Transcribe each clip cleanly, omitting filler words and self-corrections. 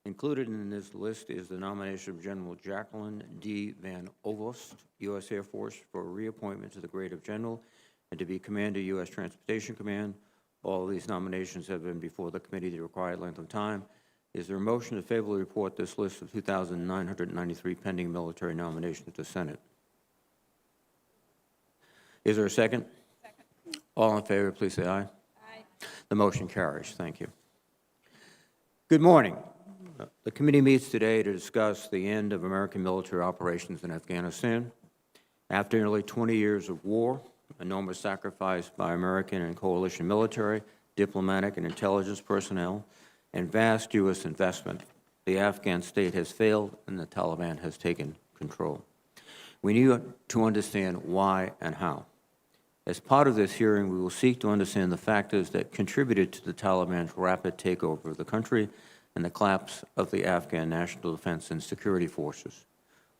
Included in this list is the nomination of General Jacqueline D. Van Ovost, U.S. Air Force, for reappointment to the grade of general and to be Commander, U.S. Transportation Command. All of these nominations have been before the committee the required length of time. Is there a motion to favorably report this list of 2,993 pending military nominations to the Senate? Is there a second? Second. All in favor, please say aye. Aye. The motion carries. Thank you. Good morning. The committee meets today to discuss the end of American military operations in Afghanistan. After nearly 20 years of war, enormous sacrifice by American and coalition military, diplomatic and intelligence personnel, and vast U.S. investment, the Afghan state has failed and the Taliban has taken control. We need to understand why and how. As part of this hearing, we will seek to understand the factors that contributed to the Taliban's rapid takeover of the country and the collapse of the Afghan National Defense and Security Forces.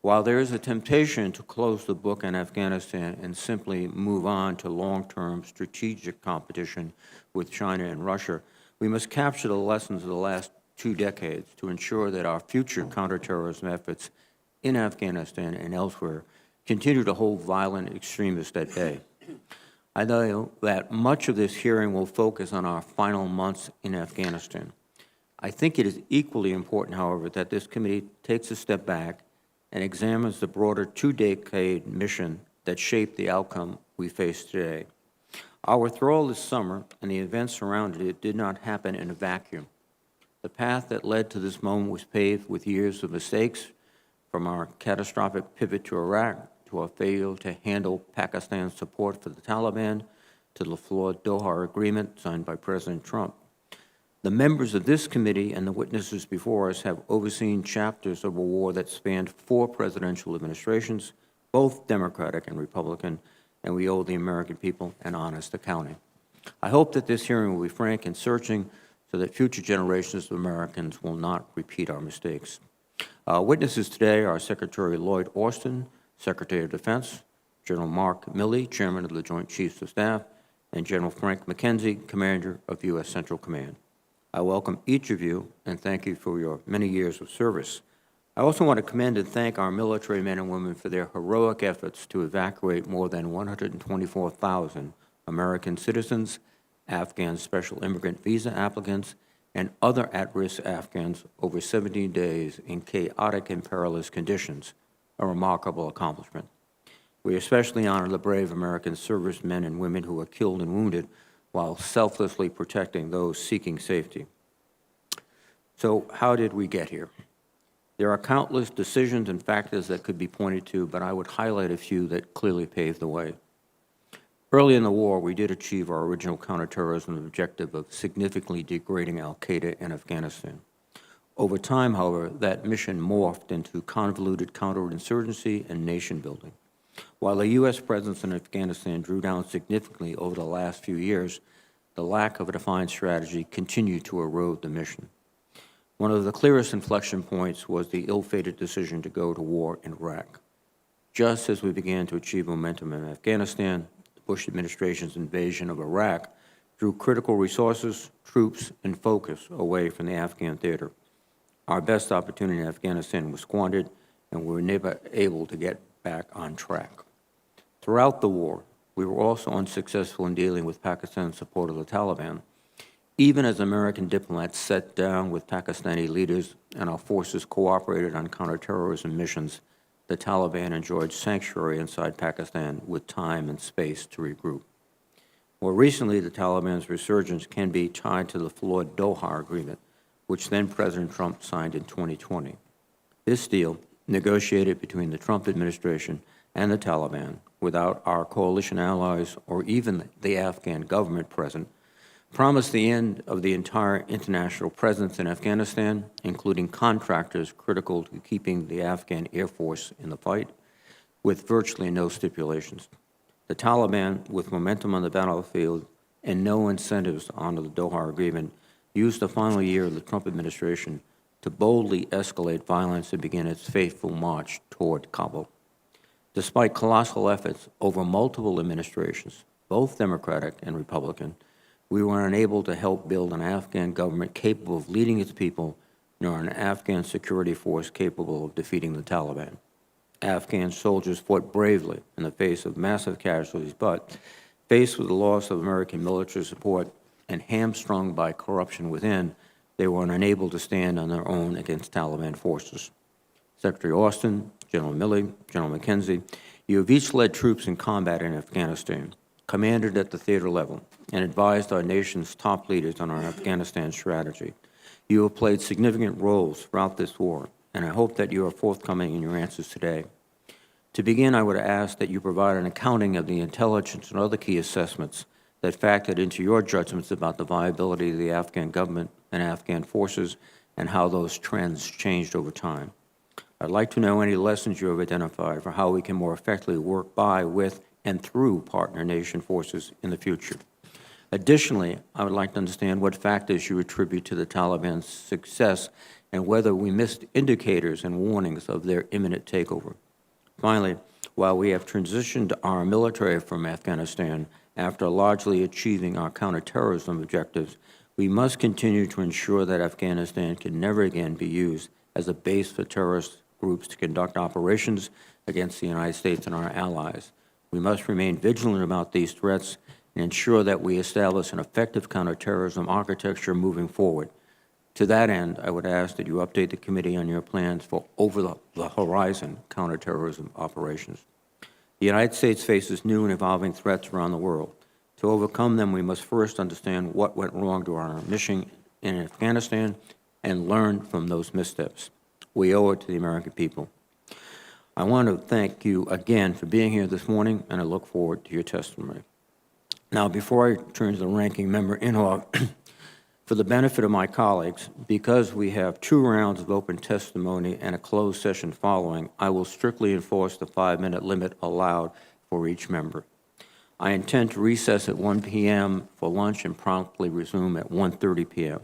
While there is a temptation to close the book on Afghanistan and simply move on to long-term strategic competition with China and Russia, we must capture the lessons of the last 2 decades to ensure that our future counterterrorism efforts in Afghanistan and elsewhere continue to hold violent extremists at bay. I know that much of this hearing will focus on our final months in Afghanistan. I think it is equally important, however, that this committee takes a step back and examines the broader 2-decade mission that shaped the outcome we face today. Our withdrawal this summer and the events surrounding it did not happen in a vacuum. The path that led to this moment was paved with years of mistakes, from our catastrophic pivot to Iraq, to our failure to handle Pakistan's support for the Taliban, to the flawed Doha Agreement signed by President Trump. The members of this committee and the witnesses before us have overseen chapters of a war that spanned 4 presidential administrations, both Democratic and Republican, and we owe the American people an honest accounting. I hope that this hearing will be frank and searching so that future generations of Americans will not repeat our mistakes. Witnesses today are Secretary Lloyd Austin, Secretary of Defense, General Mark Milley, Chairman of the Joint Chiefs of Staff, and General Frank McKenzie, Commander of U.S. Central Command. I welcome each of you and thank you for your many years of service. I also want to commend and thank our military men and women for their heroic efforts to evacuate more than 124,000 American citizens, Afghan special immigrant visa applicants, and other at-risk Afghans over 17 days in chaotic and perilous conditions, a remarkable accomplishment. We especially honor the brave American servicemen and women who were killed and wounded while selflessly protecting those seeking safety. So how did we get here? There are countless decisions and factors that could be pointed to, but I would highlight a few that clearly paved the way. Early in the war, we did achieve our original counterterrorism objective of significantly degrading al-Qaeda in Afghanistan. Over time, however, that mission morphed into convoluted counterinsurgency and nation building. While the U.S. presence in Afghanistan drew down significantly over the last few years, the lack of a defined strategy continued to erode the mission. One of the clearest inflection points was the ill-fated decision to go to war in Iraq. Just as we began to achieve momentum in Afghanistan, the Bush administration's invasion of Iraq drew critical resources, troops, and focus away from the Afghan theater. Our best opportunity in Afghanistan was squandered, and we were never able to get back on track. Throughout the war, we were also unsuccessful in dealing with Pakistan's support of the Taliban. Even as American diplomats sat down with Pakistani leaders and our forces cooperated on counterterrorism missions, the Taliban enjoyed sanctuary inside Pakistan with time and space to regroup. More recently, the Taliban's resurgence can be tied to the flawed Doha Agreement, which then President Trump signed in 2020. This deal, negotiated between the Trump administration and the Taliban without our coalition allies or even the Afghan government present, promised the end of the entire international presence in Afghanistan, including contractors critical to keeping the Afghan Air Force in the fight, with virtually no stipulations. The Taliban, with momentum on the battlefield and no incentives to honor the Doha Agreement, used the final year of the Trump administration to boldly escalate violence and begin its fateful march toward Kabul. Despite colossal efforts over multiple administrations, both Democratic and Republican, we were unable to help build an Afghan government capable of leading its people nor an Afghan security force capable of defeating the Taliban. Afghan soldiers fought bravely in the face of massive casualties, but faced with the loss of American military support and hamstrung by corruption within, they were unable to stand on their own against Taliban forces. Secretary Austin, General Milley, General McKenzie, you have each led troops in combat in Afghanistan, commanded at the theater level, and advised our nation's top leaders on our Afghanistan strategy. You have played significant roles throughout this war, and I hope that you are forthcoming in your answers today. To begin, I would ask that you provide an accounting of the intelligence and other key assessments that factored into your judgments about the viability of the Afghan government and Afghan forces and how those trends changed over time. I'd like to know any lessons you have identified for how we can more effectively work by, with, and through partner nation forces in the future. Additionally, I would like to understand what factors you attribute to the Taliban's success and whether we missed indicators and warnings of their imminent takeover. Finally, while we have transitioned our military from Afghanistan after largely achieving our counterterrorism objectives, we must continue to ensure that Afghanistan can never again be used as a base for terrorist groups to conduct operations against the United States and our allies. We must remain vigilant about these threats and ensure that we establish an effective counterterrorism architecture moving forward. To that end, I would ask that you update the committee on your plans for over-the-horizon counterterrorism operations. The United States faces new and evolving threats around the world. To overcome them, we must first understand what went wrong during our mission in Afghanistan and learn from those missteps. We owe it to the American people. I want to thank you again for being here this morning, and I look forward to your testimony. Now, before I turn to the ranking member Inhofe, for the benefit of my colleagues, because we have 2 rounds of open testimony and a closed session following, I will strictly enforce the 5-minute limit allowed for each member. I intend to recess at 1 p.m. for lunch and promptly resume at 1:30 p.m.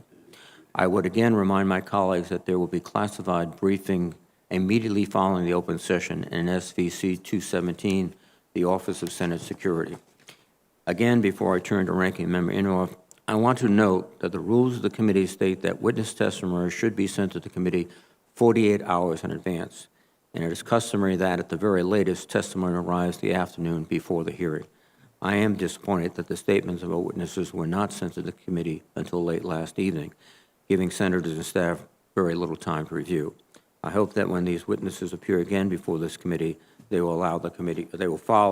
I would again remind my colleagues that there will be classified briefing immediately following the open session in SVC 217, the Office of Senate Security. Again, before I turn to Ranking Member Inhofe, I want to note that the rules of the committee state that witness testimony should be sent to the committee 48 hours in advance, and it is customary that at the very latest, testimony arrives the afternoon before the hearing. I am disappointed that the statements of our witnesses were not sent to the committee until late last evening, giving senators and staff very little time to review. I hope that when these witnesses appear again before this committee, they will follow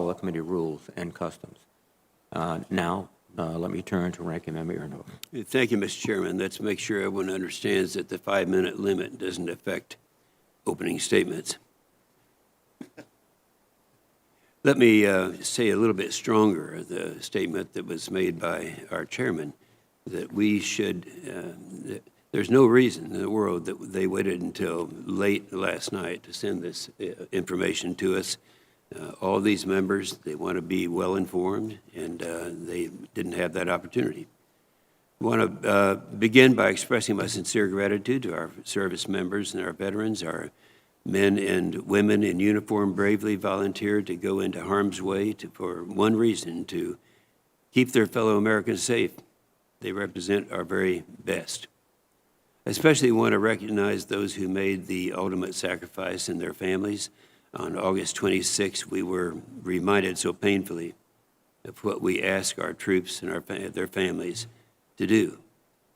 the committee rules and customs. Let me turn to Ranking Member Inhofe. Thank you, Mr. Chairman. Let's make sure everyone understands that the 5-minute limit doesn't affect opening statements. Let me say a little bit stronger the statement that was made by our chairman, that we should, there's no reason in the world that they waited until late last night to send this information to us. All these members, they want to be well-informed, and they didn't have that opportunity. I want to begin by expressing my sincere gratitude to our service members and our veterans. Our men and women in uniform bravely volunteered to go into harm's way for one reason, to keep their fellow Americans safe. They represent our very best. I especially want to recognize those who made the ultimate sacrifice and their families. On August 26, we were reminded so painfully of what we ask our troops and their families to do.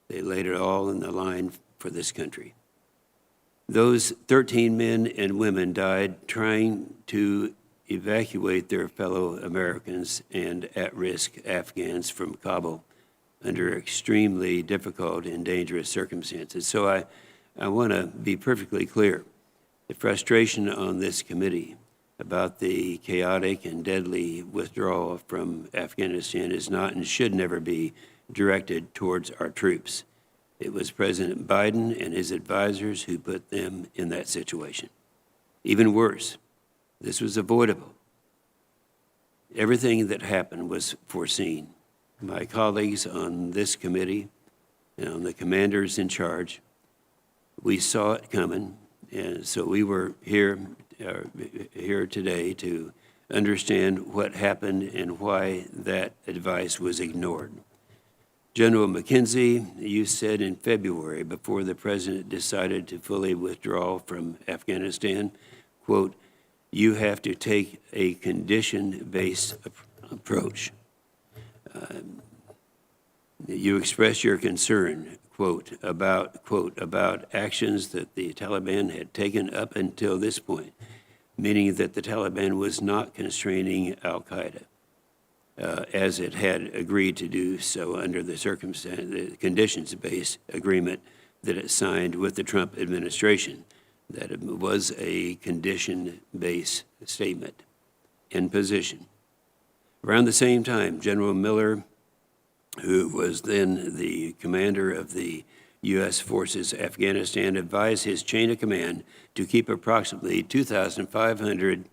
They laid it all in the line for this country. Those 13 men and women died trying to evacuate their fellow Americans and at-risk Afghans from Kabul under extremely difficult and dangerous circumstances. So I want to be perfectly clear. The frustration on this committee about the chaotic and deadly withdrawal from Afghanistan is not and should never be directed towards our troops. It was President Biden and his advisors who put them in that situation. Even worse, this was avoidable. Everything that happened was foreseen. My colleagues on this committee and on the commanders in charge, we saw it coming. And so we were here today to understand what happened and why that advice was ignored. General McKenzie, you said in February, before the president decided to fully withdraw from Afghanistan, quote, "You have to take a condition-based approach." You expressed your concern, quote, about actions that the Taliban had taken up until this point, meaning that the Taliban was not constraining al-Qaeda, as it had agreed to do so under the conditions-based agreement that it signed with the Trump administration, that it was a condition-based statement and position. Around the same time, General Miller, who was then the commander of the U.S. forces Afghanistan, advised his chain of command to keep approximately 2,500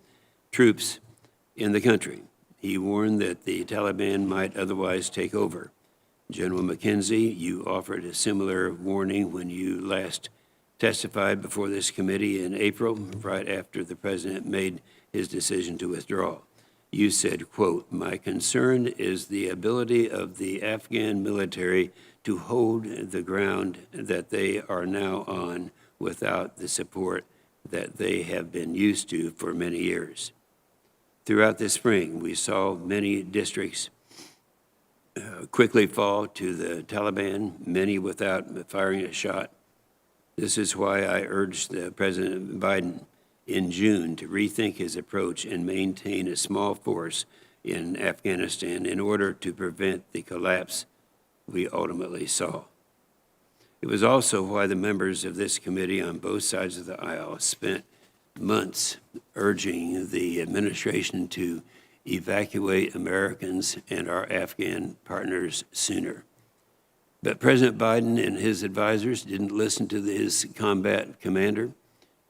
troops in the country. He warned that the Taliban might otherwise take over. General McKenzie, you offered a similar warning when you last testified before this committee in April, right after the president made his decision to withdraw. You said, quote, "My concern is the ability of the Afghan military to hold the ground that they are now on without the support that they have been used to for many years." Throughout the spring, we saw many districts quickly fall to the Taliban, many without firing a shot. This is why I urged President Biden in June to rethink his approach and maintain a small force in Afghanistan in order to prevent the collapse we ultimately saw. It was also why the members of this committee on both sides of the aisle spent months urging the administration to evacuate Americans and our Afghan partners sooner. But President Biden and his advisors didn't listen to his combat commander.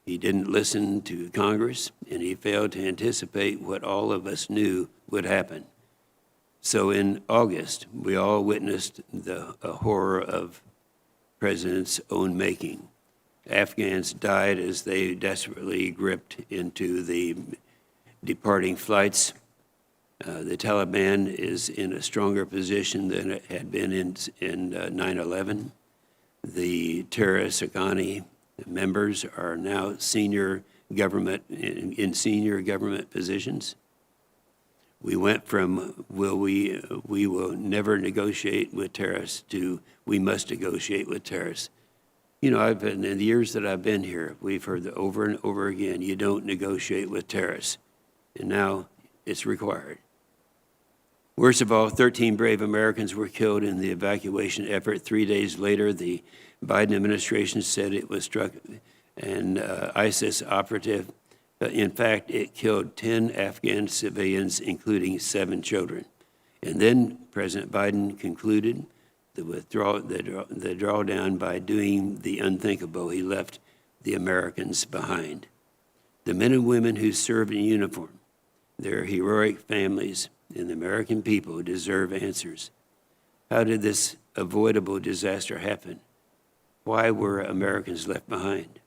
He didn't listen to Congress, and he failed to anticipate what all of us knew would happen. So in August, we all witnessed the horror of President's own making. Afghans died as they desperately gripped into the departing flights. The Taliban is in a stronger position than it had been in 9/11. The terrorist Haqqani members are now in senior government positions. We went from we will never negotiate with terrorists to we must negotiate with terrorists. You know, in the years that I've been here, we've heard that over and over again, you don't negotiate with terrorists. And now it's required. Worst of all, 13 brave Americans were killed in the evacuation effort. 3 days later, the Biden administration said it was struck an ISIS operative. In fact, it killed 10 Afghan civilians, including 7 children. And then President Biden concluded the drawdown by doing the unthinkable. He left the Americans behind. The men and women who served in uniform, their heroic families, and the American people deserve answers. How did this avoidable disaster happen? Why were Americans left behind?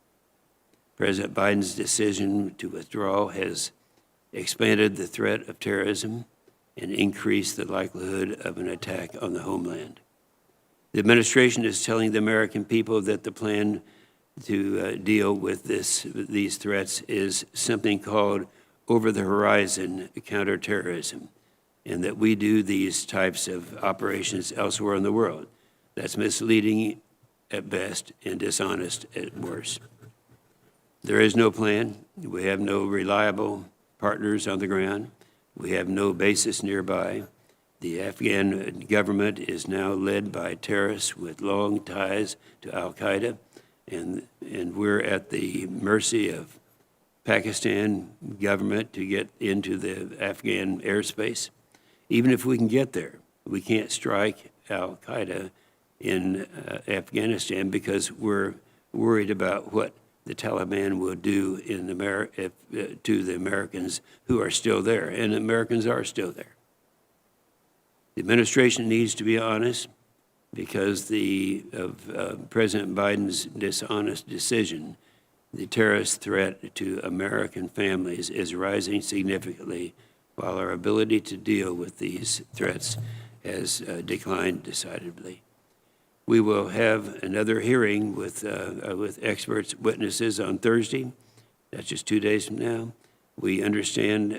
President Biden's decision to withdraw has expanded the threat of terrorism and increased the likelihood of an attack on the homeland. The administration is telling the American people that the plan to deal with these threats is something called over-the-horizon counterterrorism, and that we do these types of operations elsewhere in the world. That's misleading at best and dishonest at worst. There is no plan. We have no reliable partners on the ground. We have no bases nearby. The Afghan government is now led by terrorists with long ties to al-Qaeda, and we're at the mercy of Pakistan government to get into the Afghan airspace. Even if we can get there, we can't strike al-Qaeda in Afghanistan because we're worried about what the Taliban will do to the Americans who are still there, and Americans are still there. The administration needs to be honest because of President Biden's dishonest decision. The terrorist threat to American families is rising significantly, while our ability to deal with these threats has declined decidedly. We will have another hearing with experts, witnesses on Thursday. That's just 2 days from now. We understand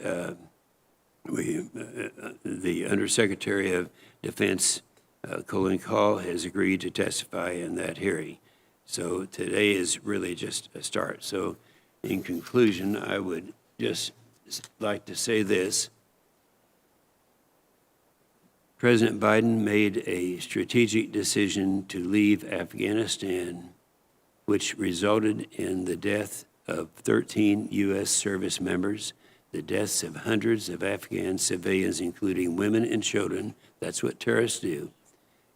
the Undersecretary of Defense, Colin Kahl, has agreed to testify in that hearing. So today is really just a start. So in conclusion, I would just like to say this. President Biden made a strategic decision to leave Afghanistan, which resulted in the death of 13 U.S. service members, the deaths of hundreds of Afghan civilians, including women and children. That's what terrorists do,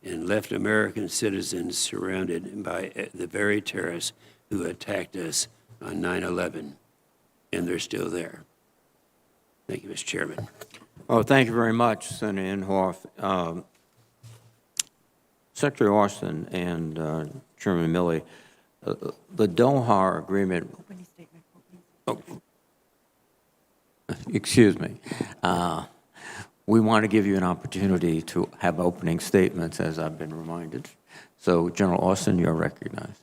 and left American citizens surrounded by the very terrorists who attacked us on 9/11, and they're still there. Thank you, Mr. Chairman. Oh, thank you very much, Senator Inhofe. Secretary Austin and Chairman Milley, the Doha Agreement. Oh, excuse me. We want to give you an opportunity to have opening statements, as I've been reminded. So, General Austin, you're recognized.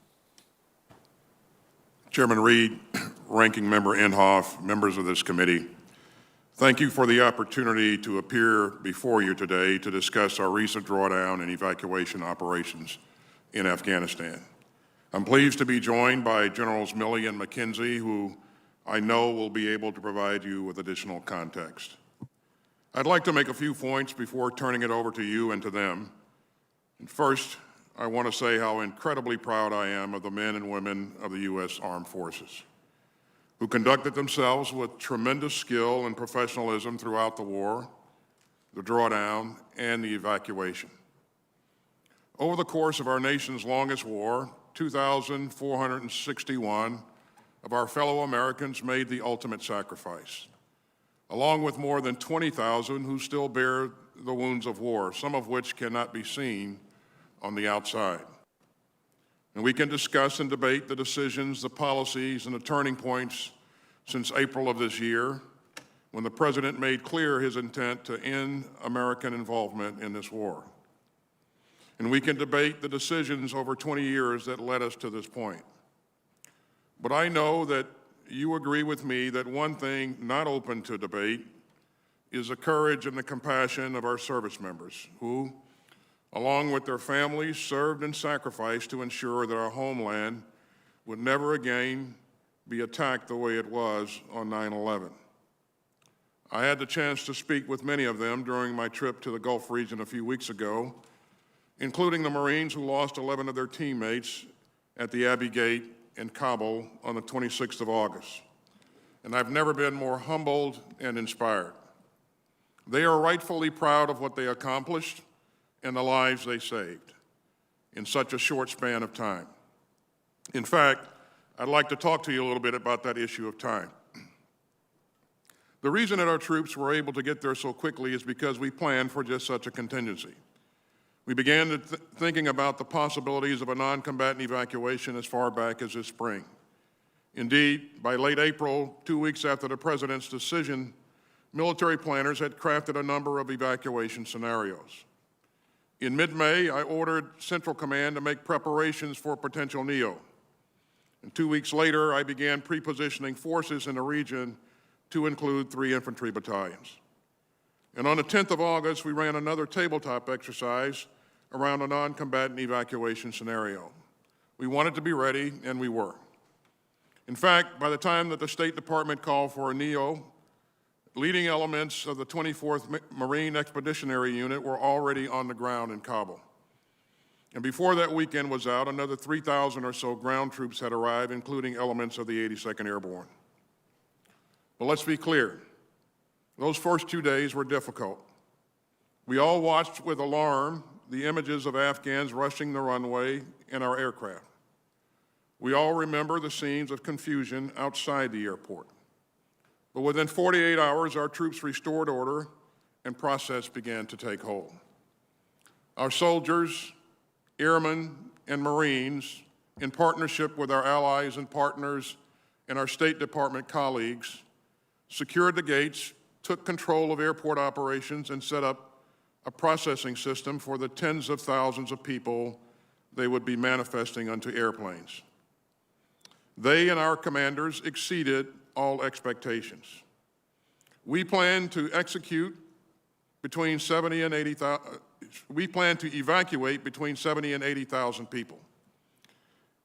Chairman Reed, Ranking Member Inhofe, members of this committee, thank you for the opportunity to appear before you today to discuss our recent drawdown and evacuation operations in Afghanistan. I'm pleased to be joined by Generals Milley and McKenzie, who I know will be able to provide you with additional context. I'd like to make a few points before turning it over to you and to them. And first, I want to say how incredibly proud I am of the men and women of the U.S. Armed Forces, who conducted themselves with tremendous skill and professionalism throughout the war, the drawdown, and the evacuation. Over the course of our nation's longest war, 2,461 of our fellow Americans made the ultimate sacrifice, along with more than 20,000 who still bear the wounds of war, some of which cannot be seen on the outside. And we can discuss and debate the decisions, the policies, and the turning points since April of this year, when the President made clear his intent to end American involvement in this war. And we can debate the decisions over 20 years that led us to this point. But I know that you agree with me that one thing not open to debate is the courage and the compassion of our service members who, along with their families, served and sacrificed to ensure that our homeland would never again be attacked the way it was on 9/11. I had the chance to speak with many of them during my trip to the Gulf region a few weeks ago, including the Marines who lost 11 of their teammates at the Abbey Gate in Kabul on the 26th of August. And I've never been more humbled and inspired. They are rightfully proud of what they accomplished and the lives they saved in such a short span of time. In fact, I'd like to talk to you a little bit about that issue of time. The reason that our troops were able to get there so quickly is because we planned for just such a contingency. We began thinking about the possibilities of a non-combatant evacuation as far back as this spring. Indeed, by late April, 2 weeks after the President's decision, military planners had crafted a number of evacuation scenarios. In mid-May, I ordered Central Command to make preparations for potential NEO. And 2 weeks later, I began pre-positioning forces in the region to include 3 infantry battalions. And on the 10th of August, we ran another tabletop exercise around a non-combatant evacuation scenario. We wanted to be ready, and we were. In fact, by the time that the State Department called for a NEO, leading elements of the 24th Marine Expeditionary Unit were already on the ground in Kabul. And before that weekend was out, another 3,000 or so ground troops had arrived, including elements of the 82nd Airborne. But let's be clear, those first 2 days were difficult. We all watched with alarm the images of Afghans rushing the runway and our aircraft. We all remember the scenes of confusion outside the airport. But within 48 hours, our troops restored order and process began to take hold. Our soldiers, airmen, and Marines, in partnership with our allies and partners and our State Department colleagues, secured the gates, took control of airport operations, and set up a processing system for the tens of thousands of people they would be manifesting onto airplanes. They and our commanders exceeded all expectations. We plan to execute between 70 and 80,000, we plan to evacuate between 70 and 80,000 people.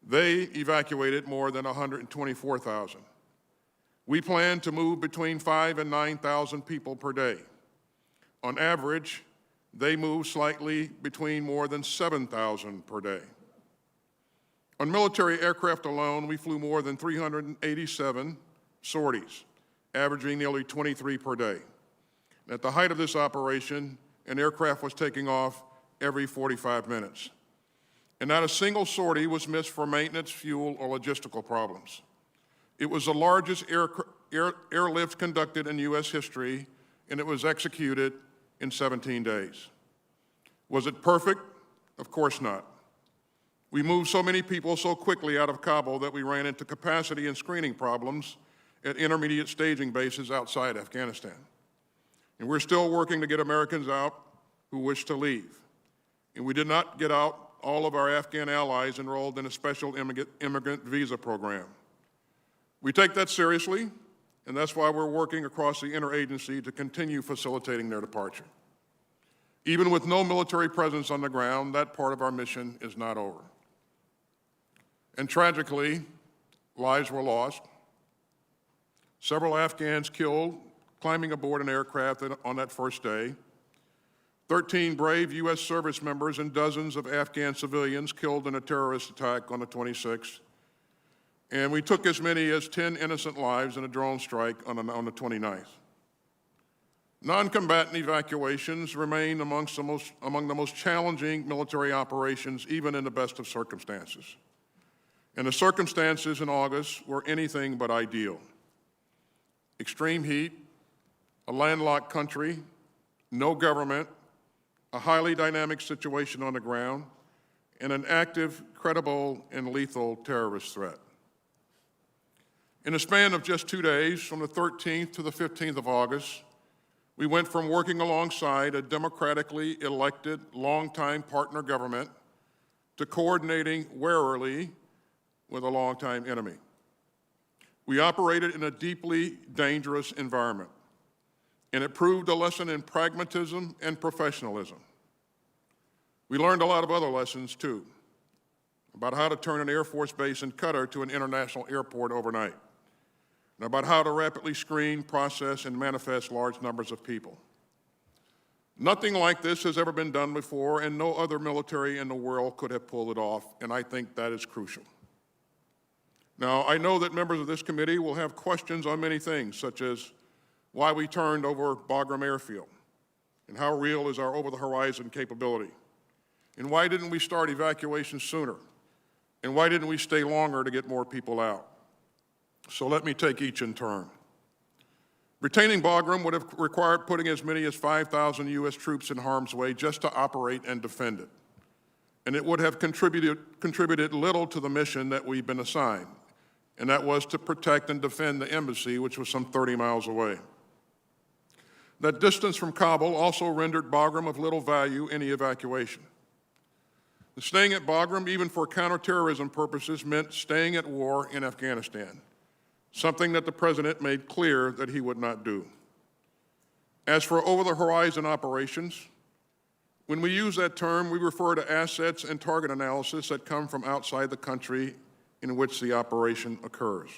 They evacuated more than 124,000. We plan to move between 5,000 and 9,000 people per day. On average, they move slightly between more than 7,000 per day. On military aircraft alone, we flew more than 387 sorties, averaging nearly 23 per day. At the height of this operation, an aircraft was taking off every 45 minutes. And not a single sortie was missed for maintenance, fuel, or logistical problems. It was the largest airlift conducted in U.S. history, and it was executed in 17 days. Was it perfect? Of course not. We moved so many people so quickly out of Kabul that we ran into capacity and screening problems at intermediate staging bases outside Afghanistan. And we're still working to get Americans out who wish to leave. And we did not get out all of our Afghan allies enrolled in a special immigrant visa program. We take that seriously, and that's why we're working across the interagency to continue facilitating their departure. Even with no military presence on the ground, that part of our mission is not over. And tragically, lives were lost. Several Afghans killed climbing aboard an aircraft on that first day. 13 brave U.S. service members and dozens of Afghan civilians killed in a terrorist attack on the 26th. And we took as many as 10 innocent lives in a drone strike on the 29th. Non-combatant evacuations remain among the most challenging military operations, even in the best of circumstances. And the circumstances in August were anything but ideal. Extreme heat, a landlocked country, no government, a highly dynamic situation on the ground, and an active, credible, and lethal terrorist threat. In a span of just 2 days, from the 13th to the 15th of August, we went from working alongside a democratically elected, longtime partner government to coordinating warily with a longtime enemy. We operated in a deeply dangerous environment, and it proved a lesson in pragmatism and professionalism. We learned a lot of other lessons, too, about how to turn an Air Force base in Qatar to an international airport overnight, and about how to rapidly screen, process, and manifest large numbers of people. Nothing like this has ever been done before, and no other military in the world could have pulled it off, and I think that is crucial. Now, I know that members of this committee will have questions on many things, such as why we turned over Bagram Airfield, and how real is our over-the-horizon capability, and why didn't we start evacuation sooner, and why didn't we stay longer to get more people out? So let me take each in turn. Retaining Bagram would have required putting as many as 5,000 U.S. troops in harm's way just to operate and defend it. And it would have contributed little to the mission that we've been assigned, and that was to protect and defend the embassy, which was some 30 miles away. That distance from Kabul also rendered Bagram of little value in the evacuation. Staying at Bagram, even for counterterrorism purposes, meant staying at war in Afghanistan, something that the President made clear that he would not do. As for over-the-horizon operations, when we use that term, we refer to assets and target analysis that come from outside the country in which the operation occurs.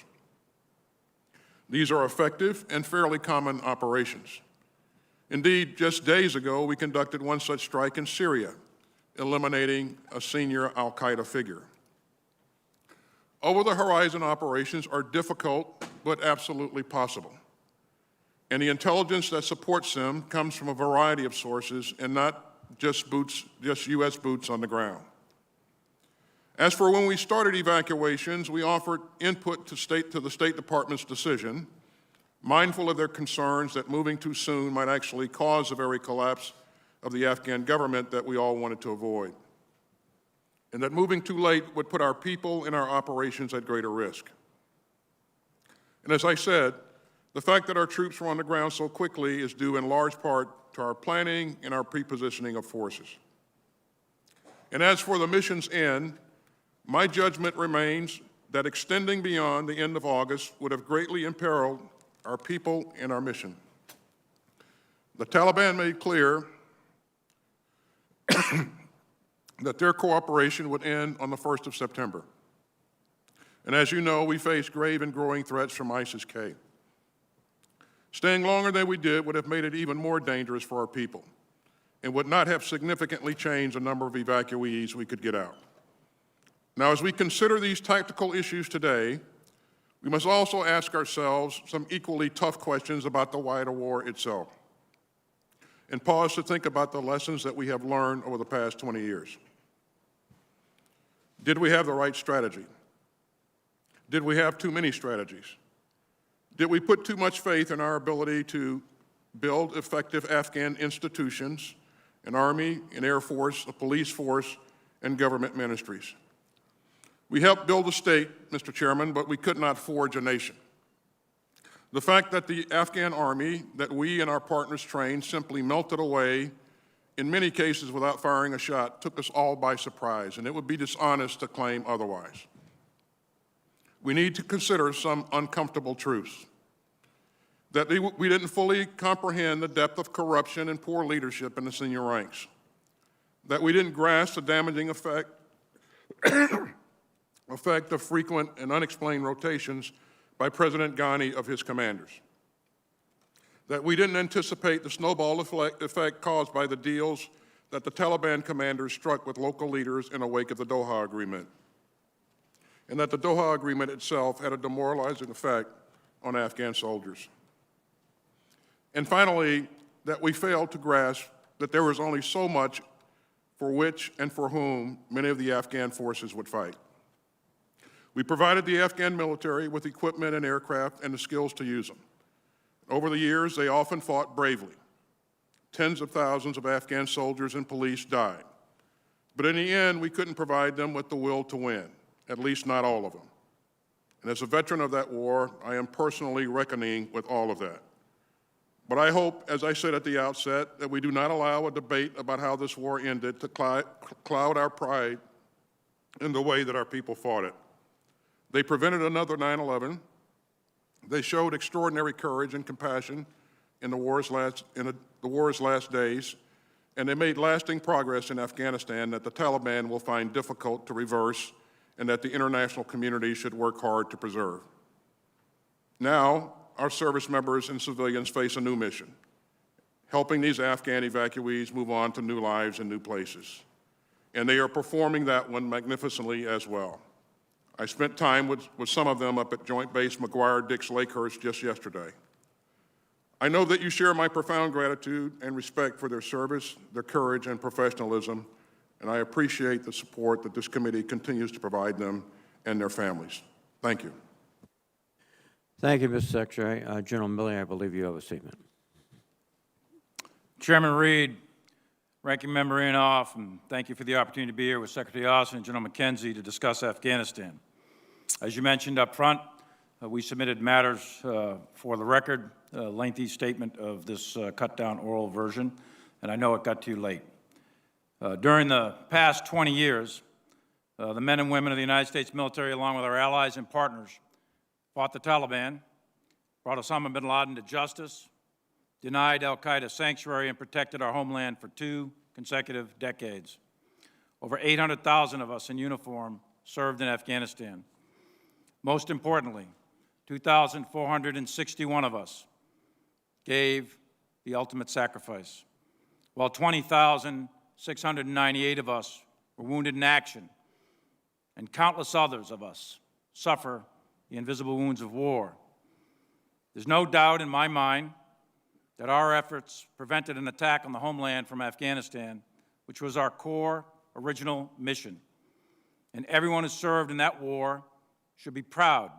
These are effective and fairly common operations. Indeed, just days ago, we conducted one such strike in Syria, eliminating a senior al-Qaeda figure. Over-the-horizon operations are difficult, but absolutely possible. And the intelligence that supports them comes from a variety of sources and not just U.S. boots on the ground. As for when we started evacuations, we offered input to the State Department's decision, mindful of their concerns that moving too soon might actually cause the very collapse of the Afghan government that we all wanted to avoid, and that moving too late would put our people and our operations at greater risk. And as I said, The fact that our troops were on the ground so quickly is due in large part to our planning and our pre-positioning of forces. And as for the mission's end, my judgment remains that extending beyond the end of August would have greatly imperiled our people and our mission. The Taliban made clear that their cooperation would end on the 1st of September. And as you know, we face grave and growing threats from ISIS-K. Staying longer than we did would have made it even more dangerous for our people and would not have significantly changed the number of evacuees we could get out. Now, as we consider these tactical issues today, we must also ask ourselves some equally tough questions about the wider war itself, and pause to think about the lessons that we have learned over the past 20 years. Did we have the right strategy? Did we have too many strategies? Did we put too much faith in our ability to build effective Afghan institutions, an army, an air force, a police force, and government ministries? We helped build a state, Mr. Chairman, but we could not forge a nation. The fact that the Afghan army that we and our partners trained simply melted away, in many cases without firing a shot, took us all by surprise, and it would be dishonest to claim otherwise. We need to consider some uncomfortable truths. That we didn't fully comprehend the depth of corruption and poor leadership in the senior ranks. That we didn't grasp the damaging effect of frequent and unexplained rotations by President Ghani of his commanders. That we didn't anticipate the snowball effect caused by the deals that the Taliban commanders struck with local leaders in the wake of the Doha Agreement. And that the Doha Agreement itself had a demoralizing effect on Afghan soldiers. And finally, that we failed to grasp that there was only so much for which and for whom many of the Afghan forces would fight. We provided the Afghan military with equipment and aircraft and the skills to use them. Over the years, they often fought bravely. Tens of thousands of Afghan soldiers and police died. But in the end, we couldn't provide them with the will to win, at least not all of them. And as a veteran of that war, I am personally reckoning with all of that. But I hope, as I said at the outset, that we do not allow a debate about how this war ended to cloud our pride in the way that our people fought it. They prevented another 9/11. They showed extraordinary courage and compassion in the war's last days, and they made lasting progress in Afghanistan that the Taliban will find difficult to reverse and that the international community should work hard to preserve. Now, our service members and civilians face a new mission, helping these Afghan evacuees move on to new lives in new places. And they are performing that one magnificently as well. I spent time with some of them up at Joint Base McGuire-Dix Lakehurst just yesterday. I know that you share my profound gratitude and respect for their service, their courage, and professionalism, and I appreciate the support that this committee continues to provide them and their families. Thank you. Thank you, Mr. Secretary. General Milley, I believe you have a statement. Chairman Reed, Ranking Member Inhofe, and thank you for the opportunity to be here with Secretary Austin and General McKenzie to discuss Afghanistan. As you mentioned up front, we submitted matters for the record, a lengthy statement of this cut-down oral version, and I know it got too late. During the past 20 years, the men and women of the United States military, along with our allies and partners, fought the Taliban, brought Osama bin Laden to justice, denied al-Qaeda sanctuary, and protected our homeland for 2 consecutive decades. Over 800,000 of us in uniform served in Afghanistan. Most importantly, 2,461 of us gave the ultimate sacrifice, while 20,698 of us were wounded in action, and countless others of us suffer the invisible wounds of war. There's no doubt in my mind that our efforts prevented an attack on the homeland from Afghanistan, which was our core original mission. And everyone who served in that war should be proud.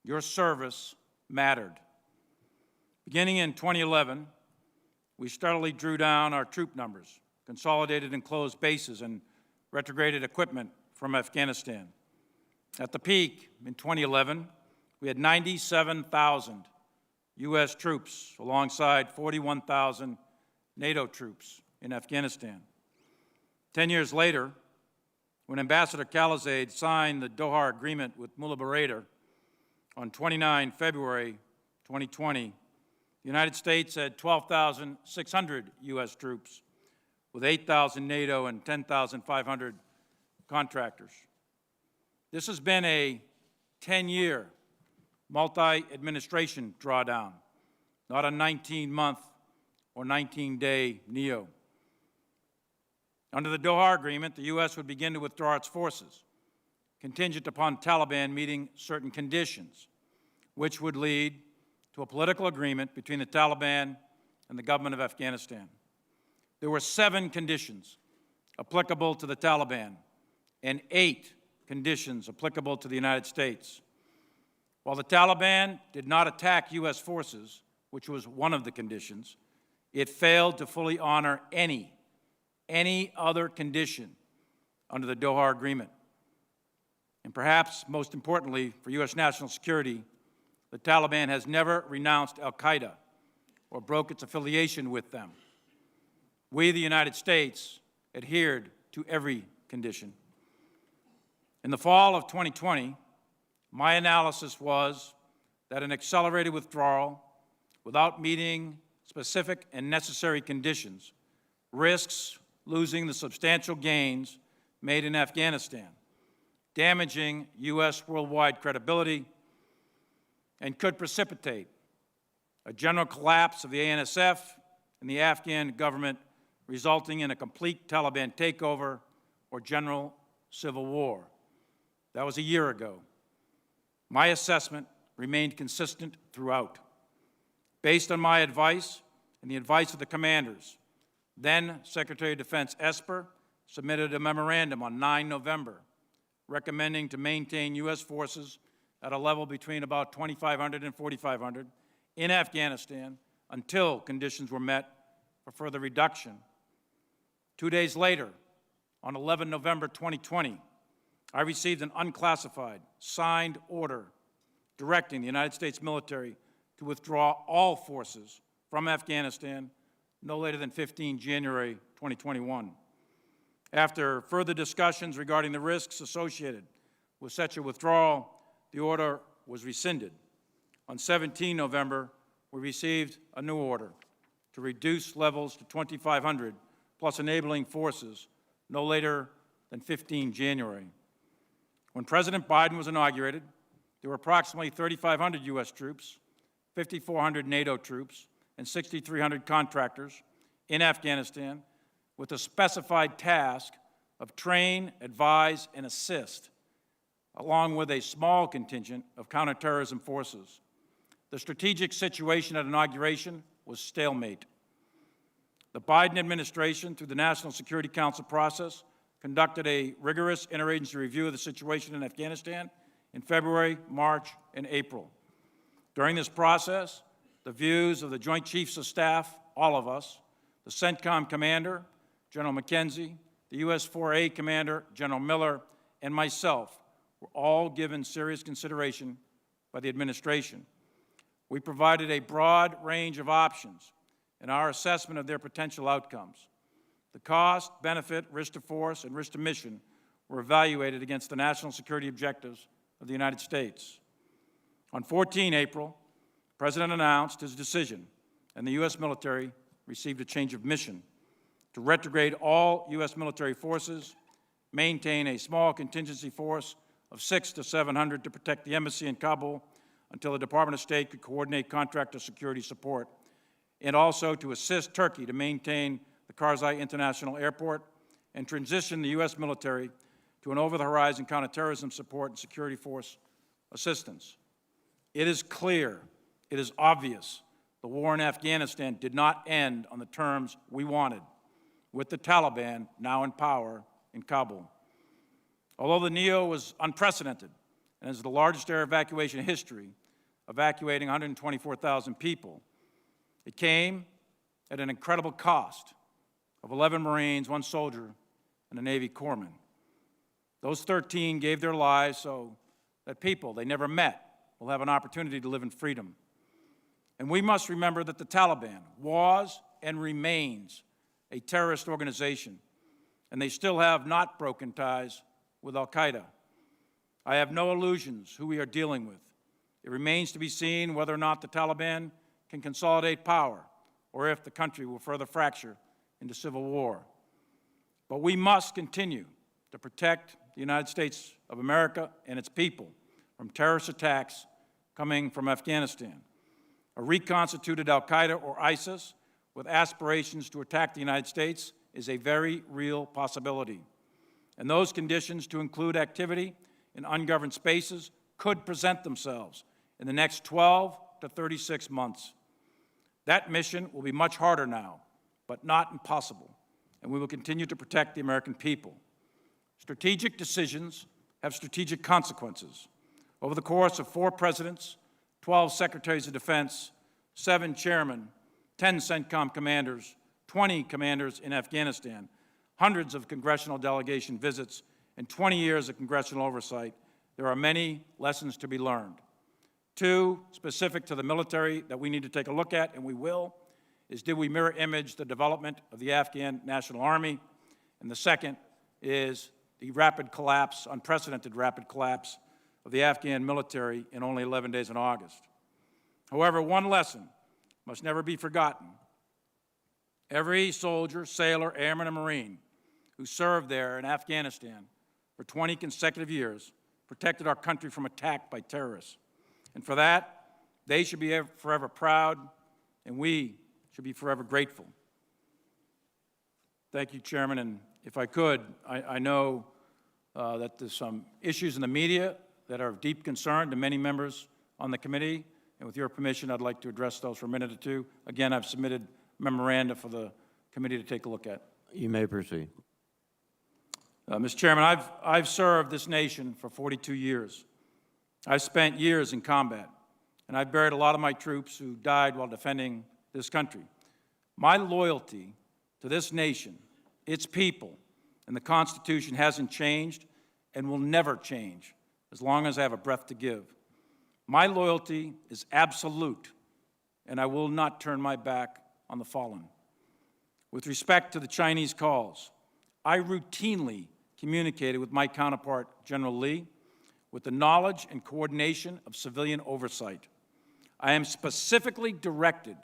Your service mattered. Beginning in 2011, we steadily drew down our troop numbers, consolidated and closed bases, and retrograded equipment from Afghanistan. At the peak in 2011, we had 97,000 U.S. troops alongside 41,000 NATO troops in Afghanistan. 10 years later, when Ambassador Khalilzad signed the Doha Agreement with Mullah Barreder on 29 February 2020, the United States had 12,600 U.S. troops with 8,000 NATO and 10,500 contractors. This has been a 10-year multi-administration drawdown, not a 19-month or 19-day NEO. Under the Doha Agreement, the U.S. would begin to withdraw its forces, contingent upon Taliban meeting certain conditions, which would lead to a political agreement between the Taliban and the government of Afghanistan. There were 7 conditions applicable to the Taliban and 8 conditions applicable to the United States. While the Taliban did not attack U.S. forces, which was one of the conditions, it failed to fully honor any other condition under the Doha Agreement. And perhaps most importantly for U.S. national security, the Taliban has never renounced al-Qaeda or broke its affiliation with them. We, the United States, adhered to every condition. In the fall of 2020, my analysis was that an accelerated withdrawal without meeting specific and necessary conditions risks losing the substantial gains made in Afghanistan, damaging U.S. worldwide credibility, and could precipitate a general collapse of the ANSF and the Afghan government, resulting in a complete Taliban takeover or general civil war. That was a year ago. My assessment remained consistent throughout. Based on my advice and the advice of the commanders, then Secretary of Defense Esper submitted a memorandum on 9 November recommending to maintain U.S. forces at a level between about 2,500 and 4,500 in Afghanistan until conditions were met for further reduction. 2 days later, on 11 November 2020, I received an unclassified, signed order directing the United States military to withdraw all forces from Afghanistan no later than 15 January 2021. After further discussions regarding the risks associated with such a withdrawal, the order was rescinded. On 17 November, we received a new order to reduce levels to 2,500 plus enabling forces no later than 15 January. When President Biden was inaugurated, there were approximately 3,500 U.S. troops, 5,400 NATO troops, and 6,300 contractors in Afghanistan with a specified task of train, advise, and assist, along with a small contingent of counterterrorism forces. The strategic situation at inauguration was stalemate. The Biden administration, through the National Security Council process, conducted a rigorous interagency review of the situation in Afghanistan in February, March, and April. During this process, the views of the Joint Chiefs of Staff, all of us, the CENTCOM commander, General McKenzie, the U.S. 4A commander, General Miller, and myself were all given serious consideration by the administration. We provided a broad range of options in our assessment of their potential outcomes. The cost, benefit, risk to force, and risk to mission were evaluated against the national security objectives of the United States. On 14 April, the President announced his decision, and the U.S. military received a change of mission to retrograde all U.S. military forces, maintain a small contingency force of 600 to 700 to protect the embassy in Kabul until the Department of State could coordinate contractor security support, and also to assist Turkey to maintain the Karzai International Airport and transition the U.S. military to an over-the-horizon counterterrorism support and security force assistance. It is clear, it is obvious, the war in Afghanistan did not end on the terms we wanted, with the Taliban now in power in Kabul. Although the NEO was unprecedented and is the largest air evacuation in history, evacuating 124,000 people, it came at an incredible cost of 11 Marines, 1 soldier, and a Navy corpsman. Those 13 gave their lives so that people they never met will have an opportunity to live in freedom. And we must remember that the Taliban was and remains a terrorist organization, and they still have not broken ties with al-Qaeda. I have no illusions who we are dealing with. It remains to be seen whether or not the Taliban can consolidate power or if the country will further fracture into civil war. But we must continue to protect the United States of America and its people from terrorist attacks coming from Afghanistan. A reconstituted al-Qaeda or ISIS with aspirations to attack the United States is a very real possibility. And those conditions, to include activity in ungoverned spaces, could present themselves in the next 12 to 36 months. That mission will be much harder now, but not impossible, and we will continue to protect the American people. Strategic decisions have strategic consequences. Over the course of 4 presidents, 12 secretaries of defense, 7 chairmen, 10 CENTCOM commanders, 20 commanders in Afghanistan, hundreds of congressional delegation visits, and 20 years of congressional oversight, there are many lessons to be learned. 2, specific to the military that we need to take a look at, and we will, is did we mirror image the development of the Afghan National Army? And the second is the rapid collapse, unprecedented rapid collapse of the Afghan military in only 11 days in August. However, one lesson must never be forgotten. Every soldier, sailor, airman, and Marine who served there in Afghanistan for 20 consecutive years protected our country from attack by terrorists. And for that, they should be forever proud, and we should be forever grateful. Thank you, Chairman. And if I could, I know that there's some issues in the media that are of deep concern to many members on the committee. And with your permission, I'd like to address those for a minute or two. Again, I've submitted memoranda for the committee to take a look at. You may proceed. Mr. Chairman, I've served this nation for 42 years. I've spent years in combat, and I've buried a lot of my troops who died while defending this country. My loyalty to this nation, its people, and the Constitution hasn't changed and will never change as long as I have a breath to give. My loyalty is absolute, and I will not turn my back on the fallen. With respect to the Chinese calls, I routinely communicated with my counterpart, General Lee, with the knowledge and coordination of civilian oversight. I am specifically directed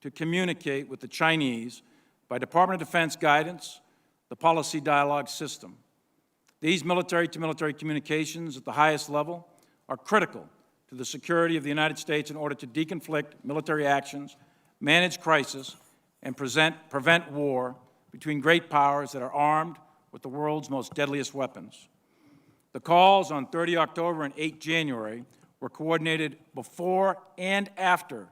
to communicate with the Chinese by Department of Defense guidance, the policy dialogue system. These military-to-military communications at the highest level are critical to the security of the United States in order to deconflict military actions, manage crisis, and prevent war between great powers that are armed with the world's most deadliest weapons. The calls on 30 October and 8 January were coordinated before and after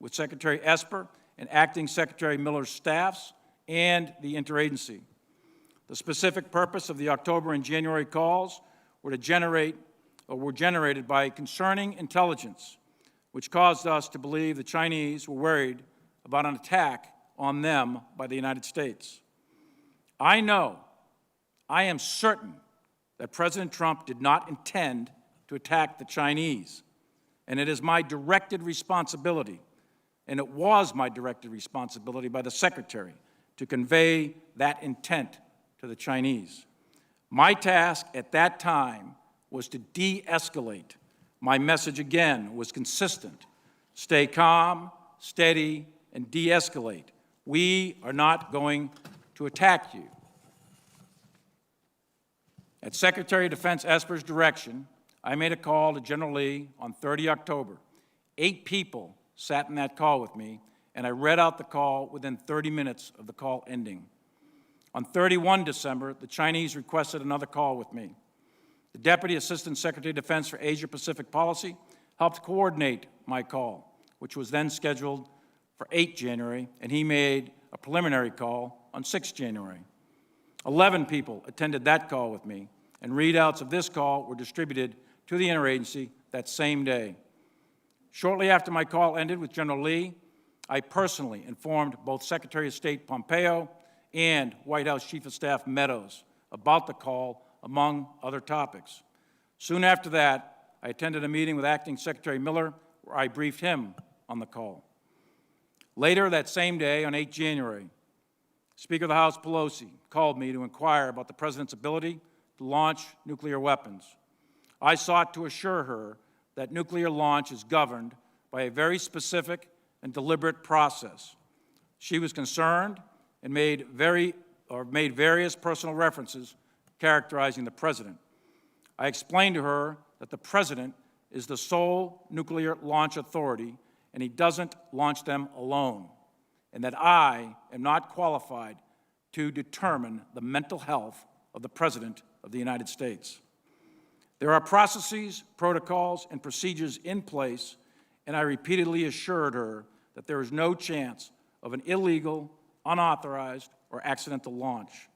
with Secretary Esper and Acting Secretary Miller's staffs and the interagency. The specific purpose of the October and January calls were generated by concerning intelligence, which caused us to believe the Chinese were worried about an attack on them by the United States. I am certain that President Trump did not intend to attack the Chinese, and it is my directed responsibility, and it was my directed responsibility by the Secretary to convey that intent to the Chinese. My task at that time was to de-escalate. My message, again, was consistent. Stay calm, steady, and de-escalate. We are not going to attack you. At Secretary of Defense Esper's direction, I made a call to General Lee on 30 October. 8 people sat in that call with me, and I read out the call within 30 minutes of the call ending. On 31 December, the Chinese requested another call with me. The Deputy Assistant Secretary of Defense for Asia-Pacific Policy helped coordinate my call, which was then scheduled for 8 January, and he made a preliminary call on 6 January. 11 people attended that call with me, and readouts of this call were distributed to the interagency that same day. Shortly after my call ended with General Lee, I personally informed both Secretary of State Pompeo and White House Chief of Staff Meadows about the call, among other topics. Soon after that, I attended a meeting with Acting Secretary Miller where I briefed him on the call. Later that same day, on 8 January, Speaker of the House Pelosi called me to inquire about the President's ability to launch nuclear weapons. I sought to assure her that nuclear launch is governed by a very specific and deliberate process. She was concerned and made various personal references characterizing the President. I explained to her that the President is the sole nuclear launch authority and he doesn't launch them alone, and that I am not qualified to determine the mental health of the President of the United States. There are processes, protocols, and procedures in place, and I repeatedly assured her that there is no chance of an illegal, unauthorized, or accidental launch.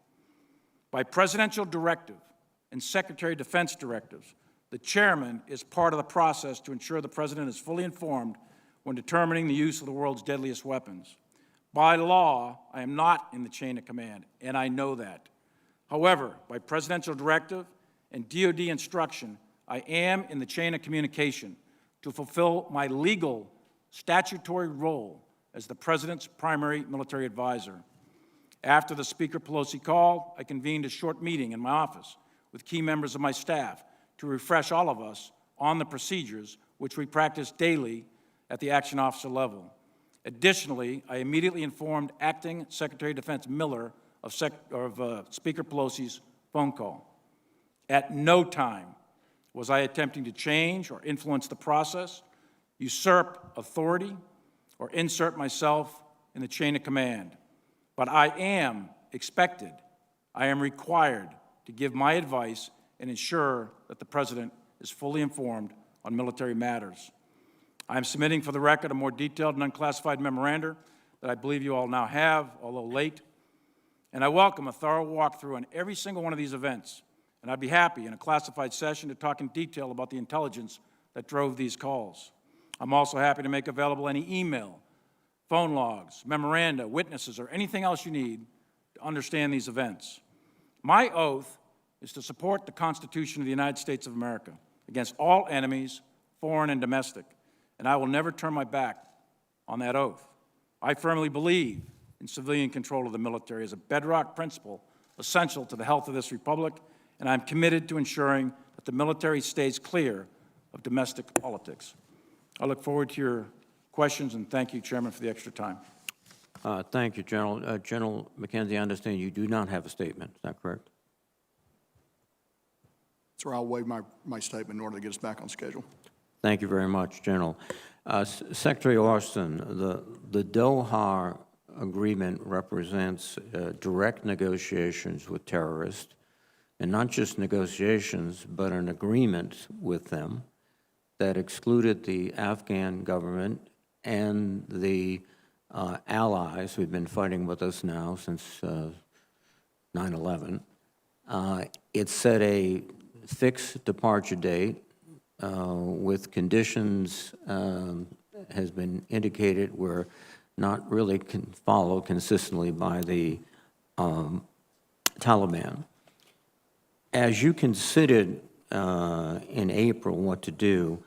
By presidential directive and Secretary of Defense directives, the chairman is part of the process to ensure the President is fully informed when determining the use of the world's deadliest weapons. By law, I am not in the chain of command, and I know that. However, by presidential directive and DoD instruction, I am in the chain of communication to fulfill my legal, statutory role as the President's primary military advisor. After the Speaker Pelosi call, I convened a short meeting in my office with key members of my staff to refresh all of us on the procedures which we practice daily at the action officer level. Additionally, I immediately informed Acting Secretary of Defense Miller of Speaker Pelosi's phone call. At no time was I attempting to change or influence the process, usurp authority, or insert myself in the chain of command. But I am expected, I am required to give my advice and ensure that the President is fully informed on military matters. I am submitting for the record a more detailed and unclassified memoranda that I believe you all now have, although late. And I welcome a thorough walkthrough on every single one of these events. And I'd be happy in a classified session to talk in detail about the intelligence that drove these calls. I'm also happy to make available any email, phone logs, memoranda, witnesses, or anything else you need to understand these events. My oath is to support the Constitution of the United States of America against all enemies, foreign and domestic, and I will never turn my back on that oath. I firmly believe in civilian control of the military as a bedrock principle essential to the health of this republic, and I'm committed to ensuring that the military stays clear of domestic politics. I look forward to your questions, and thank you, Chairman, for the extra time. Thank you, General. General McKenzie, I understand you do not have a statement. Is that correct? Sir, I'll waive my statement in order to get us back on schedule. Thank you very much, General. Secretary Austin, the Doha Agreement represents direct negotiations with terrorists, and not just negotiations, but an agreement with them that excluded the Afghan government and the allies who've been fighting with us now since 9/11. It set a fixed departure date with conditions has been indicated were not really followed consistently by the Taliban. As you considered in April what to do,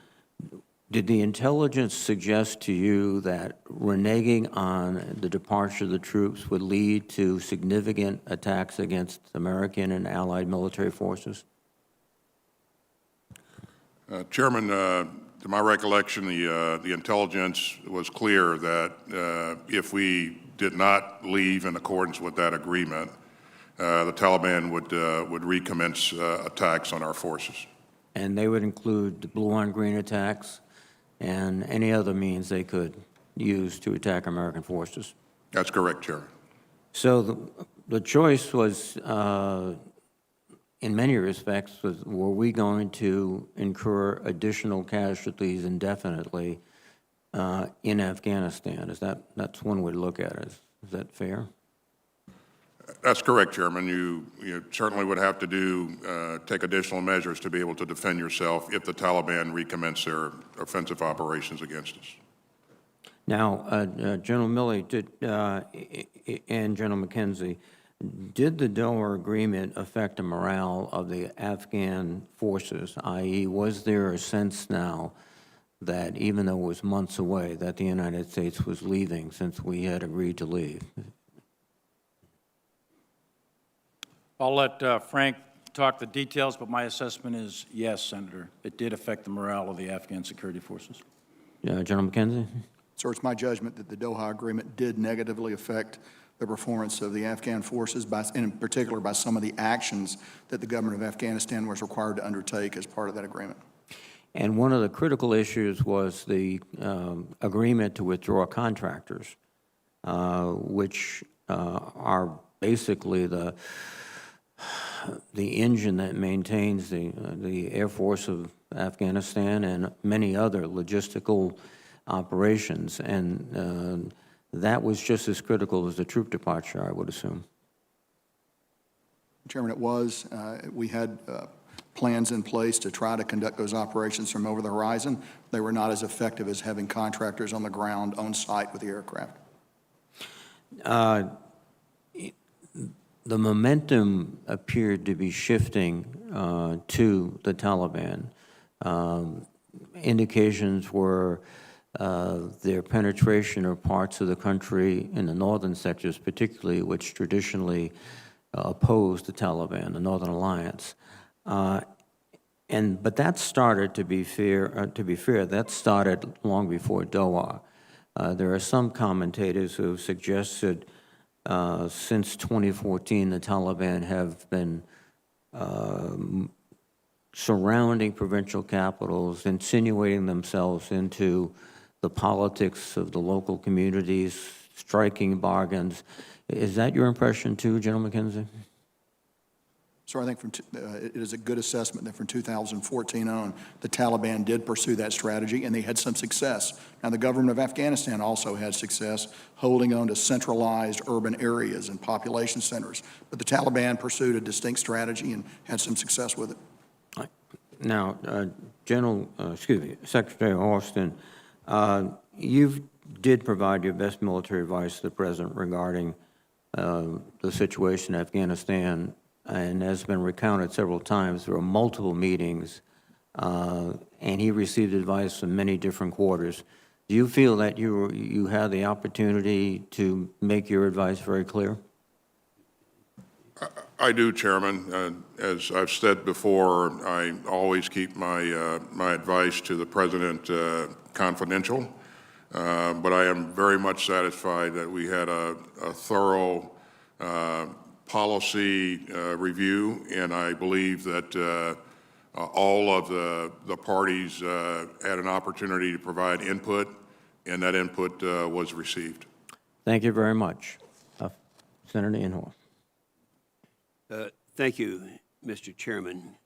did the intelligence suggest to you that reneging on the departure of the troops would lead to significant attacks against American and allied military forces? Chairman, to my recollection, the intelligence was clear that if we did not leave in accordance with that agreement, the Taliban would recommence attacks on our forces. And they would include the blue-on-green attacks and any other means they could use to attack American forces? That's correct, Chairman. So the choice was, in many respects, were we going to incur additional casualties indefinitely in Afghanistan? That's one way to look at it. Is that fair? That's correct, Chairman. You certainly would have to take additional measures to be able to defend yourself if the Taliban recommence their offensive operations against us. Now, General Milley and General McKenzie, did the Doha Agreement affect the morale of the Afghan forces, i.e., was there a sense now that even though it was months away, that the United States was leaving since we had agreed to leave? I'll let Frank talk the details, but my assessment is yes, Senator. It did affect the morale of the Afghan security forces. General McKenzie? So it's my judgment that the Doha Agreement did negatively affect the performance of the Afghan forces, in particular by some of the actions that the government of Afghanistan was required to undertake as part of that agreement. And one of the critical issues was the agreement to withdraw contractors, which are basically the engine that maintains the Air Force of Afghanistan and many other logistical operations. And that was just as critical as the troop departure, I would assume. Chairman, it was. We had plans in place to try to conduct those operations from over the horizon. They were not as effective as having contractors on the ground on site with the aircraft. The momentum appeared to be shifting to the Taliban. Indications were their penetration of parts of the country in the northern sectors, particularly, which traditionally opposed the Taliban, the Northern Alliance. But that started, to be fair, that started long before Doha. There are some commentators who have suggested since 2014, the Taliban have been surrounding provincial capitals, insinuating themselves into the politics of the local communities, striking bargains. Is that your impression too, General McKenzie? So I think it is a good assessment that from 2014 on, the Taliban did pursue that strategy, and they had some success. Now, the government of Afghanistan also had success holding on to centralized urban areas and population centers. But the Taliban pursued a distinct strategy and had some success with it. Now, Secretary Austin, you did provide your best military advice to the President regarding the situation in Afghanistan, and has been recounted several times. There were multiple meetings, and he received advice from many different quarters. Do you feel that you had the opportunity to make your advice very clear? I do, Chairman. As I've said before, I always keep my my advice to the President confidential, but I am very much satisfied that we had a thorough policy review, and I believe that all of the parties had an opportunity to provide input, and that input was received. Thank you very much. Senator Inhofe. Thank you, Mr. Chairman.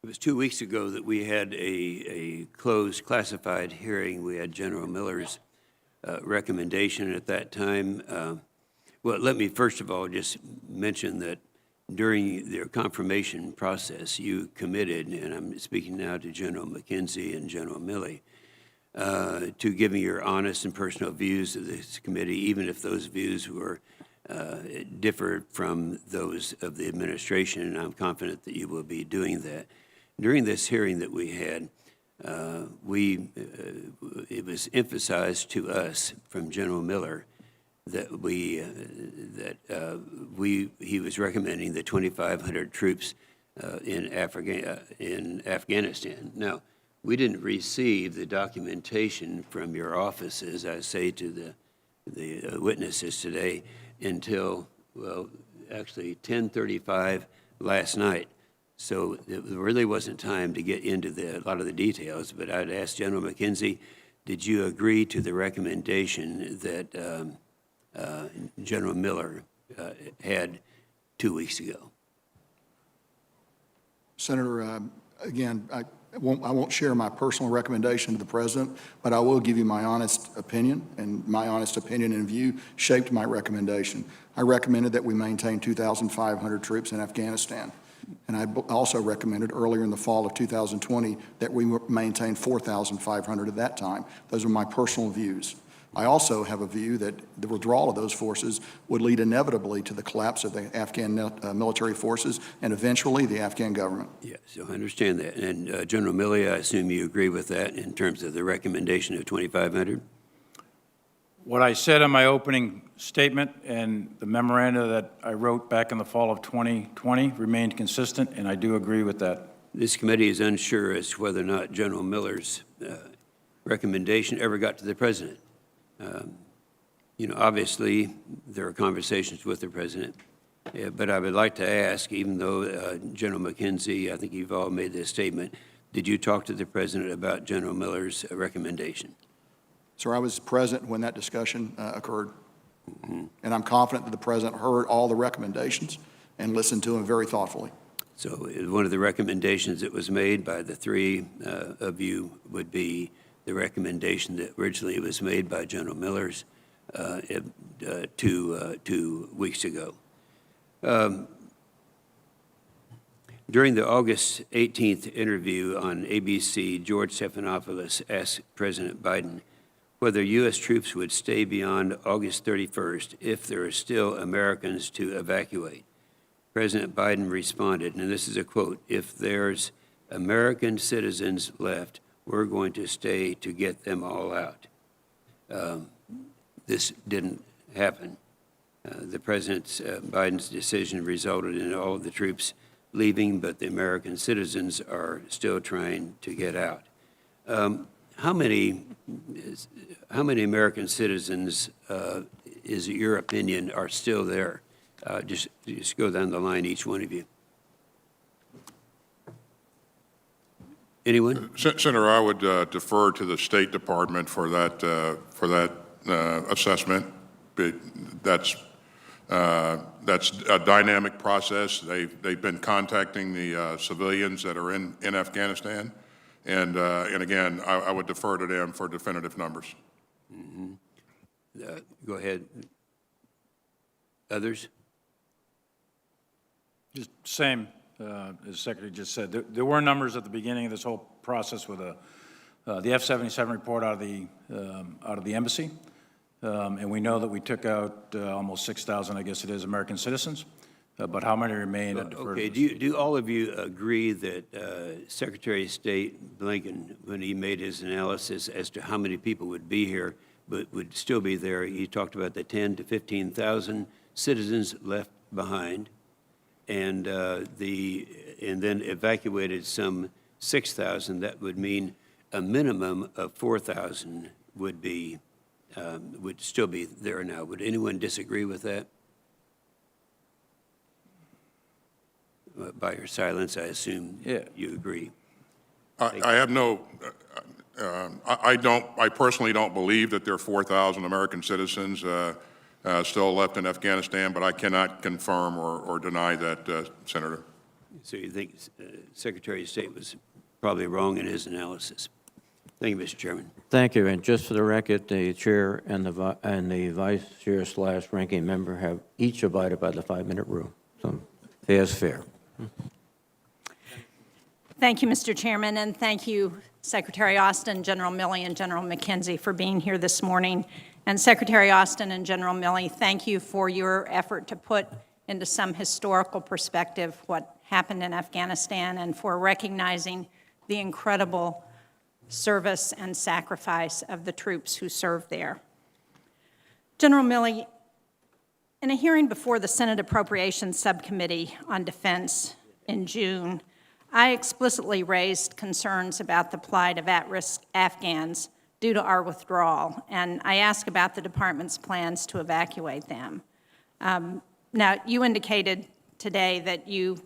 It was 2 weeks ago that we had a closed classified hearing. We had General Miller's recommendation at that time. Well, let me first of all just mention that during their confirmation process, you committed, and I'm speaking now to General McKenzie and General Milley, to giving your honest and personal views of this committee, even if those views were differed from those of the administration, and I'm confident that you will be doing that. During this hearing that we had, it was emphasized to us from General Miller that he was recommending the 2,500 troops in Afghanistan. Now, we didn't receive the documentation from your office, as I say to the witnesses today, until, well, actually 10:35 last night. So there really wasn't time to get into a lot of the details, but I'd ask General McKenzie, did you agree to the recommendation that General Miller had 2 weeks ago? Senator, again, I won't share my personal recommendation to the President, but I will give you my honest opinion, and my honest opinion and view shaped my recommendation. I recommended that we maintain 2,500 troops in Afghanistan, and I also recommended earlier in the fall of 2020 that we maintain 4,500 at that time. Those are my personal views. I also have a view that the withdrawal of those forces would lead inevitably to the collapse of the Afghan military forces and eventually the Afghan government. Yes, so I understand that. And General Milley, I assume you agree with that in terms of the recommendation of 2,500? What I said in my opening statement and the memoranda that I wrote back in the fall of 2020 remained consistent, and I do agree with that. This committee is unsure as to whether or not General Miller's recommendation ever got to the president. Obviously, there are conversations with the president, but I would like to ask, even though General McKenzie, I think you've all made this statement, did you talk to the president about General Miller's recommendation? Sir, I was present when that discussion occurred, and I'm confident that the president heard all the recommendations and listened to them very thoughtfully. So one of the recommendations that was made by the three of you would be the recommendation that originally was made by General Miller's 2 weeks ago. During the August 18th interview on ABC, George Stephanopoulos asked President Biden whether U.S. troops would stay beyond August 31st if there are still Americans to evacuate. President Biden responded, and this is a quote, "If there's American citizens left, we're going to stay to get them all out." This didn't happen. The President Biden's decision resulted in all of the troops leaving, but the American citizens are still trying to get out. How many American citizens, is it your opinion, are still there? Just go down the line, each one of you. Anyone? Senator, I would defer to the State Department for that assessment. That's a dynamic process. They've been contacting the civilians that are in Afghanistan, and again, I would defer to them for definitive numbers. Mm-hmm. Go ahead. Others? Just same, as the Secretary just said. There were numbers at the beginning of this whole process with the F-77 report out of the embassy. And we know that we took out almost 6,000, I guess it is, American citizens. But how many remain? Okay, do all of you agree that Secretary of State Blinken, when he made his analysis as to how many people would be here but would still be there, he talked about the 10 to 15,000 citizens left behind, and then evacuated some 6,000. That would mean a minimum of 4,000 would still be there now. Would anyone disagree with that? By your silence, I assume you agree. I have no. I personally don't believe that there are 4,000 American citizens still left in Afghanistan, but I cannot confirm or deny that, Senator. So you think Secretary of State was probably wrong in his analysis? Thank you, Mr. Chairman. Thank you. And just for the record, the chair and the vice chair / ranking member have each abided by the 5-minute rule. So fair is fair. Thank you, Mr. Chairman, and thank you, Secretary Austin, General Milley, and General McKenzie for being here this morning. And Secretary Austin and General Milley, thank you for your effort to put into some historical perspective what happened in Afghanistan and for recognizing the incredible service and sacrifice of the troops who served there. General Milley, in a hearing before the Senate Appropriations Subcommittee on Defense in June, I explicitly raised concerns about the plight of at-risk Afghans due to our withdrawal, and I asked about the department's plans to evacuate them. Now, you indicated today that you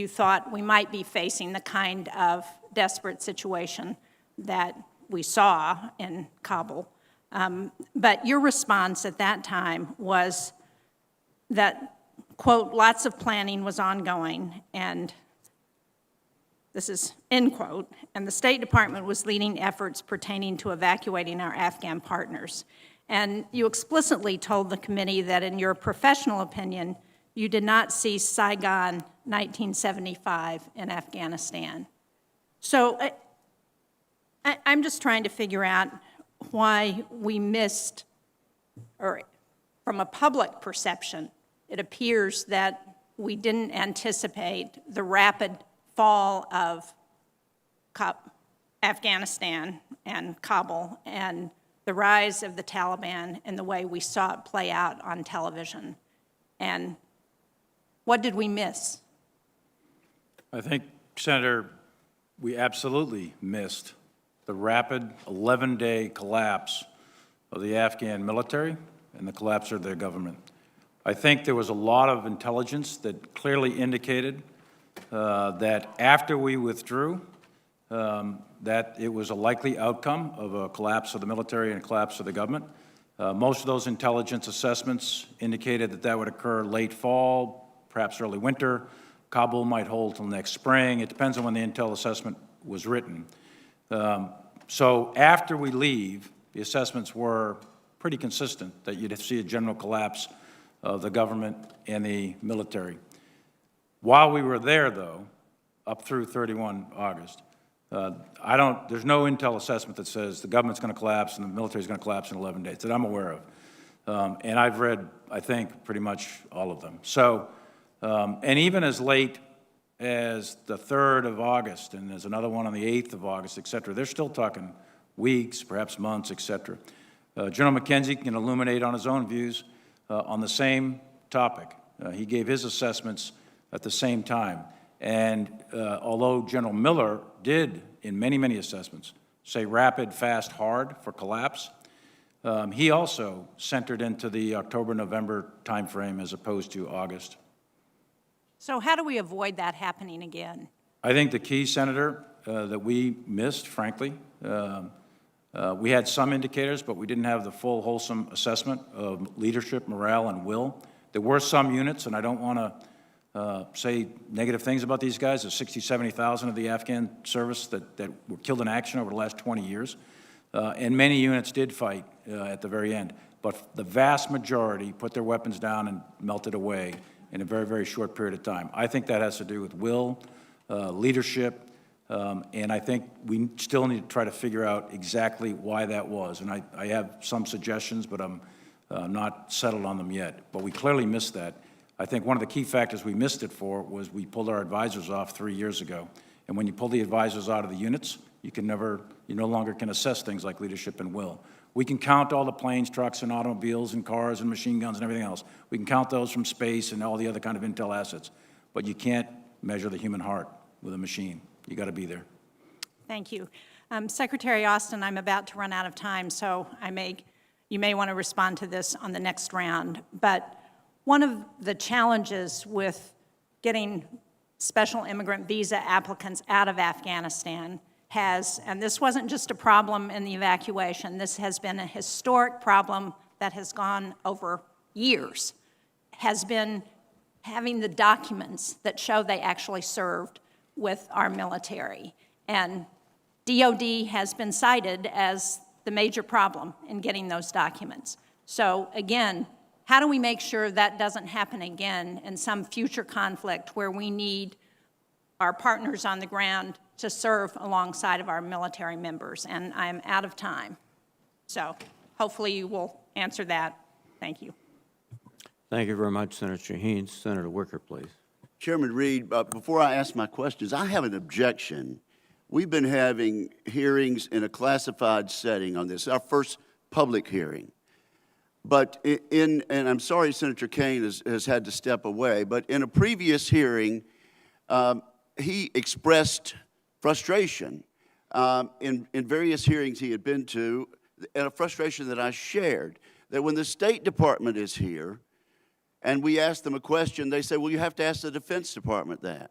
thought we might be facing the kind of desperate situation that we saw in Kabul, but your response at that time was that, quote, lots of planning was ongoing, and this is end quote, and the State Department was leading efforts pertaining to evacuating our Afghan partners. And you explicitly told the committee that in your professional opinion, you did not see Saigon 1975 in Afghanistan. So I'm just trying to figure out why we missed or from a public perception, it appears that we didn't anticipate the rapid fall of Afghanistan and Kabul and the rise of the Taliban and the way we saw it play out on television. And what did we miss? I think, Senator, we absolutely missed the rapid 11-day collapse of the Afghan military and the collapse of their government. I think there was a lot of intelligence that clearly indicated that after we withdrew, that it was a likely outcome of a collapse of the military and a collapse of the government. Most of those intelligence assessments indicated that that would occur late fall, perhaps early winter. Kabul might hold till next spring. It depends on when the intel assessment was written. So after we leave, the assessments were pretty consistent that you'd see a general collapse of the government and the military. While we were there, though, up through 31 August, there's no intel assessment that says the government's going to collapse and the military's going to collapse in 11 days that I'm aware of. And I've read, I think, pretty much all of them. So, and even as late as the 3rd of August, and there's another one on the 8th of August, et cetera, they're still talking weeks, perhaps months, et cetera. General McKenzie can illuminate on his own views on the same topic. He gave his assessments at the same time. And although General Miller did, in many, many assessments, say rapid, fast, hard for collapse, he also centered into the October-November timeframe as opposed to August. So how do we avoid that happening again? I think the key, Senator, that we missed, frankly, we had some indicators, but we didn't have the full, wholesome assessment of leadership, morale, and will. There were some units, and I don't want to say negative things about these guys. There's 60, 70,000 of the Afghan service that were killed in action over the last 20 years. And many units did fight at the very end. But the vast majority put their weapons down and melted away in a very, very short period of time. I think that has to do with will, leadership, and I think we still need to try to figure out exactly why that was. And I have some suggestions, but I'm not settled on them yet. But we clearly missed that. I think one of the key factors we missed it for was we pulled our advisors off 3 years ago. And when you pull the advisors out of the units, you no longer can assess things like leadership and will. We can count all the planes, trucks, and automobiles, and cars, and machine guns, and everything else. We can count those from space and all the other kind of intel assets. But you can't measure the human heart with a machine. You got to be there. Thank you. Secretary Austin, I'm about to run out of time, so you may want to respond to this on the next round. But one of the challenges with getting special immigrant visa applicants out of Afghanistan and this wasn't just a problem in the evacuation, this has been a historic problem that has gone over years, has been having the documents that show they actually served with our military. And DOD has been cited as the major problem in getting those documents. So again, how do we make sure that doesn't happen again in some future conflict where we need our partners on the ground to serve alongside of our military members? And I'm out of time. So hopefully you will answer that. Thank you. Thank you very much, Senator Shaheen. Senator Wicker, please. Chairman Reed, before I ask my questions, I have an objection. We've been having hearings in a classified setting on this, our first public hearing. But and I'm sorry Senator Kaine has had to step away, but in a previous hearing, he expressed frustration in various hearings he had been to, and a frustration that I shared, that when the State Department is here, and we ask them a question, they say, well, you have to ask the Defense Department that.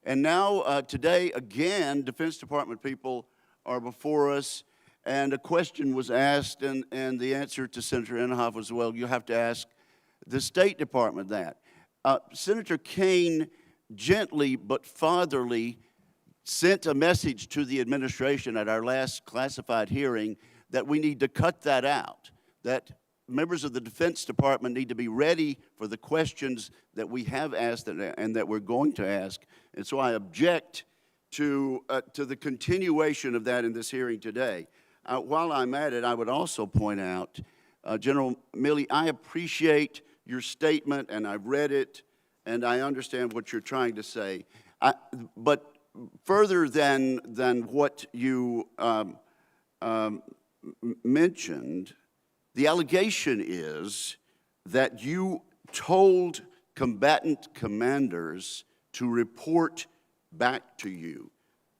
And now, today, again, Defense Department people are before us, and a question was asked, and the answer to Senator Inhofe was, well, you have to ask the State Department that. Senator Kaine gently but fatherly sent a message to the administration at our last classified hearing that we need to cut that out, that members of the Defense Department need to be ready for the questions that we have asked and that we're going to ask. And so I object to the continuation of that in this hearing today. While I'm at it, I would also point out General Milley, I appreciate your statement, and I've read it, and I understand what you're trying to say. But further than what you mentioned, the allegation is that you told combatant commanders to report back to you.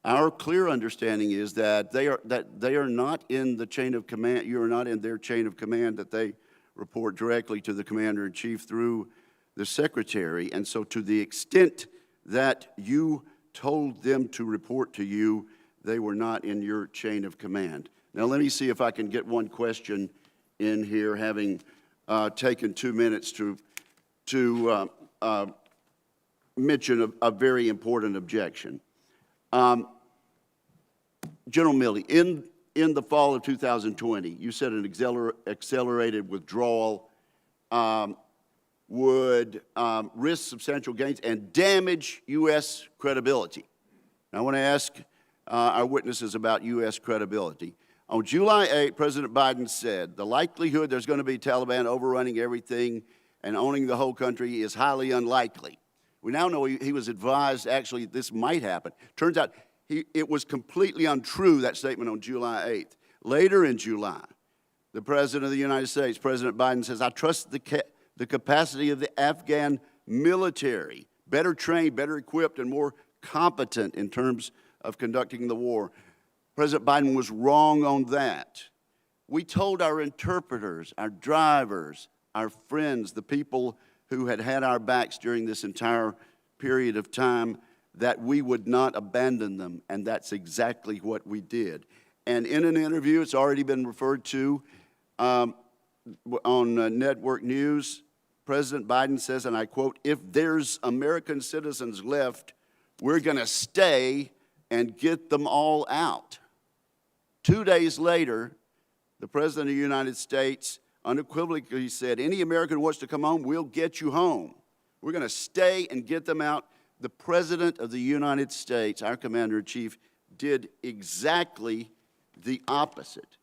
Our clear understanding is that they are not in the chain of command. You are not in their chain of command, that they report directly to the commander-in-chief through the secretary. And so to the extent that you told them to report to you, they were not in your chain of command. Now, let me see if I can get one question in here, having taken 2 minutes to mention a very important objection. General Milley, in the fall of 2020, you said an accelerated withdrawal would risk substantial gains and damage U.S. credibility. Now, I want to ask our witnesses about U.S. credibility. On July 8, President Biden said, the likelihood there's going to be Taliban overrunning everything and owning the whole country is highly unlikely. We now know he was advised, actually, this might happen. Turns out it was completely untrue, that statement on July 8th. Later in July, the President of the United States, President Biden, says, I trust the capacity of the Afghan military, better trained, better equipped, and more competent in terms of conducting the war. President Biden was wrong on that. We told our interpreters, our drivers, our friends, the people who had had our backs during this entire period of time, that we would not abandon them, and that's exactly what we did. And in an interview, it's already been referred to on Network News, President Biden says, and I quote, if there's American citizens left, we're going to stay and get them all out. 2 days later, the President of the United States unequivocally said, any American who wants to come home, we'll get you home. We're going to stay and get them out. The President of the United States, our Commander-in-Chief, did exactly the opposite.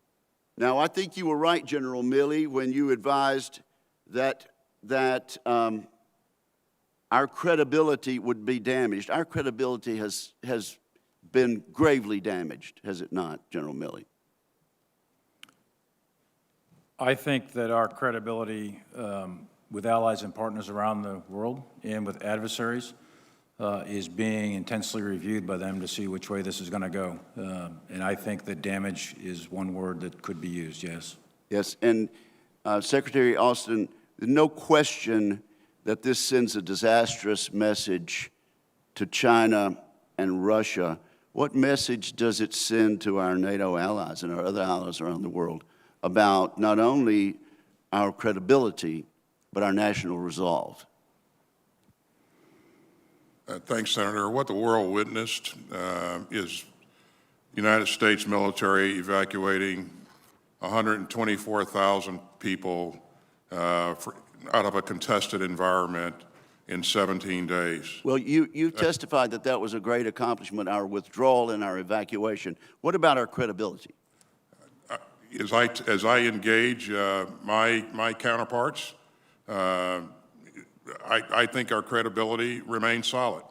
Now, I think you were right, General Milley, when you advised that our credibility would be damaged. Our credibility has been gravely damaged, has it not, General Milley? I think that our credibility with allies and partners around the world and with adversaries is being intensely reviewed by them to see which way this is going to go. And I think that damage is one word that could be used, yes. Yes, and Secretary Austin, there's no question that this sends a disastrous message to China and Russia. What message does it send to our NATO allies and our other allies around the world about not only our credibility, but our national resolve? Thanks, Senator. What the world witnessed is the United States military evacuating 124,000 people out of a contested environment in 17 days. Well, you testified that that was a great accomplishment, our withdrawal and our evacuation. What about our credibility? As I engage my counterparts, I think our credibility remains solid.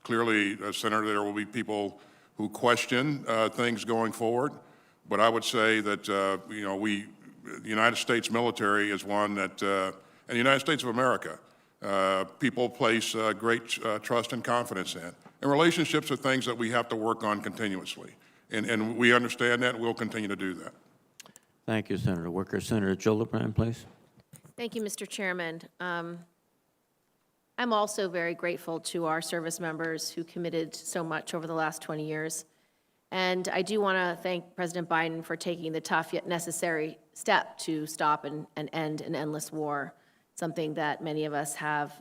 Clearly, Senator, there will be people who question things going forward, but I would say that the United States military is one that, and the United States of America, people place great trust and confidence in. And relationships are things that we have to work on continuously, and we understand that, and we'll continue to do that. Thank you, Senator Wicker. Senator Gillibrand, please. Thank you, Mr. Chairman. I'm also very grateful to our service members who committed so much over the last 20 years. And I do want to thank President Biden for taking the tough yet necessary step to stop and end an endless war, something that many of us have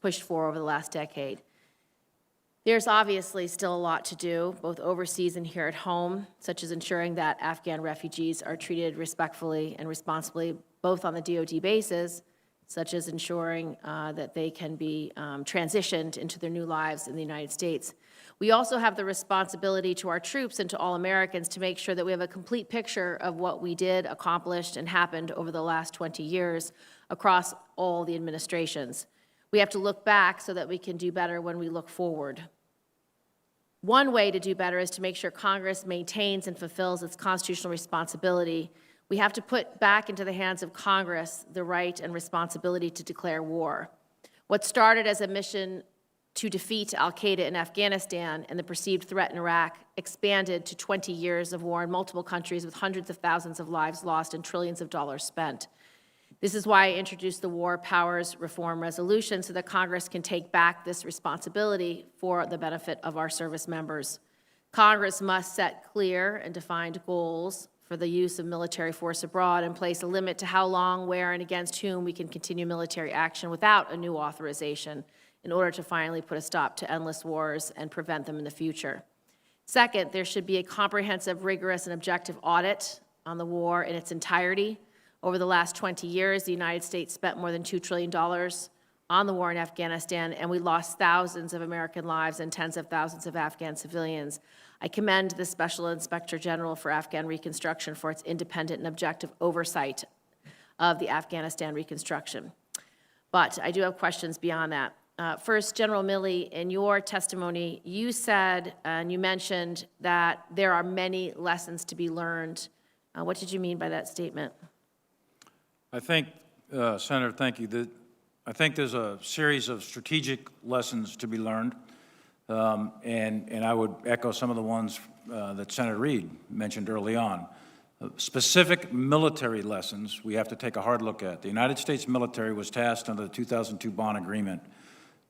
pushed for over the last decade. There's obviously still a lot to do, both overseas and here at home, such as ensuring that Afghan refugees are treated respectfully and responsibly, both on the DoD bases, such as ensuring that they can be transitioned into their new lives in the United States. We also have the responsibility to our troops and to all Americans to make sure that we have a complete picture of what we did, accomplished, and happened over the last 20 years across all the administrations. We have to look back so that we can do better when we look forward. One way to do better is to make sure Congress maintains and fulfills its constitutional responsibility. We have to put back into the hands of Congress the right and responsibility to declare war. What started as a mission to defeat al-Qaeda in Afghanistan and the perceived threat in Iraq expanded to 20 years of war in multiple countries with hundreds of thousands of lives lost and trillions of dollars spent. This is why I introduced the War Powers Reform Resolution so that Congress can take back this responsibility for the benefit of our service members. Congress must set clear and defined goals for the use of military force abroad and place a limit to how long, where, and against whom we can continue military action without a new authorization in order to finally put a stop to endless wars and prevent them in the future. Second, there should be a comprehensive, rigorous, and objective audit on the war in its entirety. Over the last 20 years, the United States spent more than $2 trillion on the war in Afghanistan, and we lost thousands of American lives and tens of thousands of Afghan civilians. I commend the Special Inspector General for Afghan Reconstruction for its independent and objective oversight of the Afghanistan reconstruction. But I do have questions beyond that. First, General Milley, in your testimony, you said and you mentioned that there are many lessons to be learned. What did you mean by that statement? I think, Senator, thank you. I think there's a series of strategic lessons to be learned, and I would echo some of the ones that Senator Reid mentioned early on. Specific military lessons we have to take a hard look at. The United States military was tasked under the 2002 Bonn Agreement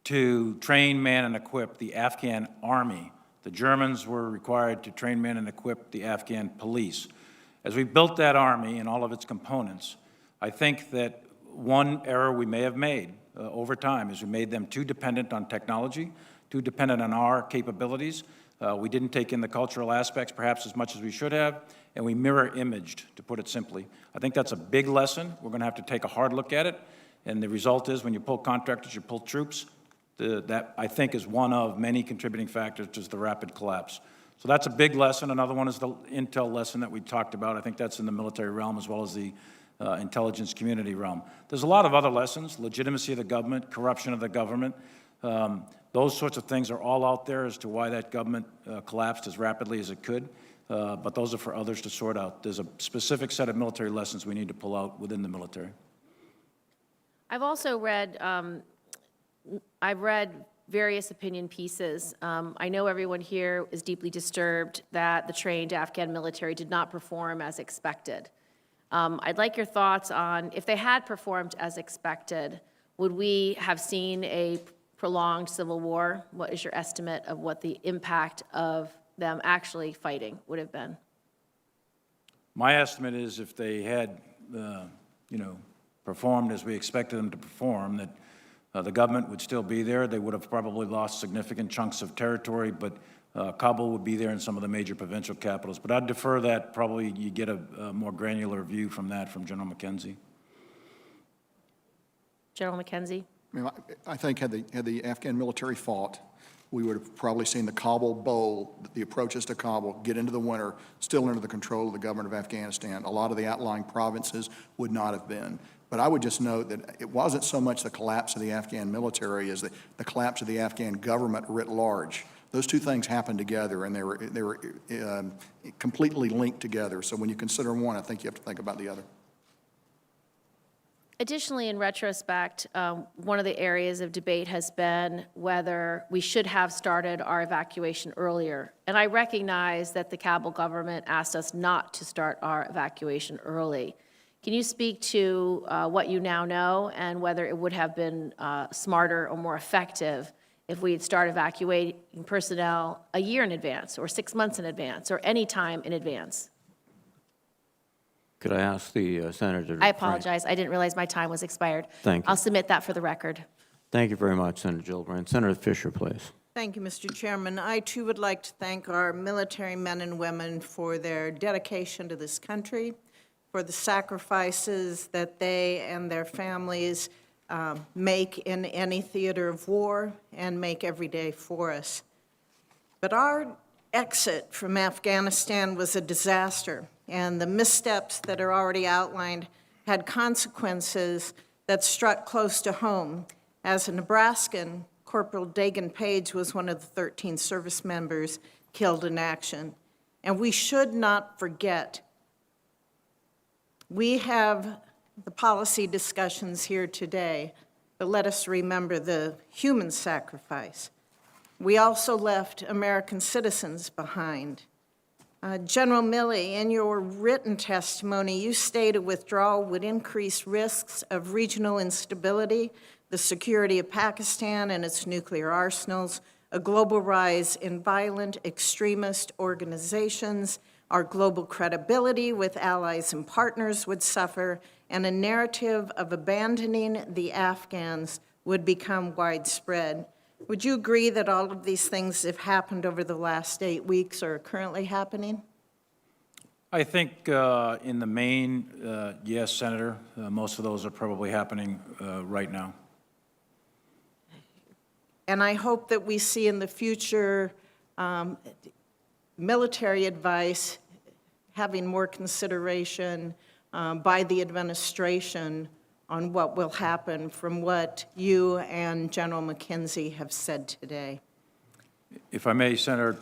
to train, man, and equip the Afghan army. The Germans were required to train, man, and equip the Afghan police. As we built that army and all of its components, I think that one error we may have made over time is we made them too dependent on technology, too dependent on our capabilities. We didn't take in the cultural aspects perhaps as much as we should have, and we mirror imaged, to put it simply. I think that's a big lesson. We're going to have to take a hard look at it, and the result is when you pull contractors, you pull troops. That, I think, is one of many contributing factors to the rapid collapse. So that's a big lesson. Another one is the intel lesson that we talked about. I think that's in the military realm as well as the intelligence community realm. There's a lot of other lessons: legitimacy of the government, corruption of the government. Those sorts of things are all out there as to why that government collapsed as rapidly as it could, but those are for others to sort out. There's a specific set of military lessons we need to pull out within the military. I've also read, various opinion pieces. I know everyone here is deeply disturbed that the trained Afghan military did not perform as expected. I'd like your thoughts on, if they had performed as expected, would we have seen a prolonged civil war? What is your estimate of what the impact of them actually fighting would have been? My estimate is if they had, performed as we expected them to perform, that the government would still be there. They would have probably lost significant chunks of territory, but Kabul would be there in some of the major provincial capitals. But I'd defer that. Probably you get a more granular view from that from General McKenzie. General McKenzie? I think had the Afghan military fought, we would have probably seen the Kabul Bowl, the approaches to Kabul, get into the winter, still under the control of the government of Afghanistan. A lot of the outlying provinces would not have been. But I would just note that it wasn't so much the collapse of the Afghan military as the collapse of the Afghan government writ large. Those two things happened together, and they were completely linked together. So when you consider one, I think you have to think about the other. Additionally, in retrospect, one of the areas of debate has been whether we should have started our evacuation earlier. And I recognize that the Kabul government asked us not to start our evacuation early. Can you speak to what you now know and whether it would have been smarter or more effective if we had started evacuating personnel a year in advance or 6 months in advance or any time in advance? Could I ask the Senator? I apologize. I didn't realize my time was expired. Thank you. I'll submit that for the record. Thank you very much, Senator Gillibrand. Senator Fisher, please. Thank you, Mr. Chairman. I, too, would like to thank our military men and women for their dedication to this country, for the sacrifices that they and their families make in any theater of war and make every day for us. But our exit from Afghanistan was a disaster, and the missteps that are already outlined had consequences that struck close to home. As a Nebraskan, Corporal Dagan Page was one of the 13 service members killed in action. And we should not forget, we have the policy discussions here today, but let us remember the human sacrifice. We also left American citizens behind. General Milley, in your written testimony, you stated withdrawal would increase risks of regional instability, the security of Pakistan and its nuclear arsenals, a global rise in violent extremist organizations, our global credibility with allies and partners would suffer, and a narrative of abandoning the Afghans would become widespread. Would you agree that all of these things have happened over the last 8 weeks or are currently happening? I think in the main, yes, Senator. Most of those are probably happening right now. And I hope that we see in the future military advice having more consideration by the administration on what will happen from what you and General McKenzie have said today. If I may, Senator,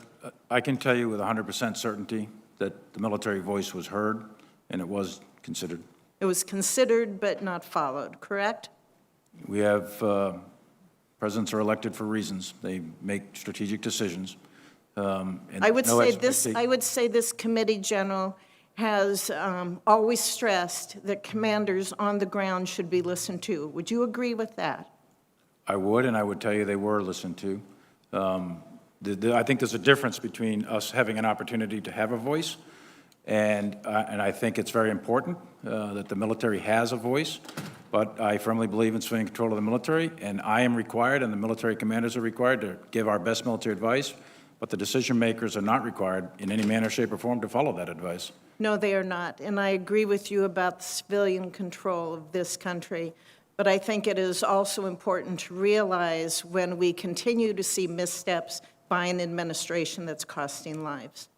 I can tell you with 100% certainty that the military voice was heard and it was considered. It was considered but not followed, correct? We have, presidents are elected for reasons. They make strategic decisions. And I would no say this committee, General, has always stressed that commanders on the ground should be listened to. Would you agree with that? I would, and I would tell you they were listened to. I think there's a difference between us having an opportunity to have a voice, and I think it's very important that the military has a voice, but I firmly believe in civilian control of the military, and I am required, and the military commanders are required to give our best military advice, but the decision makers are not required in any manner, shape, or form to follow that advice. No, they are not, and I agree with you about the civilian control of this country. But I think it is also important to realize when we continue to see missteps by an administration that's costing lives.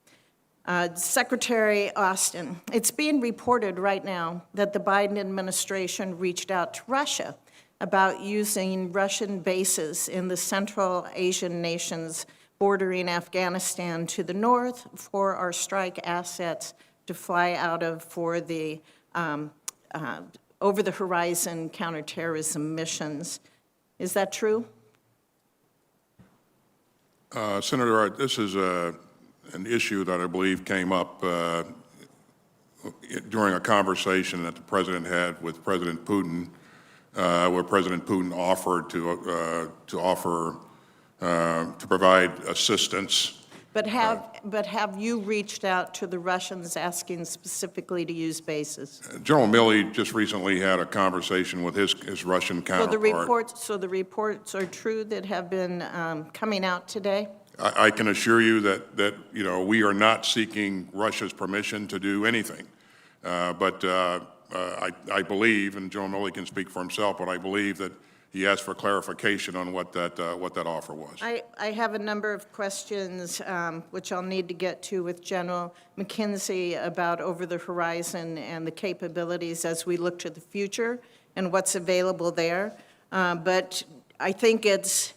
Secretary Austin, it's being reported right now that the Biden administration reached out to Russia about using Russian bases in the Central Asian nations bordering Afghanistan to the north for our strike assets to fly out of for the over-the-horizon counterterrorism missions. Is that true? Senator, this is an issue that I believe came up during a conversation that the President had with President Putin, where President Putin offered to provide assistance. But have you reached out to the Russians asking specifically to use bases? General Milley just recently had a conversation with his Russian counterpart. So the reports are true that have been coming out today? I can assure you that we are not seeking Russia's permission to do anything. But I believe, and General Milley can speak for himself, but I believe that he asked for clarification on what that offer was. I have a number of questions, which I'll need to get to with General McKenzie about over the horizon and the capabilities as we look to the future and what's available there. But I think it's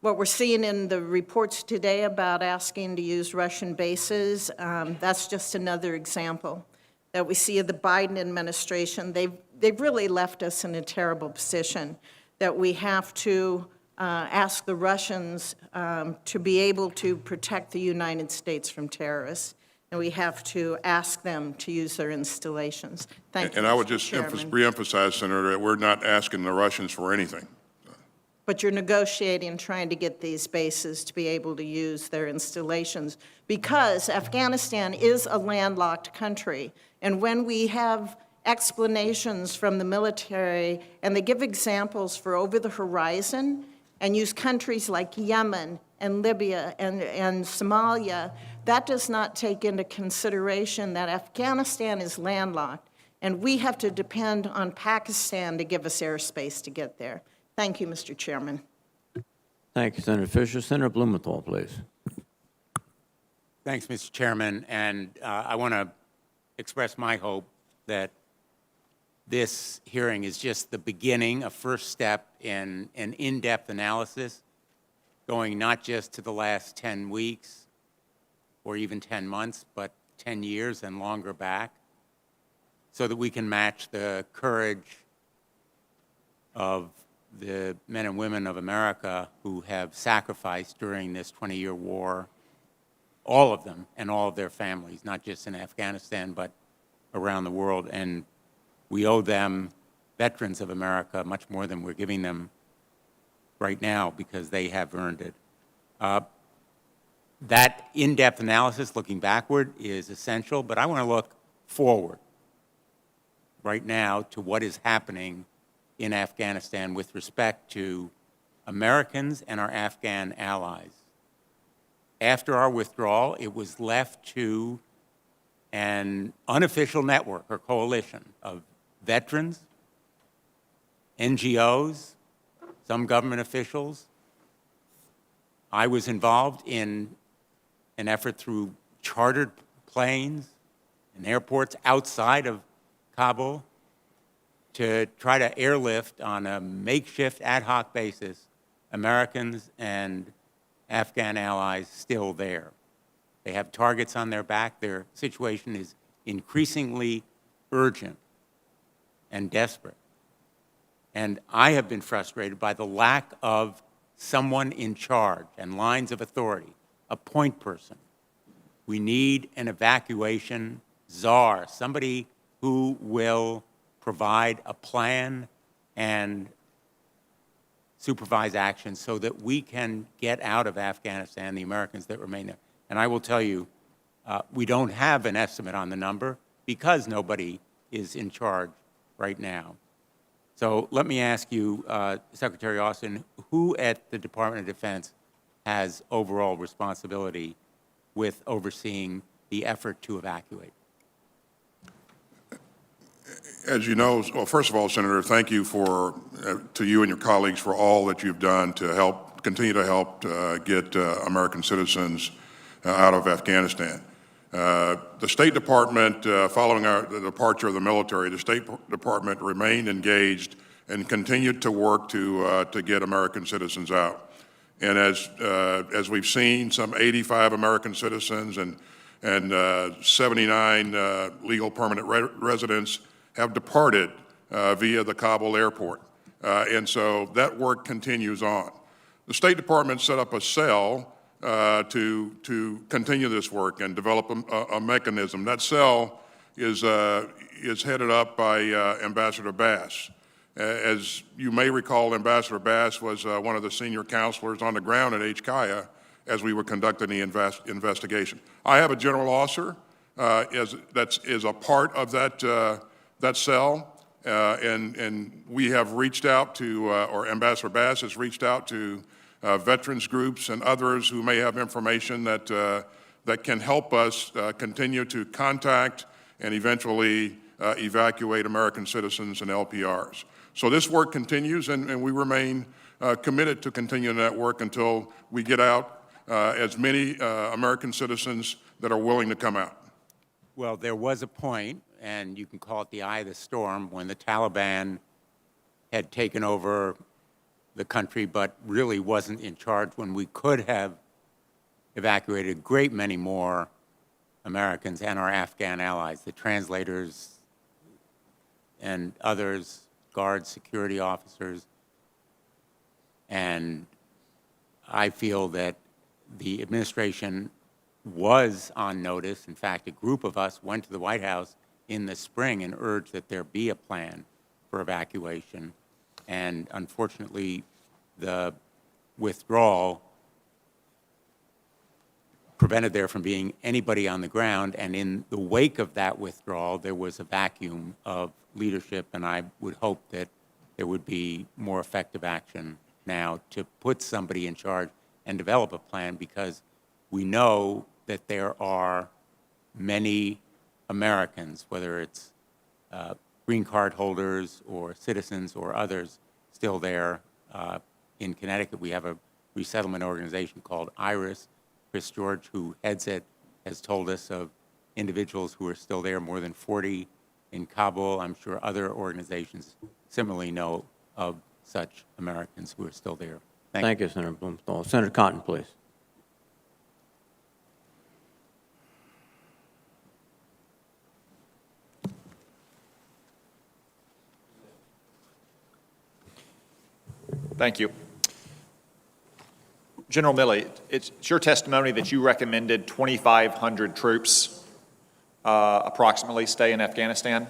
what we're seeing in the reports today about asking to use Russian bases. That's just another example that we see of the Biden administration. They've really left us in a terrible position that we have to ask the Russians to be able to protect the United States from terrorists, and we have to ask them to use their installations. Thank you, And I would Mr. just Chairman. reemphasize, Senator, that we're not asking the Russians for anything. But you're negotiating, trying to get these bases to be able to use their installations, because Afghanistan is a landlocked country, and when we have explanations from the military, and they give examples for over the horizon and use countries like Yemen and Libya and Somalia, that does not take into consideration that Afghanistan is landlocked, and we have to depend on Pakistan to give us airspace to get there. Thank you, Mr. Chairman. Thank you, Senator Fisher. Senator Blumenthal, please. Thanks, Mr. Chairman, and I want to express my hope that this hearing is just the beginning, a first step in an in-depth analysis, going not just to the last 10 weeks or even 10 months, but 10 years and longer back, so that we can match the courage of the men and women of America who have sacrificed during this 20-year war, all of them and all of their families, not just in Afghanistan, but around the world. And we owe them, veterans of America, much more than we're giving them right now because they have earned it. That in-depth analysis, looking backward, is essential, but I want to look forward right now to what is happening in Afghanistan with respect to Americans and our Afghan allies. After our withdrawal, it was left to an unofficial network or coalition of veterans, NGOs, some government officials. I was involved in an effort through chartered planes and airports outside of Kabul to try to airlift on a makeshift ad hoc basis Americans and Afghan allies still there. They have targets on their back. Their situation is increasingly urgent and desperate. And I have been frustrated by the lack of someone in charge and lines of authority, a point person. We need an evacuation czar, somebody who will provide a plan and supervise action so that we can get out of Afghanistan the Americans that remain there. And I will tell you, we don't have an estimate on the number because nobody is in charge right now. So let me ask you, Secretary Austin, who at the Department of Defense has overall responsibility with overseeing the effort to evacuate? As you know, well, first of all, Senator, thank you to you and your colleagues for all that you've done to continue to help get American citizens out of Afghanistan. The State Department, following the departure of the military, the State Department remained engaged and continued to work to get American citizens out. And as we've seen, some 85 American citizens and 79 legal permanent residents have departed via the Kabul airport. And so that work continues on. The State Department set up a cell to continue this work and develop a mechanism. That cell is headed up by Ambassador Bass. As you may recall, Ambassador Bass was one of the senior counselors on the ground at HKIA as we were conducting the investigation. I have a general officer that is a part of that cell, and we have reached out to, or Ambassador Bass has reached out to veterans groups and others who may have information that can help us continue to contact and eventually evacuate American citizens and LPRs. So this work continues, and we remain committed to continuing that work until we get out as many American citizens that are willing to come out. Well, there was a point, and you can call it the eye of the storm, when the Taliban had taken over the country but really wasn't in charge, when we could have evacuated a great many more Americans and our Afghan allies, the translators and others, guards, security officers. And I feel that the administration was on notice. In fact, a group of us went to the White House in the spring and urged that there be a plan for evacuation. And unfortunately, the withdrawal prevented there from being anybody on the ground. And in the wake of that withdrawal, there was a vacuum of leadership, and I would hope that there would be more effective action now to put somebody in charge and develop a plan, because we know that there are many Americans, whether it's green card holders or citizens or others, still there. In Connecticut, we have a resettlement organization called IRIS. Chris George, who heads it, has told us of individuals who are still there, more than 40 in Kabul. I'm sure other organizations similarly know of such Americans who are still there. Thank you, Senator Blumenthal. Senator Cotton, please. Thank you. General Milley, it's your testimony that you recommended 2,500 troops approximately stay in Afghanistan?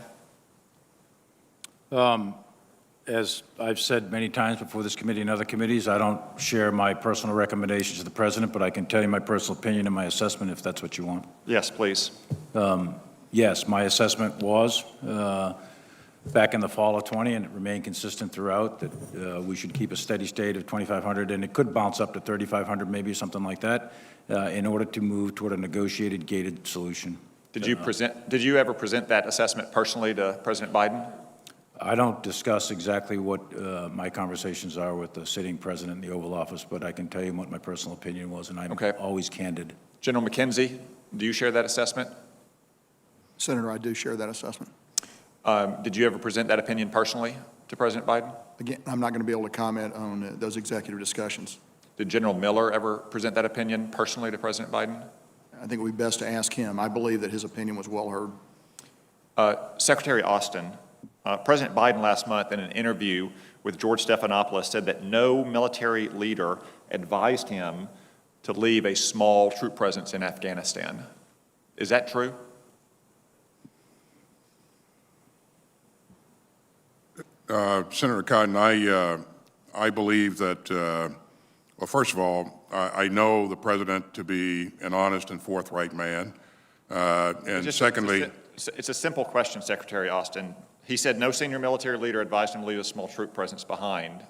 As I've said many times before this committee and other committees, I don't share my personal recommendations to the President, but I can tell you my personal opinion and my assessment if that's what you want. Yes, please. Yes, my assessment was back in the fall of 20, and it remained consistent throughout, that we should keep a steady state of 2,500, and it could bounce up to 3,500, maybe something like that, in order to move toward a negotiated gated solution. Did you ever present that assessment personally to President Biden? I don't discuss exactly what my conversations are with the sitting president in the Oval Office, but I can tell you what my personal opinion was, and I'm always candid. General McKenzie, do you share that assessment? Senator, I do share that assessment. Did you ever present that opinion personally to President Biden? Again, I'm not going to be able to comment on those executive discussions. Did General Miller ever present that opinion personally to President Biden? I think it would be best to ask him. I believe that his opinion was well heard. Secretary Austin, President Biden last month in an interview with George Stephanopoulos said that no military leader advised him to leave a small troop presence in Afghanistan. Is that true? Senator Cotton, I believe that, well, first of all, I know the President to be an honest and forthright man. And secondly... It's a simple question, Secretary Austin. He said no senior military leader advised him to leave a small troop presence behind.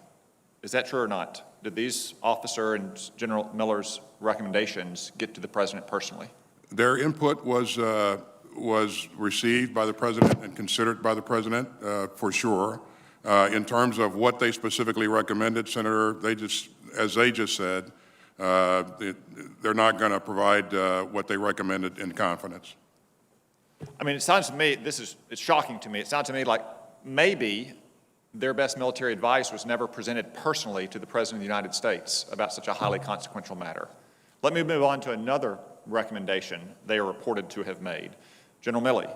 Is that true or not? Did these officer and General Miller's recommendations get to the President personally? Their input was received by the President and considered by the President, for sure. In terms of what they specifically recommended, Senator, as they just said, they're not going to provide what they recommended in confidence. I mean, it sounds to me, it's shocking to me. It sounds to me like maybe their best military advice was never presented personally to the President of the United States about such a highly consequential matter. Let me move on to another recommendation they are reported to have made. General Milley,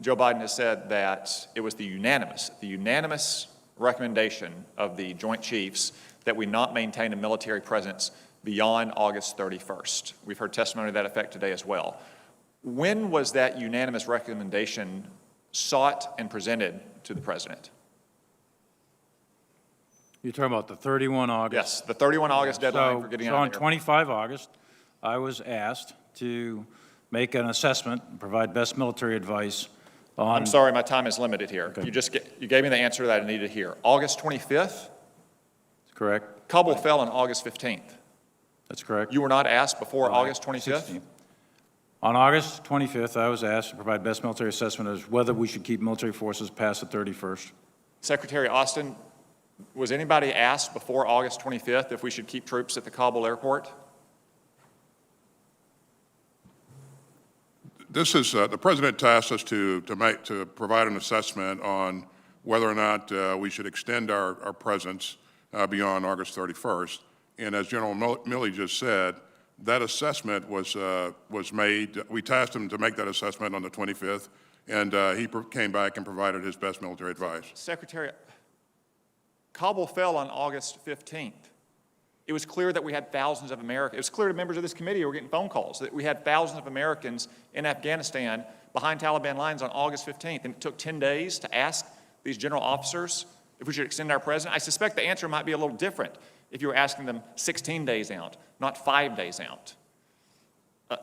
Joe Biden has said that it was the unanimous recommendation of the Joint Chiefs that we not maintain a military presence beyond August 31st. We've heard testimony to that effect today as well. When was that unanimous recommendation sought and presented to the President? You're talking about the 31 August? Yes, the 31 August deadline for getting out of here. So on 25 August, I was asked to make an assessment and provide best military advice on... I'm sorry, my time is limited here. Okay. You gave me the answer that I needed to hear. August 25th? Correct. Kabul fell on August 15th. That's correct. You were not asked before August 25th? 16th. On August 25th, I was asked to provide best military assessment as whether we should keep military forces past the 31st. Secretary Austin, was anybody asked before August 25th if we should keep troops at the Kabul airport? This is, the President tasked us to provide an assessment on whether or not we should extend our presence beyond August 31st. And as General Milley just said, that assessment was made. We tasked him to make that assessment on the 25th, and he came back and provided his best military advice. Secretary, Kabul fell on August 15th. It was clear that we had thousands of Americans. It was clear to members of this committee who were getting phone calls that we had thousands of Americans in Afghanistan behind Taliban lines on August 15th. And it took 10 days to ask these general officers if we should extend our presence. I suspect the answer might be a little different if you were asking them 16 days out, not 5 days out.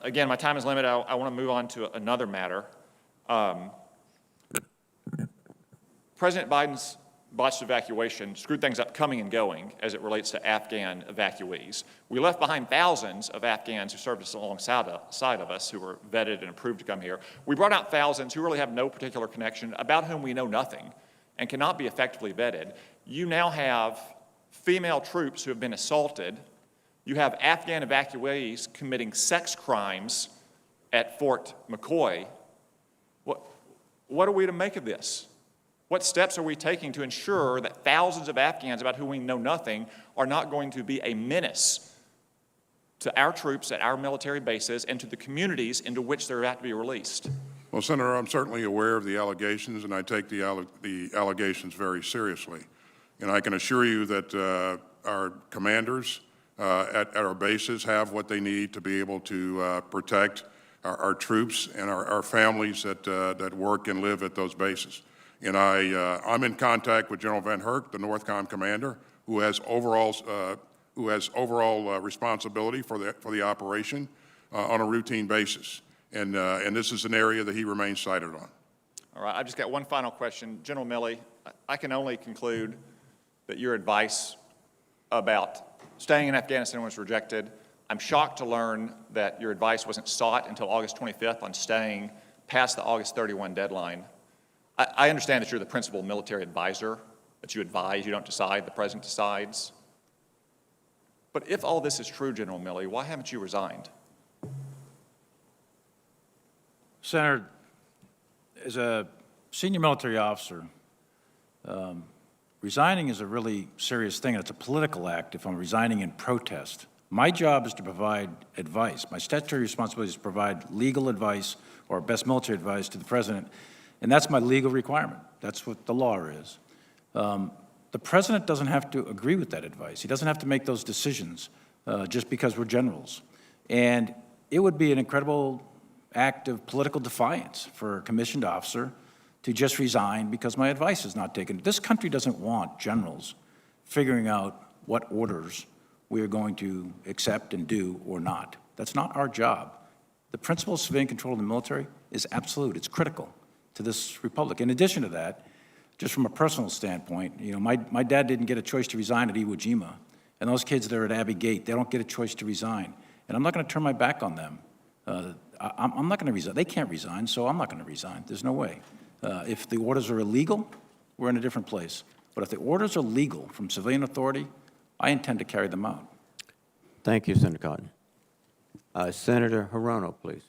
Again, my time is limited. I want to move on to another matter. President Biden's botched evacuation screwed things up coming and going as it relates to Afghan evacuees. We left behind thousands of Afghans who served us alongside of us, who were vetted and approved to come here. We brought out thousands who really have no particular connection, about whom we know nothing, and cannot be effectively vetted. You now have female troops who have been assaulted You have Afghan evacuees committing sex crimes at Fort McCoy. What are we to make of this? What steps are we taking to ensure that thousands of Afghans about whom we know nothing are not going to be a menace to our troops at our military bases and to the communities into which they're about to be released? Well, Senator, I'm certainly aware of the allegations, and I take the allegations very seriously. And I can assure you that our commanders at our bases have what they need to be able to protect our troops and our families that work and live at those bases. And I'm in contact with General Van Herk, the NORTHCOM commander, who has overall responsibility for the operation on a routine basis. And this is an area that he remains cited on. All right, I've just got one final question. General Milley, I can only conclude that your advice about staying in Afghanistan was rejected. I'm shocked to learn that your advice wasn't sought until August 25th on staying past the August 31 deadline. I understand that you're the principal military advisor, that you advise, you don't decide, the president decides. But if all this is true, General Milley, why haven't you resigned? Senator, as a senior military officer, resigning is a really serious thing, and it's a political act if I'm resigning in protest. My job is to provide advice. My statutory responsibility is to provide legal advice or best military advice to the president, and that's my legal requirement. That's what the law is. The president doesn't have to agree with that advice. He doesn't have to make those decisions just because we're generals. And it would be an incredible act of political defiance for a commissioned officer to just resign because my advice is not taken. This country doesn't want generals figuring out what orders we are going to accept and do or not. That's not our job. The principle of civilian control of the military is absolute. It's critical to this republic. In addition to that, just from a personal standpoint, you know, my dad didn't get a choice to resign at Iwo Jima, and those kids that are at Abbey Gate, they don't get a choice to resign. And I'm not going to turn my back on them. I'm not going to resign. They can't resign, so I'm not going to resign. There's no way. If the orders are illegal, we're in a different place. But if the orders are legal from civilian authority, I intend to carry them out. Thank you, Senator Cotton. Senator Hirono, please.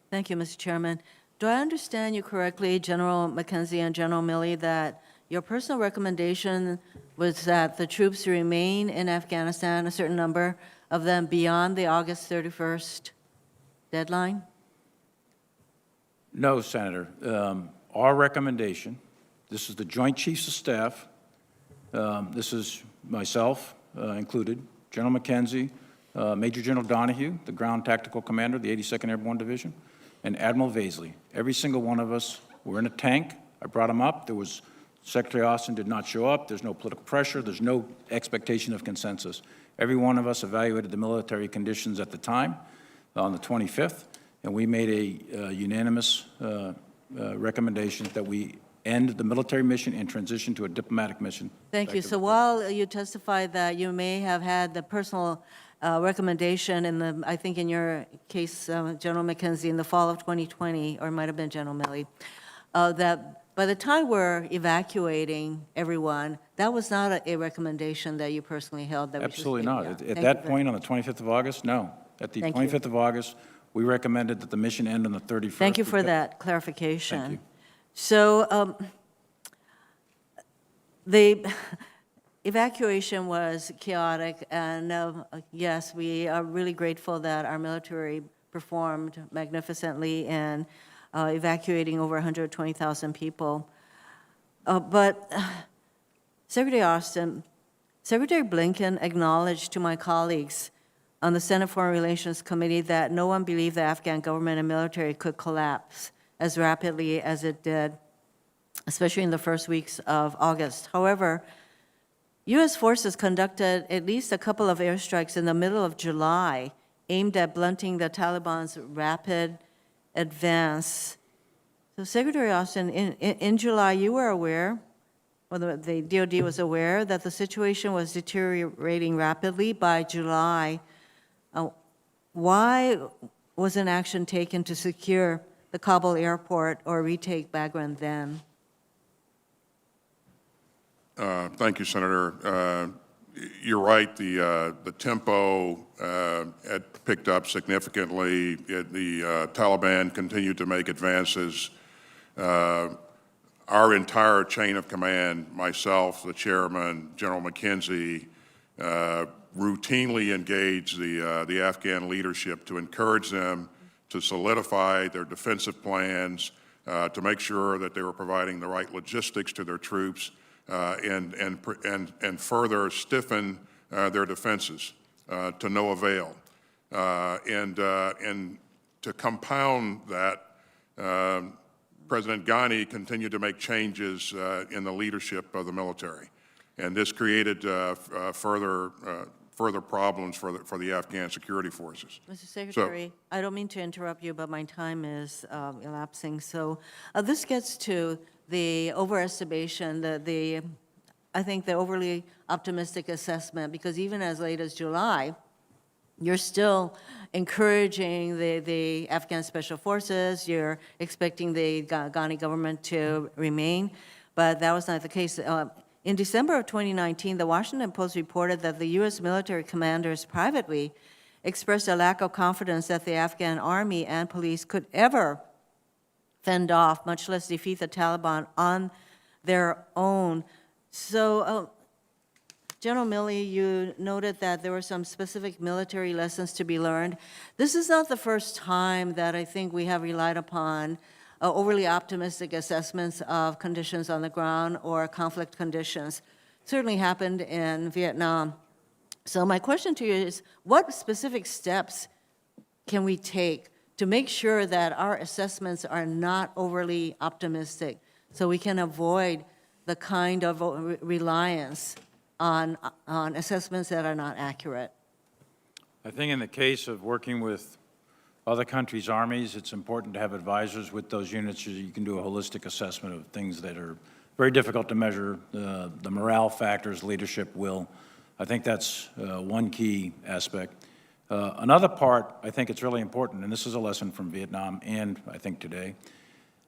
Thank you, Mr. Chairman. Do I understand you correctly, General McKenzie and General Milley, that your personal recommendation was that the troops remain in Afghanistan, a certain number of them, beyond the August 31st deadline? No, Senator. Our recommendation, this is the Joint Chiefs of Staff, this is myself included, General McKenzie, Major General Donahue, the Ground Tactical Commander of the 82nd Airborne Division, and Admiral Vasely. Every single one of us were in a tank. I brought him up. Secretary Austin did not show up. There's no political pressure. There's no expectation of consensus. Every one of us evaluated the military conditions at the time on the 25th, and we made a unanimous recommendation that we end the military mission and transition to a diplomatic mission. Thank you. So while you testified that you may have had the personal recommendation in the, I think in your case, General McKenzie, in the fall of 2020, or it might have been General Milley, that by the time we're evacuating everyone, that was not a recommendation that you personally held? That Absolutely not. At Thank that you point, on the 25th of August, no. At the Thank you. 25th of August, we recommended that the mission end on the 31st. Thank you for that clarification. Thank you. So the evacuation was chaotic, and yes, we are really grateful that our military performed magnificently in evacuating over 120,000 people. But Secretary Austin, Secretary Blinken acknowledged to my colleagues on the Senate Foreign Relations Committee that no one believed the Afghan government and military could collapse as rapidly as it did, especially in the first weeks of August. However, U.S. forces conducted at least a couple of airstrikes in the middle of July aimed at blunting the Taliban's rapid advance. So Secretary Austin, in July, you were aware, or the DOD was aware, that the situation was deteriorating rapidly by July. Why wasn't action taken to secure the Kabul airport or retake Bagram then? Thank you, Senator. you're right, the tempo had picked up significantly. The Taliban continued to make advances. Our entire chain of command, myself, the chairman, General McKenzie, routinely engage the Afghan leadership to encourage them to solidify their defensive plans, to make sure that they were providing the right logistics to their troops, and further stiffen their defenses to no avail. And to compound that, President Ghani continued to make changes in the leadership of the military, and this created further problems for the Afghan security forces. Mr. Secretary, I don't mean to interrupt you, but my time is elapsing. So this gets to the overestimation, I think the overly optimistic assessment, because even as late as July, you're still encouraging the Afghan Special Forces, you're expecting the Ghani government to remain, but that was not the case. In December of 2019, the Washington Post reported that the U.S. military commanders privately expressed a lack of confidence that the Afghan army and police could ever fend off, much less defeat the Taliban on their own. So, General Milley, you noted that there were some specific military lessons to be learned. This is not the first time that I think we have relied upon overly optimistic assessments of conditions on the ground or conflict conditions. It certainly happened in Vietnam. So my question to you is, what specific steps can we take to make sure that our assessments are not overly optimistic so we can avoid the kind of reliance on assessments that are not accurate? I think in the case of working with other countries' armies, it's important to have advisors with those units so you can do a holistic assessment of things that are very difficult to measure, the morale factors, leadership, will. I think that's one key aspect. Another part, I think it's really important, and this is a lesson from Vietnam and I think today,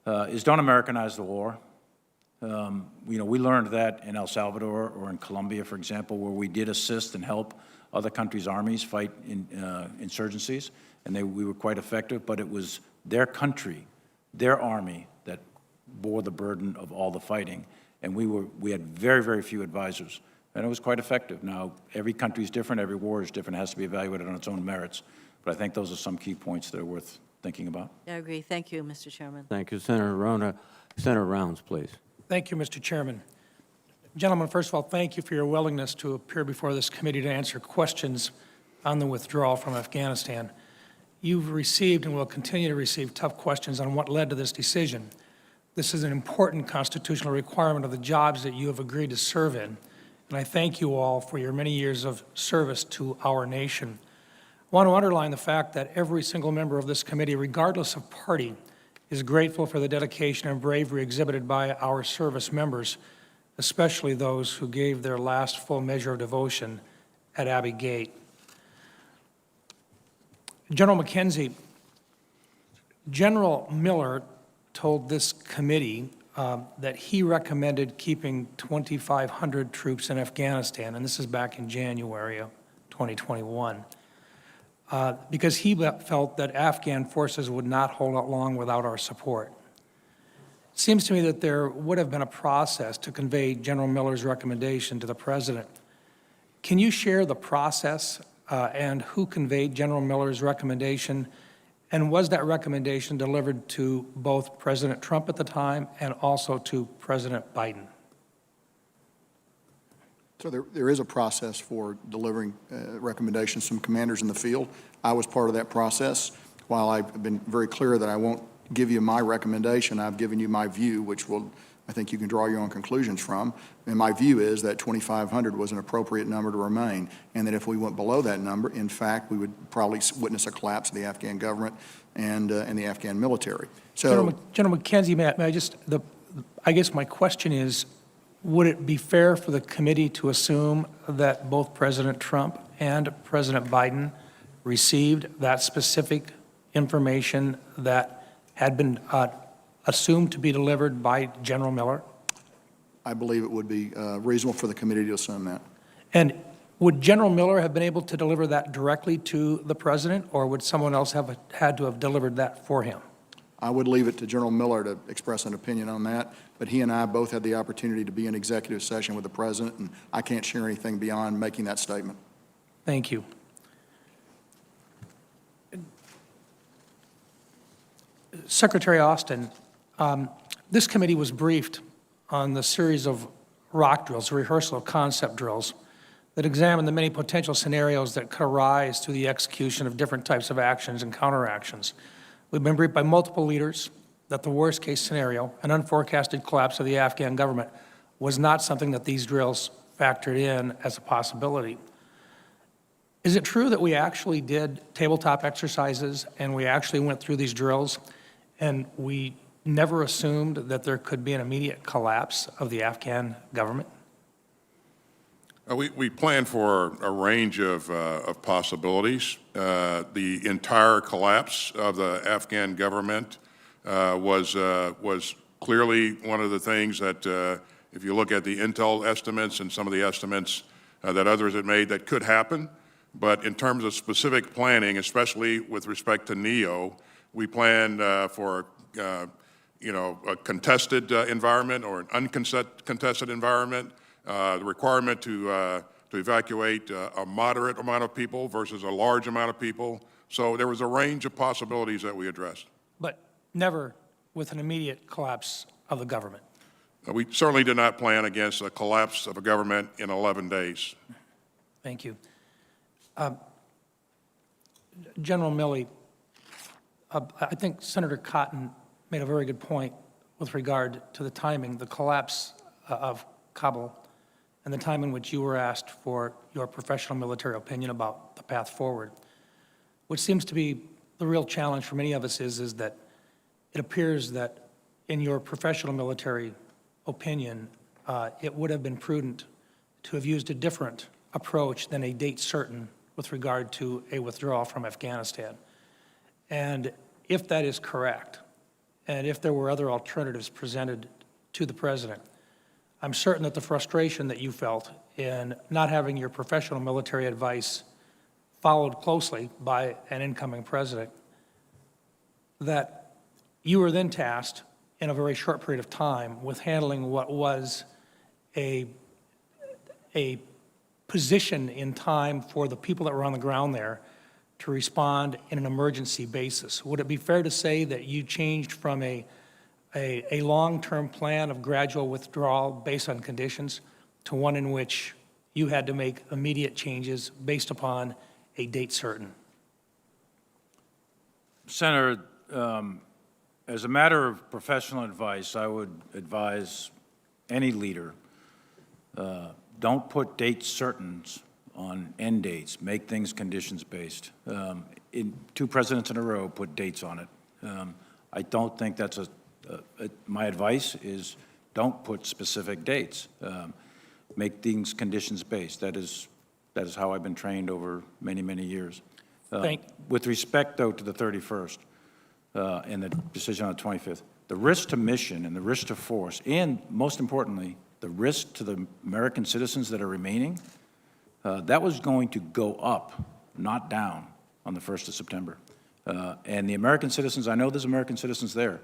is don't Americanize the war. We learned that in El Salvador or in Colombia, for example, where we did assist and help other countries' armies fight insurgencies, and we were quite effective, but it was their country, their army, that bore the burden of all the fighting, and we had very, very few advisors, and it was quite effective. Now, every country is different, every war is different, it has to be evaluated on its own merits, but I think those are some key points that are worth thinking about. I agree. Thank you, Mr. Chairman. Thank you, Senator Rona. Senator Rounds, please. Thank you, Mr. Chairman. Gentlemen, first of all, thank you for your willingness to appear before this committee to answer questions on the withdrawal from Afghanistan. You've received and will continue to receive tough questions on what led to this decision. This is an important constitutional requirement of the jobs that you have agreed to serve in, and I thank you all for your many years of service to our nation. I want to underline the fact that every single member of this committee, regardless of party, is grateful for the dedication and bravery exhibited by our service members, especially those who gave their last full measure of devotion at Abbey Gate. General McKenzie, General Miller told this committee that he recommended keeping 2,500 troops in Afghanistan, and this is back in January of 2021, because he felt that Afghan forces would not hold out long without our support. It seems to me that there would have been a process to convey General Miller's recommendation to the President. Can you share the process and who conveyed General Miller's recommendation, and was that recommendation delivered to both President Trump at the time and also to President Biden? So there is a process for delivering recommendations from commanders in the field. I was part of that process. While I've been very clear that I won't give you my recommendation, I've given you my view, which I think you can draw your own conclusions from. And my view is that 2,500 was an appropriate number to remain, and that if we went below that number, in fact, we would probably witness a collapse of the Afghan government and the Afghan military. So, General McKenzie, may I just, I guess my question is, would it be fair for the committee to assume that both President Trump and President Biden received that specific information that had been assumed to be delivered by General Miller? I believe it would be reasonable for the committee to assume that. And Would General Miller have been able to deliver that directly to the president, or would someone else have had to have delivered that for him? I would leave it to General Miller to express an opinion on that, but he and I both had the opportunity to be in executive session with the president, and I can't share anything beyond making that statement. Thank you. Secretary Austin, this committee was briefed on the series of rock drills, a rehearsal of concept drills, that examine the many potential scenarios that could arise through the execution of different types of actions and counteractions. We've been briefed by multiple leaders that the worst-case scenario, an unforecasted collapse of the Afghan government, was not something that these drills factored in as a possibility. Is it true that we actually did tabletop exercises and we actually went through these drills and we never assumed that there could be an immediate collapse of the Afghan government? We planned for a range of possibilities. The entire collapse of the Afghan government was clearly one of the things that, if you look at the intel estimates and some of the estimates that others had made, that could happen. But in terms of specific planning, especially with respect to NEO, we planned for a contested environment or an uncontested environment. The requirement to evacuate a moderate amount of people versus a large amount of people. So there was a range of possibilities that we addressed. But never with an immediate collapse of the government. We certainly did not plan against a collapse of a government in 11 days. Thank you. General Milley, I think Senator Cotton made a very good point with regard to the timing, the collapse of Kabul, and the time in which you were asked for your professional military opinion about the path forward. What seems to be the real challenge for many of us is that it appears that in your professional military opinion, it would have been prudent to have used a different approach than a date certain with regard to a withdrawal from Afghanistan. And if that is correct, and if there were other alternatives presented to the president, I'm certain that the frustration that you felt in not having your professional military advice followed closely by an incoming president, that you were then tasked in a very short period of time with handling what was a position in time for the people that were on the ground there to respond in an emergency basis. Would it be fair to say that you changed from a long-term plan of gradual withdrawal based on conditions to one in which you had to make immediate changes based upon a date certain? Senator, as a matter of professional advice, I would advise any leader, don't put date certains on end dates. Make things conditions-based. Two presidents in a row put dates on it. I don't think that's my advice is don't put specific dates. Make things conditions-based. That is how I've been trained over many, many years. With respect, though, to the 31st and the decision on the 25th, the risk to mission and the risk to force, and most importantly, the risk to the American citizens that are remaining, that was going to go up, not down, on the 1st of September. And the American citizens, I know there's American citizens there,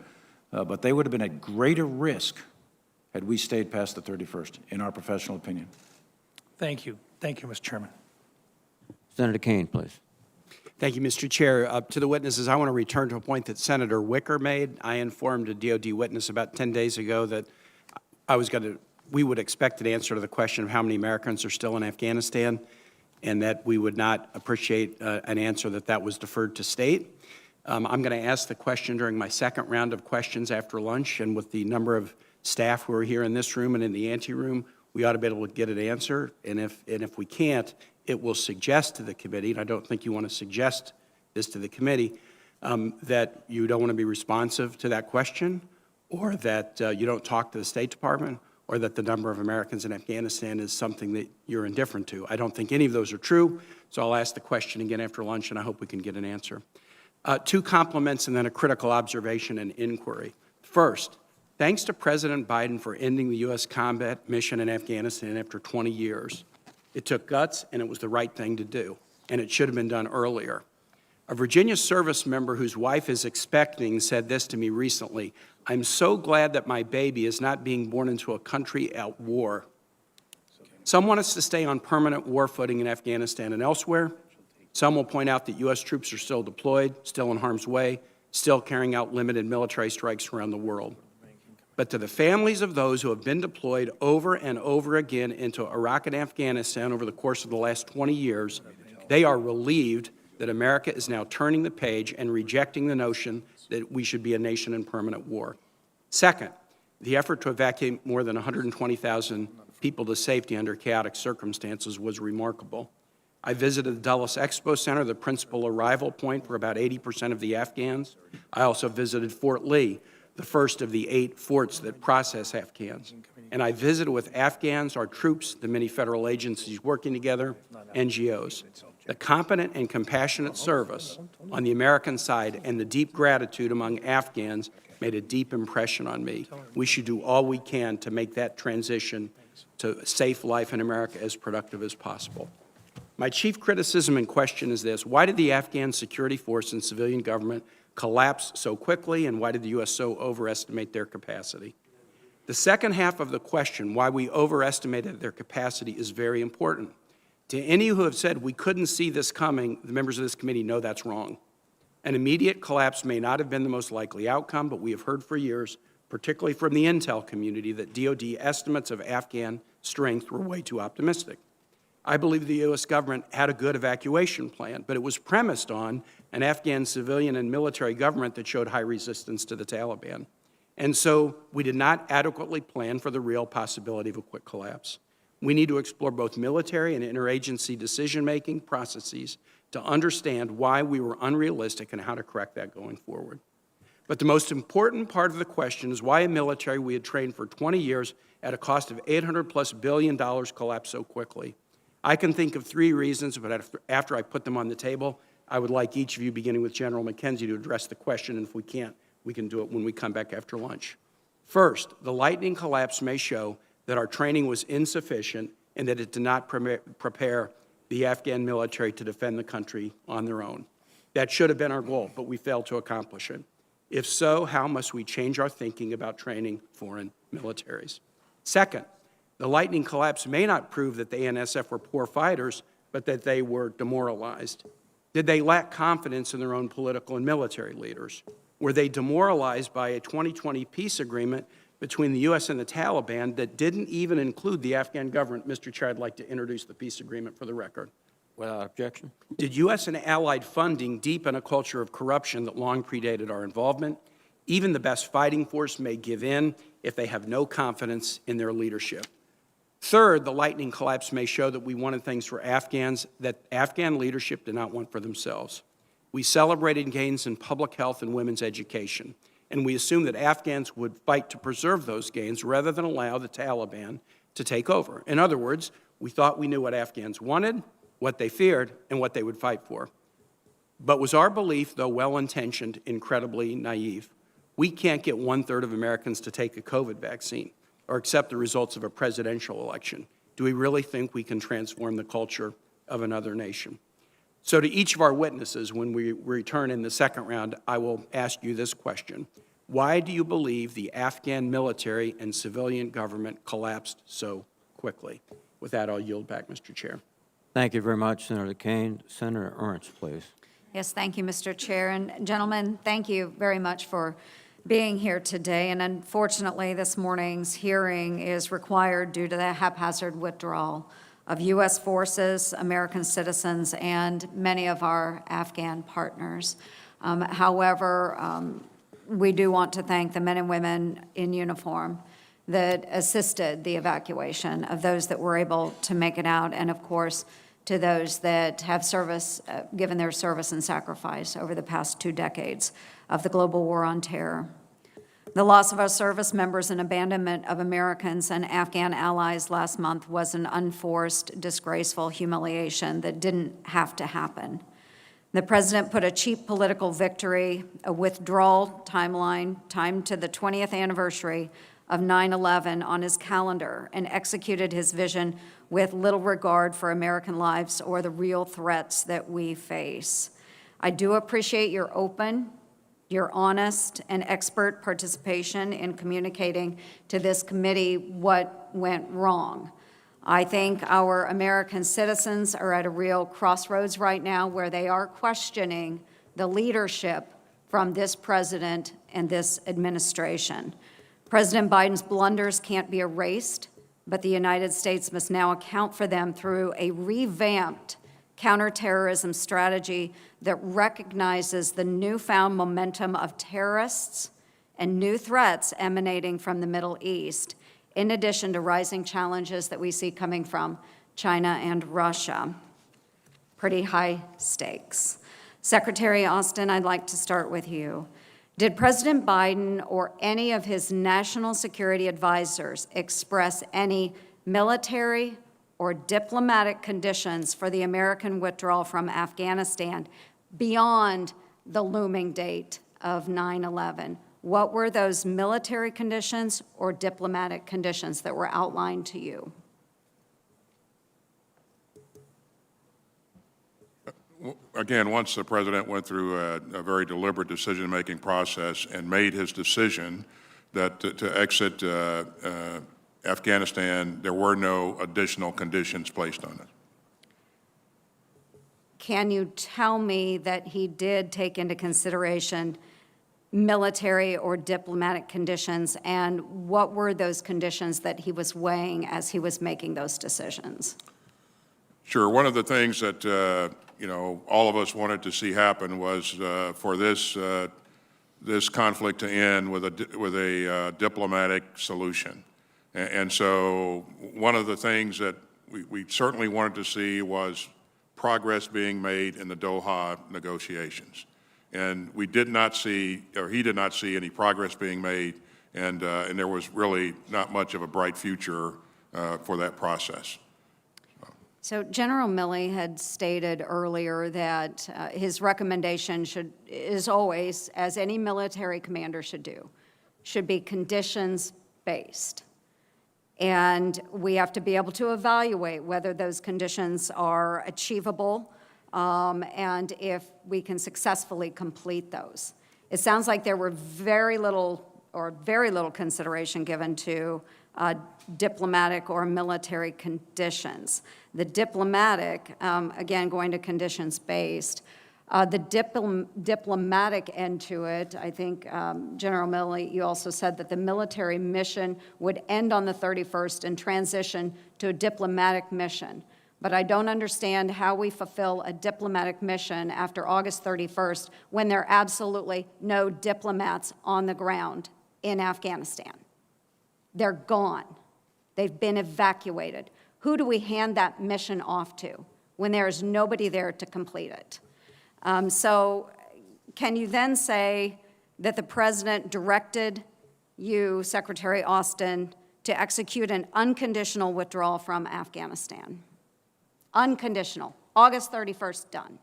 but they would have been at greater risk had we stayed past the 31st, in our professional opinion. Thank you. Thank you, Mr. Chairman. Senator Kane, please. Thank you, Mr. Chair. To the witnesses, I want to return to a point that Senator Wicker made. I informed a DOD witness about 10 days ago that we would expect an answer to the question of how many Americans are still in Afghanistan, and that we would not appreciate an answer that was deferred to state. I'm going to ask the question during my second round of questions after lunch, and with the number of staff who are here in this room and in the anteroom, we ought to be able to get an answer. And if we can't, it will suggest to the committee, and I don't think you want to suggest this to the committee, that you don't want to be responsive to that question, or that you don't talk to the State Department, or that the number of Americans in Afghanistan is something that you're indifferent to. I don't think any of those are true, so I'll ask the question again after lunch, and I hope we can get an answer. Two compliments and then a critical observation and inquiry. First, thanks to President Biden for ending the U.S. combat mission in Afghanistan after 20 years. It took guts, and it was the right thing to do, and it should have been done earlier. A Virginia service member whose wife is expecting said this to me recently: "I'm so glad that my baby is not being born into a country at war." Some want us to stay on permanent war footing in Afghanistan and elsewhere. Some will point out that U.S. troops are still deployed, still in harm's way, still carrying out limited military strikes around the world. But to the families of those who have been deployed over and over again into Iraq and Afghanistan over the course of the last 20 years, they are relieved that America is now turning the page and rejecting the notion that we should be a nation in permanent war. Second, the effort to evacuate more than 120,000 people to safety under chaotic circumstances was remarkable. I visited the Dulles Expo Center, the principal arrival point for about 80% of the Afghans. I also visited Fort Lee, the first of the 8 forts that process Afghans. And I visited with Afghans, our troops, the many federal agencies working together, NGOs. The competent and compassionate service on the American side and the deep gratitude among Afghans made a deep impression on me. We should do all we can to make that transition to a safe life in America as productive as possible. My chief criticism and question is this: why did the Afghan security force and civilian government collapse so quickly, and why did the U.S. so overestimate their capacity? The second half of the question, why we overestimated their capacity, is very important. To any who have said we couldn't see this coming, the members of this committee know that's wrong. An immediate collapse may not have been the most likely outcome, but we have heard for years, particularly from the intel community, that DoD estimates of Afghan strength were way too optimistic. I believe the U.S. government had a good evacuation plan, but it was premised on an Afghan civilian and military government that showed high resistance to the Taliban. And so we did not adequately plan for the real possibility of a quick collapse. We need to explore both military and interagency decision-making processes to understand why we were unrealistic and how to correct that going forward. But the most important part of the question is why a military we had trained for 20 years at a cost of $800+ billion collapsed so quickly. I can think of 3 reasons, but after I put them on the table, I would like each of you, beginning with General McKenzie, to address the question, and if we can't, we can do it when we come back after lunch. First, the lightning collapse may show that our training was insufficient and that it did not prepare the Afghan military to defend the country on their own. That should have been our goal, but we failed to accomplish it. If so, how must we change our thinking about training foreign militaries? Second, the lightning collapse may not prove that the ANSF were poor fighters, but that they were demoralized. Did they lack confidence in their own political and military leaders? Were they demoralized by a 2020 peace agreement between the U.S. and the Taliban that didn't even include the Afghan government? Mr. Chair, I'd like to introduce the peace agreement for the record. Without objection. Did U.S. and allied funding deepen a culture of corruption that long predated our involvement? Even the best fighting force may give in if they have no confidence in their leadership. Third, the lightning collapse may show that we wanted things for Afghans that Afghan leadership did not want for themselves. We celebrated gains in public health and women's education, and we assumed that Afghans would fight to preserve those gains rather than allow the Taliban to take over. In other words, we thought we knew what Afghans wanted, what they feared, and what they would fight for. But was our belief, though well-intentioned, incredibly naive? We can't get 1/3 of Americans to take a COVID vaccine or accept the results of a presidential election. Do we really think we can transform the culture of another nation? So to each of our witnesses, when we return in the second round, I will ask you this question. Why do you believe the Afghan military and civilian government collapsed so quickly? With that, I'll yield back, Mr. Chair. Thank you very much, Senator Kane. Senator Ernst, please. Yes, thank you, Mr. Chair. And gentlemen, thank you very much for being here today. And unfortunately, this morning's hearing is required due to the haphazard withdrawal of U.S. forces, American citizens, and many of our Afghan partners. However, we do want to thank the men and women in uniform that assisted the evacuation of those that were able to make it out, and of course, to those that have given their service and sacrifice over the past 2 decades of the global war on terror. The loss of our service members and abandonment of Americans and Afghan allies last month was an unforced, disgraceful humiliation that didn't have to happen. The president put a cheap political victory, a withdrawal timeline timed to the 20th anniversary of 9/11 on his calendar and executed his vision with little regard for American lives or the real threats that we face. I do appreciate your open, your honest, and expert participation in communicating to this committee what went wrong. I think our American citizens are at a real crossroads right now where they are questioning the leadership from this president and this administration. President Biden's blunders can't be erased, but the United States must now account for them through a revamped counterterrorism strategy that recognizes the newfound momentum of terrorists and new threats emanating from the Middle East, in addition to rising challenges that we see coming from China and Russia. Pretty high stakes. Secretary Austin, I'd like to start with you. Did President Biden or any of his national security advisors express any military or diplomatic conditions for the American withdrawal from Afghanistan beyond the looming date of 9/11? What were those military conditions or diplomatic conditions that were outlined to you? Again, once the president went through a very deliberate decision-making process and made his decision that to exit Afghanistan, there were no additional conditions placed on it. Can you tell me that he did take into consideration military or diplomatic conditions, and what were those conditions that he was weighing as he was making those decisions? Sure. One of the things that all of us wanted to see happen was for this conflict to end with a diplomatic solution. And so one of the things that we certainly wanted to see was progress being made in the Doha negotiations. And we did not see, or he did not see, any progress being made, and there was really not much of a bright future for that process. So General Milley had stated earlier that his recommendation is always, as any military commander should do, should be conditions-based. And we have to be able to evaluate whether those conditions are achievable and if we can successfully complete those. It sounds like there were very little consideration given to diplomatic or military conditions. The diplomatic, again, going to conditions-based, the diplomatic end to it, I think, General Milley, you also said that the military mission would end on the 31st and transition to a diplomatic mission. But I don't understand how we fulfill a diplomatic mission after August 31st when there are absolutely no diplomats on the ground in Afghanistan. They're gone. They've been evacuated. Who do we hand that mission off to when there is nobody there to complete it? So can you then say that the president directed you, Secretary Austin, to execute an unconditional withdrawal from Afghanistan? Unconditional. August 31st, done.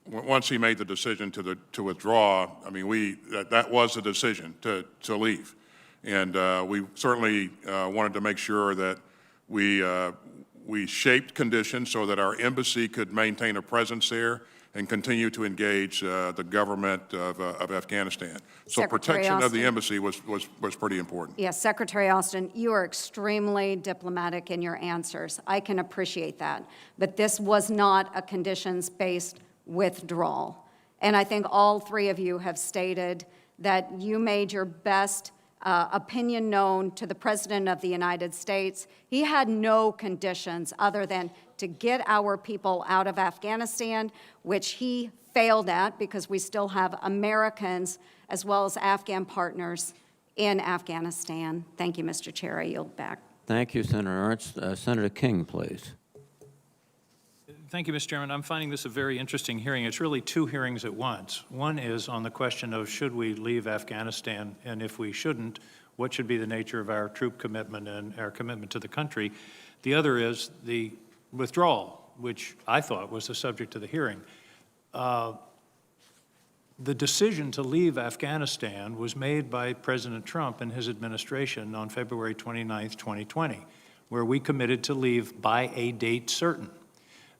Once he made the decision to withdraw, I mean, that was the decision to leave. And we certainly wanted to make sure that we shaped conditions so that our embassy could maintain a presence there and continue to engage the government of Afghanistan. So Secretary protection of the Austin. embassy was pretty important. Yes, Secretary Austin, you are extremely diplomatic in your answers. I can appreciate that. But this was not a conditions-based withdrawal. And I think all three of you have stated that you made your best opinion known to the President of the United States. He had no conditions other than to get our people out of Afghanistan, which he failed at because we still have Americans as well as Afghan partners in Afghanistan. Thank you, Mr. Chair. I yield back. Thank you, Senator Ernst. Senator King, please. Thank you, Mr. Chairman. I'm finding this a very interesting hearing. It's really two hearings at once. One is on the question of should we leave Afghanistan, and if we shouldn't, what should be the nature of our troop commitment and our commitment to the country. The other is the withdrawal, which I thought was the subject of the hearing. The decision to leave Afghanistan was made by President Trump and his administration on February 29th, 2020, where we committed to leave by a date certain.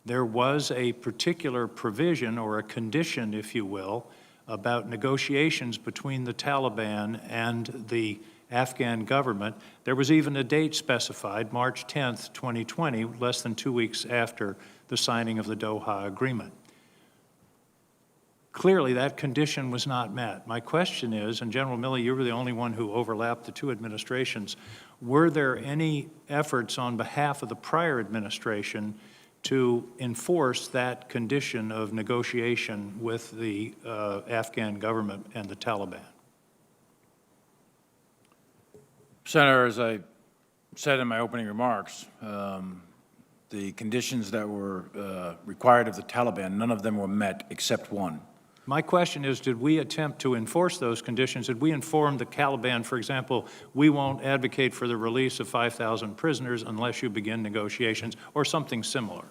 There was a particular provision, or a condition, if you will, about negotiations between the Taliban and the Afghan government. There was even a date specified, March 10th, 2020, less than 2 weeks after the signing of the Doha Agreement. Clearly, that condition was not met. My question is, and General Milley, you were the only one who overlapped the two administrations, were there any efforts on behalf of the prior administration to enforce that condition of negotiation with the Afghan government and the Taliban? Senator, as I said in my opening remarks, the conditions that were required of the Taliban, none of them were met except one. My question is, did we attempt to enforce those conditions? Did we inform the Taliban, for example, we won't advocate for the release of 5,000 prisoners unless you begin negotiations, or something similar?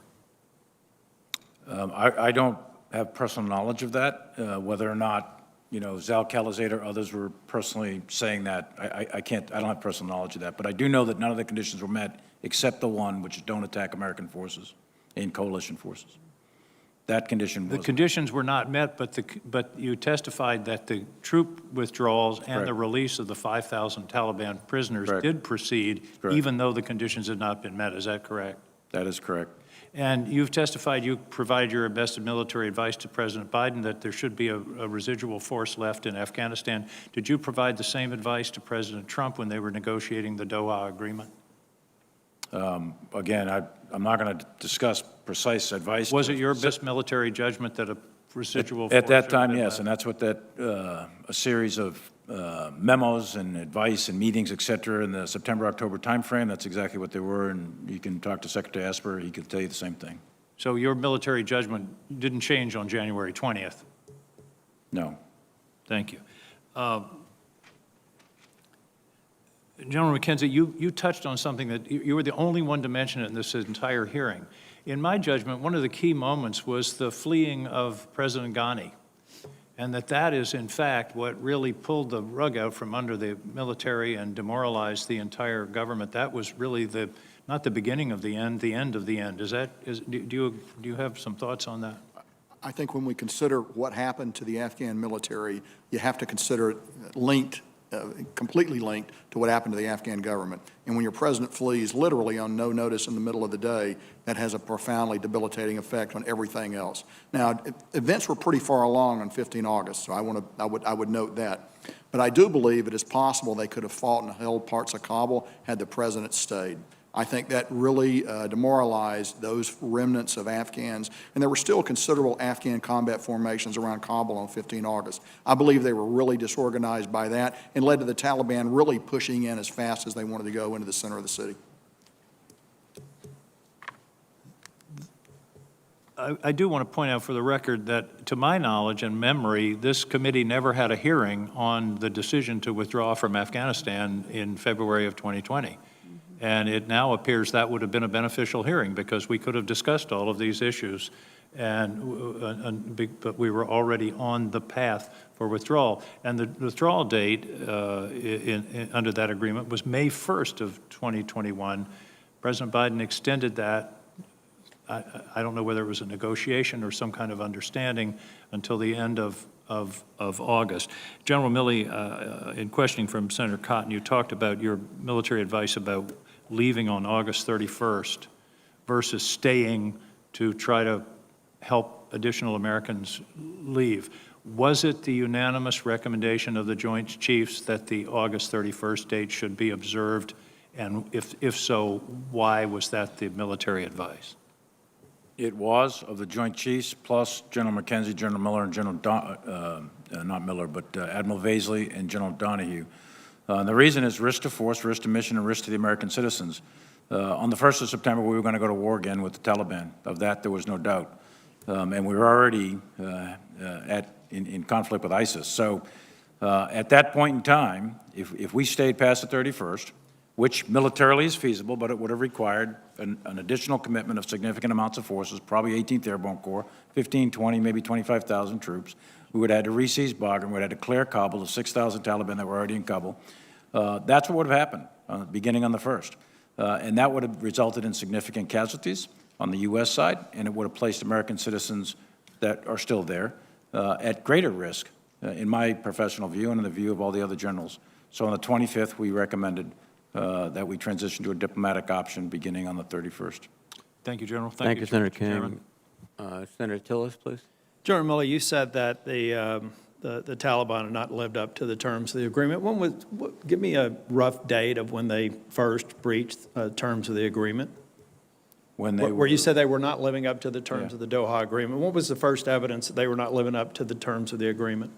I don't have personal knowledge of that, whether or not, Zal Khalilzad or others were personally saying that. I don't have personal knowledge of that, but I do know that none of the conditions were met except the one, which is don't attack American forces and coalition forces. That condition was. The conditions were not met, but you testified that the troop withdrawals and the release of the 5,000 Taliban prisoners did proceed, even though the conditions had not been met. Is that correct? That is correct. And you've testified, you provided your best military advice to President Biden that there should be a residual force left in Afghanistan. Did you provide the same advice to President Trump when they were negotiating the Doha Agreement? Again, I'm not going to discuss precise advice. Was it your best military judgment that a residual force? At that time, yes, and that's what a series of memos and advice and meetings, et cetera, in the September-October timeframe, that's exactly what they were, and you can talk to Secretary Esper, he could tell you the same thing. So your military judgment didn't change on January 20th? No. Thank you. General McKenzie, you touched on something that you were the only one to mention it in this entire hearing. In my judgment, one of the key moments was the fleeing of President Ghani, and that is, in fact, what really pulled the rug out from under the military and demoralized the entire government. That was really not the beginning of the end of the end. Do you have some thoughts on that? I think when we consider what happened to the Afghan military, you have to consider it completely linked to what happened to the Afghan government. And when your president flees literally on no notice in the middle of the day, that has a profoundly debilitating effect on everything else. Now, events were pretty far along on 15 August, so I would note that. But I do believe it is possible they could have fought and held parts of Kabul had the president stayed. I think that really demoralized those remnants of Afghans, and there were still considerable Afghan combat formations around Kabul on 15 August. I believe they were really disorganized by that and led to the Taliban really pushing in as fast as they wanted to go into the center of the city. I do want to point out for the record that, to my knowledge and memory, this committee never had a hearing on the decision to withdraw from Afghanistan in February of 2020. And it now appears that would have been a beneficial hearing because we could have discussed all of these issues, but we were already on the path for withdrawal. And the withdrawal date under that agreement was May 1st of 2021. President Biden extended that. I don't know whether it was a negotiation or some kind of understanding until the end of August. General Milley, in questioning from Senator Cotton, you talked about your military advice about leaving on August 31st versus staying to try to help additional Americans leave. Was it the unanimous recommendation of the Joint Chiefs that the August 31st date should be observed? And if so, why was that the military advice? It was of the Joint Chiefs, plus General McKenzie, General Miller, and General not Miller, but Admiral Vaisley and General Donahue. The reason is risk to force, risk to mission, and risk to the American citizens. On the 1st of September, we were going to go to war again with the Taliban. Of that, there was no doubt. And we were already in conflict with ISIS. So at that point in time, if we stayed past the 31st, which militarily is feasible, but it would have required an additional commitment of significant amounts of forces, probably 18th Airborne Corps, 15, 20, maybe 25,000 troops. We would have had to re-seize Bagram. We would have had to clear Kabul of 6,000 Taliban that were already in Kabul. That's what would have happened beginning on the 1st. And that would have resulted in significant casualties on the U.S. side, and it would have placed American citizens that are still there at greater risk, in my professional view and in the view of all the other generals. So on the 25th, we recommended that we transition to a diplomatic option beginning on the 31st. Thank you, General. Thank you, Senator Mr. King. Chairman. Senator Tillis, please. General Milley, you said that the Taliban had not lived up to the terms of the agreement. Give me a rough date of when they first breached terms of the agreement. When they Where you said they were not living up to the terms of the Doha Agreement. What was the first evidence that they were not living up to the terms of the agreement?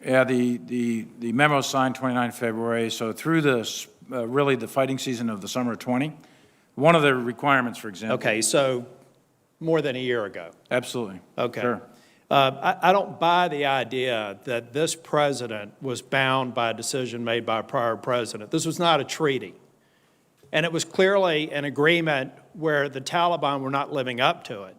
Yeah, the memo signed 29 February, so through the, really the fighting season of the summer of 20, one of the requirements, for example. Okay, so more than a year ago. Absolutely. Okay. Sure. I don't buy the idea that this president was bound by a decision made by a prior president. This was not a treaty. And it was clearly an agreement where the Taliban were not living up to it.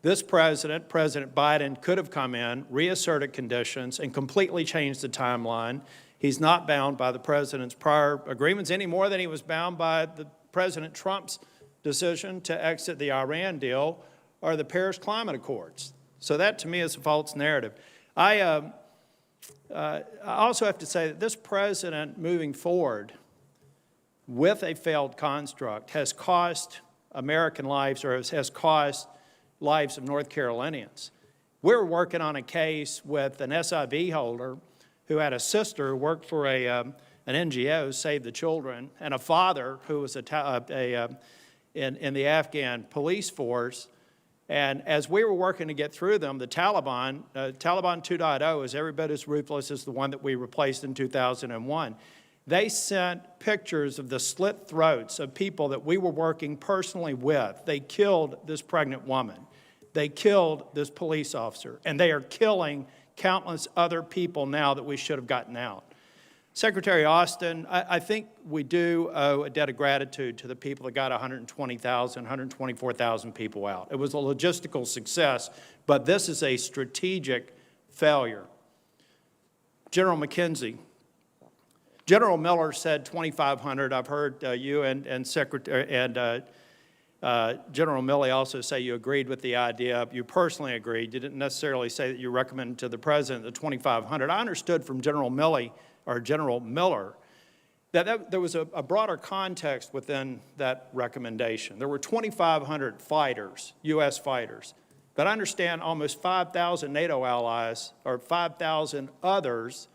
This president, President Biden, could have come in, reasserted conditions, and completely changed the timeline. He's not bound by the president's prior agreements any more than he was bound by the President Trump's decision to exit the Iran deal or the Paris Climate Accords. So that, to me, is a false narrative. I also have to say that this president moving forward with a failed construct has cost American lives, or has cost lives of North Carolinians. We're working on a case with an SIV holder who had a sister who worked for an NGO, Save the Children, and a father who was in the Afghan police force. And as we were working to get through them, the Taliban 2.0 is every bit as ruthless as the one that we replaced in 2001. They sent pictures of the slit throats of people that we were working personally with. They killed this pregnant woman. They killed this police officer. And they are killing countless other people now that we should have gotten out. Secretary Austin, I think we do owe a debt of gratitude to the people that got 120,000, 124,000 people out. It was a logistical success, but this is a strategic failure. General McKenzie, General Miller said 2,500. I've heard you and General Milley also say you agreed with the idea. You personally agreed. You didn't necessarily say that you recommended to the president the 2,500. I understood from General Milley, or General Miller, that there was a broader context within that recommendation. There were 2,500 fighters, U.S. fighters, but I understand almost 5,000 NATO allies, or 5,000 others,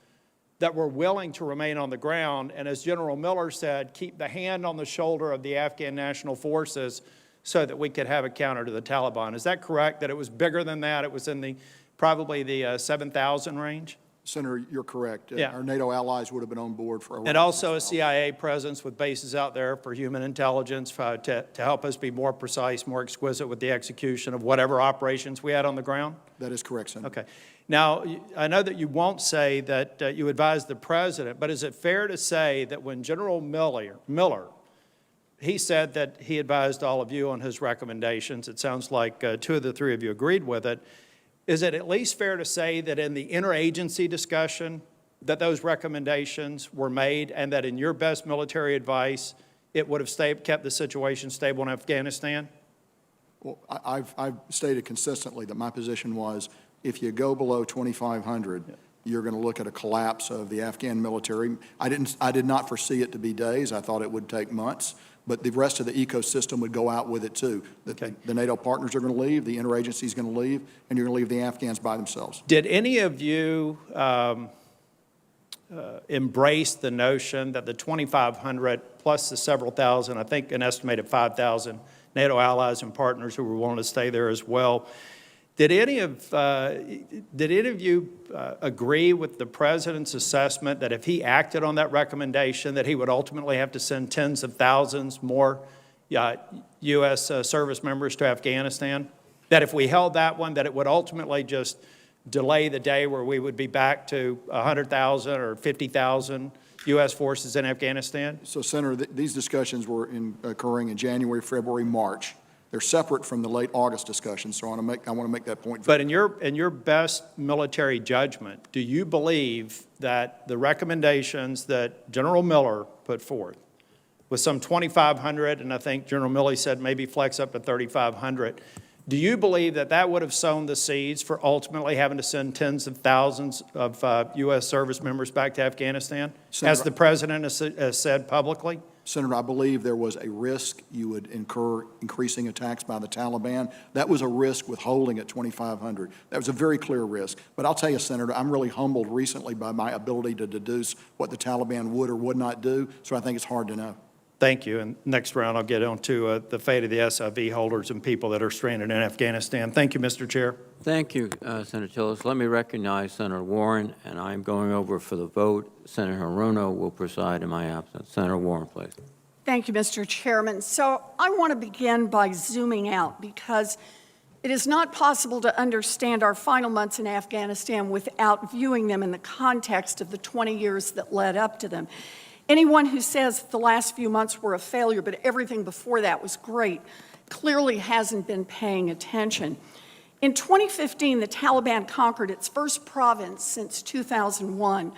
that were willing to remain on the ground, and as General Miller said, keep the hand on the shoulder of the Afghan National Forces so that we could have a counter to the Taliban. Is that correct, that it was bigger than that? It was in probably the 7,000 range? Senator, you're correct. Yeah. Our NATO allies would have been on board for And also a CIA presence with bases out there for human intelligence to help us be more precise, more exquisite with the execution of whatever operations we had on the ground? That is correct, Senator. Okay. Now, I know that you won't say that you advised the president, but is it fair to say that when General Miller, he said that he advised all of you on his recommendations, it sounds like 2 of the 3 of you agreed with it, is it at least fair to say that in the interagency discussion that those recommendations were made and that in your best military advice, it would have kept the situation stable in Afghanistan? Well, I've stated consistently that my position was if you go below 2,500, you're going to look at a collapse of the Afghan military. I did not foresee it to be days. I thought it would take months. But the rest of the ecosystem would go out with it, too. The NATO partners are going to leave, the interagency is going to leave, and you're going to leave the Afghans by themselves. Did any of you embrace the notion that the 2,500 plus the several thousand, I think an estimated 5,000 NATO allies and partners who were willing to stay there as well, did any of you agree with the president's assessment that if he acted on that recommendation, that he would ultimately have to send tens of thousands more U.S. service members to Afghanistan? That if we held that one, that it would ultimately just delay the day where we would be back to 100,000 or 50,000 U.S. forces in Afghanistan? So, Senator, these discussions were occurring in January, February, March. They're separate from the late August discussions, so I want to make that point. But in your best military judgment, do you believe that the recommendations that General Miller put forth, with some 2,500, and I think General Milley said maybe flex up to 3,500, do you believe that that would have sown the seeds for ultimately having to send tens of thousands of U.S. service members back to Afghanistan, as the President has said publicly? Senator, I believe there was a risk you would incur increasing attacks by the Taliban. That was a risk with holding at 2,500. That was a very clear risk. But I'll tell you, Senator, I'm really humbled recently by my ability to deduce what the Taliban would or would not do, so I think it's hard to know. Thank you. And next round, I'll get on to the fate of the SIV holders and people that are stranded in Afghanistan. Thank you, Mr. Chair. Thank you, Senator Tillis. Let me recognize Senator Warren, and I'm going over for the vote. Senator Hirono will preside in my absence. Senator Warren, please. Thank you, Mr. Chairman. So I want to begin by zooming out, because it is not possible to understand our final months in Afghanistan without viewing them in the context of the 20 years that led up to them. Anyone who says the last few months were a failure, but everything before that was great, clearly hasn't been paying attention. In 2015, the Taliban conquered its first province since 2001.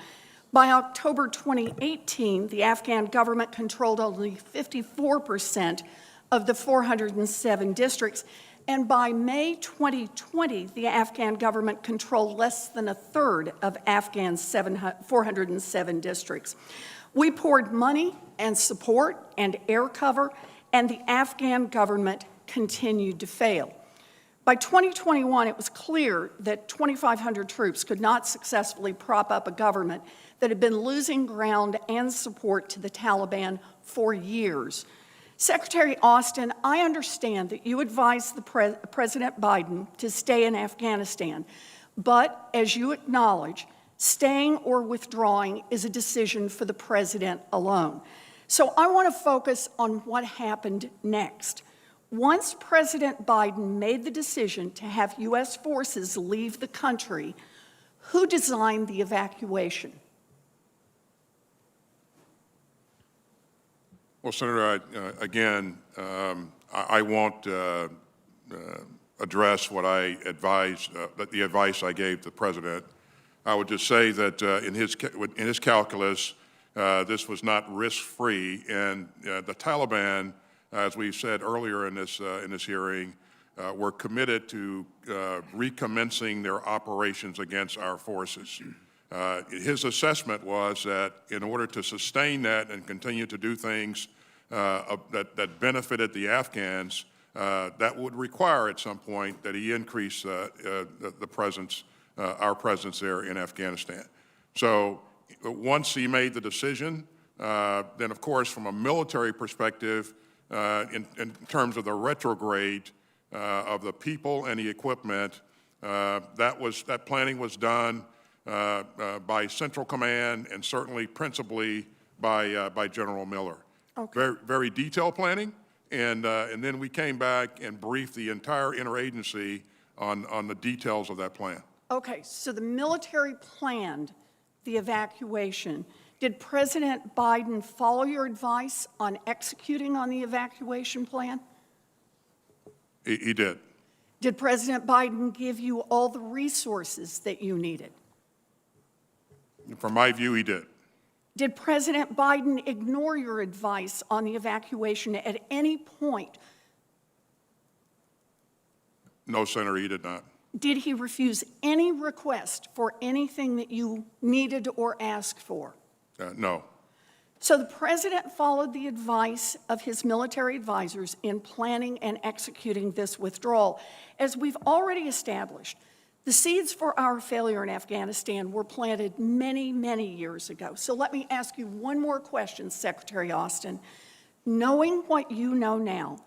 By October 2018, the Afghan government controlled only 54% of the 407 districts, and by May 2020, the Afghan government controlled less than a third of Afghan's 407 districts. We poured money and support and air cover, and the Afghan government continued to fail. By 2021, it was clear that 2,500 troops could not successfully prop up a government that had been losing ground and support to the Taliban for years. Secretary Austin, I understand that you advised President Biden to stay in Afghanistan, but as you acknowledge, staying or withdrawing is a decision for the president alone. So I want to focus on what happened next. Once President Biden made the decision to have U.S. forces leave the country, who designed the evacuation? Well, Senator, I won't address what I advised, the advice I gave the president. I would just say that in his calculus, this was not risk-free, and the Taliban, as we said earlier in this hearing, were committed to recommencing their operations against our forces. His assessment was that in order to sustain that and continue to do things that benefited the Afghans, that would require at some point that he increase the presence, our presence there in Afghanistan. So once he made the decision, then of course from a military perspective, in terms of the retrograde of the people and the equipment, that planning was done by Central Command and certainly principally by General Miller. Okay. Very, very detailed planning, and then we came back and briefed the entire interagency on the details of that plan. Okay, so the military planned the evacuation. Did President Biden follow your advice on executing on the evacuation plan? He did. Did President Biden give you all the resources that you needed? From my view, he did. Did President Biden ignore your advice on the evacuation at any point? No, Senator, he did not. Did he refuse any request for anything that you needed or asked for? No. So the president followed the advice of his military advisors in planning and executing this withdrawal. As we've already established, the seeds for our failure in Afghanistan were planted many, many years ago. So let me ask you one more question, Secretary Austin. Knowing what you know now,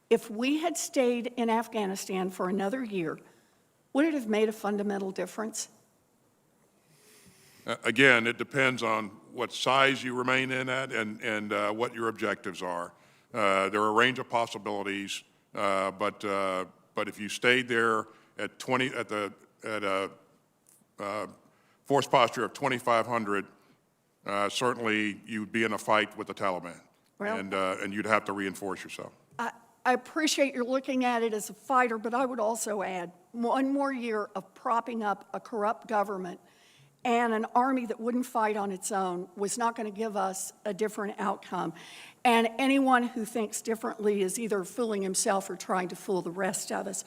if we had stayed in Afghanistan for another year, would it have made a fundamental difference? Again, it depends on what size you remain in at and what your objectives are. There are a range of possibilities, but if you stayed there at a force posture of 2,500, certainly you'd be in a fight with the Taliban. Well- And you'd have to reinforce yourself. I appreciate you're looking at it as a fighter, but I would also add one more year of propping up a corrupt government and an army that wouldn't fight on its own was not going to give us a different outcome. And anyone who thinks differently is either fooling himself or trying to fool the rest of us.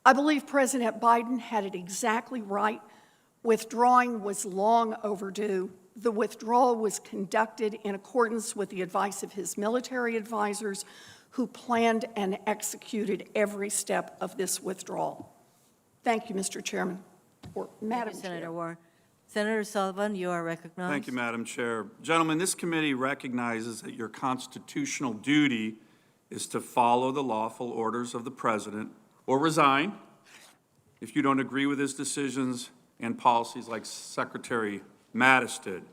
I believe President Biden had it exactly right. Withdrawing was long overdue. The withdrawal was conducted in accordance with the advice of his military advisors, who planned and executed every step of this withdrawal. Thank you, Mr. Chairman, or Madam Chair. Senator Warren. Senator Sullivan, you are recognized. Thank you, Madam Chair. Gentlemen, this committee recognizes that your constitutional duty is to follow the lawful orders of the President or resign if you don't agree with his decisions and policies like Secretary Mattis did.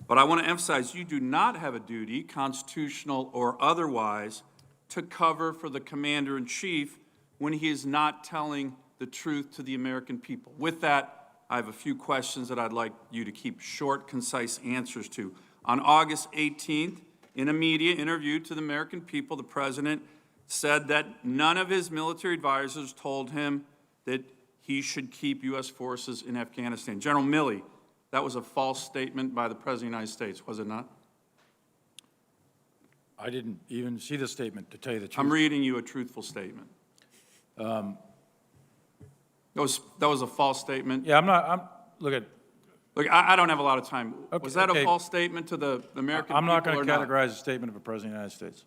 But I want to emphasize you do not have a duty, constitutional or otherwise, to cover for the Commander-in-Chief when he is not telling the truth to the American people. With that, I have a few questions that I'd like you to keep short, concise answers to. On August 18th, in a media interview to the American people, the President said that none of his military advisors told him that he should keep U.S. forces in Afghanistan. General Milley, that was a false statement by the President of the United States, was it not? I didn't even see the statement, to tell you the truth. I'm reading you a truthful statement. That was a false statement. Yeah, look, I don't have a lot of time. Okay, Was that okay. a false statement to the American I'm not people going or to not? categorize a statement of a President of the United States.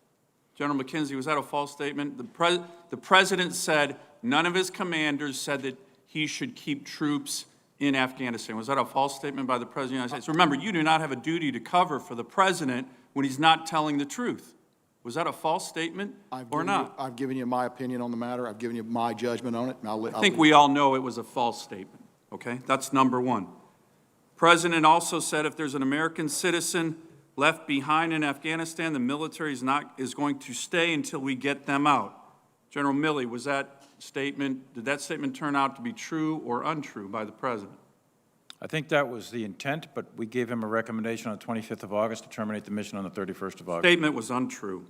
General McKenzie, was that a false statement? The President said none of his commanders said that he should keep troops in Afghanistan. Was that a false statement by the President of the United States? Remember, you do not have a duty to cover for the President when he's not telling the truth. Was that a false statement or not? I've given you my opinion on the matter. I've given you my judgment on it. And I think we all know it was a false statement, okay? That's number one. President also said if there's an American citizen left behind in Afghanistan, the military is going to stay until we get them out. General Milley, did that statement turn out to be true or untrue by the President? I think that was the intent, but we gave him a recommendation on the 25th of August to terminate the mission on the 31st of August. Statement was untrue.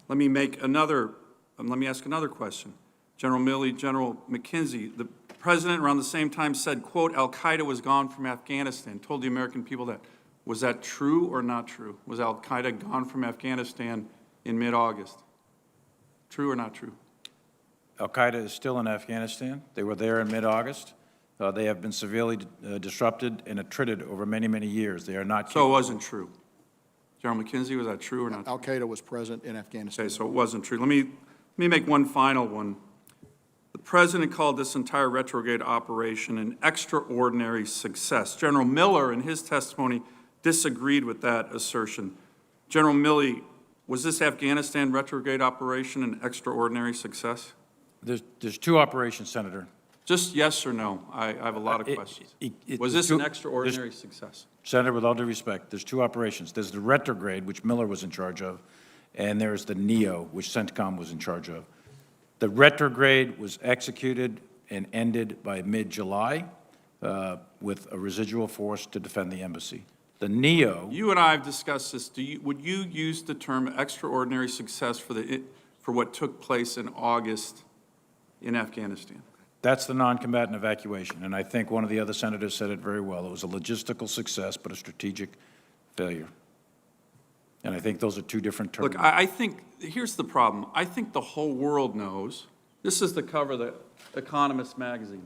Let me ask another question. General Milley, General McKenzie, the President around the same time said, quote, Al-Qaeda was gone from Afghanistan, told the American people that. Was that true or not true? Was Al-Qaeda gone from Afghanistan in mid-August? True or not true? Al-Qaeda is still in Afghanistan. They were there in mid-August. They have been severely disrupted and attrited over many, many years. They are not. So it wasn't true. General McKenzie, was that true or not? Al-Qaeda was present in Afghanistan. Okay, so it wasn't true. Let me make one final one. The President called this entire retrograde operation an extraordinary success. General Miller, in his testimony, disagreed with that assertion. General Milley, was this Afghanistan retrograde operation an extraordinary success? There's two operations, Senator. Just yes or no. I have a lot of questions. Was this an extraordinary success? Senator, with all due respect, there's two operations. There's the retrograde, which Miller was in charge of, and there's the NEO, which CENTCOM was in charge of. The retrograde was executed and ended by mid-July with a residual force to defend the embassy. The NEO. You and I have discussed this. Would you use the term extraordinary success for what took place in August in Afghanistan? That's the non-combatant evacuation, and I think one of the other senators said it very well. It was a logistical success, but a strategic failure. And I think those are two different terms. Look, I think, here's the problem. I think the whole world knows, this is the cover of the Economist magazine,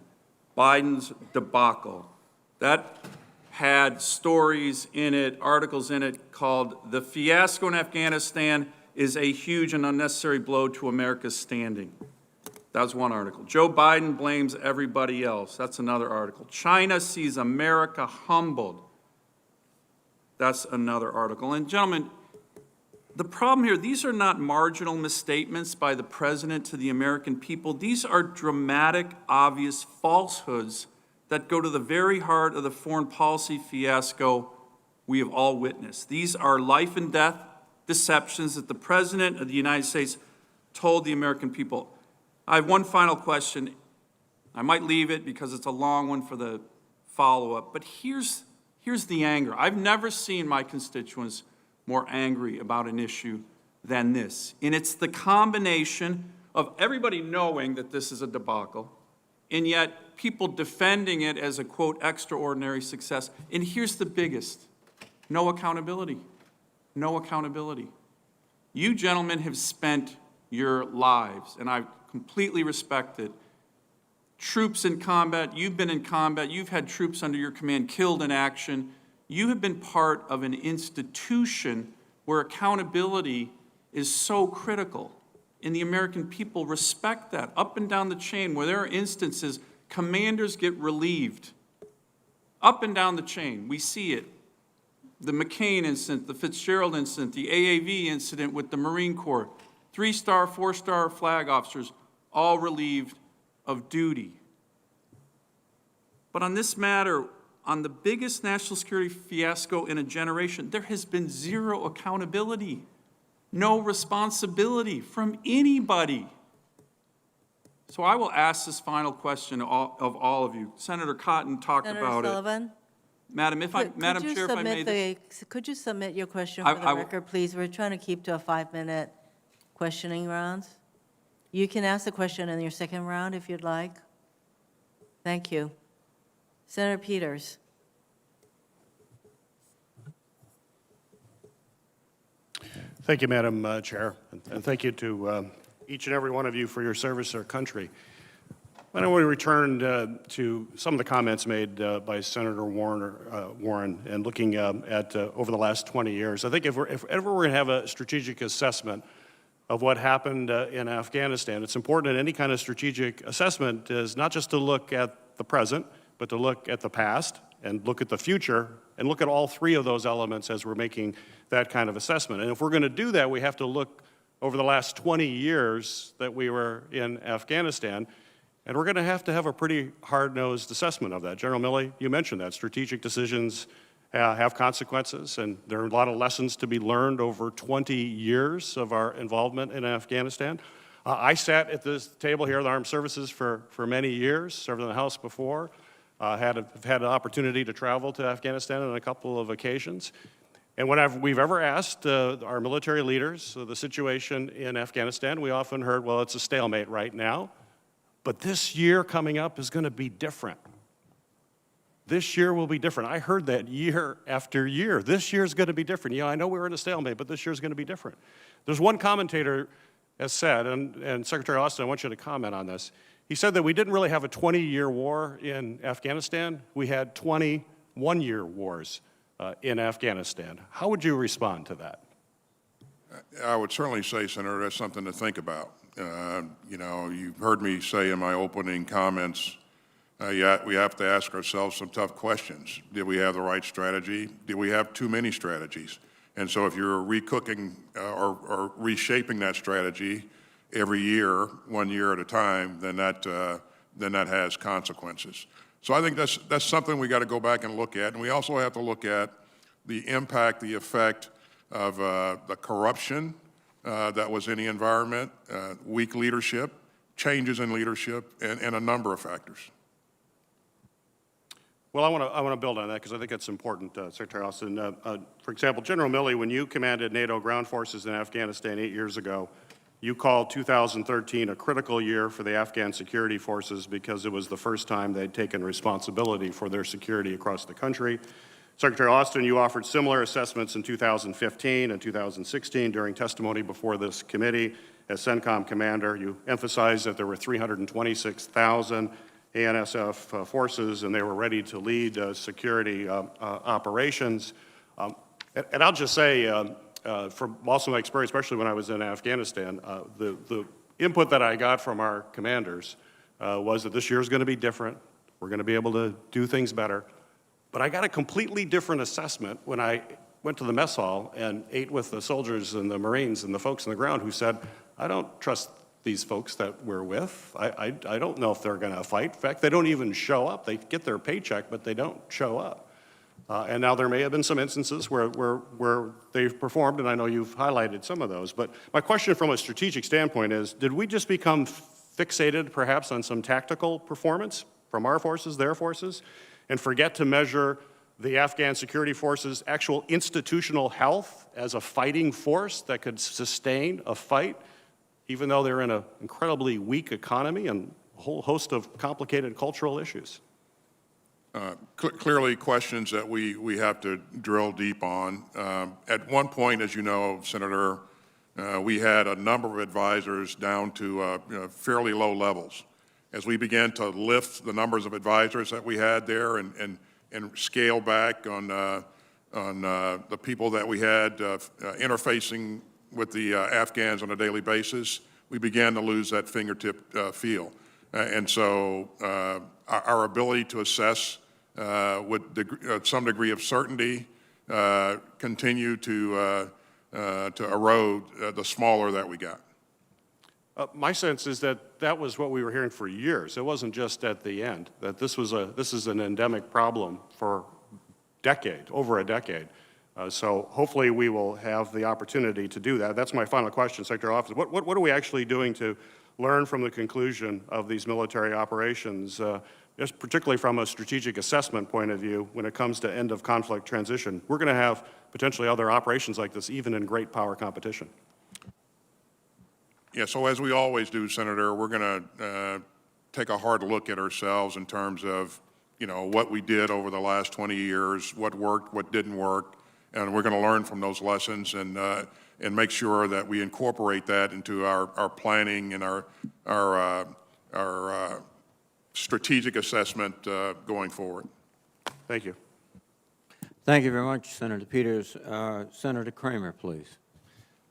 Biden's debacle. That had stories in it, articles in it called "The Fiasco in Afghanistan is a huge and unnecessary blow to America's standing." That was one article. Joe Biden blames everybody else. That's another article. China sees America humbled. That's another article. And gentlemen, the problem here, these are not marginal misstatements by the President to the American people. These are dramatic, obvious falsehoods that go to the very heart of the foreign policy fiasco we have all witnessed. These are life and death deceptions that the President of the United States told the American people. I have one final question. I might leave it because it's a long one for the follow-up, but here's Here's the anger. I've never seen my constituents more angry about an issue than this. And it's the combination of everybody knowing that this is a debacle, and yet people defending it as a, quote, extraordinary success. And here's the biggest: no accountability. No accountability. You gentlemen have spent your lives, and I completely respect it, troops in combat, you've been in combat, you've had troops under your command killed in action. You have been part of an institution where accountability is so critical. And the American people respect that. Up and down the chain, where there are instances, commanders get relieved. Up and down the chain, we see it. The McCain incident, the Fitzgerald incident, the AAV incident with the Marine Corps, 3-star, 4-star flag officers, all relieved of duty. But on this matter, on the biggest national security fiasco in a generation, there has been zero accountability, no responsibility from anybody. So I will ask this final question of all of you. Senator Cotton talked about Sullivan? it. Madam Chair, if I may. Could you submit your question for the I- record, please? We're trying to keep to a 5-minute questioning rounds. You can ask the question in your second round if you'd like. Thank you. Senator Peters. Thank you, Madam Chair, and thank you to each and every one of you for your service to our country. I want to return to some of the comments made by Senator Warren and looking at over the last 20 years. I think if ever we're going to have a strategic assessment of what happened in Afghanistan, it's important in any kind of strategic assessment is not just to look at the present, but to look at the past and look at the future and look at all three of those elements as we're making that kind of assessment. And if we're going to do that, we have to look over the last 20 years that we were in Afghanistan, and we're going to have a pretty hard-nosed assessment of that. General Milley, you mentioned that. Strategic decisions have consequences, and there are a lot of lessons to be learned over 20 years of our involvement in Afghanistan. I sat at this table here at the Armed Services for many years, served in the House before, had an opportunity to travel to Afghanistan on a couple of occasions. And when we've ever asked our military leaders the situation in Afghanistan, we often heard, well, it's a stalemate right now. But this year coming up is going to be different. This year will be different. I heard that year after year. This year is going to be different. I know we were in a stalemate, but this year is going to be different. There's one commentator has said, and Secretary Austin, I want you to comment on this. He said that we didn't really have a 20-year war in Afghanistan. We had 21-year wars in Afghanistan. How would you respond to that? I would certainly say, Senator, that's something to think about. You've heard me say in my opening comments, we have to ask ourselves some tough questions. Did we have the right strategy? Did we have too many strategies? And so if you're recooking or reshaping that strategy every year, 1 year at a time, then that has consequences. So I think that's something we got to go back and look at. And we also have to look at the impact, the effect of the corruption that was in the environment, weak leadership, changes in leadership, and a number of factors. Well, I want to build on that because I think it's important, Secretary Austin. For example, General Milley, when you commanded NATO ground forces in Afghanistan 8 years ago, you called 2013 a critical year for the Afghan security forces because it was the first time they'd taken responsibility for their security across the country. Secretary Austin, you offered similar assessments in 2015 and 2016 during testimony before this committee. As CENTCOM commander, you emphasized that there were 326,000 ANSF forces and they were ready to lead security operations. And I'll just say, from also my experience, especially when I was in Afghanistan, the input that I got from our commanders was that this year is going to be different. We're going to be able to do things better. But I got a completely different assessment when I went to the mess hall and ate with the soldiers and the Marines and the folks on the ground who said, I don't trust these folks that we're with. I don't know if they're going to fight. In fact, they don't even show up. They get their paycheck, but they don't show up. And now there may have been some instances where they've performed, and I know you've highlighted some of those. But my question from a strategic standpoint is, did we just become fixated perhaps on some tactical performance from our forces, their forces, and forget to measure the Afghan security forces' actual institutional health as a fighting force that could sustain a fight, even though they're in an incredibly weak economy and a whole host of complicated cultural issues? Clearly, questions that we have to drill deep on. At one point, as you know, Senator, we had a number of advisors down to fairly low levels. As we began to lift the numbers of advisors that we had there and scale back on the people that we had interfacing with the Afghans on a daily basis, we began to lose that fingertip feel. And so our ability to assess with some degree of certainty continue to erode the smaller that we got. My sense is that that was what we were hearing for years. It wasn't just at the end, that this is an endemic problem for over a decade. So hopefully we will have the opportunity to do that. That's my final question, Secretary Officer. What are we actually doing to learn from the conclusion of these military operations, just particularly from a strategic assessment point of view when it comes to end-of-conflict transition? We're going to have potentially other operations like this, even in great power competition. Yeah, so as we always do, Senator, we're going to take a hard look at ourselves in terms of, what we did over the last 20 years, what worked, what didn't work, and we're going to learn from those lessons and make sure that we incorporate that into our planning and our strategic assessment going forward. Thank you. Thank you very much, Senator Peters. Senator Kramer, please.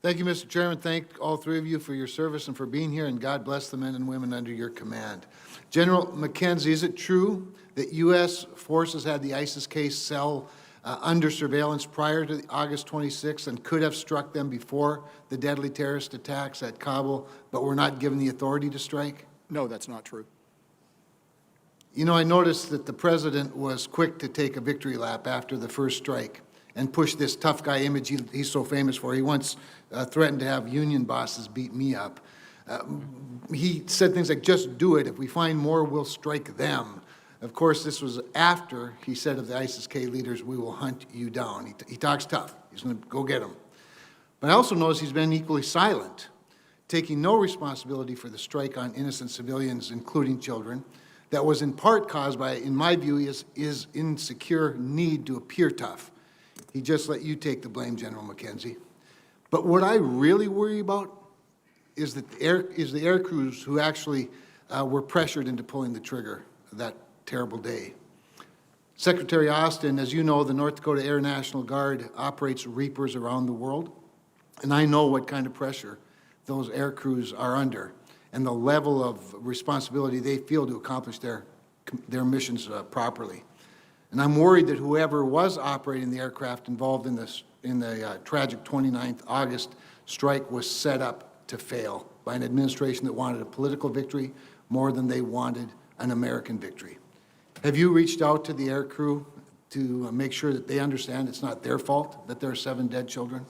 Thank you, Mr. Chairman. Thank all three of you for your service and for being here, and God bless the men and women under your command. General McKenzie, is it true that U.S. forces had the ISIS-K cell under surveillance prior to August 26th and could have struck them before the deadly terrorist attacks at Kabul, but were not given the authority to strike? No, that's not true. I noticed that the president was quick to take a victory lap after the first strike and push this tough guy image he's so famous for. He once threatened to have union bosses beat me up. He said things like, just do it. If we find more, we'll strike them. Of course, this was after he said of the ISIS-K leaders, we will hunt you down. He talks tough. He's going to go get them. But I also notice he's been equally silent, taking no responsibility for the strike on innocent civilians, including children, that was in part caused by, in my view, his insecure need to appear tough. He just let you take the blame, General McKenzie. But what I really worry about is the air crews who actually were pressured into pulling the trigger that terrible day. Secretary Austin, as you know, the North Dakota Air National Guard operates Reapers around the world, and I know what kind of pressure those air crews are under and the level of responsibility they feel to accomplish their missions properly. And I'm worried that whoever was operating the aircraft involved in the tragic 29th August strike was set up to fail by an administration that wanted a political victory more than they wanted an American victory. Have you reached out to the air crew to make sure that they understand it's not their fault that there are 7 dead children?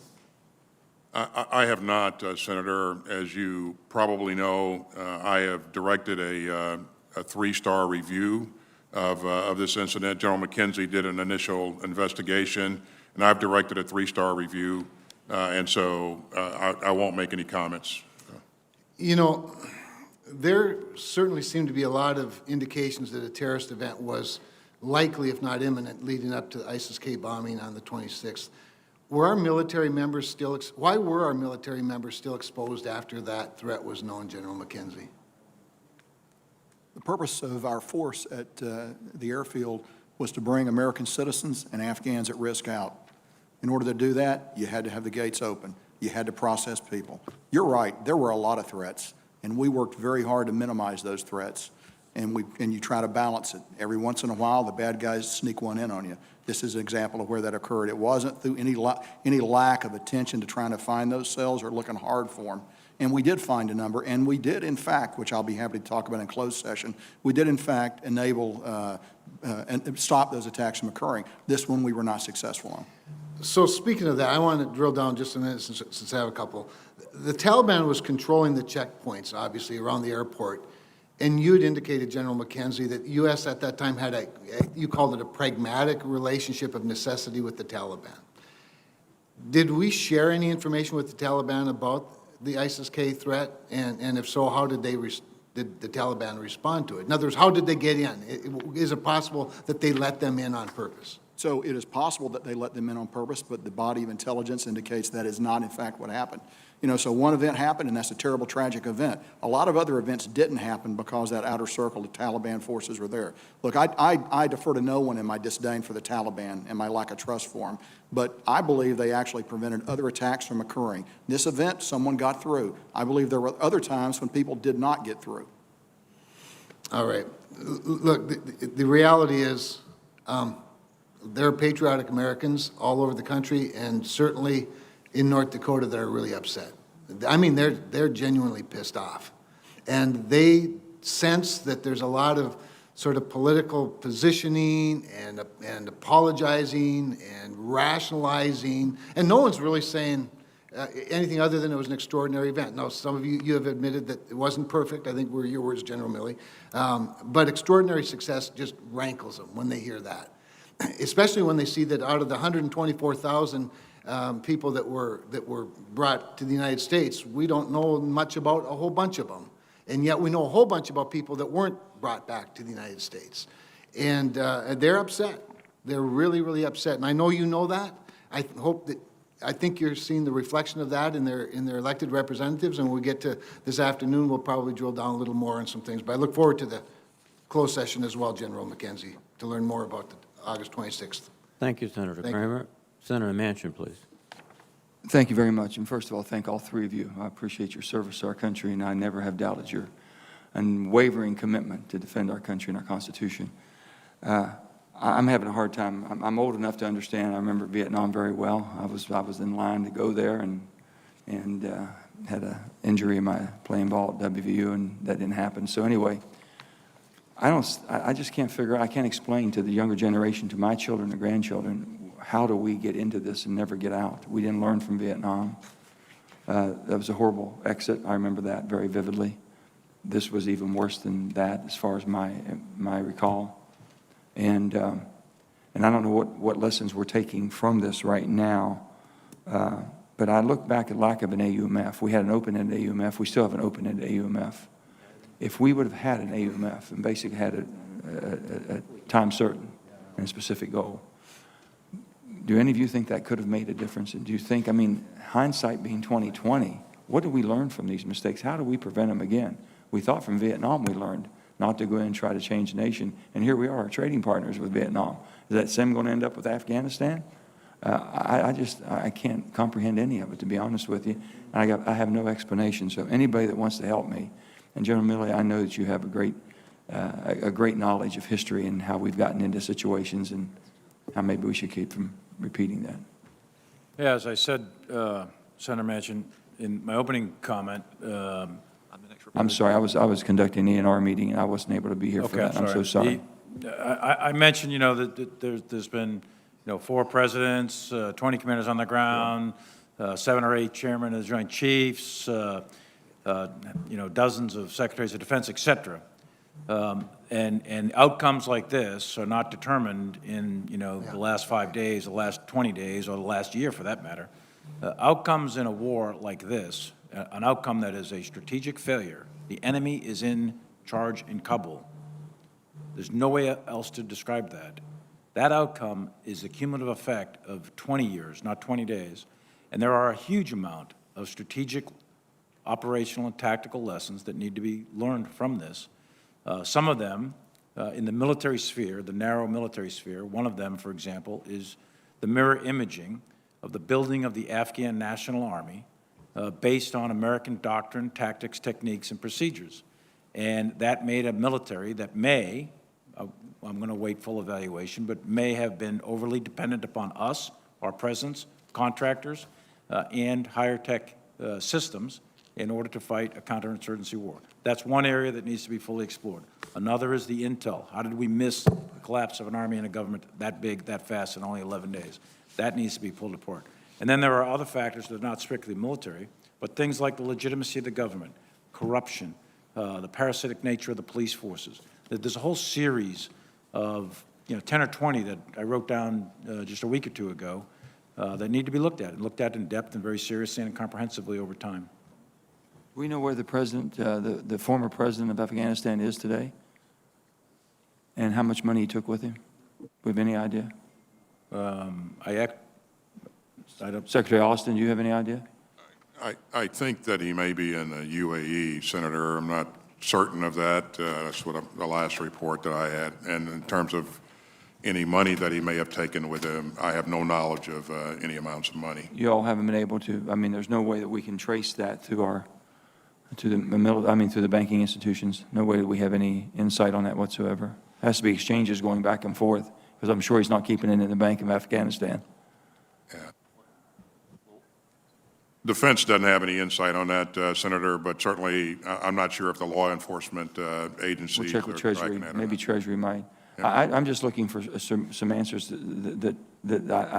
I have not, Senator. As you probably know, I have directed a 3-star review of this incident. General McKenzie did an initial investigation, and I've directed a 3-star review, and so I won't make any comments. There certainly seem to be a lot of indications that a terrorist event was likely, if not imminent, leading up to the ISIS-K bombing on the 26th. Why were our military members still exposed after that threat was known, General McKenzie? The purpose of our force at the airfield was to bring American citizens and Afghans at risk out. In order to do that, you had to have the gates open. You had to process people. You're right, there were a lot of threats, and we worked very hard to minimize those threats, and you try to balance it. Every once in a while, the bad guys sneak one in on you. This is an example of where that occurred. It wasn't through any lack of attention to trying to find those cells or looking hard for them. And we did find a number, and we did, in fact, which I'll be happy to talk about in closed session, we did, in fact, enable and stop those attacks from occurring. This one we were not successful on. So speaking of that, I want to drill down just a minute since I have a couple. The Taliban was controlling the checkpoints, obviously, around the airport. And you had indicated, General McKenzie, that U.S. at that time had you called it a pragmatic relationship of necessity with the Taliban. Did we share any information with the Taliban about the ISIS-K threat? And if so, how did did the Taliban respond to it? In other words, how did they get in? Is it possible that they let them in on purpose? So it is possible that they let them in on purpose, but the body of intelligence indicates that is not, in fact, what happened. You know, so one event happened, and that's a terrible, tragic event. A lot of other events didn't happen because that outer circle of Taliban forces were there. Look, I defer to no one in my disdain for the Taliban and my lack of trust for them, but I believe they actually prevented other attacks from occurring. This event, someone got through. I believe there were other times when people did not get through. All right. Look, the reality is there are patriotic Americans all over the country, and certainly in North Dakota, that are really upset. I mean, they're genuinely pissed off. And they sense that there's a lot of sort of political positioning and apologizing and rationalizing, and no one's really saying anything other than it was an extraordinary event. Now, some of you have admitted that it wasn't perfect. I think were your words, General Milley. But extraordinary success just rankles them when they hear that, especially when they see that out of the 124,000 people that were brought to the United States, we don't know much about a whole bunch of them. And yet we know a whole bunch about people that weren't brought back to the United States. And they're upset. They're really, really upset. And I know you know that. I think you're seeing the reflection of that in their elected representatives. And when we get to this afternoon, we'll probably drill down a little more on some things. But I look forward to the closed session as well, General McKenzie, to learn more about the August 26th. Thank you, Senator Kramer. Senator Manchin, please. Thank you very much. And first of all, thank all three of you. I appreciate your service to our country, and I never have doubted your unwavering commitment to defend our country and our Constitution. I'm having a hard time. I'm old enough to understand. I remember Vietnam very well. I was in line to go there and had an injury in my playing ball at WVU, and that didn't happen. So anyway, I just can't figure out, I can't explain to the younger generation, to my children and grandchildren, how do we get into this and never get out? We didn't learn from Vietnam. That was a horrible exit. I remember that very vividly. This was even worse than that as far as my recall. And I don't know what lessons we're taking from this right now, but I look back at lack of an AUMF. We had an open-ended AUMF. We still have an open-ended AUMF. If we would have had an AUMF and basically had a time certain and a specific goal, do any of you think that could have made a difference? And do you think, I mean, hindsight being 20/20, what did we learn from these mistakes? How do we prevent them again? We thought from Vietnam we learned not to go in and try to change the nation, and here we are, trading partners with Vietnam. Is that same going to end up with Afghanistan? I can't comprehend any of it, to be honest with you. I have no explanation. So anybody that wants to help me, and General Milley, I know that you have a great knowledge of history and how we've gotten into situations and how maybe we should keep from repeating that. Yeah, as I said, Senator Manchin, in my opening comment, I'm sorry, I was conducting an ENR meeting and I wasn't able to be here for that. I'm so sorry. I mentioned, that there's been, 4 presidents, 20 commanders on the ground, 7 or 8 chairmen of the Joint Chiefs, dozens of secretaries of defense, et cetera. And outcomes like this are not determined in, the last 5 days, the last 20 days, or the last year for that matter. Outcomes in a war like this, an outcome that is a strategic failure, the enemy is in charge in Kabul. There's no way else to describe that. That outcome is a cumulative effect of 20 years, not 20 days. And there are a huge amount of strategic, operational, and tactical lessons that need to be learned from this. Some of them in the military sphere, the narrow military sphere. One of them, for example, is the mirror imaging of the building of the Afghan National Army based on American doctrine, tactics, techniques, and procedures. And that made a military that may, I'm going to wait full evaluation, but may have been overly dependent upon us, our presence, contractors, and higher tech systems in order to fight a counterinsurgency war. That's one area that needs to be fully explored. Another is the intel. How did we miss the collapse of an army and a government that big, that fast, in only 11 days? That needs to be pulled apart. And then there are other factors that are not strictly military, but things like the legitimacy of the government, corruption, the parasitic nature of the police forces. There's a whole series of, 10 or 20 that I wrote down just a week or two ago that need to be looked at, and looked at in depth and very seriously and comprehensively over time. We know where the president, the former president of Afghanistan is today? And how much money he took with him? We have any idea? Secretary Austin, do you have any idea? I think that he may be in the UAE, Senator. I'm not certain of that. That's what the last report that I had. And in terms of any money that he may have taken with him, I have no knowledge of any amounts of money. You all haven't been able to, I mean, there's no way that we can trace that through through the banking institutions. No way that we have any insight on that whatsoever. It has to be exchanges going back and forth, because I'm sure he's not keeping it in the Bank of Afghanistan. Defense doesn't have any insight on that, Senator, but certainly I'm not sure if the law enforcement agencies We'll check with are Treasury. tracking that or Maybe not. Treasury Treasury might. I'm just looking for some answers that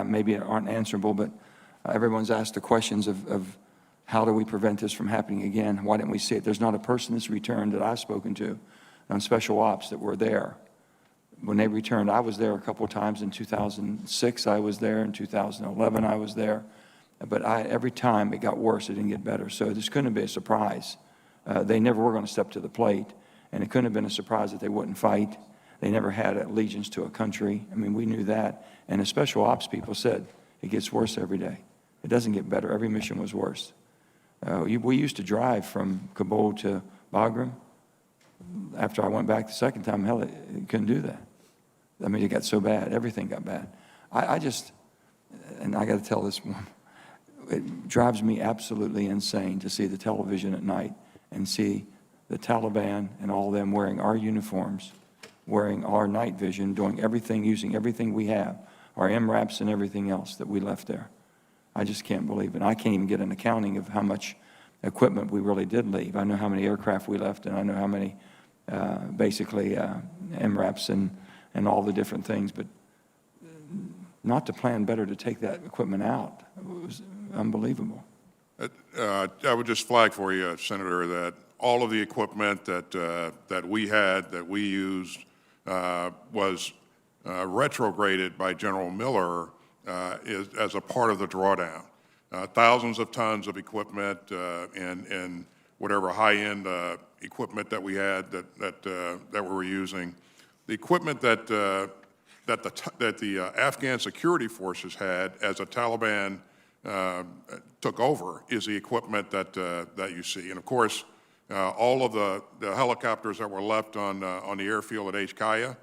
maybe aren't answerable, but everyone's asked the questions of how do we prevent this from happening again? Why didn't we see it? There's not a person that's returned that I've spoken to on special ops that were there. When they returned, I was there a couple of times. In 2006, I was there. In 2011, I was there. But every time it got worse, it didn't get better. So this couldn't be a surprise. They never were going to step to the plate, and it couldn't have been a surprise that they wouldn't fight. They never had allegiance to a country. I mean, we knew that. And the special ops people said, it gets worse every day. It doesn't get better. Every mission was worse. We used to drive from Kabul to Bagram. After I went back the second time, hell, it couldn't do that. I mean, it got so bad. Everything got bad. And I got to tell this one, it drives me absolutely insane to see the television at night and see the Taliban and all of them wearing our uniforms, wearing our night vision, doing everything, using everything we have, our MRAPs and everything else that we left there. I just can't believe it. I can't even get an accounting of how much equipment we really did leave. I know how many aircraft we left, and I know how many, MRAPs and all the different things, but not to plan better to take that equipment out. It was unbelievable. I would just flag for you, Senator, that all of the equipment that we had, that we used, was retrograded by General Miller as a part of the drawdown. Thousands of tons of equipment and whatever high-end equipment that we had that we were using. The equipment that the Afghan security forces had as the Taliban took over is the equipment that you see. And of course, all of the helicopters that were left on the airfield at H-Kaya,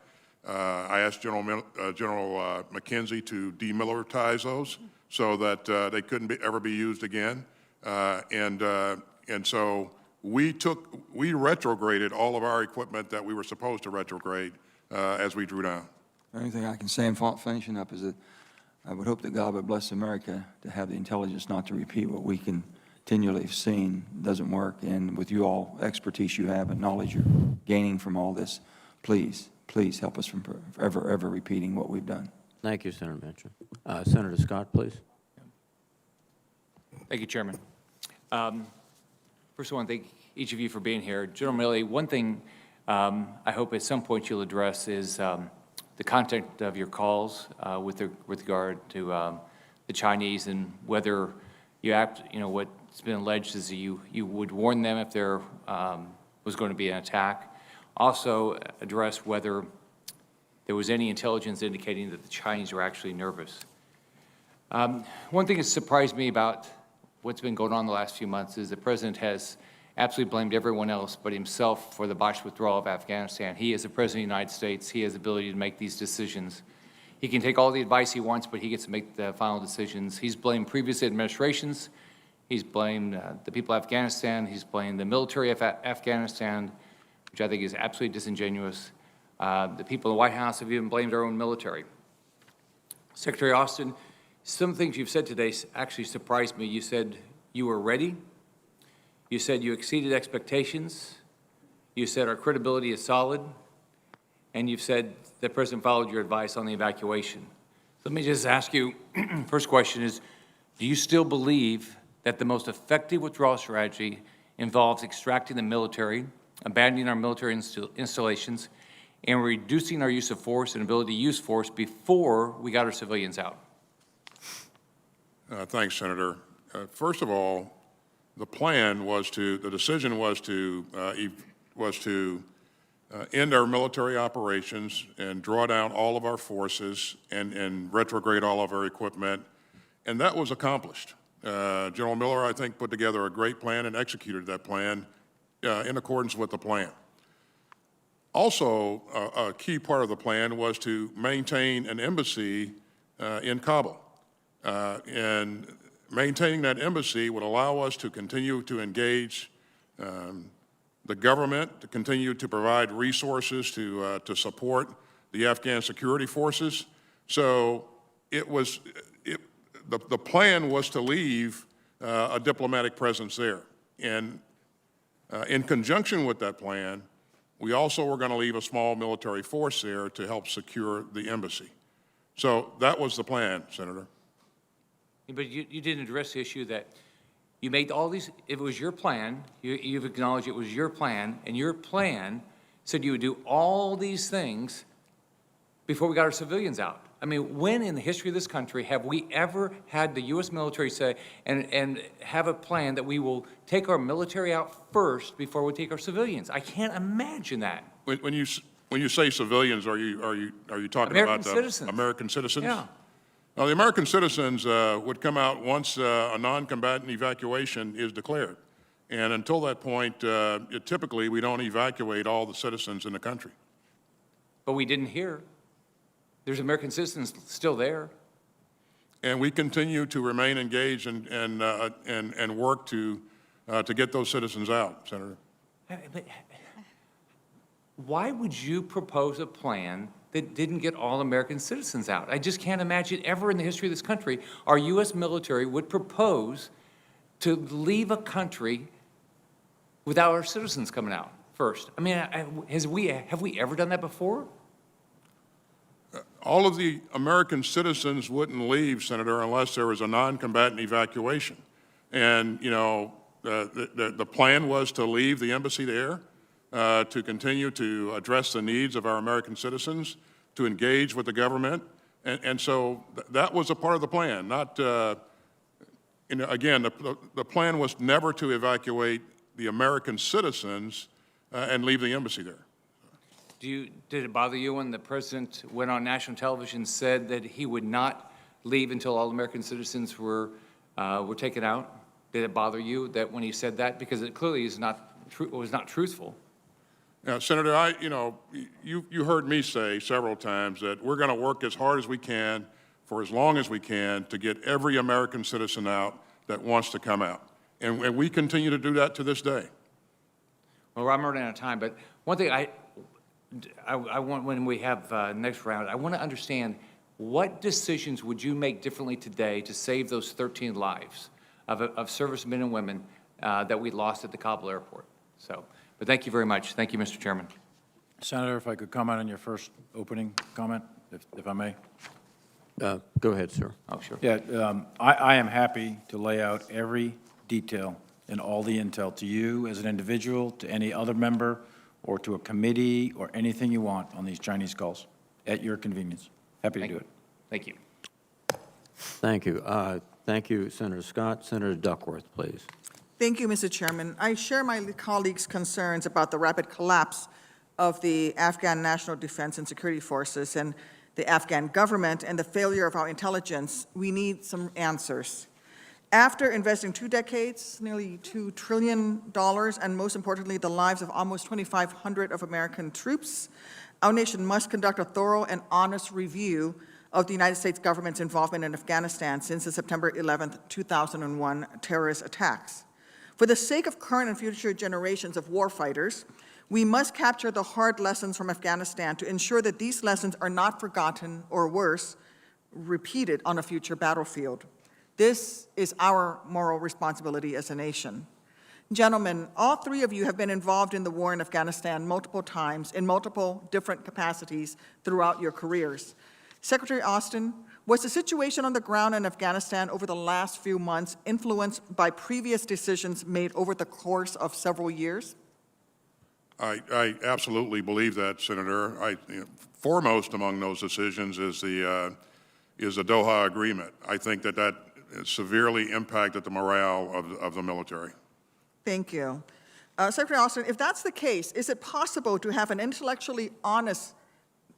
I asked General McKenzie to demilitarize those so that they couldn't ever be used again. And so we retrograded all of our equipment that we were supposed to retrograde as we drew down. The only thing I can say in finishing up is that I would hope that God would bless America to have the intelligence not to repeat what we continually have seen doesn't work. And with you all, expertise you have and knowledge you're gaining from all this, please help us from ever repeating what we've done. Thank you, Senator Manchin. Senator Scott, please. Thank you, Chairman. First, I want to thank each of you for being here. General Milley, one thing I hope at some point you'll address is the content of your calls with regard to the Chinese, and whether what's been alleged is that you would warn them if there was going to be an attack. Also address whether there was any intelligence indicating that the Chinese were actually nervous. One thing that surprised me about what's been going on the last few months is the President has absolutely blamed everyone else but himself for the botched withdrawal of Afghanistan. He is the President of the United States. He has the ability to make these decisions. He can take all the advice he wants, but he gets to make the final decisions. He's blamed previous administrations. He's blamed the people of Afghanistan. He's blamed the military of Afghanistan, which I think is absolutely disingenuous. The people in the White House have even blamed our own military. Secretary Austin, some things you've said today actually surprised me. You said you were ready. You said you exceeded expectations. You said our credibility is solid. And you've said the President followed your advice on the evacuation. Let me just ask you, first question is, do you still believe that the most effective withdrawal strategy involves extracting the military abandoning our military installations, and reducing our use of force and ability to use force before we got our civilians out? Thanks, Senator. First of all, the decision was to end our military operations and draw down all of our forces and retrograde all of our equipment, and that was accomplished. General Miller, I think, put together a great plan and executed that plan in accordance with the plan. Also, a key part of the plan was to maintain an embassy in Kabul. And maintaining that embassy would allow us to continue to engage the government, to continue to provide resources to support the Afghan security forces. So the plan was to leave a diplomatic presence there. And in conjunction with that plan, we also were going to leave a small military force there to help secure the embassy. So that was the plan, Senator. But you didn't address the issue that you made all these, it was your plan, you've acknowledged it was your plan, and your plan said you would do all these things before we got our civilians out. I mean, when in the history of this country have we ever had the U.S. military say and have a plan that we will take our military out first before we take our civilians? I can't imagine that. When you say civilians, are you talking about citizens. American citizens? Yeah. Now, the American citizens would come out once a non-combatant evacuation is declared. And until that point, typically we don't evacuate all the citizens in the country. But we didn't hear. There's American citizens still there. And we continue to remain engaged and work to get those citizens out, Senator. But why would you propose a plan that didn't get all American citizens out? I just can't imagine ever in the history of this country our U.S. military would propose to leave a country without our citizens coming out first. I mean, have we ever done that before? All of the American citizens wouldn't leave, Senator, unless there was a non-combatant evacuation. And, you know, the plan was to leave the embassy there, to continue to address the needs of our American citizens, to engage with the government. And so that was a part of the plan. Not, again, the plan was never to evacuate the American citizens and leave the embassy there. Did it bother you when the president went on national television and said that he would not leave until all American citizens were taken out? Did it bother you that when he said that? Because it clearly was not truthful. Now, Senator, you heard me say several times that we're going to work as hard as we can for as long as we can to get every American citizen out that wants to come out. And we continue to do that to this day. Well, I'm running out of time, but one thing I want, when we have next round, I want to understand what decisions would you make differently today to save those 13 lives of servicemen and women that we lost at the Kabul airport? So, but thank you very much. Thank you, Mr. Chairman. Senator, if I could comment on your first opening comment, if I may. Go ahead, sir. Oh, sure. Yeah, I am happy to lay out every detail and all the intel to you as an individual, to any other member, or to a committee, or anything you want on these Chinese calls, at your convenience. Happy to do it. Thank you. Thank you. Thank you, Senator Scott. Senator Duckworth, please. Thank you, Mr. Chairman. I share my colleagues' concerns about the rapid collapse of the Afghan National Defense and Security Forces and the Afghan government and the failure of our intelligence. We need some answers. After investing 2 decades, nearly $2 trillion, and most importantly, the lives of almost 2,500 of American troops, our nation must conduct a thorough and honest review of the United States government's involvement in Afghanistan since the September 11th, 2001 terrorist attacks. For the sake of current and future generations of warfighters, we must capture the hard lessons from Afghanistan to ensure that these lessons are not forgotten or worse, repeated on a future battlefield. This is our moral responsibility as a nation. Gentlemen, all 3 of you have been involved in the war in Afghanistan multiple times in multiple different capacities throughout your careers. Secretary Austin, was the situation on the ground in Afghanistan over the last few months influenced by previous decisions made over the course of several years? I absolutely believe that, Senator. Foremost among those decisions is the Doha Agreement. I think that severely impacted the morale of the military. Thank you. Secretary Austin, if that's the case, is it possible to have an intellectually honest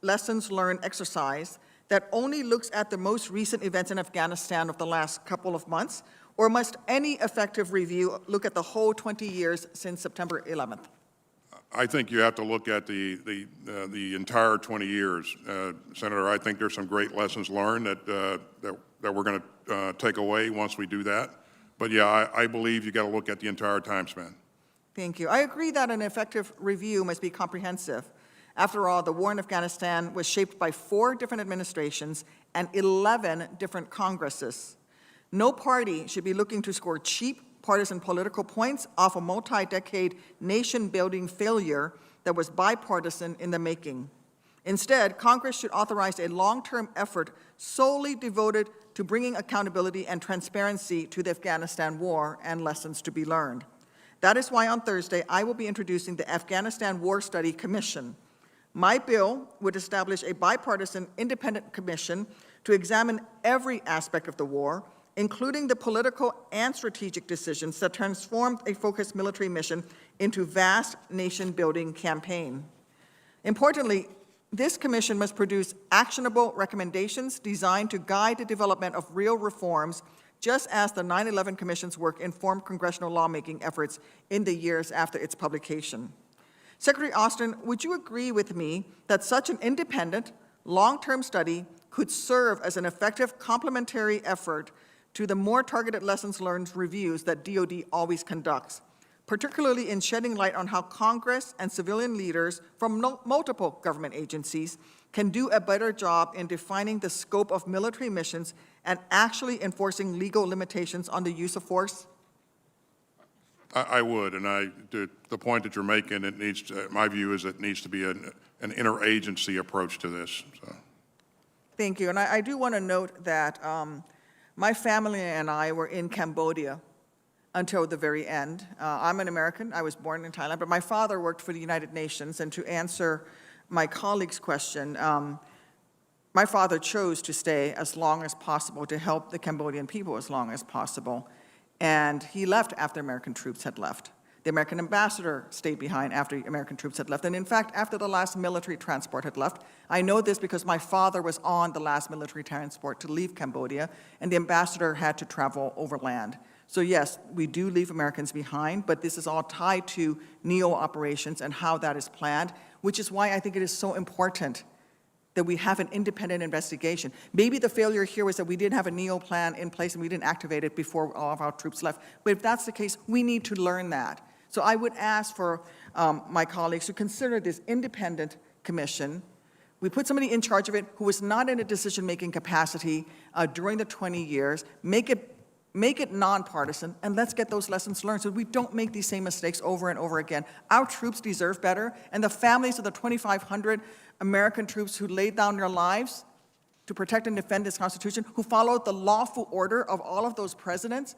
lessons learned exercise that only looks at the most recent events in Afghanistan of the last couple of months, or must any effective review look at the whole 20 years since September 11th? I think you have to look at the entire 20 years, Senator. I think there's some great lessons learned that we're going to take away once we do that. But yeah, I believe you got to look at the entire time span. Thank you. I agree that an effective review must be comprehensive. After all, the war in Afghanistan was shaped by 4 different administrations and 11 different Congresses. No party should be looking to score cheap partisan political points off a multi-decade nation-building failure that was bipartisan in the making. Instead, Congress should authorize a long-term effort solely devoted to bringing accountability and transparency to the Afghanistan war and lessons to be learned. That is why on Thursday, I will be introducing the Afghanistan War Study Commission. My bill would establish a bipartisan independent commission to examine every aspect of the war, including the political and strategic decisions that transformed a focused military mission into vast nation-building campaign. Importantly, this commission must produce actionable recommendations designed to guide the development of real reforms, just as the 9/11 Commission's work informed congressional lawmaking efforts in the years after its publication. Secretary Austin, would you agree with me that such an independent, long-term study could serve as an effective complementary effort to the more targeted lessons learned reviews that DoD always conducts, particularly in shedding light on how Congress and civilian leaders from multiple government agencies can do a better job in defining the scope of military missions and actually enforcing legal limitations on the use of force? I would, and the point that you're making, my view is it needs to be an interagency approach to this. So. Thank you, and I do want to note that my family and I were in Cambodia until the very end. I'm an American. I was born in Thailand, but my father worked for the United Nations, and to answer my colleague's question, my father chose to stay as long as possible to help the Cambodian people as long as possible, and he left after American troops had left. The American ambassador stayed behind after American troops had left, and in fact, after the last military transport had left. I know this because my father was on the last military transport to leave Cambodia, and the ambassador had to travel overland. So yes, we do leave Americans behind, but this is all tied to NEO operations and how that is planned, which is why I think it is so important that we have an independent investigation. Maybe the failure here was that we didn't have a NEO plan in place and we didn't activate it before all of our troops left. But if that's the case, we need to learn that. So I would ask for my colleagues to consider this independent commission. We put somebody in charge of it who was not in a decision-making capacity during the 20 years, make it nonpartisan, and let's get those lessons learned so we don't make these same mistakes over and over again. Our troops deserve better, and the families of the 2,500 American troops who laid down their lives to protect and defend this Constitution, who followed the lawful order of all of those presidents,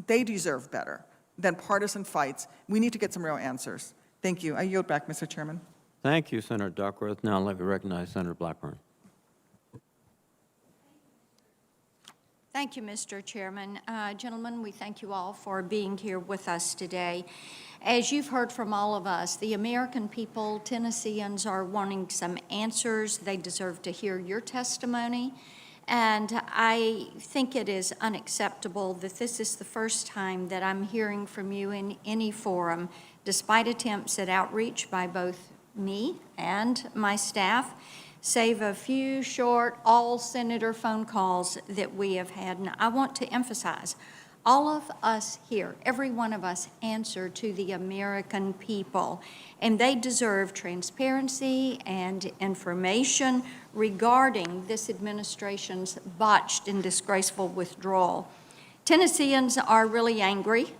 they deserve better than partisan fights. We need to get some real answers. Thank you. I yield back, Mr. Chairman. Thank you, Senator Duckworth. Now let me recognize Senator Blackburn. Thank you, Mr. Chairman. Gentlemen, we thank you all for being here with us today. As you've heard from all of us, the American people, Tennesseans, are wanting some answers. They deserve to hear your testimony. And I think it is unacceptable that this is the first time that I'm hearing from you in any forum, despite attempts at outreach by both me and my staff, save a few short all-senator phone calls that we have had. And I want to emphasize, all of us here, every one of us, answer to the American people, and they deserve transparency and information regarding this administration's botched and disgraceful withdrawal. Tennesseans are really angry,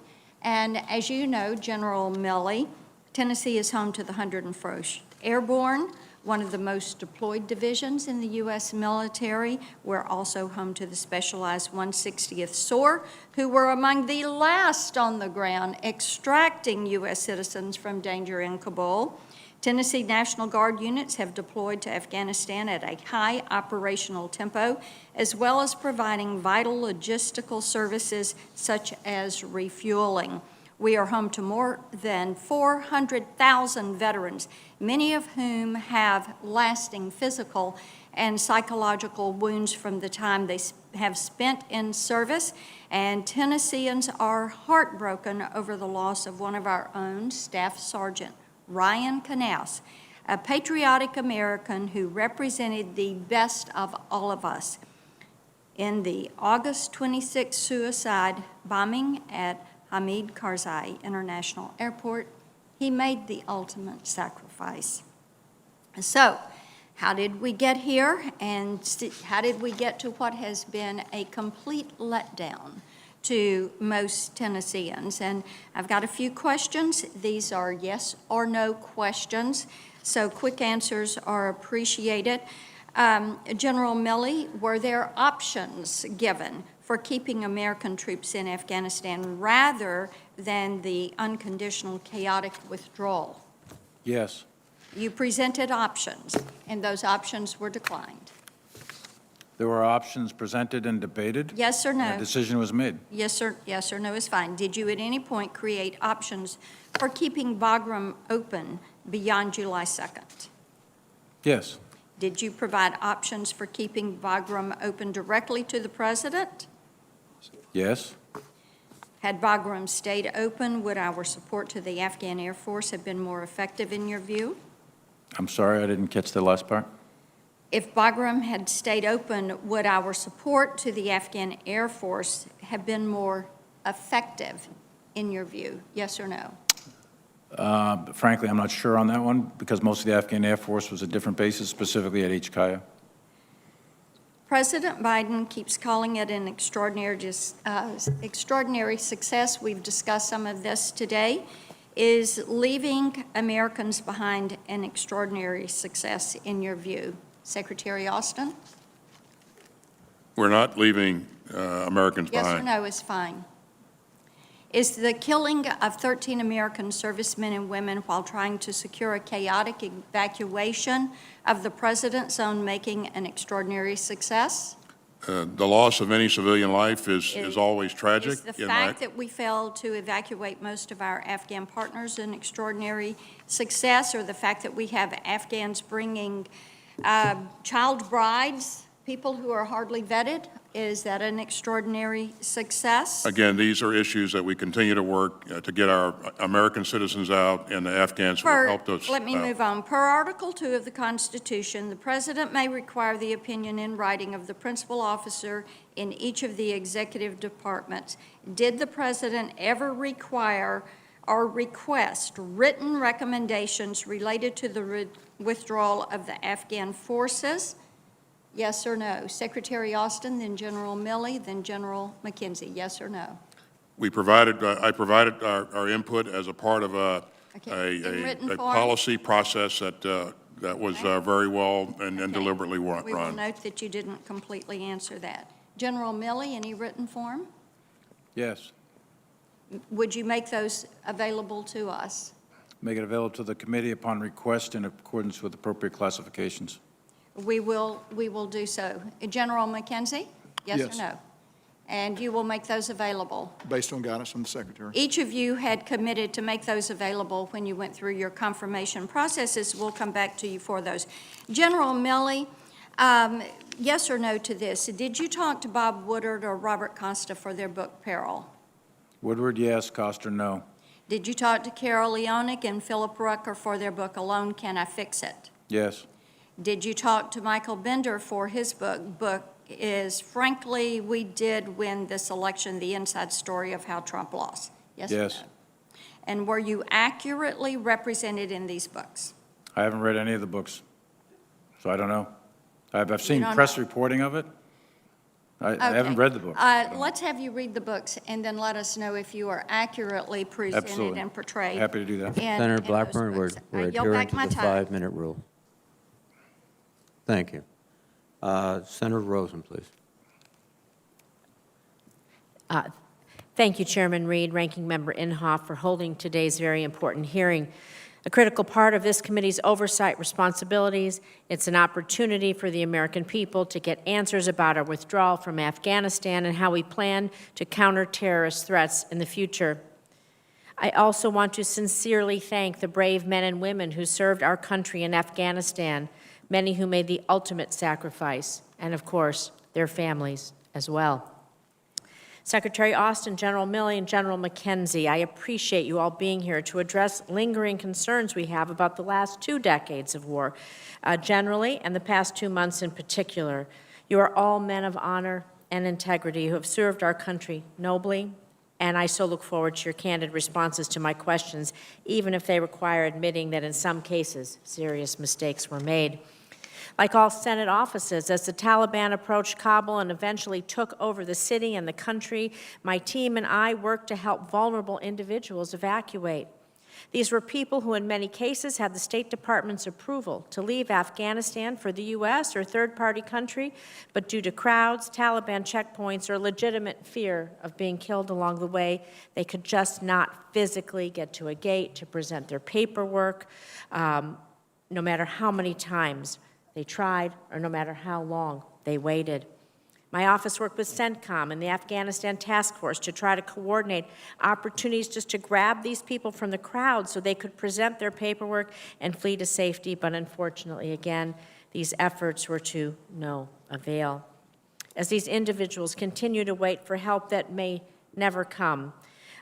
and as you know, General Milley, Tennessee is home to the 101st Airborne, one of the most deployed divisions in the U.S. military. We're also home to the Specialized 160th SOAR, who were among the last on the ground extracting U.S. citizens from danger in Kabul. Tennessee National Guard units have deployed to Afghanistan at a high operational tempo, as well as providing vital logistical services such as refueling. We are home to more than 400,000 veterans, many of whom have lasting physical and psychological wounds from the time they have spent in service, and Tennesseans are heartbroken over the loss of one of our own, Staff Sergeant Ryan Knauss, a patriotic American who represented the best of all of us. In the August 26 suicide bombing at Hamid Karzai International Airport, he made the ultimate sacrifice. So, how did we get here, and how did we get to what has been a complete letdown to most Tennesseans? And I've got a few questions. These are yes or no questions, so quick answers are appreciated. General Milley, were there options given for keeping American troops in Afghanistan rather than the unconditional chaotic withdrawal? Yes. You presented options, and those options were declined. There were options presented and debated. Yes or no? A decision was made. Yes or no is fine. Did you at any point create options for keeping Bagram open beyond July 2nd? Yes. Did you provide options for keeping Bagram open directly to the president? Yes. Had Bagram stayed open, would our support to the Afghan Air Force have been more effective in your view? I'm sorry, I didn't catch the last part. If Bagram had stayed open, would our support to the Afghan Air Force have been more effective in your view? Yes or no? Frankly, I'm not sure on that one because most of the Afghan Air Force was at different bases, specifically at HKIA. President Biden keeps calling it an extraordinary success. We've discussed some of this today. Is leaving Americans behind an extraordinary success in your view? Secretary Austin? We're not leaving Americans Yes behind. or no is fine. Is the killing of 13 American servicemen and women while trying to secure a chaotic evacuation of the president's own making an extraordinary success? The loss of any civilian life is always tragic. Is the fact that we failed to evacuate most of our Afghan partners an extraordinary success, or the fact that we have Afghans bringing child brides, people who are hardly vetted, is that an extraordinary success? Again, these are issues that we continue to work to get our American citizens out and the Afghans who have helped us. Let me move on. Per Article 2 of the Constitution, the President may require the opinion in writing of the principal officer in each of the executive departments. Did the President ever require or request written recommendations related to the withdrawal of the Afghan forces? Yes or no? Secretary Austin, then General Milley, then General McKenzie. Yes or no? We provided, I provided our input as a part of a written form? policy process that was very well and deliberately run. We will note that you didn't completely answer that. General Milley, any written form? Yes. Would you make those available to us? Make it available to the committee upon request in accordance with appropriate classifications. We will do so. General McKenzie? Yes or Yes. no? And you will make those available? Based on guidance from the Secretary. Each of you had committed to make those available when you went through your confirmation processes. We'll come back to you for those. General Milley, yes or no to this? Did you talk to Bob Woodward or Robert Costa for their book, Peril? Woodward, yes. Costa, no. Did you talk to Carol Leonick and Philip Rucker for their book, Alone Can I Fix It? Yes. Did you talk to Michael Bender for his book is, frankly, we did win this election, the inside story of how Trump lost? Yes or Yes. no? And were you accurately represented in these books? I haven't read any of the books, so I don't know. I've seen don't press know. reporting of it. I Okay. haven't read the book. Let's have you read the books, and then let us know if you are accurately presented Absolutely. and portrayed. Happy to do that. in Senator those Blackburn, books. we're I yield adhering back to my the time. 5-minute rule. Thank you. Senator Rosen, please. Thank you, Chairman Reed, Ranking Member Inhofe, for holding today's very important hearing. A critical part of this committee's oversight responsibilities, it's an opportunity for the American people to get answers about our withdrawal from Afghanistan and how we plan to counter terrorist threats in the future. I also want to sincerely thank the brave men and women who served our country in Afghanistan, many who made the ultimate sacrifice, and of course, their families as well. Secretary Austin, General Milley, and General McKenzie, I appreciate you all being here to address lingering concerns we have about the last 2 decades of war generally and the past 2 months in particular. You are all men of honor and integrity who have served our country nobly, and I so look forward to your candid responses to my questions, even if they require admitting that in some cases serious mistakes were made. Like all Senate offices, as the Taliban approached Kabul and eventually took over the city and the country, my team and I worked to help vulnerable individuals evacuate. These were people who in many cases had the State Department's approval to leave Afghanistan for the U.S. or third-party country, but due to crowds, Taliban checkpoints, or legitimate fear of being killed along the way, they could just not physically get to a gate to present their paperwork, no matter how many times they tried, or no matter how long they waited. My office worked with CENTCOM and the Afghanistan Task Force to try to coordinate opportunities just to grab these people from the crowd so they could present their paperwork and flee to safety, but unfortunately, again, these efforts were to no avail. As these individuals continue to wait for help that may never come,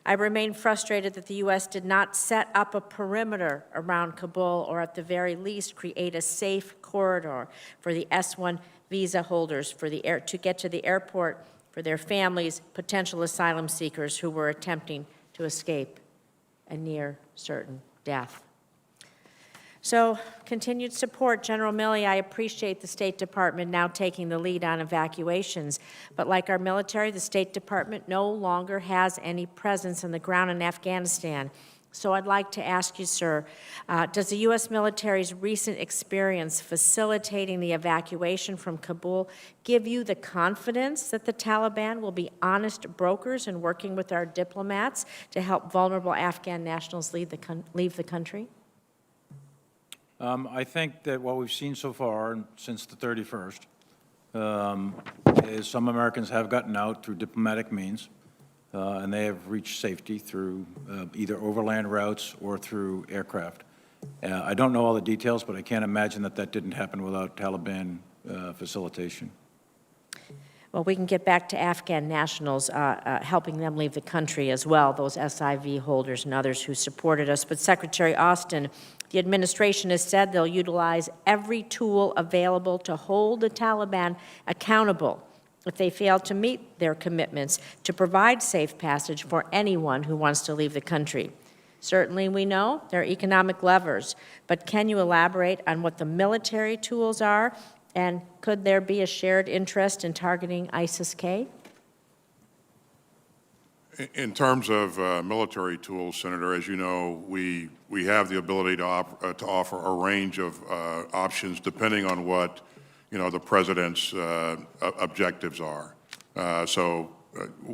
I remain frustrated that the U.S. did not set up a perimeter around Kabul or at the very least create a safe corridor for the S-1 visa holders to get to the airport for their families, potential asylum seekers who were attempting to escape a near certain death. So, continued support. General Milley, I appreciate the State Department now taking the lead on evacuations. But like our military, the State Department no longer has any presence on the ground in Afghanistan. So I'd like to ask you, sir, does the U.S. military's recent experience facilitating the evacuation from Kabul give you the confidence that the Taliban will be honest brokers in working with our diplomats to help vulnerable Afghan nationals leave the country? I think that what we've seen so far since the 31st is some Americans have gotten out through diplomatic means, and they have reached safety through either overland routes or through aircraft. I don't know all the details, but I can't imagine that that didn't happen without Taliban facilitation. Well, we can get back to Afghan nationals, helping them leave the country as well, those SIV holders and others who supported us. But Secretary Austin, the administration has said they'll utilize every tool available to hold the Taliban accountable if they fail to meet their commitments to provide safe passage for anyone who wants to leave the country. Certainly we know there are economic levers, but can you elaborate on what the military tools are, and could there be a shared interest in targeting ISIS-K? In terms of military tools, Senator, as you know, we have the ability to offer a range of options depending on what, the President's objectives are. So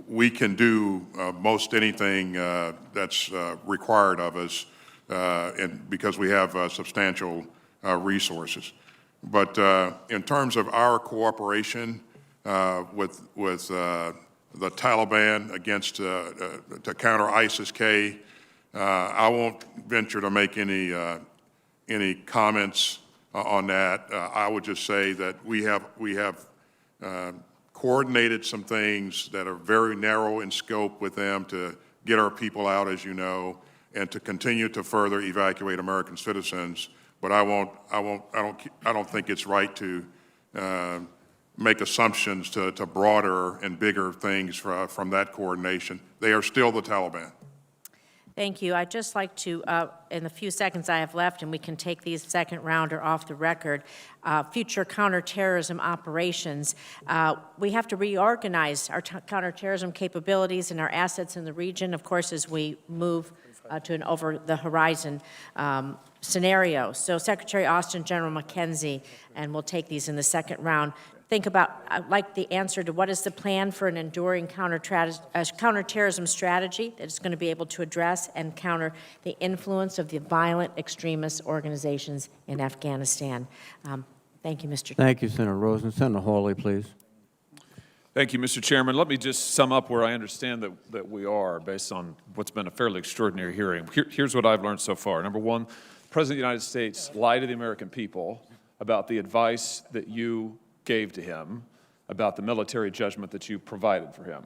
we can do most anything that's required of us and because we have substantial resources. But in terms of our cooperation with the Taliban against to counter ISIS-K, I won't venture to make any comments on that. I would just say that we have coordinated some things that are very narrow in scope with them to get our people out, as you know, and to continue to further evacuate American citizens. But I don't think it's right to make assumptions to broader and bigger things from that coordination. They are still the Taliban. Thank you. I'd just like to, in the few seconds I have left, and we can take these second rounder off the record, future counterterrorism operations. We have to reorganize our counterterrorism capabilities and our assets in the region, of course, as we move to an over-the-horizon scenario. So Secretary Austin, General McKenzie, and we'll take these in the second round. Think about, I'd like the answer to what is the plan for an enduring counterterrorism strategy that is going to be able to address and counter the influence of the violent extremist organizations in Afghanistan. Thank you, Mr. Chair. Thank you, Senator Rosen. Senator Hawley, please. Thank you, Mr. Chairman. Let me just sum up where I understand that we are based on what's been a fairly extraordinary hearing. Here's what I've learned so far. Number one, the President of the United States lied to the American people about the advice that you gave to him about the military judgment that you provided for him.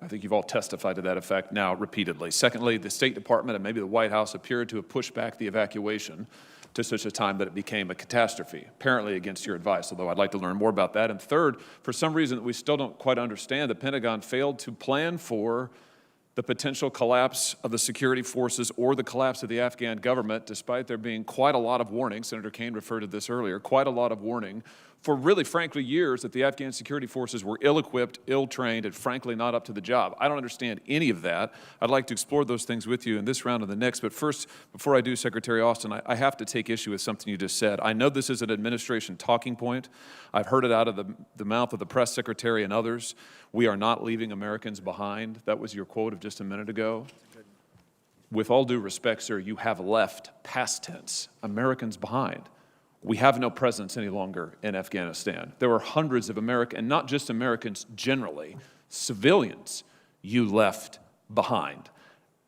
I think you've all testified to that effect now repeatedly. Secondly, the State Department and maybe the White House appeared to have pushed back the evacuation to such a time that it became a catastrophe, apparently against your advice, although I'd like to learn more about that. And third, for some reason that we still don't quite understand, the Pentagon failed to plan for the potential collapse of the security forces or the collapse of the Afghan government, despite there being quite a lot of warning, Senator Kaine referred to this earlier, quite a lot of warning for really, frankly, years that the Afghan security forces were ill-equipped, ill-trained, and frankly not up to the job. I don't understand any of that. I'd like to explore those things with you in this round and the next, but first, before I do, Secretary Austin, I have to take issue with something you just said. I know this is an administration talking point. I've heard it out of the mouth of the press secretary and others. We are not leaving Americans behind. That was your quote of just a minute ago. With all due respect, sir, you have left, past tense, Americans behind. We have no presence any longer in Afghanistan. There are hundreds of Americans, and not just Americans generally, civilians you left behind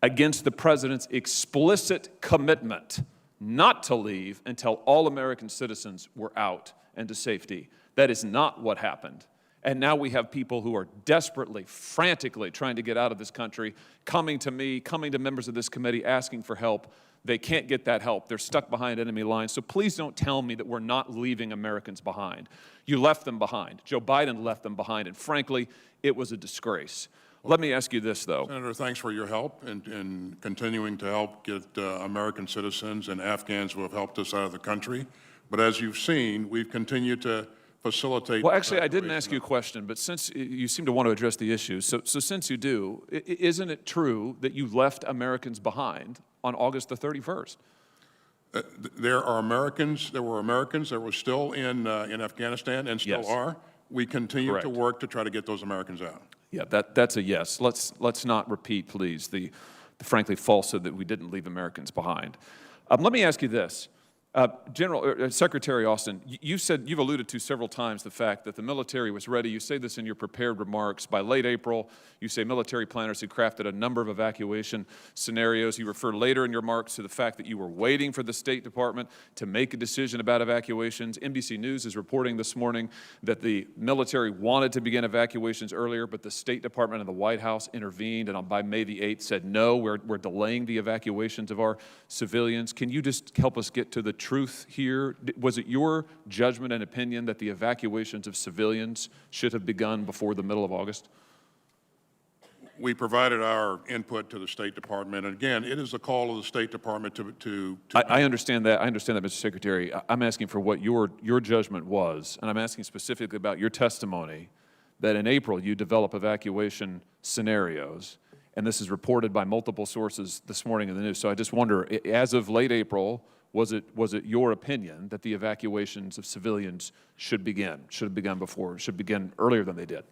against the president's explicit commitment not to leave until all American citizens were out and to safety. That is not what happened. And now we have people who are desperately, frantically trying to get out of this country, coming to me, coming to members of this committee, asking for help. They can't get that help. They're stuck behind enemy lines. So please don't tell me that we're not leaving Americans behind. You left them behind. Joe Biden left them behind. And frankly, it was a disgrace. Let me ask you this, though. Senator, thanks for your help in continuing to help get American citizens and Afghans who have helped us out of the country. But as you've seen, we've continued to facilitate. Well, actually, I didn't ask you a question, but since you seem to want to address the issue, so since you do, isn't it true that you left Americans behind on August the 31st? There were Americans that were still in Afghanistan and still are. We continue to work to try to get those Americans out. Yeah, that's a yes. Let's not repeat, please, the frankly falsehood that we didn't leave Americans behind. Let me ask you this. Secretary Austin, you've alluded to several times the fact that the military was ready. You say this in your prepared remarks. By late April, you say military planners had crafted a number of evacuation scenarios. You refer later in your remarks to the fact that you were waiting for the State Department to make a decision about evacuations. NBC News is reporting this morning that the military wanted to begin evacuations earlier, but the State Department and the White House intervened, and by May the 8th said, no, we're delaying the evacuations of our civilians. Can you just help us get to the truth here? Was it your judgment and opinion that the evacuations of civilians should have begun before the middle of August? We provided our input to the State Department, and again, it is the call of the State Department to I understand that. I understand that, Mr. Secretary. I'm asking for what your judgment was, and I'm asking specifically about your testimony that in April you develop evacuation scenarios, and this is reported by multiple sources this morning in the news. So I just wonder, as of late April, was it your opinion that the evacuations of civilians should have begun before, should begin earlier than they did?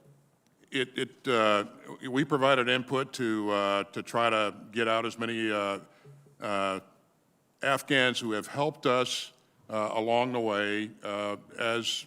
We provided input to try to get out as many Afghans who have helped us along the way as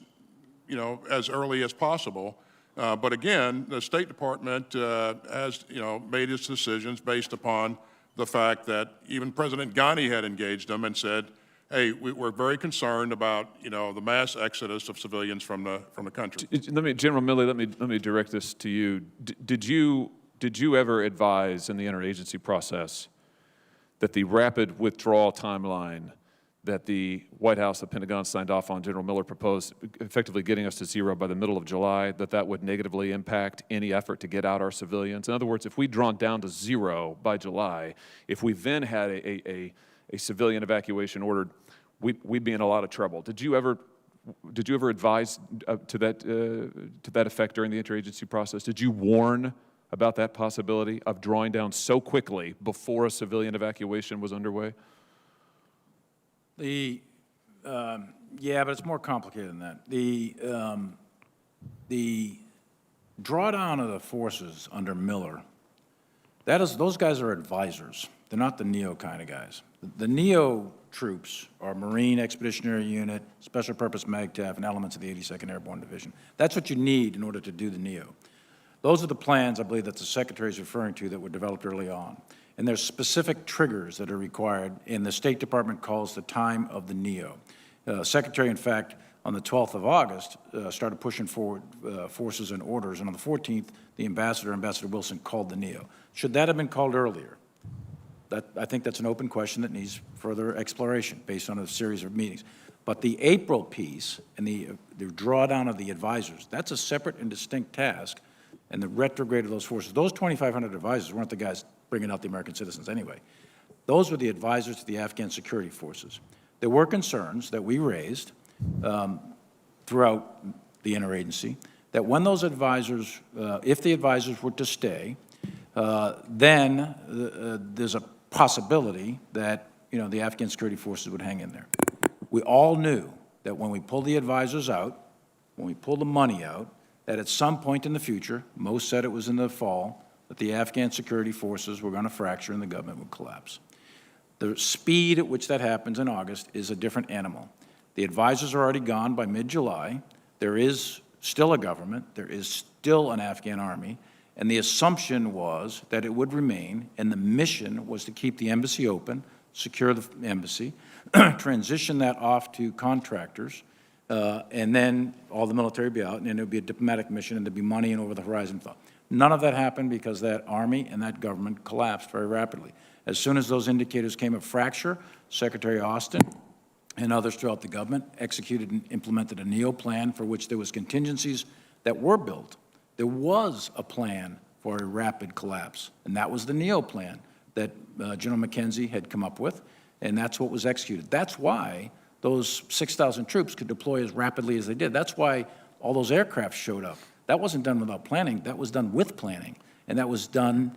early as possible. But again, the State Department has made its decisions based upon the fact that even President Ghani had engaged them and said, hey, we're very concerned about, the mass exodus of civilians from the country. General Milley, let me direct this to you. Did you ever advise in the interagency process that the rapid withdrawal timeline that the White House, the Pentagon signed off on, General Miller proposed, effectively getting us to zero by the middle of July, that would negatively impact any effort to get out our civilians? In other words, if we'd drawn down to zero by July, if we then had a civilian evacuation ordered, we'd be in a lot of trouble. Did you ever advise to that effect during the interagency process? Did you warn about that possibility of drawing down so quickly before a civilian evacuation was underway? Yeah, but it's more complicated than that. The drawdown of the forces under Miller, those guys are advisors. They're not the NEO kind of guys. The NEO troops are Marine Expeditionary Unit, Special Purpose MAGTF, and elements of the 82nd Airborne Division. That's what you need in order to do the NEO. Those are the plans, I believe, that the Secretary is referring to that were developed early on. And there's specific triggers that are required, and the State Department calls the time of the NEO. Secretary, in fact, on the 12th of August, started pushing forward forces and orders, and on the 14th, the Ambassador Wilson, called the NEO. Should that have been called earlier? I think that's an open question that needs further exploration based on a series of meetings. But the April piece and the drawdown of the advisors, that's a separate and distinct task, and the retrograde of those forces. Those 2,500 advisors weren't the guys bringing out the American citizens anyway. Those were the advisors to the Afghan security forces. There were concerns that we raised throughout the interagency that when those advisors, if the advisors were to stay, then there's a possibility that the Afghan security forces would hang in there. We all knew that when we pulled the advisors out, when we pulled the money out, that at some point in the future, most said it was in the fall, that the Afghan security forces were going to fracture and the government would collapse. The speed at which that happens in August is a different animal. The advisors are already gone by mid-July. There is still a government. There is still an Afghan army. And the assumption was that it would remain, and the mission was to keep the embassy open, secure the embassy, transition that off to contractors, and then all the military would be out, and then it would be a diplomatic mission, and there'd be money and over-the-horizon thought. None of that happened because that army and that government collapsed very rapidly. As soon as those indicators came of fracture, Secretary Austin and others throughout the government executed and implemented a NEO plan for which there was contingencies that were built. There was a plan for a rapid collapse, and that was the NEO plan that General McKenzie had come up with, and that's what was executed. That's why those 6,000 troops could deploy as rapidly as they did. That's why all those aircraft showed up. That wasn't done without planning. That was done with planning, and that was done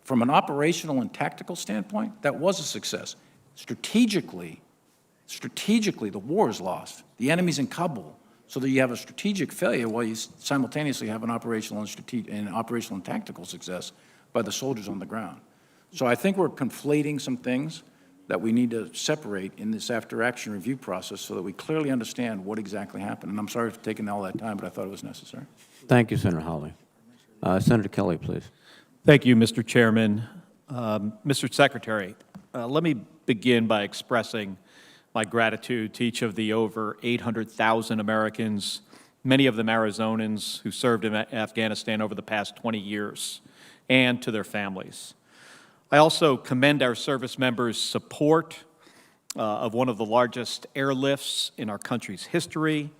from an operational and tactical standpoint. That was a success. Strategically, the war is lost. The enemy's in Kabul, so that you have a strategic failure while you simultaneously have an operational and tactical success by the soldiers on the ground. So I think we're conflating some things that we need to separate in this after-action review process so that we clearly understand what exactly happened. And I'm sorry for taking all that time, but I thought it was necessary. Thank you, Senator Hawley. Senator Kelly, please. Thank you, Mr. Chairman. Mr. Secretary, let me begin by expressing my gratitude to each of the over 800,000 Americans, many of them Arizonans, who served in Afghanistan over the past 20 years, and to their families. I also commend our service members' support of one of the largest airlifts in our country's history.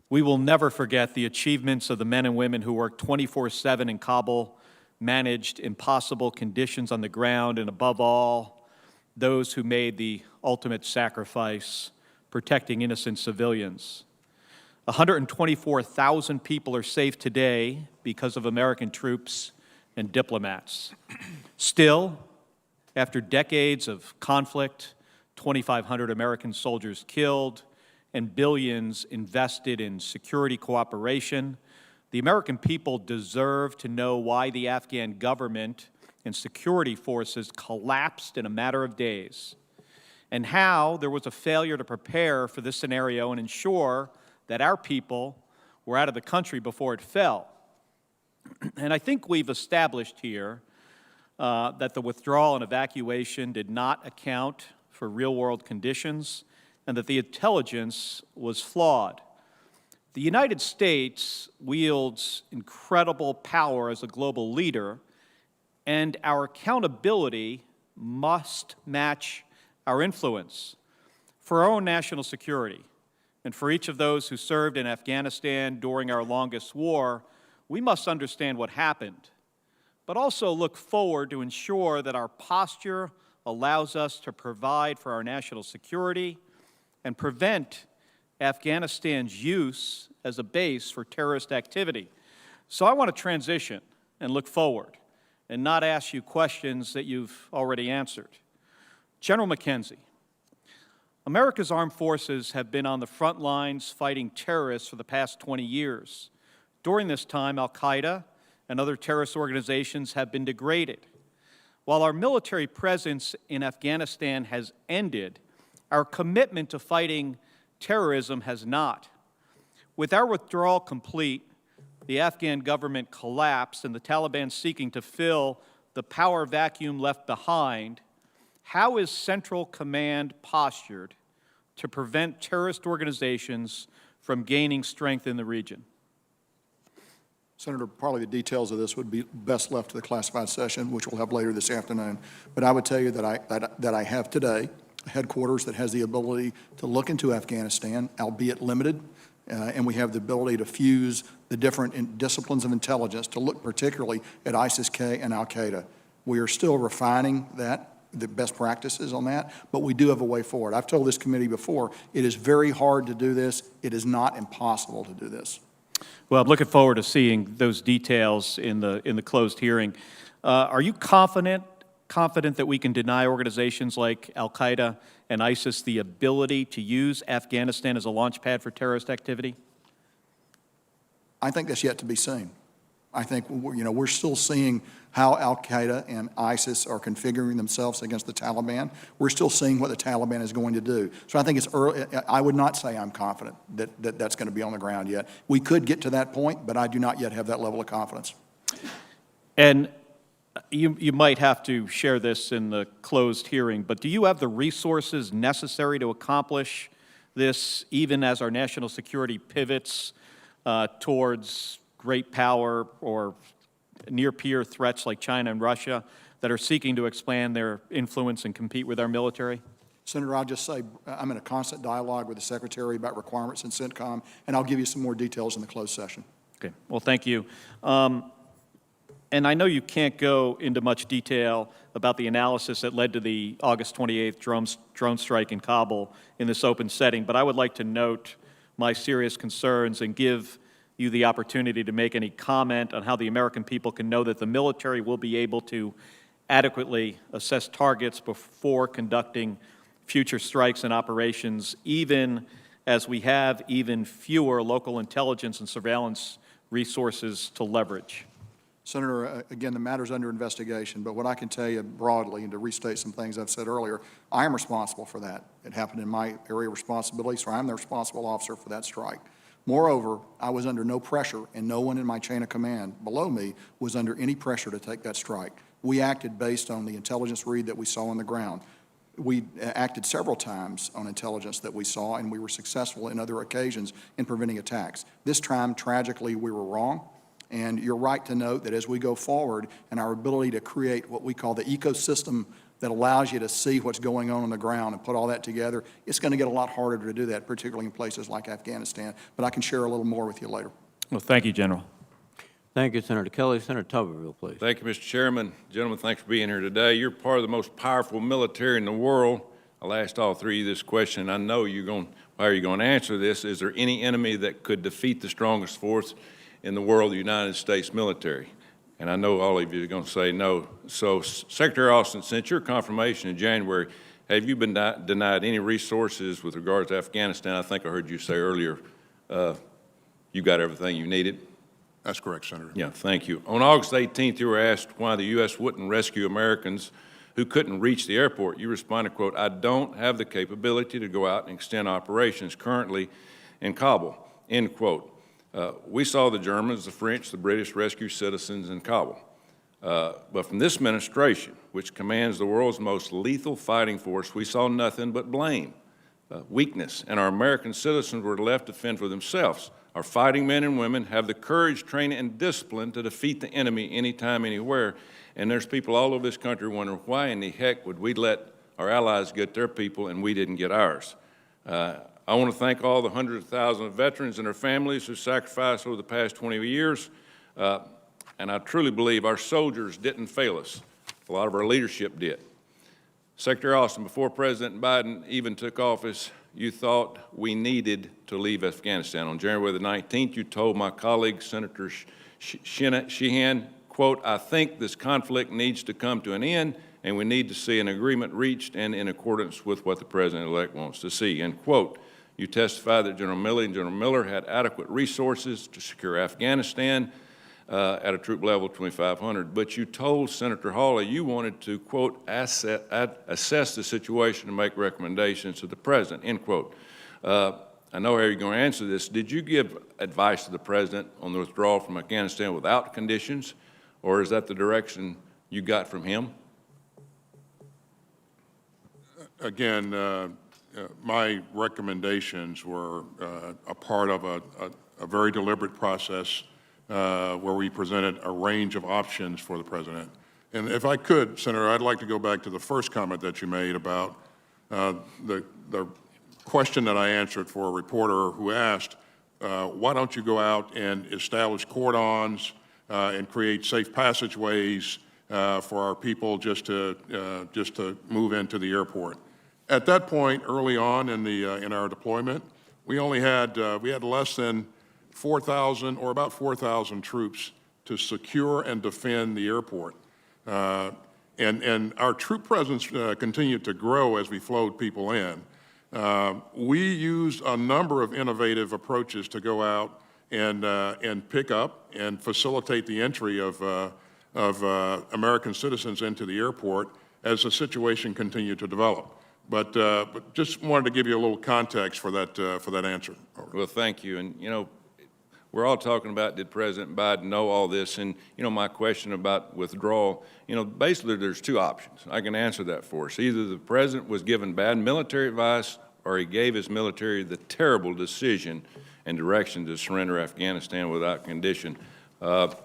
We will never forget the achievements of the men and women who worked 24/7 in Kabul, managed impossible conditions on the ground, and above all, those who made the ultimate sacrifice, protecting innocent civilians. 124,000 people are safe today because of American troops and diplomats. Still, after decades of conflict, 2,500 American soldiers killed, and billions invested in security cooperation, the American people deserve to know why the Afghan government and security forces collapsed in a matter of days, and how there was a failure to prepare for this scenario and ensure that our people were out of the country before it fell. And I think we've established here that the withdrawal and evacuation did not account for real-world conditions and that the intelligence was flawed. The United States wields incredible power as a global leader, and our accountability must match our influence. For our own national security, and for each of those who served in Afghanistan during our longest war, we must understand what happened, but also look forward to ensure that our posture allows us to provide for our national security and prevent Afghanistan's use as a base for terrorist activity. So I want to transition and look forward and not ask you questions that you've already answered. General McKenzie, America's armed forces have been on the front lines fighting terrorists for the past 20 years. During this time, al-Qaeda and other terrorist organizations have been degraded. While our military presence in Afghanistan has ended, our commitment to fighting terrorism has not. With our withdrawal complete, the Afghan government collapsed and the Taliban seeking to fill the power vacuum left behind, how is Central Command postured to prevent terrorist organizations from gaining strength in the region? Senator, probably the details of this would be best left to the classified session, which we'll have later this afternoon. But I would tell you that I have today a headquarters that has the ability to look into Afghanistan, albeit limited, and we have the ability to fuse the different disciplines of intelligence to look particularly at ISIS-K and al-Qaeda. We are still refining the best practices on that, but we do have a way forward. I've told this committee before, it is very hard to do this. It is not impossible to do this. Well, I'm looking forward to seeing those details in the closed hearing. Are you confident that we can deny organizations like al-Qaeda and ISIS the ability to use Afghanistan as a launch pad for terrorist activity? I think that's yet to be seen. I think, we're still seeing how al-Qaeda and ISIS are configuring themselves against the Taliban. We're still seeing what the Taliban is going to do. So I think it's early. I would not say I'm confident that that's going to be on the ground yet. We could get to that point, but I do not yet have that level of confidence. And you might have to share this in the closed hearing, but do you have the resources necessary to accomplish this, even as our national security pivots towards great power or near-peer threats like China and Russia that are seeking to expand their influence and compete with our military? Senator, I'll just say I'm in a constant dialogue with the Secretary about requirements in CENTCOM, and I'll give you some more details in the closed session. Okay. Well, thank you. And I know you can't go into much detail about the analysis that led to the August 28th drone strike in Kabul in this open setting, but I would like to note my serious concerns and give you the opportunity to make any comment on how the American people can know that the military will be able to adequately assess targets before conducting future strikes and operations, even as we have even fewer local intelligence and surveillance resources to leverage. Senator, again, the matter's under investigation, but what I can tell you broadly, and to restate some things I've said earlier, I am responsible for that. It happened in my area of responsibility, so I'm the responsible officer for that strike. Moreover, I was under no pressure, and no one in my chain of command below me was under any pressure to take that strike. We acted based on the intelligence read that we saw on the ground. We acted several times on intelligence that we saw, and we were successful in other occasions in preventing attacks. This time, tragically, we were wrong. And you're right to note that as we go forward and our ability to create what we call the ecosystem that allows you to see what's going on the ground and put all that together, it's going to get a lot harder to do that, particularly in places like Afghanistan. But I can share a little more with you later. Well, thank you, General. Thank you, Senator Kelly. Senator Tuberville, please. Thank you, Mr. Chairman. Gentlemen, thanks for being here today. You're part of the most powerful military in the world. I'll ask all three of you this question. I know how are you going to answer this? Is there any enemy that could defeat the strongest force in the world, the United States military? And I know all of you are going to say no. So, Secretary Austin, since your confirmation in January, have you been denied any resources with regard to Afghanistan? I think I heard you say earlier you got everything you needed. That's correct, Senator. Yeah, thank you. On August 18th, you were asked why the U.S. wouldn't rescue Americans who couldn't reach the airport. You responded, quote, "I don't have the capability to go out and extend operations currently in Kabul," end quote. We saw the Germans, the French, the British rescue citizens in Kabul. But from this administration, which commands the world's most lethal fighting force, we saw nothing but blame, weakness, and our American citizens were left to fend for themselves. Our fighting men and women have the courage, training, and discipline to defeat the enemy anytime, anywhere. And there's people all over this country wondering why in the heck would we let our allies get their people and we didn't get ours. I want to thank all the hundreds of thousands of veterans and their families who sacrificed over the past 20 years. And I truly believe our soldiers didn't fail us. A lot of our leadership did. Secretary Austin, before President Biden even took office, you thought we needed to leave Afghanistan. On January the 19th, you told my colleague, Senator Sheehan, quote, I think this conflict needs to come to an end, and we need to see an agreement reached and in accordance with what the President-elect wants to see, end quote. You testified that General Milley and General Miller had adequate resources to secure Afghanistan at a troop level of 2,500, but you told Senator Hawley you wanted to, quote, assess the situation and make recommendations to the President, end quote. I know how you're going to answer this. Did you give advice to the President on the withdrawal from Afghanistan without conditions, or is that the direction you got from him? Again, my recommendations were a part of a very deliberate process where we presented a range of options for the President. And if I could, Senator, I'd like to go back to the first comment that you made about the question that I answered for a reporter who asked, why don't you go out and establish cordons and create safe passageways for our people just to move into the airport? At that point, early on in our deployment, we only had less than 4,000 or about 4,000 troops to secure and defend the airport. And our troop presence continued to grow as we flowed people in. We used a number of innovative approaches to go out and pick up and facilitate the entry of American citizens into the airport as the situation continued to develop. But just wanted to give you a little context for that answer. Well, thank you. And, you know, we're all talking about, did President Biden know all this? And, you know, my question about withdrawal, you know, basically there's two options. I can answer that for us. Either the President was given bad military advice or he gave his military the terrible decision and direction to surrender Afghanistan without condition. I'll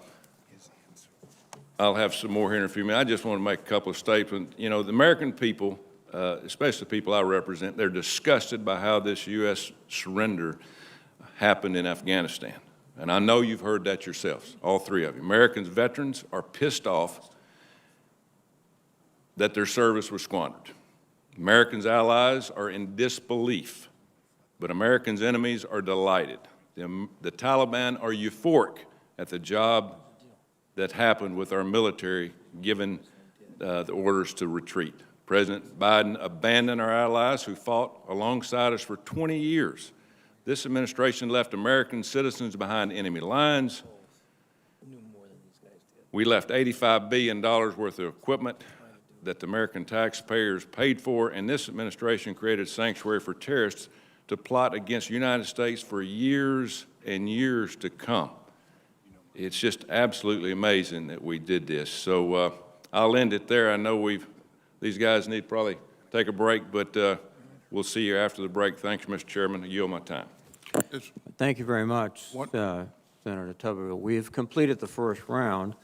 have some more here in a few minutes. I just want to make a couple of statements. You know, the American people, especially the people I represent, they're disgusted by how this U.S. surrender happened in Afghanistan. And I know you've heard that yourselves, all three of you. Americans, veterans, are pissed off that their service was squandered. Americans' allies are in disbelief, but Americans' enemies are delighted. The Taliban are euphoric at the job that happened with our military, given the orders to retreat. President Biden abandoned our allies who fought alongside us for 20 years. This administration left American citizens behind enemy lines. We left $85 billion worth of equipment that the American taxpayers paid for, and this administration created sanctuary for terrorists to plot against the United States for years and years to come. It's just absolutely amazing that we did this. So I'll end it there. I know these guys need to probably take a break, but we'll see you after the break. Thank you, Mr. Chairman. I yield my time. Thank you very much, Senator Tuberville. We have completed the first round,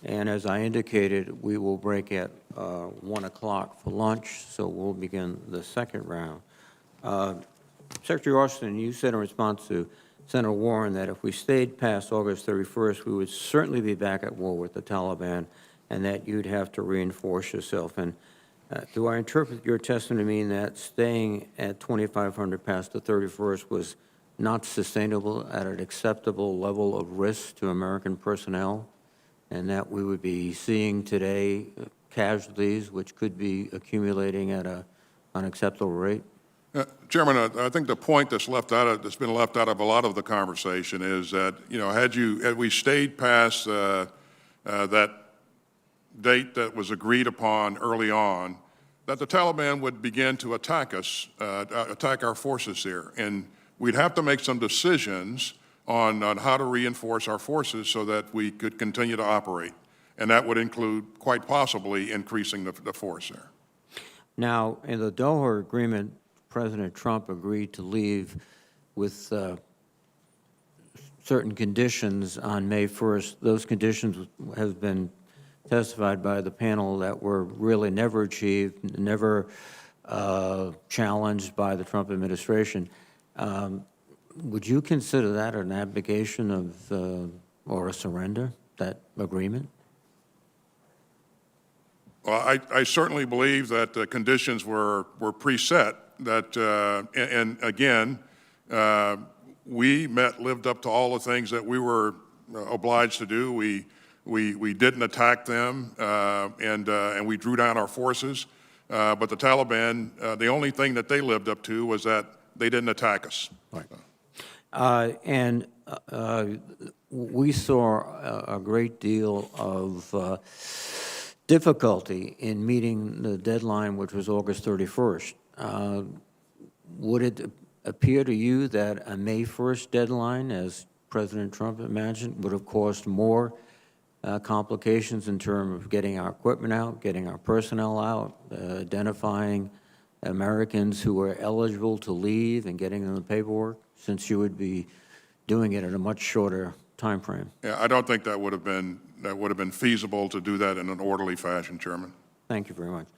and as I indicated, we will break at 1 o'clock for lunch, so we'll begin the second round. Secretary Austin, you said in response to Senator Warren that if we stayed past August 31st, we would certainly be back at war with the Taliban, and that you'd have to reinforce yourself. And do I interpret your testimony to mean that staying at 2,500 past the 31st was not sustainable at an acceptable level of risk to American personnel, and that we would be seeing today casualties which could be accumulating at an unacceptable rate? Chairman, I think the point that's been left out of a lot of the conversation is that, you know, had we stayed past that date that was agreed upon early on, that the Taliban would begin to attack us, attack our forces here, and we'd have to make some decisions on how to reinforce our forces so that we could continue to operate, and that would include quite possibly increasing the force there. Now, in the Doha Agreement, President Trump agreed to leave with certain conditions on May 1st. Those conditions have been testified by the panel that were really never achieved, never challenged by the Trump administration. Would you consider that an abdication of or a surrender, that agreement? Well, I certainly believe that the conditions were preset. That and again, we lived up to all the things that we were obliged to do. We We didn't attack them, and we drew down our forces. But the Taliban, the only thing that they lived up to was that they didn't attack us. And we saw a great deal of difficulty in meeting the deadline, which was August 31st. Would it appear to you that a May 1st deadline, as President Trump imagined, would have caused more complications in terms of getting our equipment out, getting our personnel out, identifying Americans who are eligible to leave and getting them the paperwork, since you would be doing it in a much shorter time frame? Yeah, I don't think that would have been feasible to do that in an orderly fashion, Chairman. Thank you very much.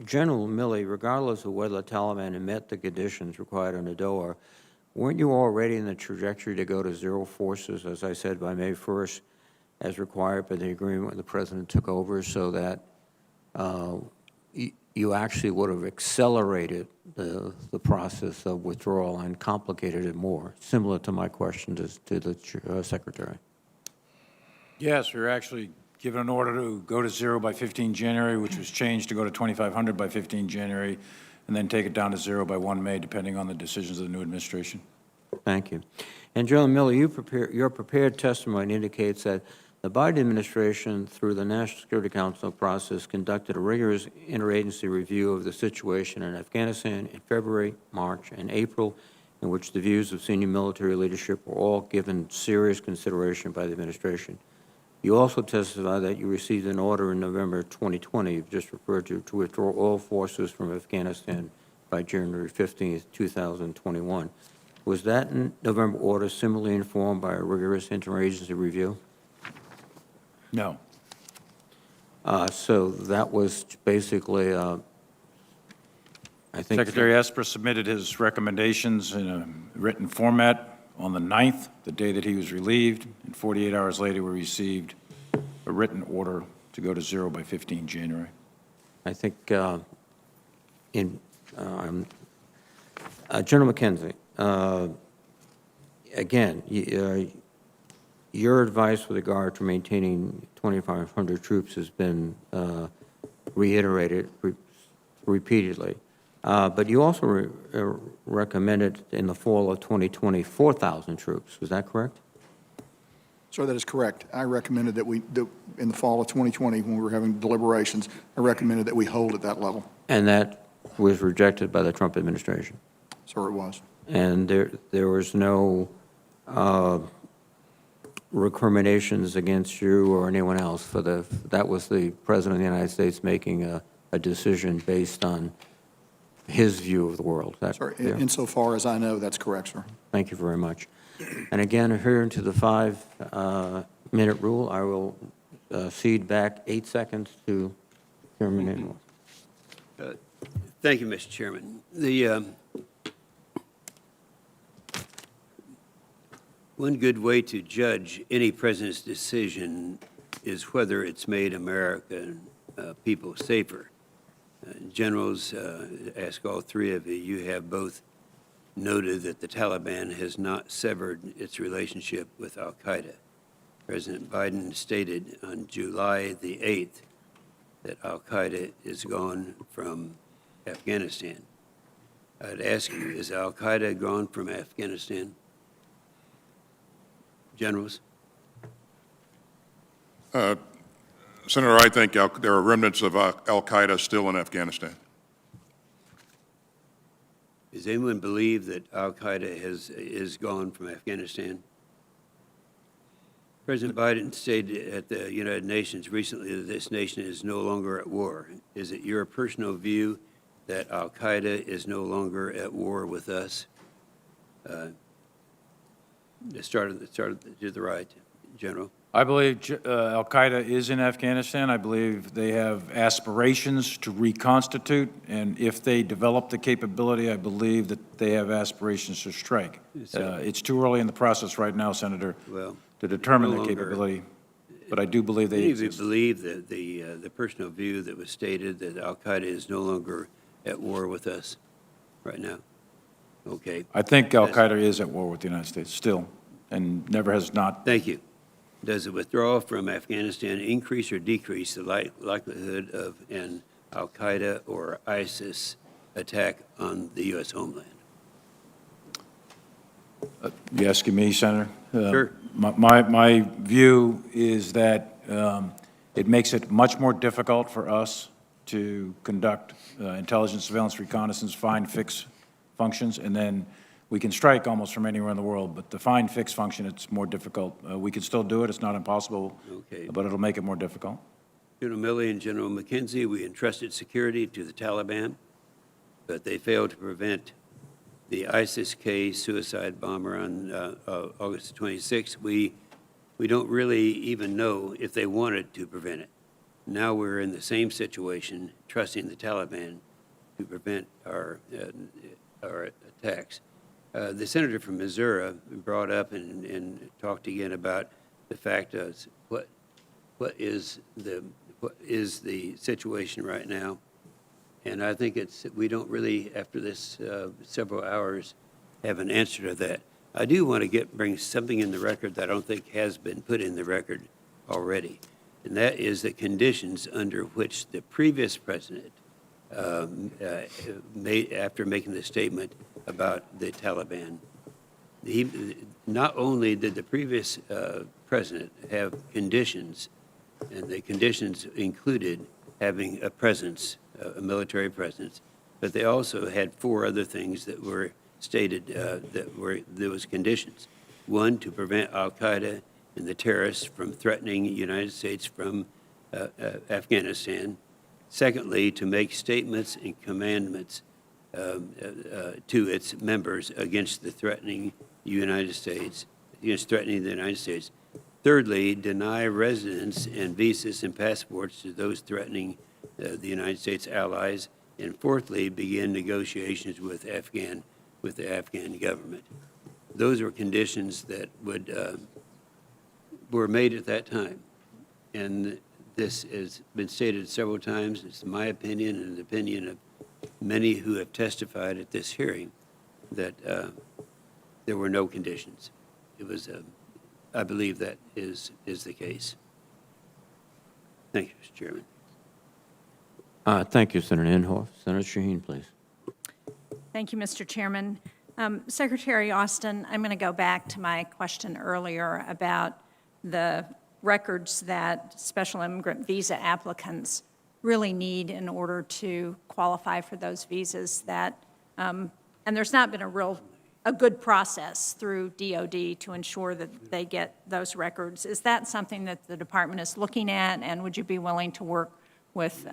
General Milley, regardless of whether the Taliban had met the conditions required under Doha, weren't you already in the trajectory to go to zero forces, as I said, by May 1st, as required by the agreement when the President took over, so that you actually would have accelerated the process of withdrawal and complicated it more, similar to my question to the Secretary? Yes, we were actually given an order to go to zero by 15 January, which was changed to go to 2,500 by 15 January, and then take it down to zero by 1 May, depending on the decisions of the new administration. Thank you. And General Miller, your prepared testimony indicates that the Biden administration, through the National Security Council process, conducted a rigorous interagency review of the situation in Afghanistan in February, March, and April, in which the views of senior military leadership were all given serious consideration by the administration. You also testified that you received an order in November 2020, you've just referred to withdraw all forces from Afghanistan by January 15th, 2021. Was that November order similarly informed by a rigorous interagency review? No. So that was basically, I think... Secretary Esper submitted his recommendations in a written format on the 9th, the day that he was relieved, and 48 hours later, we received a written order to go to zero by 15 January. I think, General McKenzie, again, your advice with regard to maintaining 2,500 troops has been reiterated repeatedly. But you also recommended in the fall of 2020 4,000 troops. Was that correct? Sir, that is correct. I recommended that in the fall of 2020, when we were having deliberations, I recommended that we hold at that level. And that was rejected by the Trump administration? Sir, it was. And there was no recriminations against you or anyone else for that was the President of the United States making a decision based on his view of the world. Sir, insofar as I know, that's correct, sir. Thank you very much. And again, adhering to the 5-minute rule, I will cede back 8 seconds to Chairman Inhofe. Thank you, Mr. Chairman. One good way to judge any president's decision is whether it's made American people safer. Generals, ask all three of you, you have both noted that the Taliban has not severed its relationship with al-Qaeda. President Biden stated on July the 8th that al-Qaeda is gone from Afghanistan. I'd ask you, is al-Qaeda gone from Afghanistan? Generals? Senator, I think there are remnants of al-Qaeda still in Afghanistan. Does anyone believe that al-Qaeda is gone from Afghanistan? President Biden stated at the United Nations recently that this nation is no longer at war. Is it your personal view that al-Qaeda is no longer at war with us? Start to the right, General. I believe al-Qaeda is in Afghanistan. I believe they have aspirations to reconstitute, and if they develop the capability, I believe that they have aspirations to strike. It's too early in the process right now, Senator, to determine the capability, but I do believe they exist. Do you believe that the personal view that was stated that al-Qaeda is no longer at war with us right now? Okay. I think al-Qaeda is at war with the United States still, and never has not. Thank you. Does the withdrawal from Afghanistan increase or decrease the likelihood of an al-Qaeda or ISIS attack on the U.S. homeland? You asking me, Senator? Sure. My view is that it makes it much more difficult for us to conduct intelligence, surveillance, reconnaissance, find, fix functions, and then we can strike almost from anywhere in the world, but the find, fix function, it's more difficult. We can still do it, it's not impossible, Okay. but it'll make it more difficult. General Milley and General McKenzie, we entrusted security to the Taliban, but they failed to prevent the ISIS-K suicide bomber on August 26th. We don't really even know if they wanted to prevent it. Now we're in the same situation, trusting the Taliban to prevent our attacks. The senator from Missouri brought up and talked again about the fact of what is the situation right now. And I think we don't really, after this several hours, have an answer to that. I do want to bring something in the record that I don't think has been put in the record already, and that is the conditions under which the previous president made after making the statement about the Taliban. Not only did the previous president have conditions, and the conditions included having a presence, a military presence, but they also had 4 other things that were stated there was conditions. 1, to prevent al-Qaeda and the terrorists from threatening the United States from Afghanistan. Secondly, to make statements and commandments to its members against threatening the United States. Thirdly, deny residence and visas and passports to those threatening the United States allies. And fourthly, begin negotiations with the Afghan government. Those were conditions that were made at that time. And this has been stated several times. It's my opinion and the opinion of many who have testified at this hearing that there were no conditions. It was, I believe that is the case. Thank you, Mr. Chairman. Thank you, Senator Inhofe. Senator Shaheen, please. Thank you, Mr. Chairman. Secretary Austin, I'm going to go back to my question earlier about the records that special immigrant visa applicants really need in order to qualify for those visas that, and there's not been a good process through DOD to ensure that they get those records. Is that something that the department is looking at, and would you be willing to work with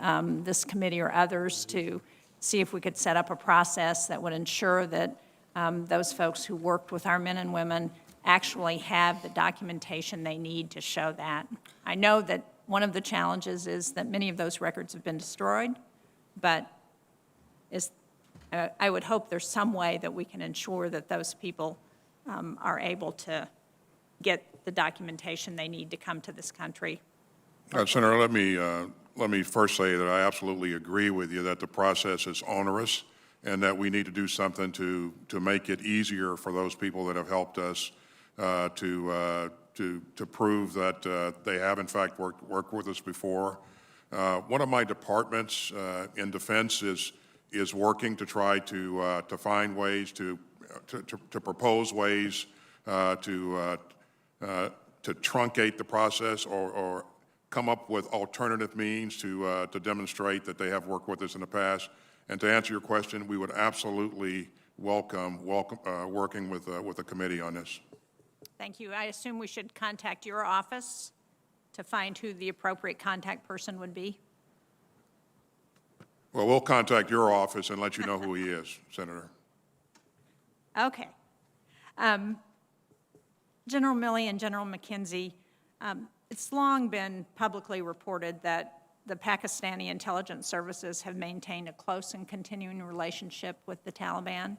this committee or others to see if we could set up a process that would ensure that those folks who worked with our men and women actually have the documentation they need to show that? I know that one of the challenges is that many of those records have been destroyed, but I would hope there's some way that we can ensure that those people are able to get the documentation they need to come to this country. Senator, let me first say that I absolutely agree with you that the process is onerous and that we need to do something to make it easier for those people that have helped us to prove that they have in fact worked with us before. One of my departments in defense is working to try to find ways to propose ways to truncate the process or come up with alternative means to demonstrate that they have worked with us in the past. And to answer your question, we would absolutely welcome working with the committee on this. Thank you. I assume we should contact your office to find who the appropriate contact person would be? Well, we'll contact your office and let you know who he is, Senator. Okay. General Milley and General McKenzie, it's long been publicly reported that the Pakistani intelligence services have maintained a close and continuing relationship with the Taliban.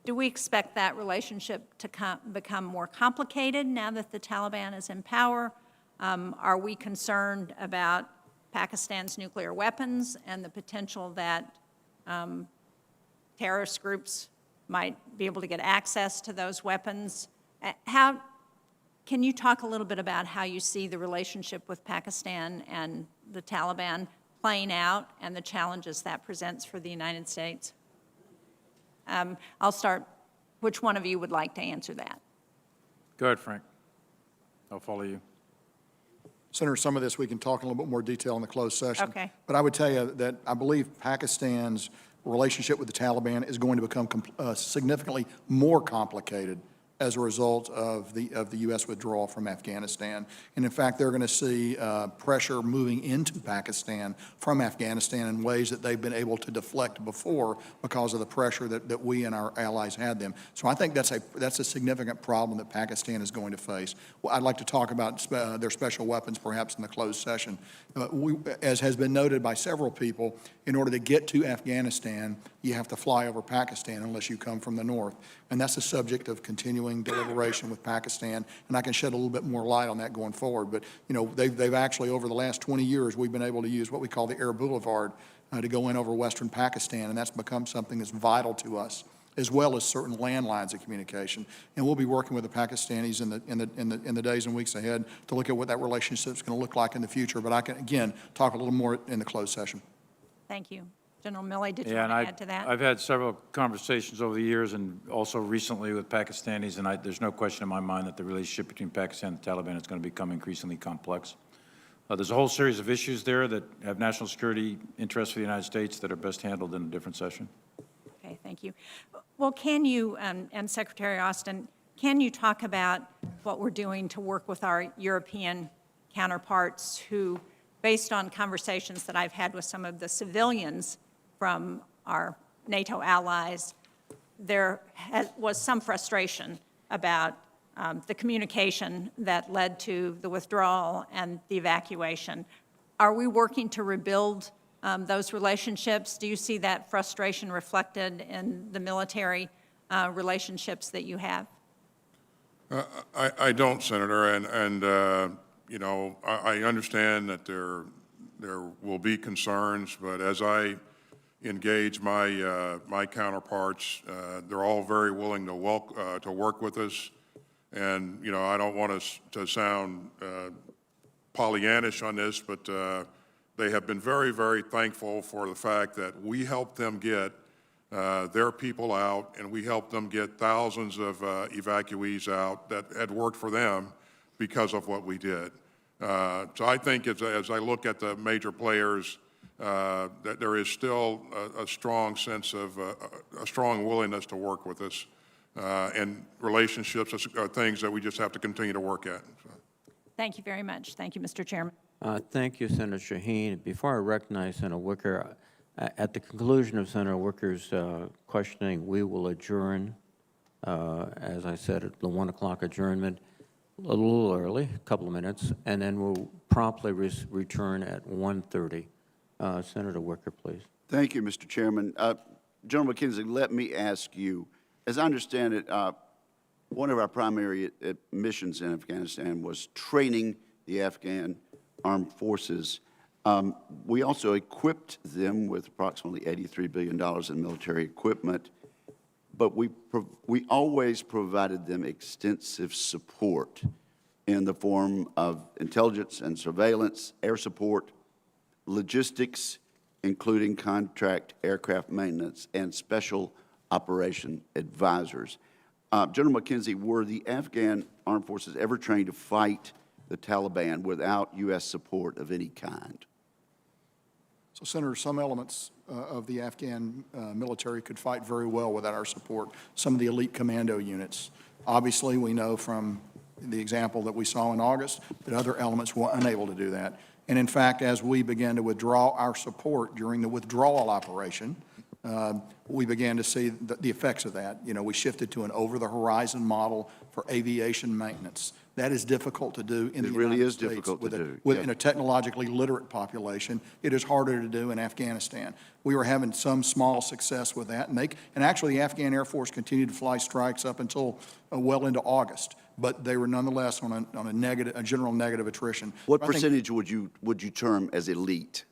Do we expect that relationship to become more complicated now that the Taliban is in power? Are we concerned about Pakistan's nuclear weapons and the potential that terrorist groups might be able to get access to those weapons? How Can you talk a little bit about how you see the relationship with Pakistan and the Taliban playing out and the challenges that presents for the United States? I'll start. Which one of you would like to answer that? Go ahead, Frank. I'll follow you. Senator, some of this we can talk in a little bit more detail in the closed session. Okay. But I would tell you that I believe Pakistan's relationship with the Taliban is going to become significantly more complicated as a result of the U.S. withdrawal from Afghanistan. And in fact, they're going to see pressure moving into Pakistan from Afghanistan in ways that they've been able to deflect before because of the pressure that we and our allies had them. So I think that's a significant problem that Pakistan is going to face. Well, I'd like to talk about their special weapons perhaps in the closed session. As has been noted by several people, in order to get to Afghanistan, you have to fly over Pakistan unless you come from the north. And that's a subject of continuing deliberation with Pakistan, and I can shed a little bit more light on that going forward. But, you know, they've actually, over the last 20 years, we've been able to use what we call the Air Boulevard to go in over western Pakistan, and that's become something that's vital to us, as well as certain landlines of communication. And we'll be working with the Pakistanis in the days and weeks ahead to look at what that relationship is going to look like in the future. But I can, again, talk a little more in the closed session. Thank you. General Milley, did you Yeah, want to and add to that? I've had several conversations over the years and also recently with Pakistanis, and there's no question in my mind that the relationship between Pakistan and the Taliban is going to become increasingly complex. There's a whole series of issues there that have national security interests for the United States that are best handled in a different session. Okay, thank you. Well, can you, and Secretary Austin, can you talk about what we're doing to work with our European counterparts who, based on conversations that I've had with some of the civilians from our NATO allies, there was some frustration about the communication that led to the withdrawal and the evacuation. Are we working to rebuild those relationships? Do you see that frustration reflected in the military relationships that you have? I don't, Senator, and you know, I understand that there will be concerns, but as I engage my counterparts, they're all very willing to work with us, and you know, I don't want us to sound Pollyannish on this, but they have been very, very thankful for the fact that we helped them get their people out, and we helped them get thousands of evacuees out that had worked for them because of what we did. So I think as I look at the major players, that there is still a strong sense of a strong willingness to work with us, and relationships are things that we just have to continue to work at. So. Thank you very much. Thank you, Mr. Chairman. Thank you, Senator Shaheen. Before I recognize Senator Wicker, at the conclusion of Senator Wicker's questioning, we will adjourn, as I said, at the 1 o'clock adjournment, a little early, a couple of minutes, and then we'll promptly return at 1:30. Senator Wicker, please. Thank you, Mr. Chairman. General McKenzie, let me ask you, as I understand it, one of our primary missions in Afghanistan was training the Afghan armed forces. We also equipped them with approximately $83 billion in military equipment, but we always provided them extensive support in the form of intelligence and surveillance, air support, logistics, including contract aircraft maintenance, and special operation advisors. General McKenzie, were the Afghan armed forces ever trained to fight the Taliban without U.S. support of any kind? So, Senator, some elements of the Afghan military could fight very well without our support. Some of the elite commando units. Obviously, we know from the example that we saw in August that other elements were unable to do that. And in fact, as we began to withdraw our support during the withdrawal operation, we began to see the effects of that. You know, we shifted to an over-the-horizon model for aviation maintenance. That is difficult to do in the United States. It really is difficult to do. Within a technologically literate population, it is harder to do in Afghanistan. We were having some small success with that, and actually the Afghan Air Force continued to fly strikes up until well into August. But they were nonetheless on a general negative attrition. What percentage would you term as elite?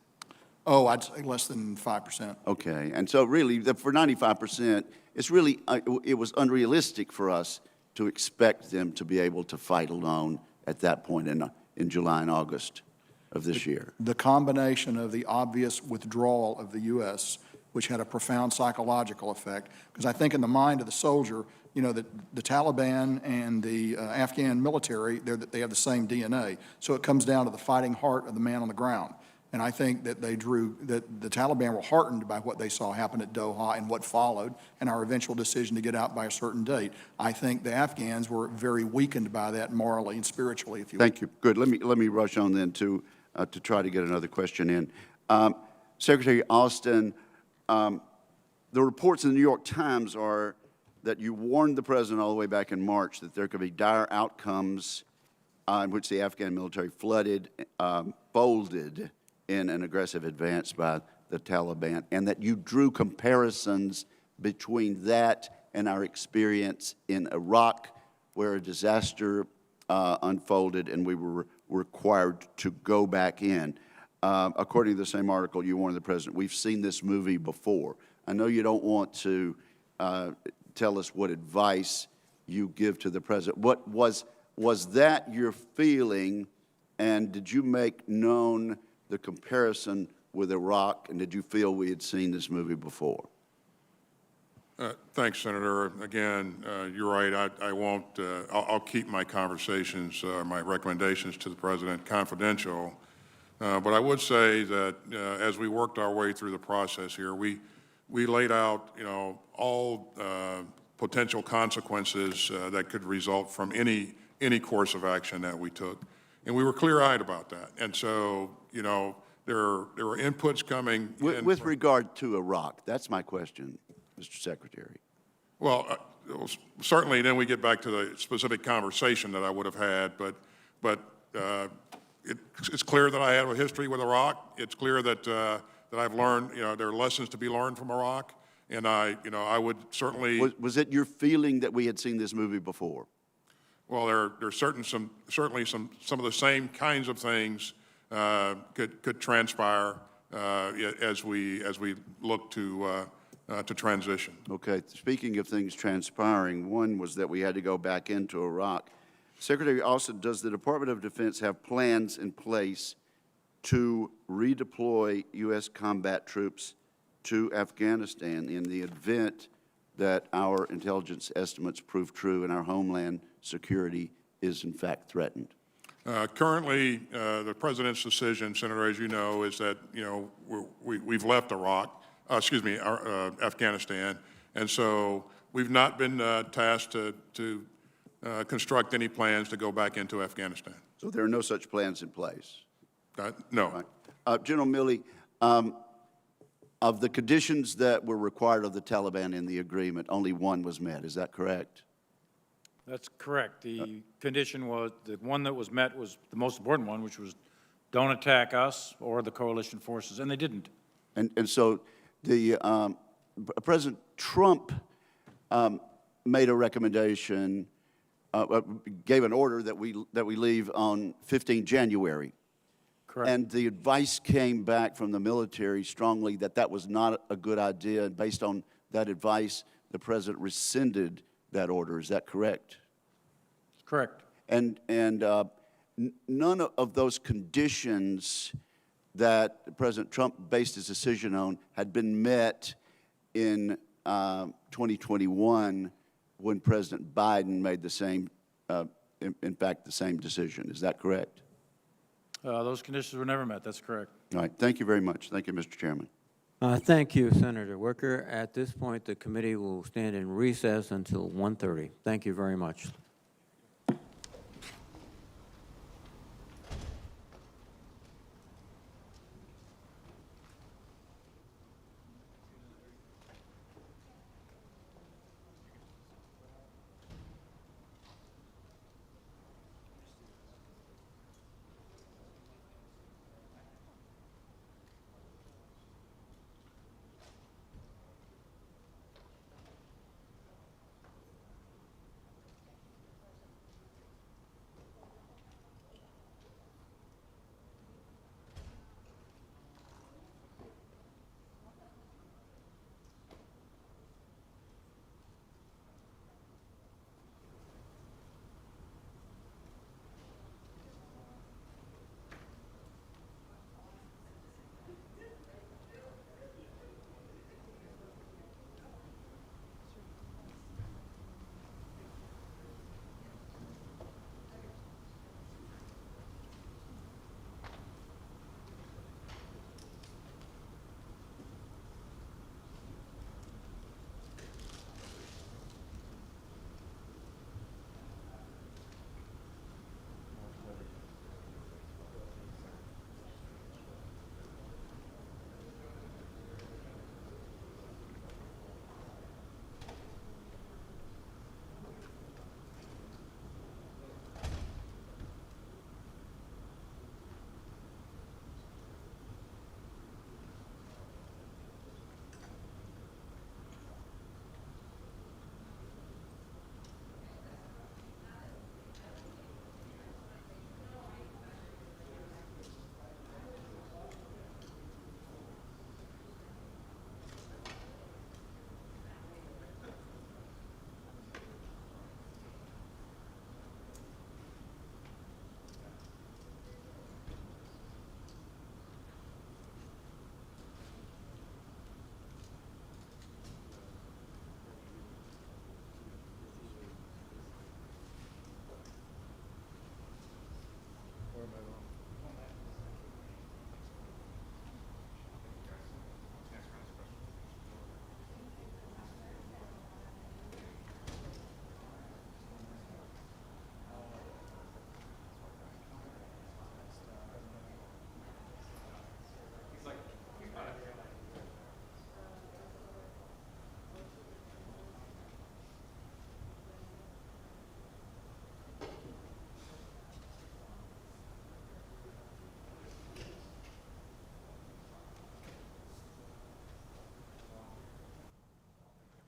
Oh, I'd say less than 5%. Okay, and so really, for 95%, it's really, it was unrealistic for us to expect them to be able to fight alone at that point in July and August of this year? The combination of the obvious withdrawal of the U.S., which had a profound psychological effect, because I think in the mind of the soldier, you know, that the Taliban and the Afghan military, they have the same DNA. So it comes down to the fighting heart of the man on the ground. And I think that that the Taliban were heartened by what they saw happen at Doha and what followed, and our eventual decision to get out by a certain date. I think the Afghans were very weakened by that morally and spiritually, if you will. Thank you. Good. Let me rush on then to try to get another question in. Secretary Austin, the reports in the New York Times are that you warned the president all the way back in March that there could be dire outcomes in which the Afghan military folded in an aggressive advance by the Taliban, and that you drew comparisons between that and our experience in Iraq, where a disaster unfolded and we were required to go back in. According to the same article, you warned the president, we've seen this movie before. I know you don't want to tell us what advice you give to the president. What was that your feeling, and did you make known the comparison with Iraq, and did you feel we had seen this movie before? Thanks, Senator. Again, you're right. I won't. I'll keep my conversations, my recommendations to the president confidential. But I would say that as we worked our way through the process here, we laid out, you know, all potential consequences that could result from any course of action that we took, and we were clear-eyed about that. And so, you know, there were inputs coming with regard to Iraq. That's my question, Mr. Secretary. Well, certainly, then we get back to the specific conversation that I would have had. But it's clear that I have a history with Iraq. It's clear that that I've learned. You know, there are lessons to be learned from Iraq, and I would certainly. Was it your feeling that we had seen this movie before? Well, there's certainly some of the same kinds of things could transpire as we look to transition. Okay. Speaking of things transpiring, one was that we had to go back into Iraq. Secretary Austin, does the Department of Defense have plans in place to redeploy U.S. combat troops to Afghanistan in the event that our intelligence estimates prove true and our homeland security is in fact threatened? Currently, the president's decision, Senator, as you know, is that, you know, we've left Afghanistan, and so we've not been tasked to construct any plans to go back into Afghanistan. So there are no such plans in place? No. Right. General Milley, of the conditions that were required of the Taliban in the agreement, only one was met. Is that correct? That's correct. The condition was, the one that was met was the most important one, which was don't attack us or the coalition forces, and they didn't. And so the President Trump made a recommendation, gave an order that we leave on 15 January. Correct. And the advice came back from the military strongly that that was not a good idea, and based on that advice, the President rescinded that order. Is that correct? Correct. And none of those conditions that President Trump based his decision on had been met in 2021 when President Biden made the same, in fact, the same decision. Is that correct? Those conditions were never met. That's correct. All right. Thank you very much. Thank you, Mr. Chairman. Thank you, Senator Wicker. At this point, the committee will stand in recess until 1:30. Thank you very much.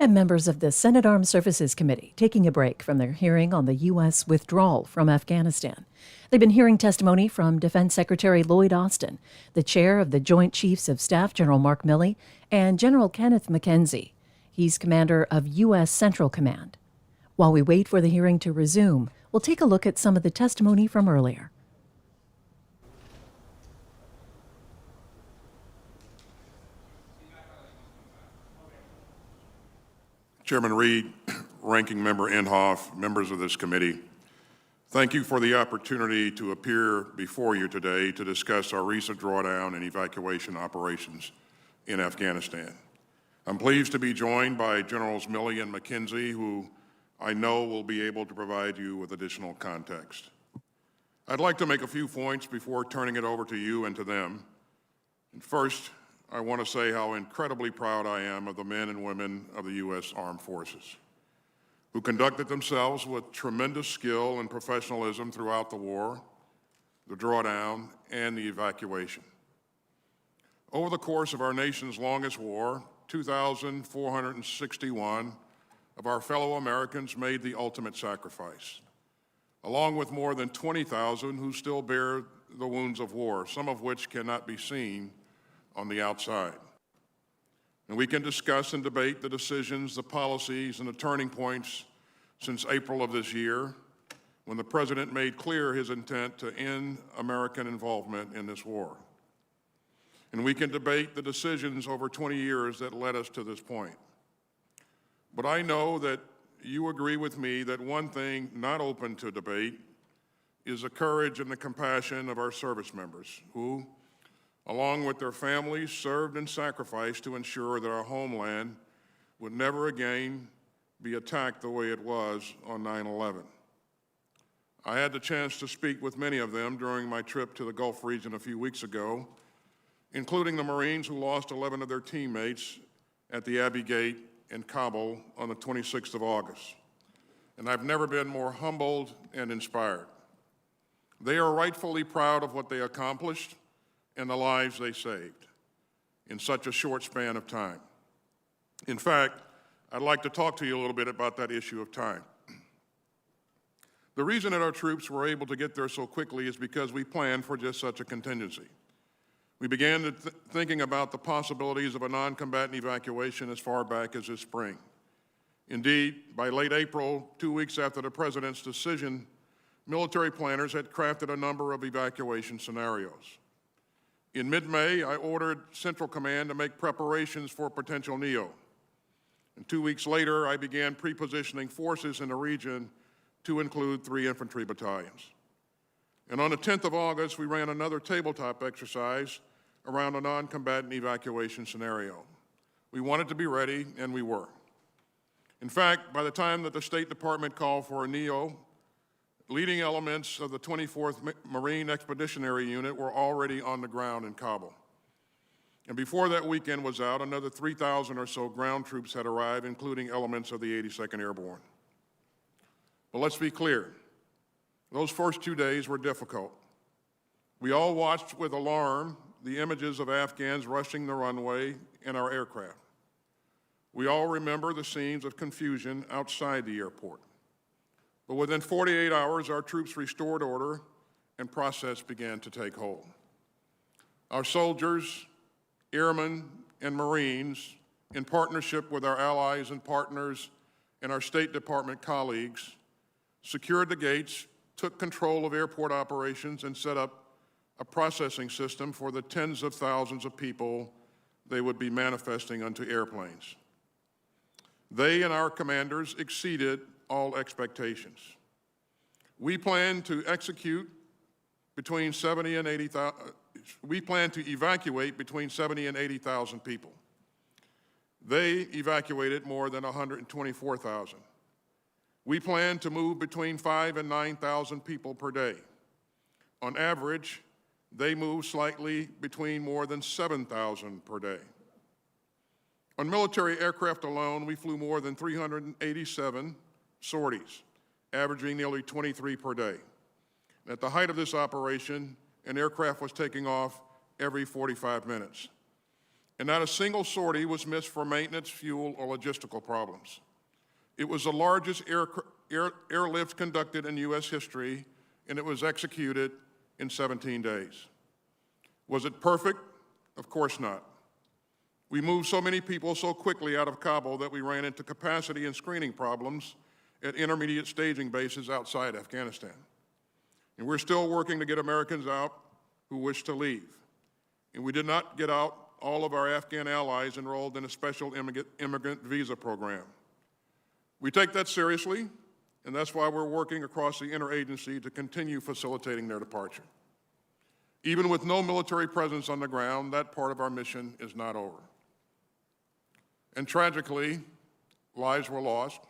and members of the Senate Armed Services Committee taking a break from their hearing on the U.S. withdrawal from Afghanistan. They've been hearing testimony from Defense Secretary Lloyd Austin, the chair of the Joint Chiefs of Staff, General Mark Milley, and General Kenneth McKenzie. He's commander of U.S. Central Command. While we wait for the hearing to resume, we'll take a look at some of the testimony from earlier. Chairman Reed, Ranking Member Inhofe, members of this committee, thank you for the opportunity to appear before you today to discuss our recent drawdown and evacuation operations in Afghanistan. I'm pleased to be joined by Generals Milley and McKenzie, who I know will be able to provide you with additional context. I'd like to make a few points before turning it over to you and to them. And first, I want to say how incredibly proud I am of the men and women of the U.S. Armed Forces, who conducted themselves with tremendous skill and professionalism throughout the war, the drawdown, and the evacuation. Over the course of our nation's longest war, 2,461 of our fellow Americans made the ultimate sacrifice, along with more than 20,000 who still bear the wounds of war, some of which cannot be seen on the outside. And we can discuss and debate the decisions, the policies, and the turning points since April of this year, when the President made clear his intent to end American involvement in this war. And we can debate the decisions over 20 years that led us to this point. But I know that you agree with me that one thing not open to debate is the courage and the compassion of our service members who, along with their families, served and sacrificed to ensure that our homeland would never again be attacked the way it was on 9/11. I had the chance to speak with many of them during my trip to the Gulf region a few weeks ago, including the Marines who lost 11 of their teammates at the Abbey Gate in Kabul on the 26th of August. And I've never been more humbled and inspired. They are rightfully proud of what they accomplished and the lives they saved in such a short span of time. In fact, I'd like to talk to you a little bit about that issue of time. The reason that our troops were able to get there so quickly is because we planned for just such a contingency. We began thinking about the possibilities of a non-combatant evacuation as far back as this spring. Indeed, by late April, 2 weeks after the President's decision, military planners had crafted a number of evacuation scenarios. In mid-May, I ordered Central Command to make preparations for potential NEO. And 2 weeks later, I began pre-positioning forces in the region to include 3 infantry battalions. And on the 10th of August, we ran another tabletop exercise around a non-combatant evacuation scenario. We wanted to be ready, and we were. In fact, by the time that the State Department called for a NEO, leading elements of the 24th Marine Expeditionary Unit were already on the ground in Kabul. And before that weekend was out, another 3,000 or so ground troops had arrived, including elements of the 82nd Airborne. But let's be clear, those first 2 days were difficult. We all watched with alarm the images of Afghans rushing the runway and our aircraft. We all remember the scenes of confusion outside the airport. But within 48 hours, our troops restored order and process began to take hold. Our soldiers, airmen, and Marines, in partnership with our allies and partners and our State Department colleagues, secured the gates, took control of airport operations, and set up a processing system for the tens of thousands of people they would be manifesting onto airplanes. They and our commanders exceeded all expectations. We plan to execute between 70 and 80,000, we plan to evacuate between 70 and 80,000 people. They evacuated more than 124,000. We plan to move between 5,000 and 9,000 people per day. On average, they move slightly between more than 7,000 per day. On military aircraft alone, we flew more than 387 sorties, averaging nearly 23 per day. At the height of this operation, an aircraft was taking off every 45 minutes. and not a single sortie was missed for maintenance, fuel, or logistical problems. It was the largest airlift conducted in U.S. history, and it was executed in 17 days. Was it perfect? Of course not. We moved so many people so quickly out of Kabul that we ran into capacity and screening problems at intermediate staging bases outside Afghanistan. And we're still working to get Americans out who wish to leave. And we did not get out all of our Afghan allies enrolled in a special immigrant visa program. We take that seriously, and that's why we're working across the interagency to continue facilitating their departure. Even with no military presence on the ground, that part of our mission is not over. And tragically, lives were lost.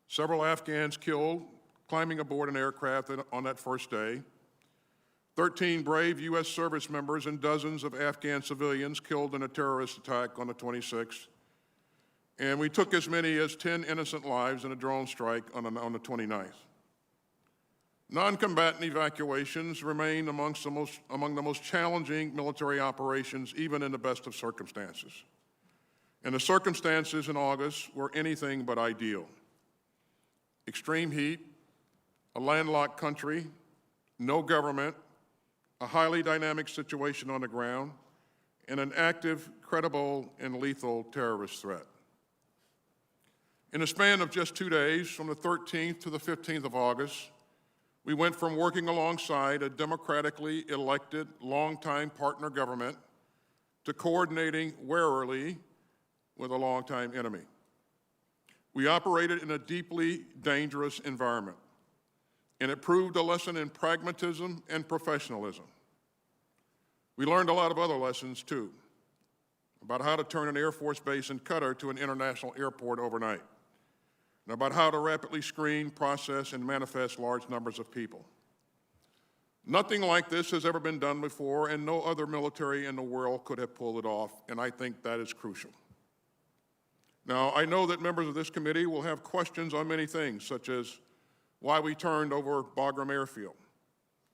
Several Afghans killed climbing aboard an aircraft on that first day. 13 brave U.S. service members and dozens of Afghan civilians killed in a terrorist attack on the 26th. And we took as many as 10 innocent lives in a drone strike on the 29th. Non-combatant evacuations remain among the most challenging military operations, even in the best of circumstances. And the circumstances in August were anything but ideal. Extreme heat, a landlocked country, no government, a highly dynamic situation on the ground, and an active, credible, and lethal terrorist threat. In a span of just 2 days, from the 13th to the 15th of August, we went from working alongside a democratically elected, longtime partner government to coordinating warily with a longtime enemy. We operated in a deeply dangerous environment, and it proved a lesson in pragmatism and professionalism. We learned a lot of other lessons, too, about how to turn an Air Force base in Qatar to an international airport overnight, and about how to rapidly screen, process, and manifest large numbers of people. Nothing like this has ever been done before, and no other military in the world could have pulled it off, and I think that is crucial. Now, I know that members of this committee will have questions on many things, such as why we turned over Bagram Airfield,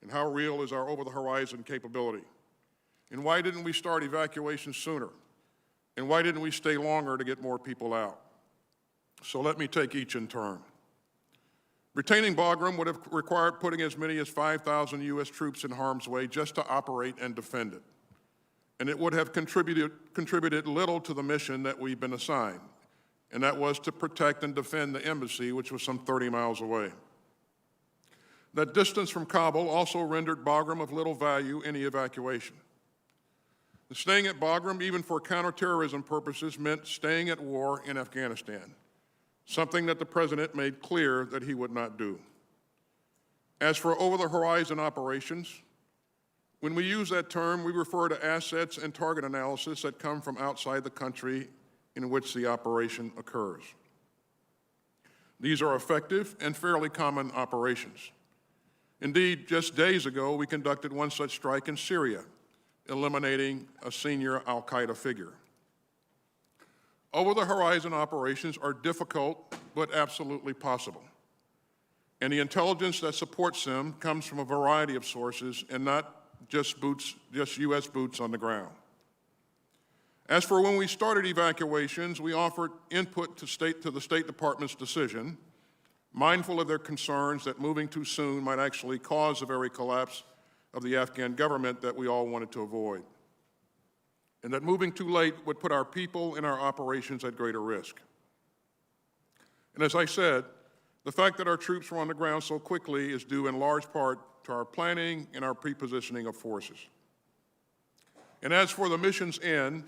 and how real is our over-the-horizon capability, and why didn't we start evacuation sooner, and why didn't we stay longer to get more people out? So let me take each in turn. Retaining Bagram would have required putting as many as 5,000 U.S. troops in harm's way just to operate and defend it. And it would have contributed little to the mission that we've been assigned, and that was to protect and defend the embassy, which was some 30 miles away. That distance from Kabul also rendered Bagram of little value in the evacuation. Staying at Bagram, even for counterterrorism purposes, meant staying at war in Afghanistan, something that the President made clear that he would not do. As for over-the-horizon operations, when we use that term, we refer to assets and target analysis that come from outside the country in which the operation occurs. These are effective and fairly common operations. Indeed, just days ago, we conducted one such strike in Syria, eliminating a senior al-Qaeda figure. Over-the-horizon operations are difficult, but absolutely possible. And the intelligence that supports them comes from a variety of sources and not just U.S. boots on the ground. As for when we started evacuations, we offered input to the State Department's decision, mindful of their concerns that moving too soon might actually cause the very collapse of the Afghan government that we all wanted to avoid, and that moving too late would put our people and our operations at greater risk. And as I said, the fact that our troops were on the ground so quickly is due in large part to our planning and our pre-positioning of forces. And as for the mission's end,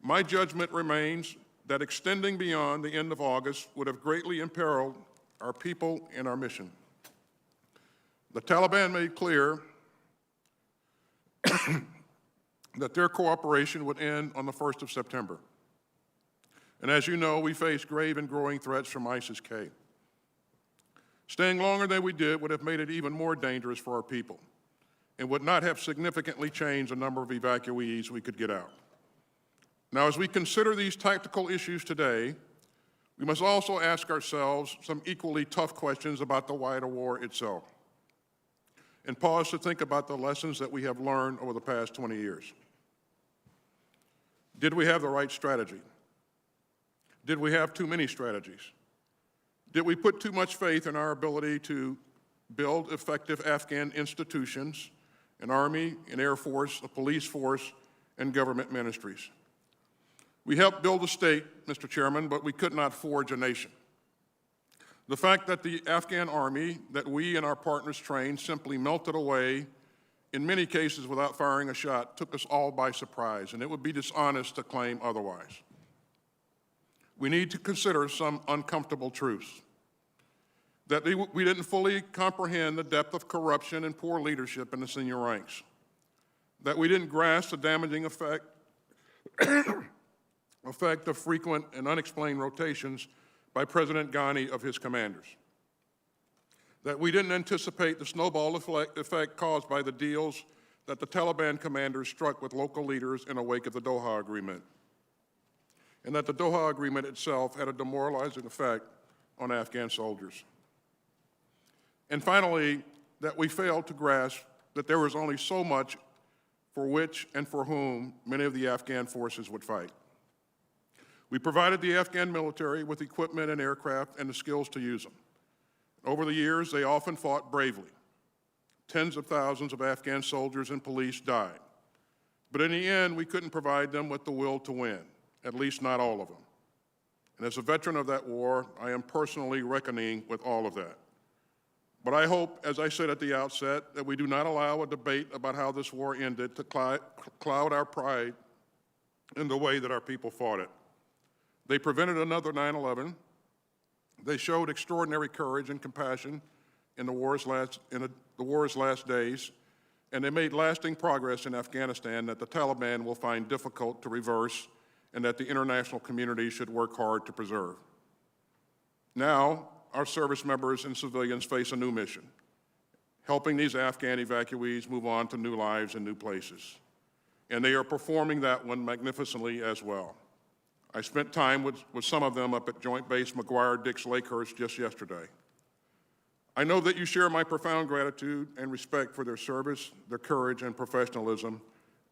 my judgment remains that extending beyond the end of August would have greatly imperiled our people and our mission. The Taliban made clear that their cooperation would end on the 1st of September. And as you know, we face grave and growing threats from ISIS-K. Staying longer than we did would have made it even more dangerous for our people and would not have significantly changed the number of evacuees we could get out. Now, as we consider these tactical issues today, we must also ask ourselves some equally tough questions about the wider war itself, and pause to think about the lessons that we have learned over the past 20 years. Did we have the right strategy? Did we have too many strategies? Did we put too much faith in our ability to build effective Afghan institutions, an army, an air force, a police force, and government ministries? We helped build a state, Mr. Chairman, but we could not forge a nation. The fact that the Afghan army that we and our partners trained simply melted away, in many cases without firing a shot, took us all by surprise, and it would be dishonest to claim otherwise. We need to consider some uncomfortable truths. That we didn't fully comprehend the depth of corruption and poor leadership in the senior ranks. That we didn't grasp the damaging effect of frequent and unexplained rotations by President Ghani of his commanders. That we didn't anticipate the snowball effect caused by the deals that the Taliban commanders struck with local leaders in the wake of the Doha Agreement. And that the Doha Agreement itself had a demoralizing effect on Afghan soldiers. And finally, that we failed to grasp that there was only so much for which and for whom many of the Afghan forces would fight. We provided the Afghan military with equipment and aircraft and the skills to use them. Over the years, they often fought bravely. Tens of thousands of Afghan soldiers and police died. But in the end, we couldn't provide them with the will to win, at least not all of them. And as a veteran of that war, I am personally reckoning with all of that. But I hope, as I said at the outset, that we do not allow a debate about how this war ended to cloud our pride in the way that our people fought it. They prevented another 9/11. They showed extraordinary courage and compassion in the war's last days, and they made lasting progress in Afghanistan that the Taliban will find difficult to reverse and that the international community should work hard to preserve. Now, our service members and civilians face a new mission, helping these Afghan evacuees move on to new lives in new places. And they are performing that one magnificently as well. I spent time with some of them up at Joint Base McGuire-Dix Lakehurst just yesterday. I know that you share my profound gratitude and respect for their service, their courage, and professionalism,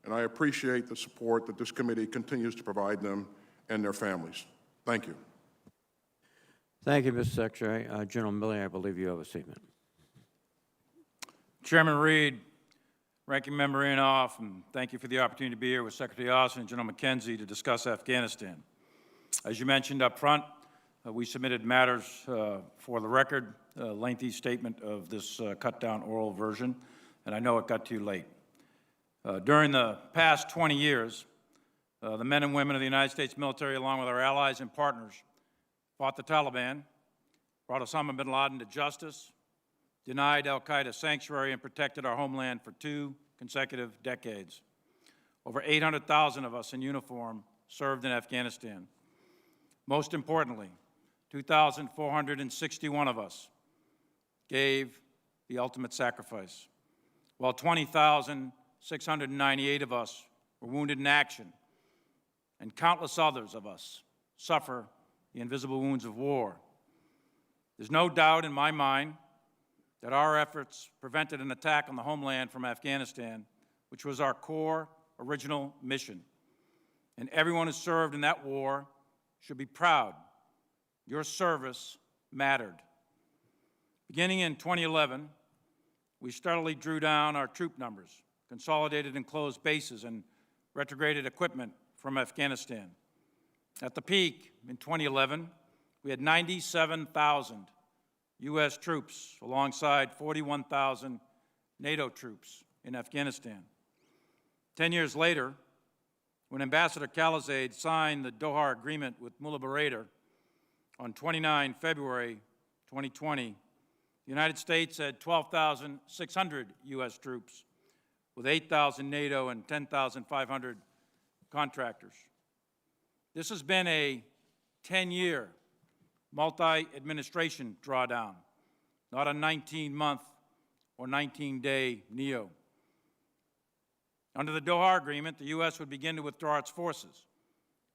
and I appreciate the support that this committee continues to provide them and their families. Thank you. Thank you, Mr. Secretary. General Milley, I believe you have a statement. Chairman Reed, Ranking Member Inhofe, and thank you for the opportunity to be here with Secretary Austin and General McKenzie to discuss Afghanistan. As you mentioned up front, we submitted matters for the record, a lengthy statement of this cut-down oral version, and I know it got too late. During the past 20 years, the men and women of the United States military, along with our allies and partners, fought the Taliban, brought Osama bin Laden to justice, denied al-Qaeda sanctuary, and protected our homeland for 2 consecutive decades. Over 800,000 of us in uniform served in Afghanistan. Most importantly, 2,461 of us gave the ultimate sacrifice, while 20,698 of us were wounded in action, and countless others of us suffer the invisible wounds of war. There's no doubt in my mind that our efforts prevented an attack on the homeland from Afghanistan, which was our core original mission. And everyone who served in that war should be proud. Your service mattered. Beginning in 2011, we steadily drew down our troop numbers, consolidated and closed bases, and retrograded equipment from Afghanistan. At the peak in 2011, we had 97,000 U.S. troops alongside 41,000 NATO troops in Afghanistan. 10 years later, when Ambassador Khalilzad signed the Doha Agreement with Mullah Baradar on 29 February 2020, the United States had 12,600 U.S. troops with 8,000 NATO and 10,500 contractors. This has been a 10-year multi-administration drawdown, not a 19-month or 19-day NEO. Under the Doha Agreement, the U.S. would begin to withdraw its forces,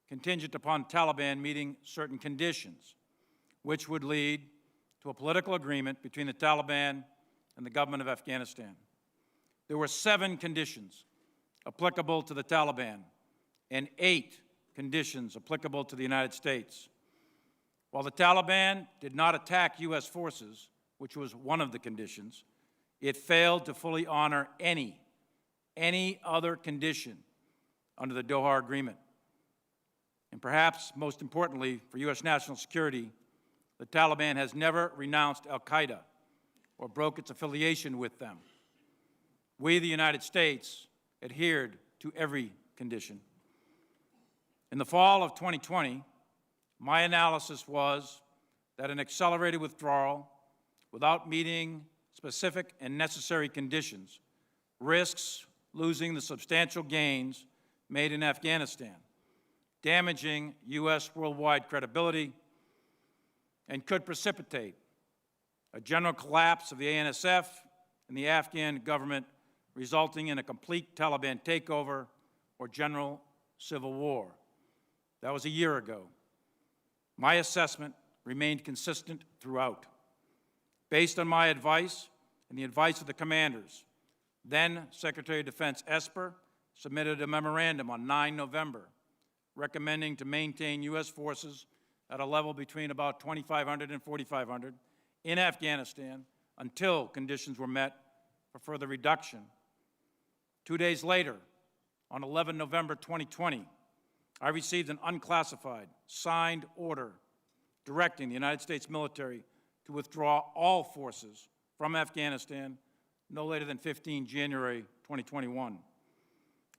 contingent upon Taliban meeting certain conditions, which would lead to a political agreement between the Taliban and the government of Afghanistan. There were 7 conditions applicable to the Taliban, and 8 conditions applicable to the United States. While the Taliban did not attack U.S. forces, which was one of the conditions, it failed to fully honor any other condition under the Doha Agreement. And perhaps most importantly for U.S. national security, the Taliban has never renounced al-Qaeda or broke its affiliation with them. We, the United States, adhered to every condition. In the fall of 2020, my analysis was that an accelerated withdrawal without meeting specific and necessary conditions risks losing the substantial gains made in Afghanistan, damaging U.S. worldwide credibility, and could precipitate a general collapse of the ANSF and the Afghan government, resulting in a complete Taliban takeover or general civil war. That was a year ago. My assessment remained consistent throughout. Based on my advice and the advice of the commanders, then Secretary of Defense Esper submitted a memorandum on 9 November recommending to maintain U.S. forces at a level between about 2,500 and 4,500 in Afghanistan until conditions were met for further reduction. 2 days later, on 11 November 2020, I received an unclassified, signed order directing the United States military to withdraw all forces from Afghanistan no later than 15 January 2021.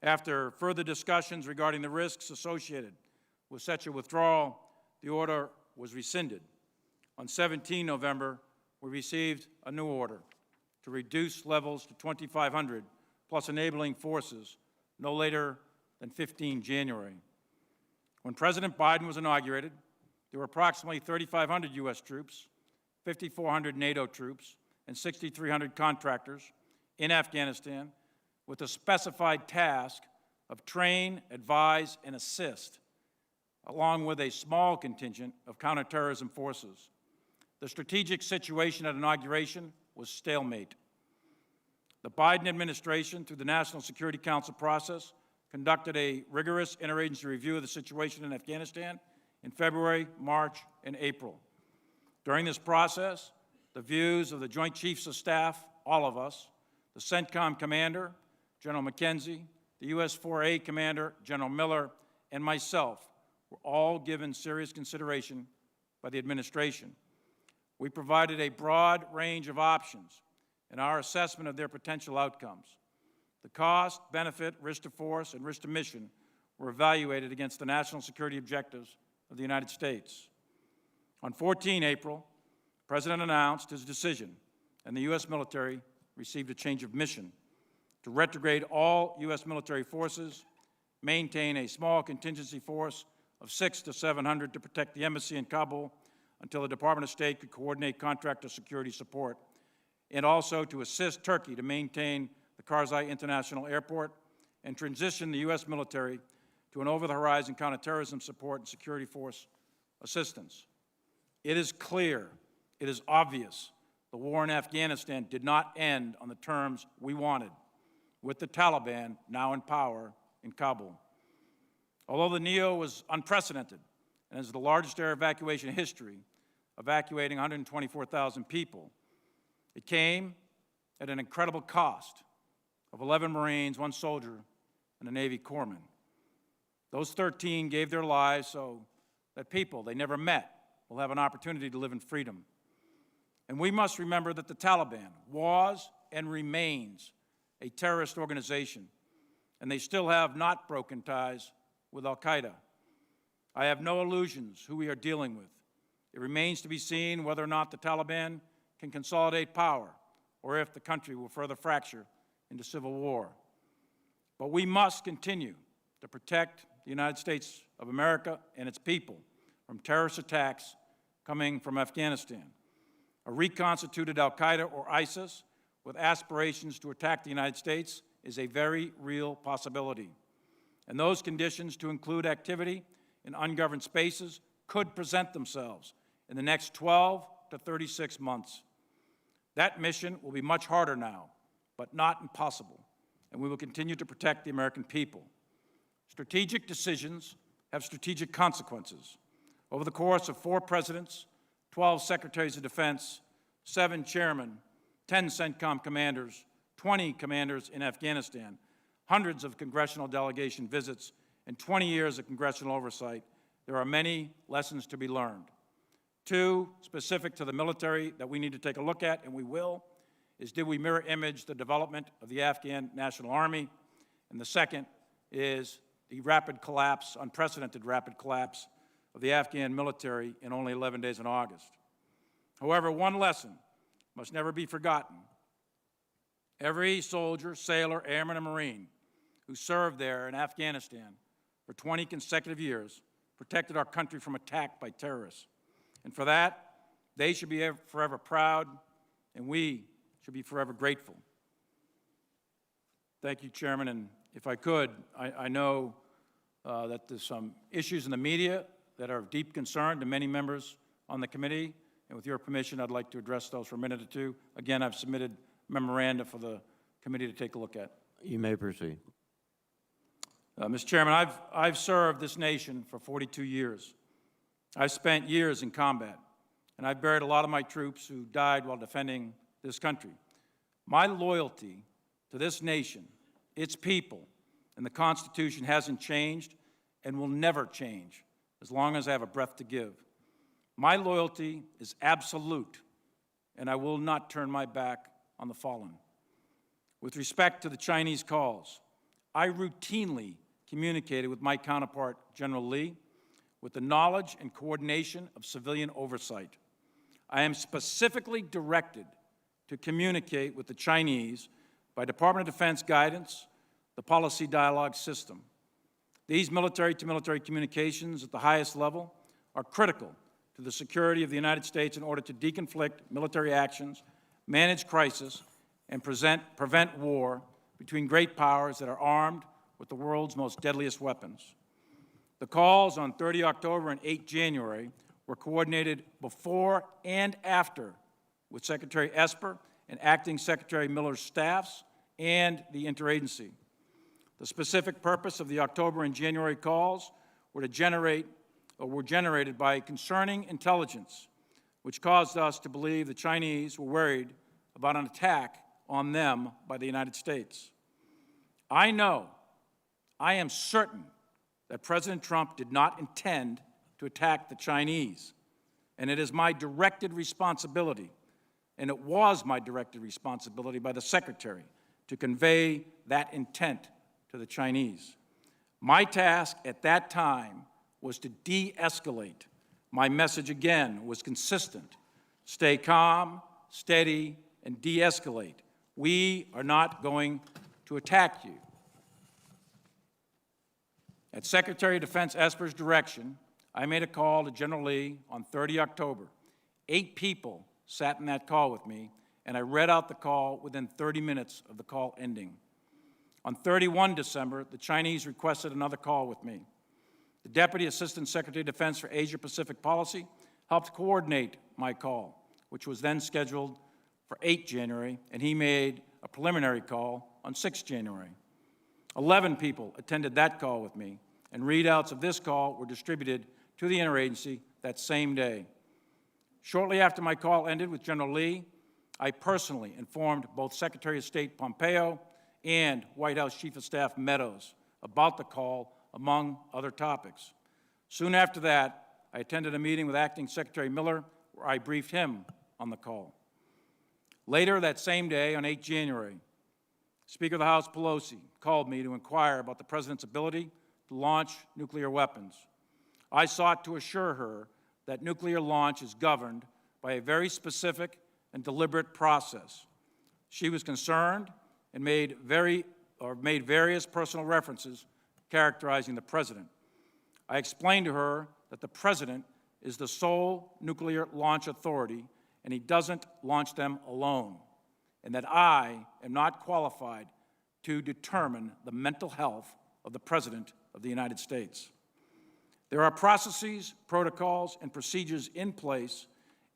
After further discussions regarding the risks associated with such a withdrawal, the order was rescinded. On 17 November, we received a new order to reduce levels to 2,500 plus enabling forces no later than 15 January. When President Biden was inaugurated, there were approximately 3,500 U.S. troops, 5,400 NATO troops, and 6,300 contractors in Afghanistan with the specified task of train, advise, and assist, along with a small contingent of counterterrorism forces. The strategic situation at inauguration was stalemate. The Biden administration, through the National Security Council process, conducted a rigorous interagency review of the situation in Afghanistan in February, March, and April. During this process, the views of the Joint Chiefs of Staff, all of us, the CENTCOM commander, General McKenzie, the U.S. 4A commander, General Miller, and myself were all given serious consideration by the administration. We provided a broad range of options in our assessment of their potential outcomes. The cost, benefit, risk to force, and risk to mission were evaluated against the national security objectives of the United States. On 14 April, the President announced his decision, and the U.S. military received a change of mission to retrograde all U.S. military forces, maintain a small contingency force of 600 to 700 to protect the embassy in Kabul until the Department of State could coordinate contractor security support, and also to assist Turkey to maintain the Karzai International Airport and transition the U.S. military to an over-the-horizon counterterrorism support and security force assistance. It is clear, it is obvious, the war in Afghanistan did not end on the terms we wanted, with the Taliban now in power in Kabul. Although the NEO was unprecedented and is the largest air evacuation in history, evacuating 124,000 people, it came at an incredible cost of 11 Marines, 1 soldier, and a Navy corpsman. Those 13 gave their lives so that people they never met will have an opportunity to live in freedom. And we must remember that the Taliban was and remains a terrorist organization, and they still have not broken ties with al-Qaeda. I have no illusions who we are dealing with. It remains to be seen whether or not the Taliban can consolidate power or if the country will further fracture into civil war. But we must continue to protect the United States of America and its people from terrorist attacks coming from Afghanistan. A reconstituted al-Qaeda or ISIS with aspirations to attack the United States is a very real possibility. And those conditions, to include activity in ungoverned spaces, could present themselves in the next 12 to 36 months. That mission will be much harder now, but not impossible, and we will continue to protect the American people. Strategic decisions have strategic consequences. Over the course of 4 presidents, 12 secretaries of defense, 7 chairmen, 10 CENTCOM commanders, 20 commanders in Afghanistan, hundreds of congressional delegation visits, and 20 years of congressional oversight, there are many lessons to be learned. 2, specific to the military that we need to take a look at, and we will, is did we mirror image the development of the Afghan National Army? And the second is the rapid collapse, unprecedented rapid collapse of the Afghan military in only 11 days in August. However, one lesson must never be forgotten. Every soldier, sailor, airman, and Marine who served there in Afghanistan for 20 consecutive years protected our country from attack by terrorists. And for that, they should be forever proud, and we should be forever grateful. Thank you, Chairman. And if I could, I know that there's some issues in the media that are of deep concern to many members on the committee. And with your permission, I'd like to address those for a minute or two. Again, I've submitted memoranda for the committee to take a look at. You may proceed. Mr. Chairman, I've served this nation for 42 years. I've spent years in combat, and I've buried a lot of my troops who died while defending this country. My loyalty to this nation, its people, and the Constitution hasn't changed and will never change as long as I have a breath to give. My loyalty is absolute, and I will not turn my back on the fallen. With respect to the Chinese calls, I routinely communicated with my counterpart, General Lee, with the knowledge and coordination of civilian oversight. I am specifically directed to communicate with the Chinese by Department of Defense guidance, the policy dialogue system. These military-to-military communications at the highest level are critical to the security of the United States in order to deconflict military actions, manage crisis, and prevent war between great powers that are armed with the world's most deadliest weapons. The calls on 30 October and 8 January were coordinated before and after with Secretary Esper and Acting Secretary Miller's staffs and the interagency. The specific purpose of the October and January calls were generated by concerning intelligence, which caused us to believe the Chinese were worried about an attack on them by the United States. I am certain that President Trump did not intend to attack the Chinese, and it is my directed responsibility, and it was my directed responsibility by the Secretary to convey that intent to the Chinese. My task at that time was to de-escalate. My message again was consistent. Stay calm, steady, and de-escalate. We are not going to attack you. At Secretary of Defense Esper's direction, I made a call to General Lee on 30 October. 8 people sat in that call with me, and I read out the call within 30 minutes of the call ending. On 31 December, the Chinese requested another call with me. The Deputy Assistant Secretary of Defense for Asia-Pacific Policy helped coordinate my call, which was then scheduled for 8 January, and he made a preliminary call on 6 January. 11 people attended that call with me, and readouts of this call were distributed to the interagency that same day. Shortly after my call ended with General Lee, I personally informed both Secretary of State Pompeo and White House Chief of Staff Meadows about the call, among other topics. Soon after that, I attended a meeting with Acting Secretary Miller where I briefed him on the call. Later that same day, on 8 January, Speaker of the House Pelosi called me to inquire about the President's ability to launch nuclear weapons. I sought to assure her that nuclear launch is governed by a very specific and deliberate process. She was concerned and made various personal references characterizing the President. I explained to her that the President is the sole nuclear launch authority and he doesn't launch them alone, and that I am not qualified to determine the mental health of the President of the United States. There are processes, protocols, and procedures in place,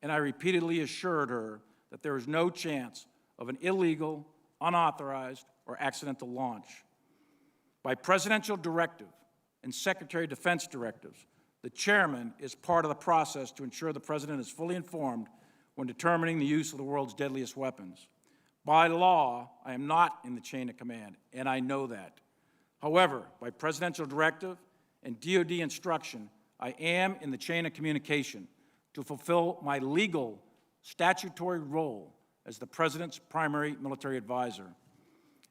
and I repeatedly assured her that there is no chance of an illegal, unauthorized, or accidental launch. By presidential directive, and Secretary of Defense directives. The chairman is part of the process to ensure the President is fully informed when determining the use of the world's deadliest weapons. By law, I am not in the chain of command, and I know that. However, by presidential directive and DoD instruction, I am in the chain of communication to fulfill my legal statutory role as the President's primary military advisor.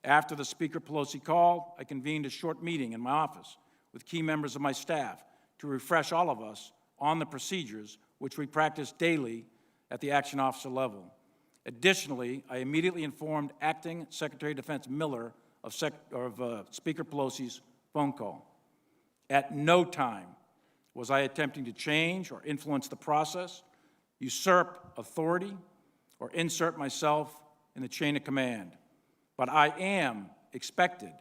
After the Speaker Pelosi call, I convened a short meeting in my office with key members of my staff to refresh all of us on the procedures which we practice daily at the action officer level. Additionally, I immediately informed Acting Secretary of Defense Miller of Speaker Pelosi's phone call. At no time was I attempting to change or influence the process, usurp authority, or insert myself in the chain of command. But I am expected,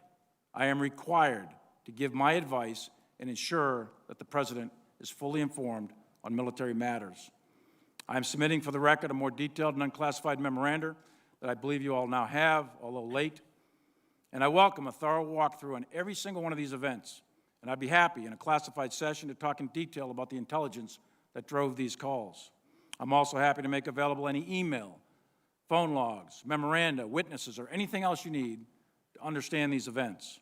I am required to give my advice and ensure that the President is fully informed on military matters. I am submitting for the record a more detailed and unclassified memoranda that I believe you all now have, although late. And I welcome a thorough walkthrough on every single one of these events. And I'd be happy in a classified session to talk in detail about the intelligence that drove these calls. I'm also happy to make available any email, phone logs, memoranda, witnesses, or anything else you need to understand these events.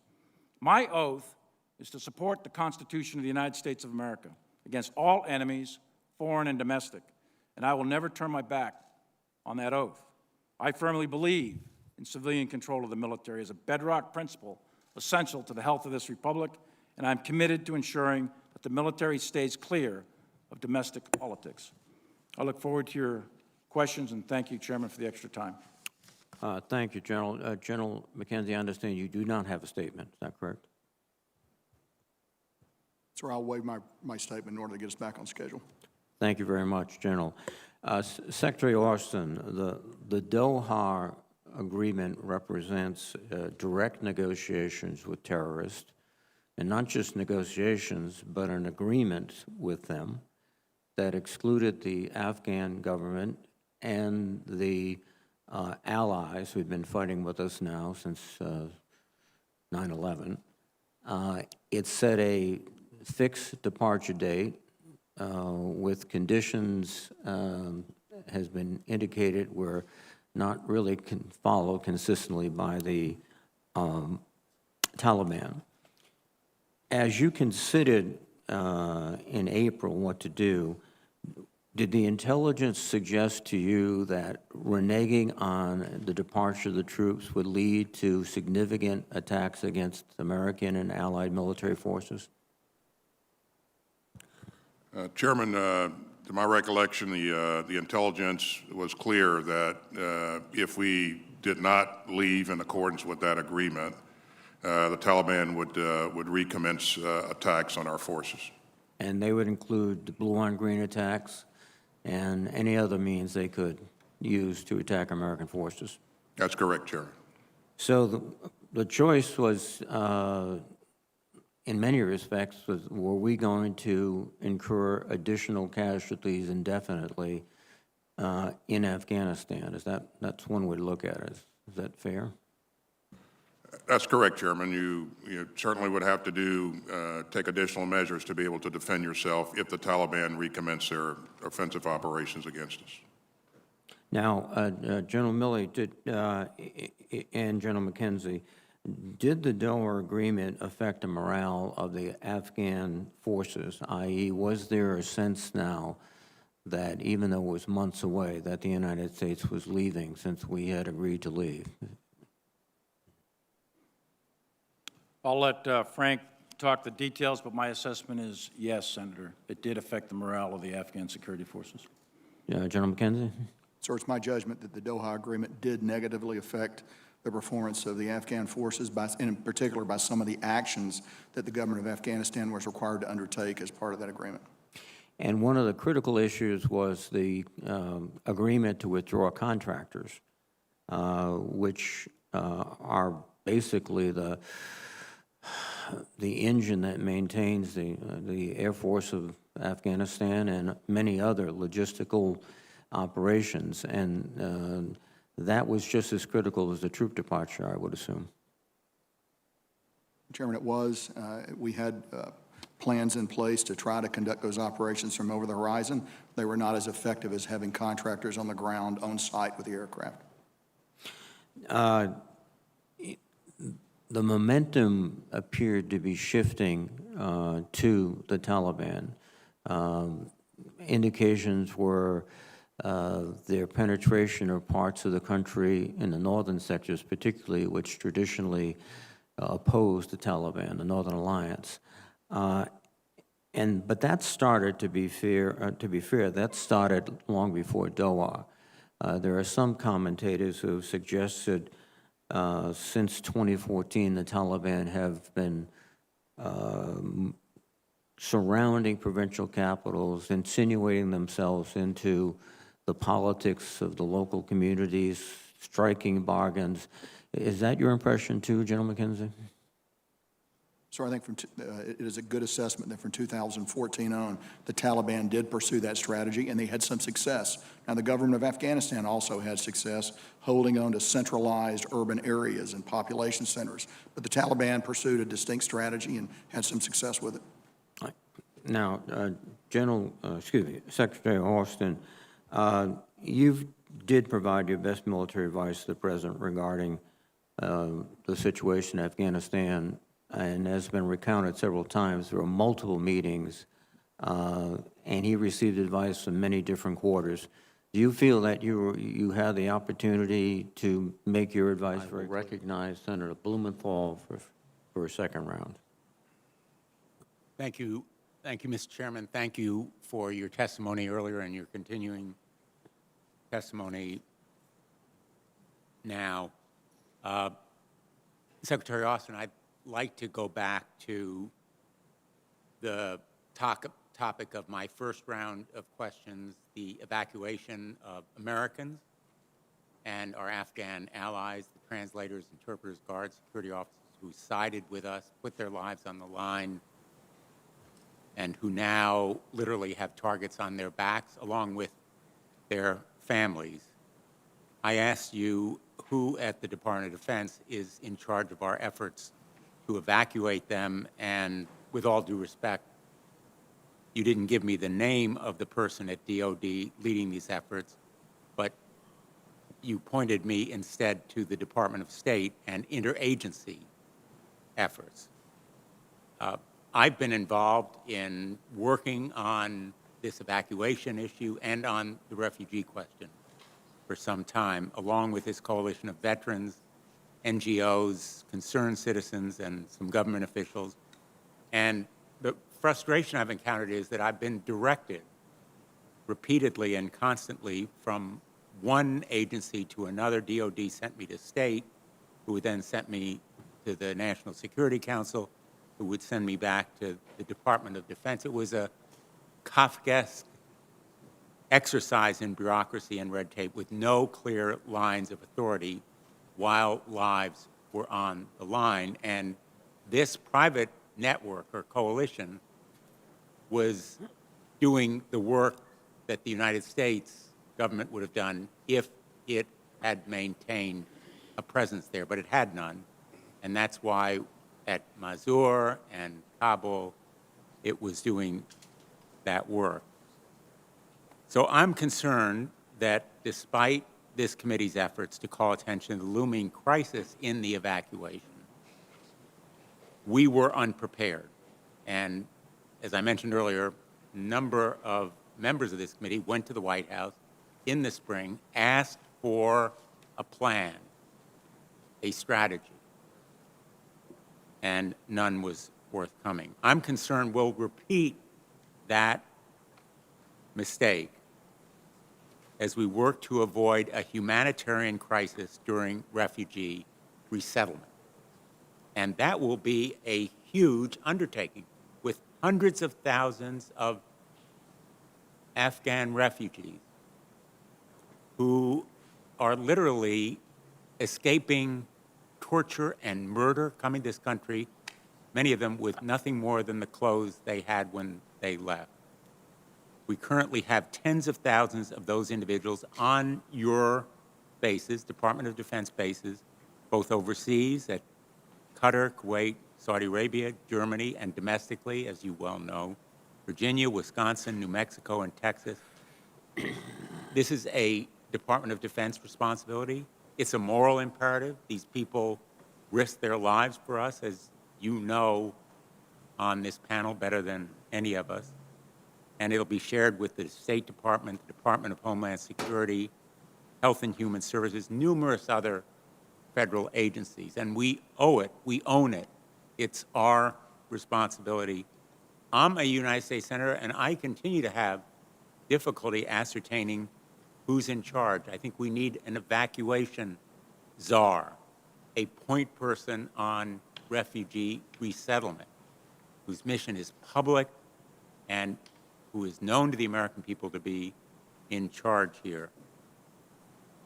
My oath is to support the Constitution of the United States of America against all enemies, foreign and domestic, and I will never turn my back on that oath. I firmly believe in civilian control of the military as a bedrock principle essential to the health of this republic, and I'm committed to ensuring that the military stays clear of domestic politics. I look forward to your questions, and thank you, Chairman, for the extra time. Thank you, General. General McKenzie, I understand you do not have a statement. Is that correct? Sir, I'll waive my statement in order to get us back on schedule. Thank you very much, General. Secretary Austin, the Doha Agreement represents direct negotiations with terrorists, and not just negotiations, but an agreement with them that excluded the Afghan government and the allies who've been fighting with us now since 9/11. It set a fixed departure date with conditions has been indicated were not really followed consistently by the Taliban. As you considered in April what to do, did the intelligence suggest to you that reneging on the departure of the troops would lead to significant attacks against American and allied military forces? Chairman, to my recollection, the intelligence was clear that if we did not leave in accordance with that agreement, the Taliban would recommence attacks on our forces. And they would include the blue-on-green attacks and any other means they could use to attack American forces? That's correct, Chairman. So the choice was, in many respects, were we going to incur additional casualties indefinitely in Afghanistan? That's one way to look at it. Is that fair? That's correct, Chairman. You certainly would have to take additional measures to be able to defend yourself if the Taliban recommence their offensive operations against us. Now, General Milley and General McKenzie, did the Doha Agreement affect the morale of the Afghan forces, i.e., was there a sense now that even though it was months away, that the United States was leaving since we had agreed to leave? I'll let Frank talk the details, but my assessment is yes, Senator. It did affect the morale of the Afghan security forces. General McKenzie? Sir, it's my judgment that the Doha Agreement did negatively affect the performance of the Afghan forces, in particular by some of the actions that the government of Afghanistan was required to undertake as part of that agreement. And one of the critical issues was the agreement to withdraw contractors, which are basically the engine that maintains the Air Force of Afghanistan and many other logistical operations. And that was just as critical as the troop departure, I would assume. Chairman, it was. We had plans in place to try to conduct those operations from over the horizon. They were not as effective as having contractors on the ground on site with the aircraft. The momentum appeared to be shifting to the Taliban. Indications were their penetration of parts of the country in the northern sectors, particularly, which traditionally opposed the Taliban, the Northern Alliance. But that started, to be fair, that started long before Doha. There are some commentators who have suggested since 2014, the Taliban have been surrounding provincial capitals, insinuating themselves into the politics of the local communities, striking bargains. Is that your impression too, General McKenzie? So I think it is a good assessment that from 2014 on, the Taliban did pursue that strategy, and they had some success. Now, the government of Afghanistan also had success holding on to centralized urban areas and population centers. But the Taliban pursued a distinct strategy and had some success with it. Now, Secretary Austin, you did provide your best military advice to the President regarding the situation in Afghanistan, and has been recounted several times. There were multiple meetings, and he received advice from many different quarters. Do you feel that you had the opportunity to make your advice very clear? Recognize Senator Blumenthal for a second round. Thank you. Thank you, Mr. Chairman. Thank you for your testimony earlier and your continuing testimony now. Secretary Austin, I'd like to go back to the topic of my first round of questions, the evacuation of Americans and our Afghan allies, the translators, interpreters, guards, security officers who sided with us, put their lives on the line, and who now literally have targets on their backs along with their families. I asked you who at the Department of Defense is in charge of our efforts to evacuate them, and with all due respect, you didn't give me the name of the person at DOD leading these efforts, but you pointed me instead to the Department of State and interagency efforts. I've been involved in working on this evacuation issue and on the refugee question for some time, along with this coalition of veterans, NGOs, concerned citizens, and some government officials. And the frustration I've encountered is that I've been directed repeatedly and constantly from one agency to another. DOD sent me to state, who would then sent me to the National Security Council, who would send me back to the Department of Defense. It was a Kafkaesque exercise in bureaucracy and red tape with no clear lines of authority while lives were on the line. And this private network or coalition was doing the work that the United States government would have done if it had maintained a presence there, but it had none. And that's why at Mazur and Kabul, it was doing that work. So I'm concerned that despite this committee's efforts to call attention to the looming crisis in the evacuation, we were unprepared. And as I mentioned earlier, a number of members of this committee went to the White House in the spring, asked for a plan, a strategy, and none was forthcoming. I'm concerned we'll repeat that mistake as we work to avoid a humanitarian crisis during refugee resettlement. And that will be a huge undertaking with hundreds of thousands of Afghan refugees who are literally escaping torture and murder, coming to this country, many of them with nothing more than the clothes they had when they left. We currently have tens of thousands of those individuals on your bases, Department of Defense bases, both overseas at Qatar, Kuwait, Saudi Arabia, Germany, and domestically, as you well know, Virginia, Wisconsin, New Mexico, and Texas. This is a Department of Defense responsibility. It's a moral imperative. These people risk their lives for us, as you know on this panel better than any of us. And it'll be shared with the State Department, the Department of Homeland Security, Health and Human Services, numerous other federal agencies. And we owe it, we own it. It's our responsibility. I'm a United States Senator, and I continue to have difficulty ascertaining who's in charge. I think we need an evacuation czar, a point person on refugee resettlement, whose mission is public and who is known to the American people to be in charge here.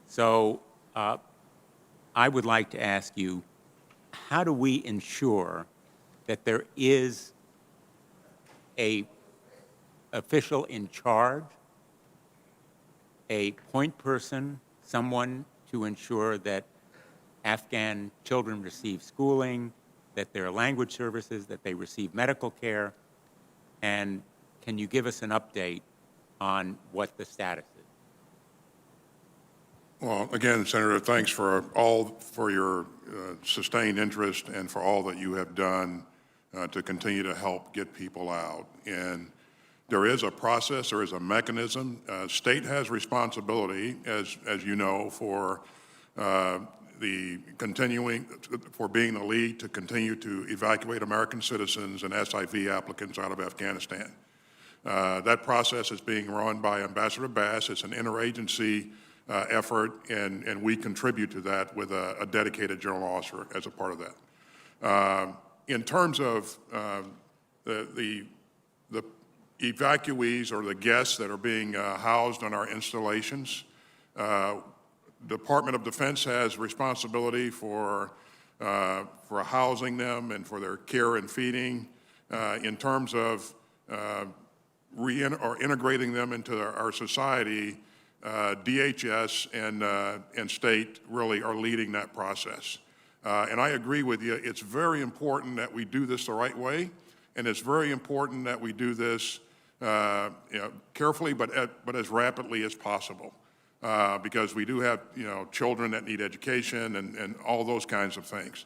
So I would like to ask you, how do we ensure that there is a official in charge, a point person, someone to ensure that Afghan children receive schooling, that there are language services, that they receive medical care, and can you give us an update on what the status is? Well, again, Senator, thanks for your sustained interest and for all that you have done to continue to help get people out. And there is a process, there is a mechanism. State has responsibility, as you know, for being the lead to continue to evacuate American citizens and SIV applicants out of Afghanistan. That process is being run by Ambassador Bass. It's an interagency effort, and we contribute to that with a dedicated general officer as a part of that. In terms of the evacuees or the guests that are being housed on our installations, Department of Defense has responsibility for housing them and for their care and feeding. In terms of integrating them into our society, DHS and state really are leading that process. And I agree with you. It's very important that we do this the right way, and it's very important that we do this carefully, but as rapidly as possible, because we do have children that need education and all those kinds of things.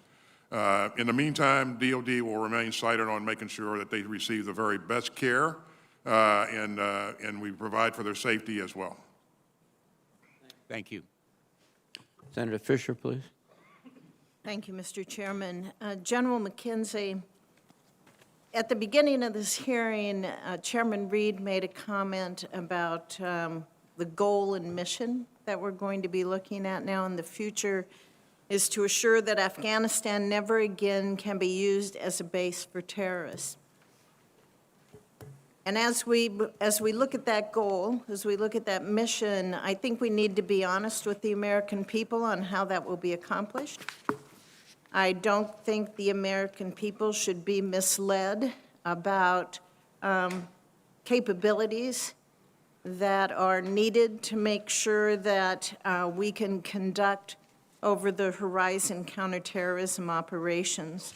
In the meantime, DOD will remain sighted on making sure that they receive the very best care, and we provide for their safety as well. Thank you. Senator Fisher, please. Thank you, Mr. Chairman. General McKenzie, at the beginning of this hearing, Chairman Reed made a comment about the goal and mission that we're going to be looking at now in the future is to assure that Afghanistan never again can be used as a base for terrorists. And as we look at that goal, as we look at that mission, I think we need to be honest with the American people on how that will be accomplished. I don't think the American people should be misled about capabilities that are needed to make sure that we can conduct over-the-horizon counterterrorism operations.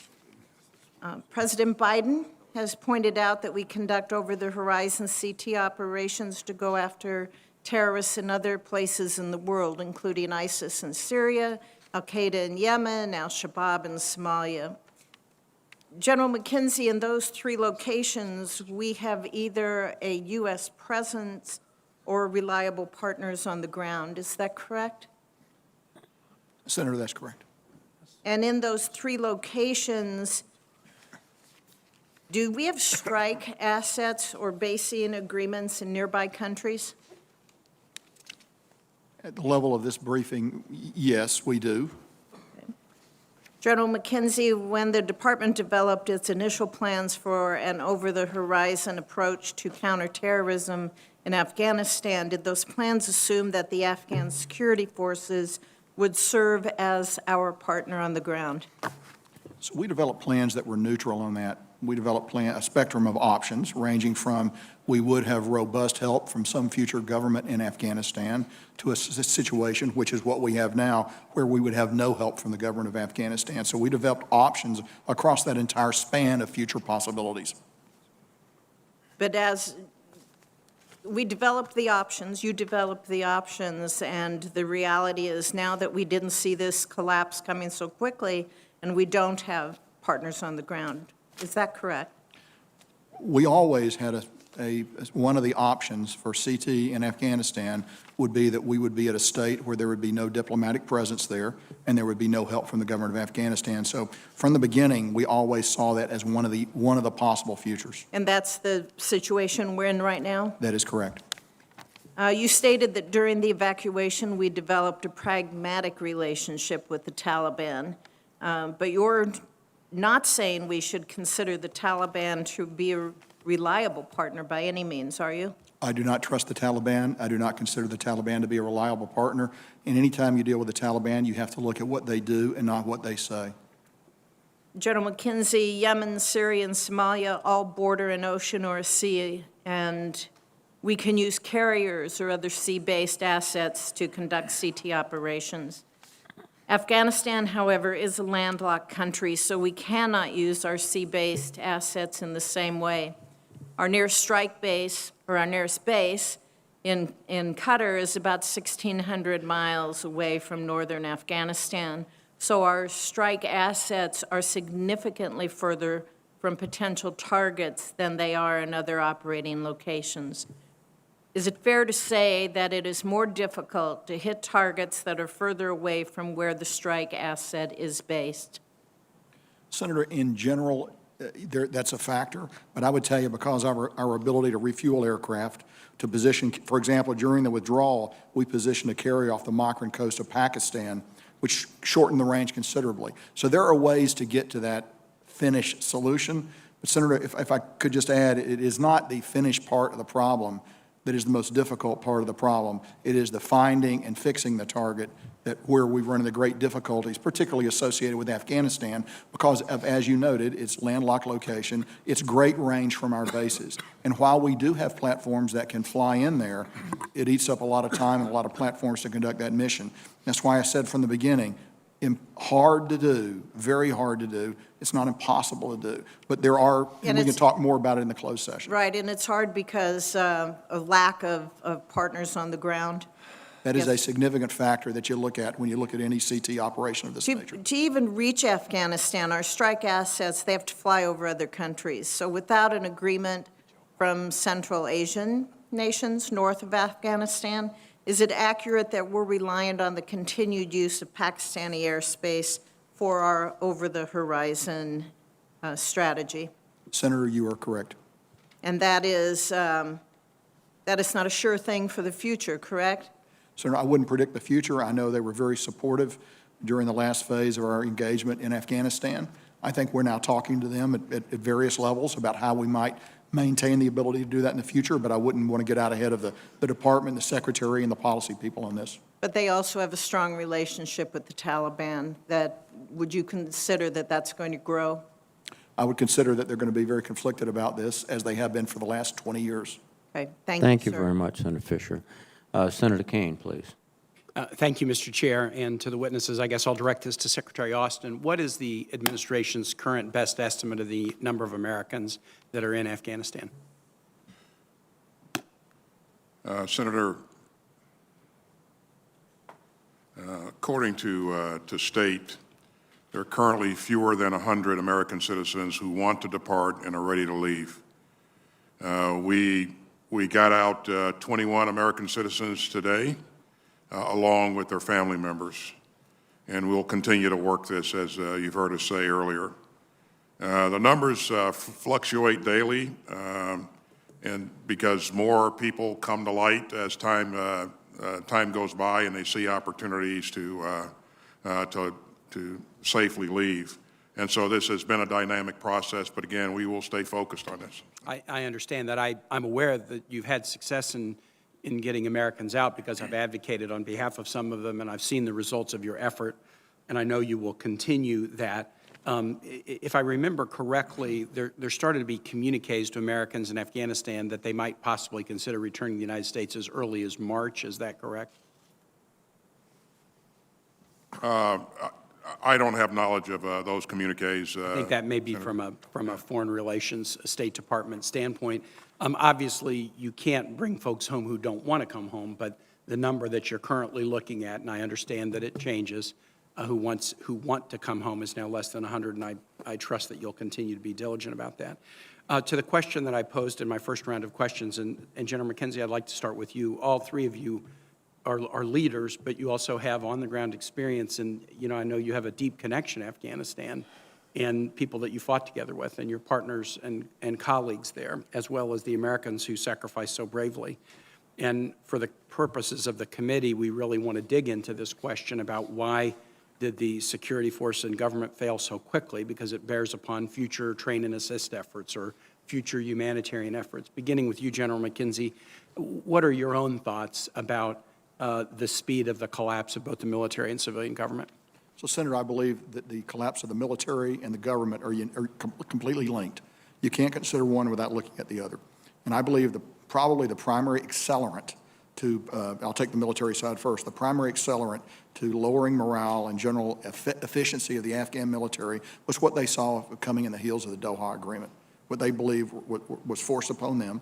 President Biden has pointed out that we conduct over-the-horizon CT operations to go after terrorists in other places in the world, including ISIS in Syria, Al-Qaeda in Yemen, Al-Shabaab in Somalia. General McKenzie, in those three locations, we have either a U.S. presence or reliable partners on the ground. Is that correct? Senator, that's correct. And in those three locations, do we have strike assets or basing agreements in nearby countries? At the level of this briefing, yes, we do. General McKenzie, when the department developed its initial plans for an over-the-horizon approach to counterterrorism in Afghanistan, did those plans assume that the Afghan security forces would serve as our partner on the ground? So we developed plans that were neutral on that we developed a spectrum of options ranging from we would have robust help from some future government in Afghanistan to a situation, which is what we have now, where we would have no help from the government of Afghanistan. So we developed options across that entire span of future possibilities. But as we developed the options, you developed the options, and the reality is now that we didn't see this collapse coming so quickly, and we don't have partners on the ground. Is that correct? We always had one of the options for CT in Afghanistan would be that we would be at a state where there would be no diplomatic presence there and there would be no help from the government of Afghanistan. So from the beginning, we always saw that as one of the possible futures. And that's the situation we're in right now? That is correct. You stated that during the evacuation, we developed a pragmatic relationship with the Taliban, but you're not saying we should consider the Taliban to be a reliable partner by any means, are you? I do not trust the Taliban. I do not consider the Taliban to be a reliable partner. And anytime you deal with the Taliban, you have to look at what they do and not what they say. General McKenzie, Yemen, Syria, and Somalia all border an ocean or a sea, and we can use carriers or other sea-based assets to conduct CT operations. Afghanistan, however, is a landlocked country, so we cannot use our sea-based assets in the same way. Our nearest strike base, or our nearest base, in Qatar is about 1,600 miles away from northern Afghanistan, so our strike assets are significantly further from potential targets than they are in other operating locations. Is it fair to say that it is more difficult to hit targets that are further away from where the strike asset is based? Senator, in general, that's a factor, but I would tell you because of our ability to refuel aircraft, to position, for example, during the withdrawal, we positioned a carrier off the Makran coast of Pakistan, which shortened the range considerably. So there are ways to get to that finished solution. But Senator, if I could just add, it is not the finished part of the problem that is the most difficult part of the problem. It is the finding and fixing the target where we've run into great difficulties, particularly associated with Afghanistan, because of, as you noted, its landlocked location, its great range from our bases. And while we do have platforms that can fly in there, it eats up a lot of time and a lot of platforms to conduct that mission. That's why I said from the beginning, hard to do, very hard to do. It's not impossible to do, but there are, and we can talk more about it in the closed session. Right, and it's hard because of lack of partners on the ground. That is a significant factor that you look at when you look at any CT operation of this nature. To even reach Afghanistan, our strike assets, they have to fly over other countries. So without an agreement from Central Asian nations north of Afghanistan, is it accurate that we're reliant on the continued use of Pakistani airspace for our over-the-horizon strategy? Senator, you are correct. And that is not a sure thing for the future, correct? Senator, I wouldn't predict the future. I know they were very supportive during the last phase of our engagement in Afghanistan. I think we're now talking to them at various levels about how we might maintain the ability to do that in the future, but I wouldn't want to get out ahead of the department, the secretary, and the policy people on this. But they also have a strong relationship with the Taliban. Would you consider that that's going to grow? I would consider that they're going to be very conflicted about this, as they have been for the last 20 years. Okay, Thank you very much, Senator Fisher. Senator Kane, please. Thank you, Mr. Chair, and to the witnesses. I guess I'll direct this to Secretary Austin. What is the administration's current best estimate of the number of Americans that are in Afghanistan? Senator, according to state, there are currently fewer than 100 American citizens who want to depart and are ready to leave. We got out 21 American citizens today, along with their family members, and we'll continue to work this, as you've heard us say earlier. The numbers fluctuate daily, and because more people come to light as time goes by and they see opportunities to safely leave. And so this has been a dynamic process, but again, we will stay focused on this. I understand that. I'm aware that you've had success in getting Americans out because I've advocated on behalf of some of them, and I've seen the results of your effort, and I know you will continue that. If I remember correctly, there started to be communiques to Americans in Afghanistan that they might possibly consider returning to the United States as early as March. Is that correct? I don't have knowledge of those communiques. I think that may be from a foreign relations, State Department standpoint. Obviously, you can't bring folks home who don't want to come home, but the number that you're currently looking at, and I understand that it changes, who want to come home is now less than 100, and I trust that you'll continue to be diligent about that. To the question that I posed in my first round of questions, and General McKenzie, I'd like to start with you. All three of you are leaders, but you also have on-the-ground experience, and I know you have a deep connection to Afghanistan and people that you fought together with and your partners and colleagues there, as well as the Americans who sacrificed so bravely. And for the purposes of the committee, we really want to dig into this question about why did the security force and government fail so quickly, because it bears upon future train and assist efforts or future humanitarian efforts. Beginning with you, General McKenzie, what are your own thoughts about the speed of the collapse of both the military and civilian government? So, Senator, I believe that the collapse of the military and the government are completely linked. You can't consider one without looking at the other. And I believe probably the primary accelerant to, I'll take the military side first, the primary accelerant to lowering morale and general efficiency of the Afghan military was what they saw coming in the heels of the Doha Agreement, what they believe was forced upon them.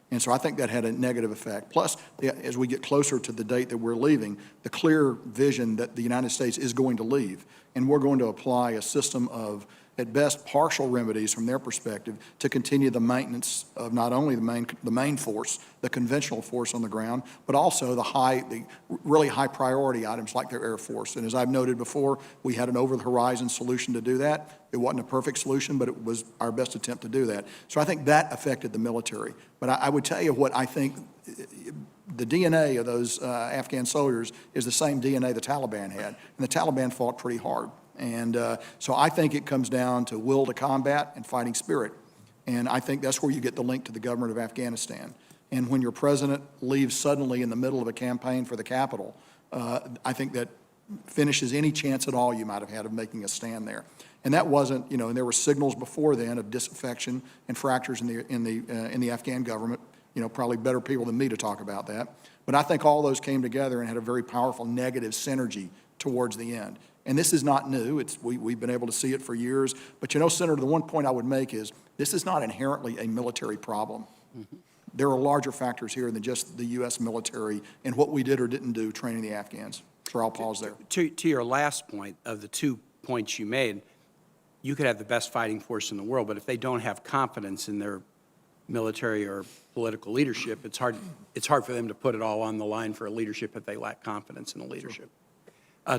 And so I think that had a negative effect. Plus, as we get closer to the date that we're leaving, the clear vision that the United States is going to leave, and we're going to apply a system of, at best, partial remedies from their perspective to continue the maintenance of not only the main force, the conventional force on the ground, but also the really high priority items like their Air Force. And as I've noted before, we had an over-the-horizon solution to do that. It wasn't a perfect solution, but it was our best attempt to do that. So I think that affected the military. But I would tell you what I think the DNA of those Afghan soldiers is the same DNA the Taliban had. And the Taliban fought pretty hard. And so I think it comes down to will to combat and fighting spirit. And I think that's where you get the link to the government of Afghanistan. And when your president leaves suddenly in the middle of a campaign for the capital, I think that finishes any chance at all you might have had of making a stand there. And that wasn't, and there were signals before then of disaffection and fractures in the Afghan government. Probably better people than me to talk about that. But I think all those came together and had a very powerful negative synergy towards the end. And this is not new. We've been able to see it for years. But Senator, the one point I would make is this is not inherently a military problem. Mm-hmm. There are larger factors here than just the U.S. military and what we did or didn't do training the Afghans. So I'll pause there. To your last point, of the 2 points you made, you could have the best fighting force in the world, but if they don't have confidence in their military or political leadership, it's hard for them to put it all on the line for a leadership if they lack confidence in the leadership.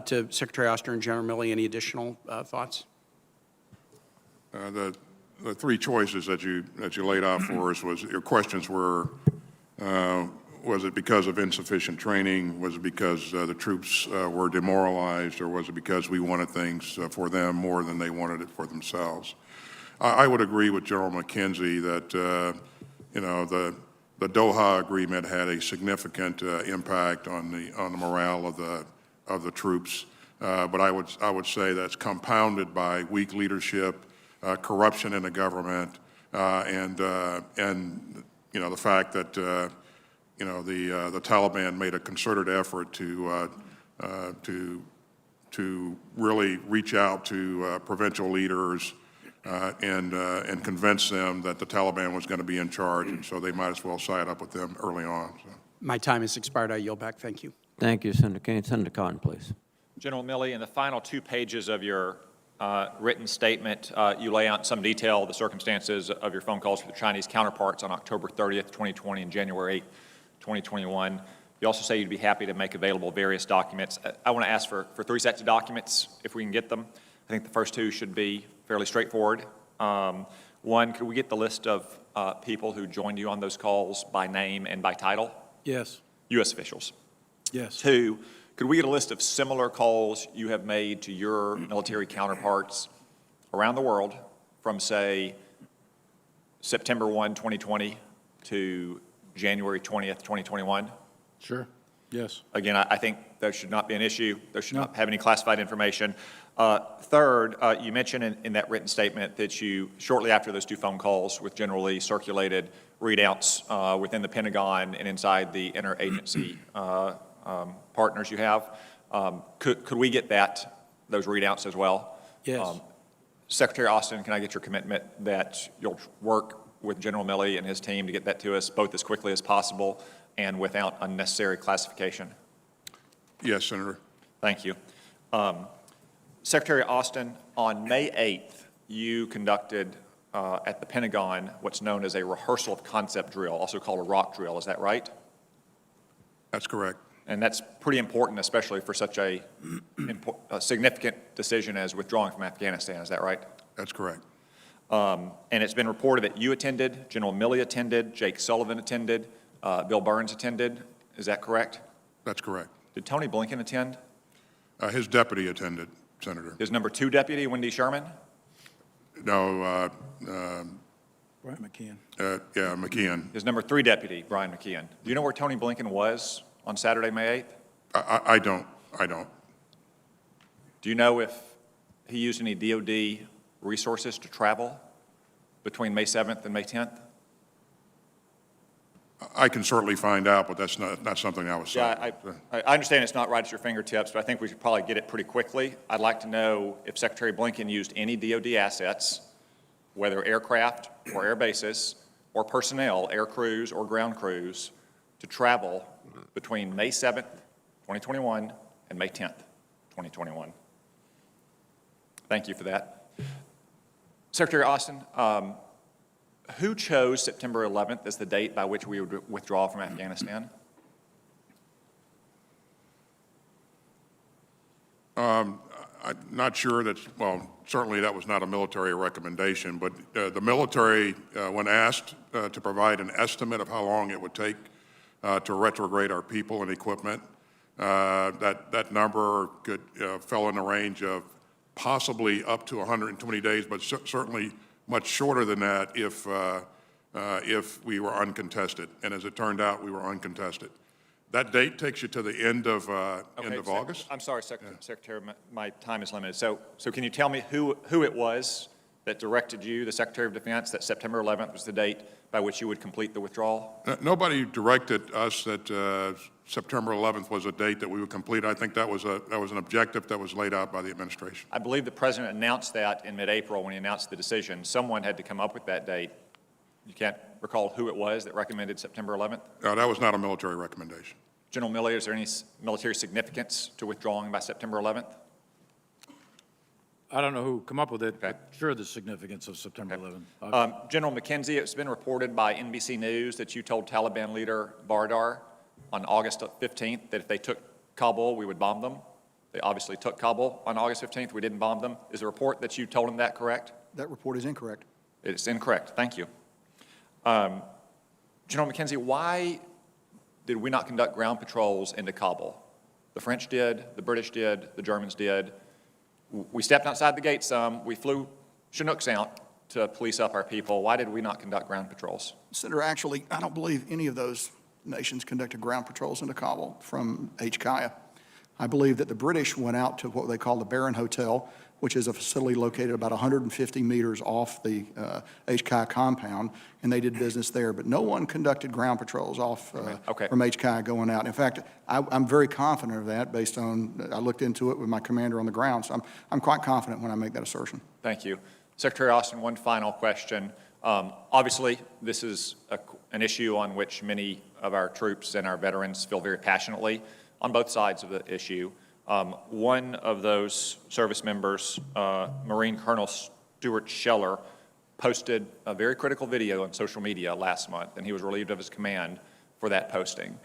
To Secretary Oster and General Milley, any additional thoughts? The 3 choices that you laid out for us your questions were, was it because of insufficient training? Was it because the troops were demoralized? Or was it because we wanted things for them more than they wanted it for themselves? I would agree with General McKenzie that, the Doha Agreement had a significant impact on the morale of the troops, but I would say that's compounded by weak leadership, corruption in the government, and the fact that the Taliban made a concerted effort to really reach out to provincial leaders and convince them that the Taliban was going to be in charge, and so they might as well side up with them early on. So. My time has expired. I yield back. Thank you. Thank you, Senator Kane. Senator Cotton, please. General Milley, in the final 2 pages of your written statement, you lay out in some detail the circumstances of your phone calls with your Chinese counterparts on October 30th, 2020 and January 8th, 2021. You also say you'd be happy to make available various documents. I want to ask for 3 sets of documents, if we can get them. I think the first 2 should be fairly straightforward. One, could we get the list of people who joined you on those calls by name and by title? Yes. U.S. officials. Yes. 2, could we get a list of similar calls you have made to your military counterparts around the world from, say, September 1, 2020 to January 20th, 2021? Sure. Yes. Again, I think there should not be an issue. There should not have any classified information. Third, you mentioned in that written statement that you, shortly after those 2 phone calls with General Lee, circulated readouts within the Pentagon and inside the interagency partners you have. Could we get those readouts as well? Yes. Secretary Austin, can I get your commitment that you'll work with General Milley and his team to get that to us both as quickly as possible and without unnecessary classification? Yes, Senator. Thank you. Secretary Austin, on May 8th, you conducted at the Pentagon what's known as a rehearsal of concept drill, also called a rock drill. Is that right? That's correct. And that's pretty important, especially for such a significant decision as withdrawing from Afghanistan. Is that right? That's correct. And it's been reported that you attended, General Milley attended, Jake Sullivan attended, Bill Burns attended. Is that correct? That's correct. Did Tony Blinken attend? His deputy attended, Senator. His number 2 deputy, Wendy Sherman? No, Brian McKeon. yeah, McKeon. His number 3 deputy, Brian McKeon. Do you know where Tony Blinken was on Saturday, May 8th? I don't. Do you know if he used any DOD resources to travel between May 7th and May 10th? I can certainly find out, but that's not something I was saying. Yeah, I understand it's not right at your fingertips, but I think we should probably get it pretty quickly. I'd like to know if Secretary Blinken used any DOD assets, whether aircraft or air bases or personnel, air crews or ground crews, to travel between May 7th, 2021 and May 10th, 2021. Thank you for that. Secretary Austin, who chose September 11th as the date by which we would withdraw from Afghanistan? I'm not sure that, well, certainly that was not a military recommendation, but the military, when asked to provide an estimate of how long it would take to retrograde our people and equipment, that number fell in the range of possibly up to 120 days, but certainly much shorter than that if we were uncontested. And as it turned out, we were uncontested. That date takes you to the end of August. I'm sorry, Secretary, my time is limited. So can you tell me who it was that directed you, the Secretary of Defense, that September 11th was the date by which you would complete the withdrawal? Nobody directed us that September 11th was a date that we would complete. I think that was an objective that was laid out by the administration. I believe the President announced that in mid-April when he announced the decision. Someone had to come up with that date. You can't recall who it was that recommended September 11th? That was not a military recommendation. General Milley, is there any military significance to withdrawing by September 11th? I don't know who come up with it, but sure the significance of September 11th. General McKenzie, it's been reported by NBC News that you told Taliban leader Bardar on August 15th that if they took Kabul, we would bomb them. They obviously took Kabul on August 15th. We didn't bomb them. Is the report that you told him that correct? That report is incorrect. It's incorrect. Thank you. General McKenzie, why did we not conduct ground patrols into Kabul? The French did, the British did, the Germans did. We stepped outside the gate some. We flew Chinooks out to police up our people. Why did we not conduct ground patrols? Senator, actually, I don't believe any of those nations conducted ground patrols into Kabul from HKIA. I believe that the British went out to what they call the Baron Hotel, which is a facility located about 150 meters off the HKIA compound, and they did business there. But no one conducted ground patrols off from HKIA going out. In fact, I'm very confident of that based on, I looked into it with my commander on the ground, so I'm quite confident when I make that assertion. Thank you. Secretary Austin, one final question. Obviously, this is an issue on which many of our troops and our veterans feel very passionately on both sides of the issue. One of those service members, Marine Colonel Stuart Scheller, posted a very critical video on social media last month, and he was relieved of his command for that posting.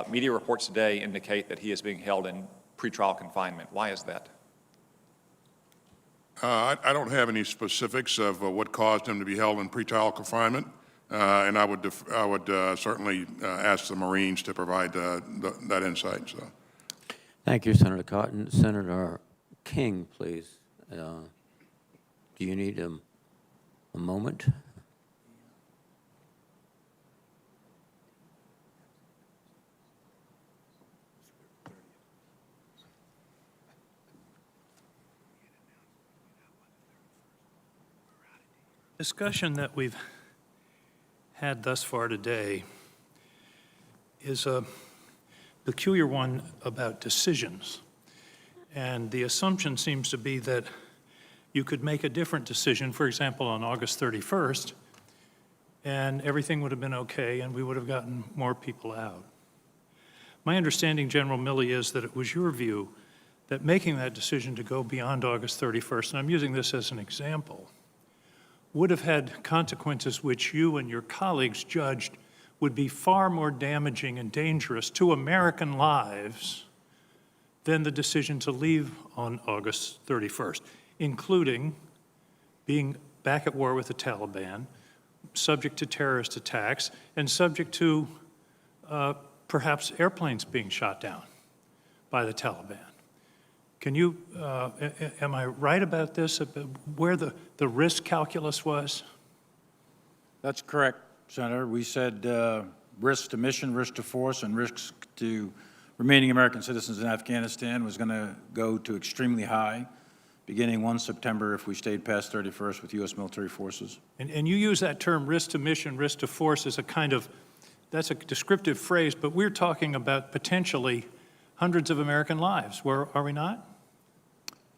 Media reports today indicate that he is being held in pretrial confinement. Why is that? I don't have any specifics of what caused him to be held in pretrial confinement, and I would certainly ask the Marines to provide that insight. So. Thank you, Senator Cotton. Senator King, please. Do you need a moment? discussion that we've had thus far today is a peculiar one about decisions. And the assumption seems to be that you could make a different decision, for example, on August 31st, and everything would have been okay, and we would have gotten more people out. My understanding, General Milley, is that it was your view that making that decision to go beyond August 31st, and I'm using this as an example, would have had consequences which you and your colleagues judged would be far more damaging and dangerous to American lives than the decision to leave on August 31st, including being back at war with the Taliban, subject to terrorist attacks, and subject to perhaps airplanes being shot down by the Taliban. Can you, am I right about this, about where the risk calculus was? That's correct, Senator. We said risk to mission, risk to force, and risks to remaining American citizens in Afghanistan was going to go to extremely high, beginning 1 September if we stayed past 31st with U.S. military forces. And you use that term risk to mission, risk to force as a kind of, that's a descriptive phrase, but we're talking about potentially hundreds of American lives, are we not?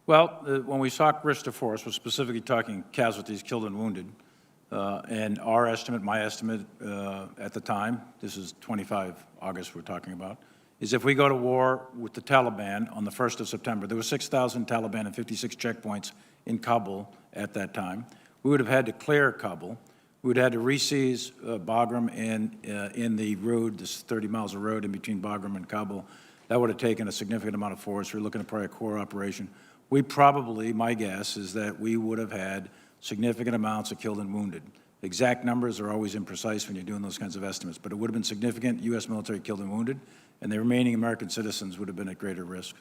Well, when we talk risk to force, we're specifically talking casualties, killed and wounded. And our estimate, my estimate at the time, this is 25 August we're talking about, is if we go to war with the Taliban on the 1st of September, there were 6,000 Taliban and 56 checkpoints in Kabul at that time. We would have had to clear Kabul. We would have had to re-seize Bagram and in the road, this 30 miles of road in between Bagram and Kabul. That would have taken a significant amount of force. We're looking at probably a core operation. We probably, my guess is that we would have had significant amounts of killed and wounded. Exact numbers are always imprecise when you're doing those kinds of estimates, but it would have been significant U.S. military killed and wounded, and the remaining American citizens would have been at greater risk.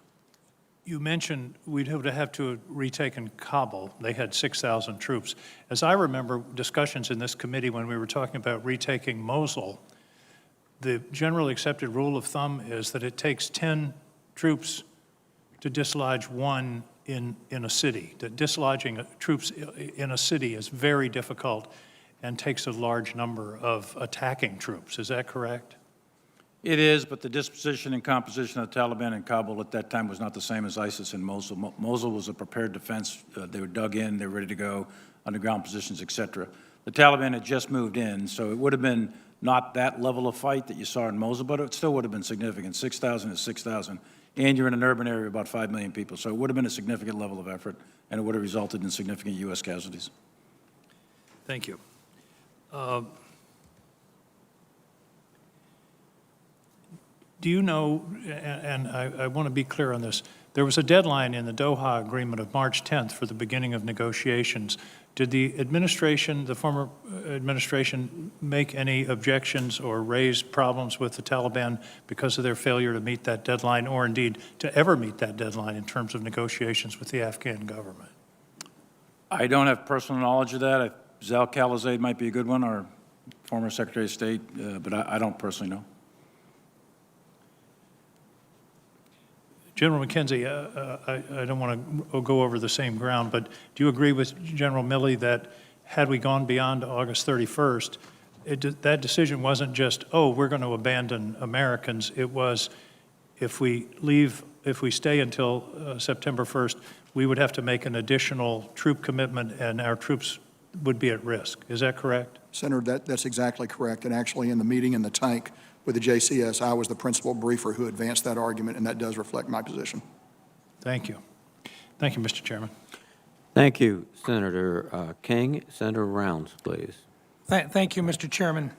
You mentioned we'd have to have retaken Kabul. They had 6,000 troops. As I remember discussions in this committee when we were talking about retaking Mosul, the generally accepted rule of thumb is that it takes 10 troops to dislodge one in a city. That dislodging troops in a city is very difficult and takes a large number of attacking troops. Is that correct? It is, but the disposition and composition of the Taliban in Kabul at that time was not the same as ISIS in Mosul. Mosul was a prepared defense. They were dug in, they were ready to go, underground positions, et cetera. The Taliban had just moved in, so it would have been not that level of fight that you saw in Mosul, but it still would have been significant. 6,000 is 6,000. And you're in an urban area of about 5 million people. So it would have been a significant level of effort, and it would have resulted in significant U.S. casualties. Thank you. Do you know, and I want to be clear on this, there was a deadline in the Doha Agreement of March 10th for the beginning of negotiations. Did the administration, the former administration, make any objections or raise problems with the Taliban because of their failure to meet that deadline, or indeed to ever meet that deadline in terms of negotiations with the Afghan government? I don't have personal knowledge of that. Zal Khalilzad might be a good one, our former Secretary of State, but I don't personally know. General McKenzie, I don't want to go over the same ground, but do you agree with General Milley that had we gone beyond August 31st, that decision wasn't just, oh, we're going to abandon Americans. It was, if we stay until September 1st, we would have to make an additional troop commitment and our troops would be at risk. Is that correct? Senator, that's exactly correct. And actually in the meeting in the tank with the JCS, I was the principal briefer who advanced that argument, and that does reflect my position. Thank you. Thank you, Mr. Chairman. Thank you, Senator King. Senator Rounds, please. Thank you, Mr. Chairman.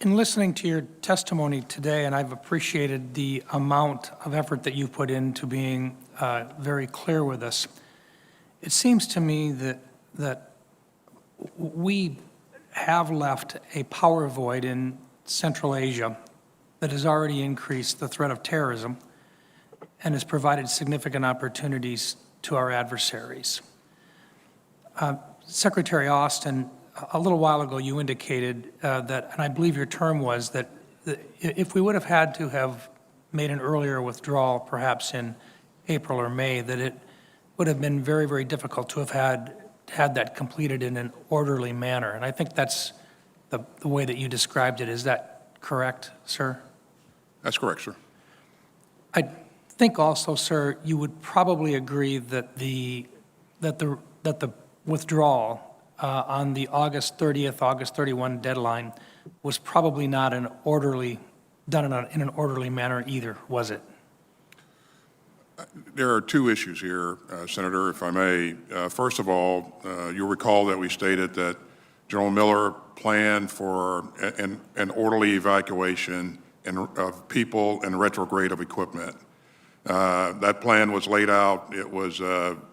In listening to your testimony today, and I've appreciated the amount of effort that you've put into being very clear with us, it seems to me that we have left a power void in Central Asia that has already increased the threat of terrorism and has provided significant opportunities to our adversaries. Secretary Austin, a little while ago you indicated that, and I believe your term was, that if we would have had to have made an earlier withdrawal, perhaps in April or May, that would have been very, very difficult to have had that completed in an orderly manner. And I think that's the way that you described it. Is that correct, sir? That's correct, sir. I think also, sir, you would probably agree that the withdrawal on the August 30th, August 31 deadline was probably not done in an orderly manner either, was it? There are two issues here, Senator, if I may. First of all, you'll recall that we stated that General Miller planned for an orderly evacuation of people and retrograde of equipment. That plan was laid out, it was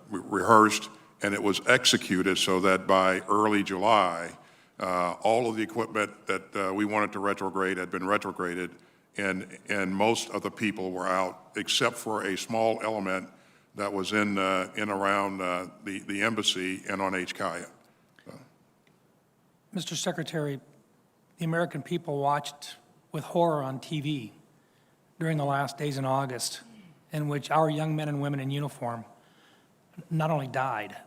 rehearsed, and it was executed so that by early July, all of the equipment that we wanted to retrograde had been retrograded, and most of the people were out, except for a small element that was in around the embassy and on HKIA. Mr. Secretary, the American people watched with horror on TV during the last days in August, in which our young men and women in uniform not only died,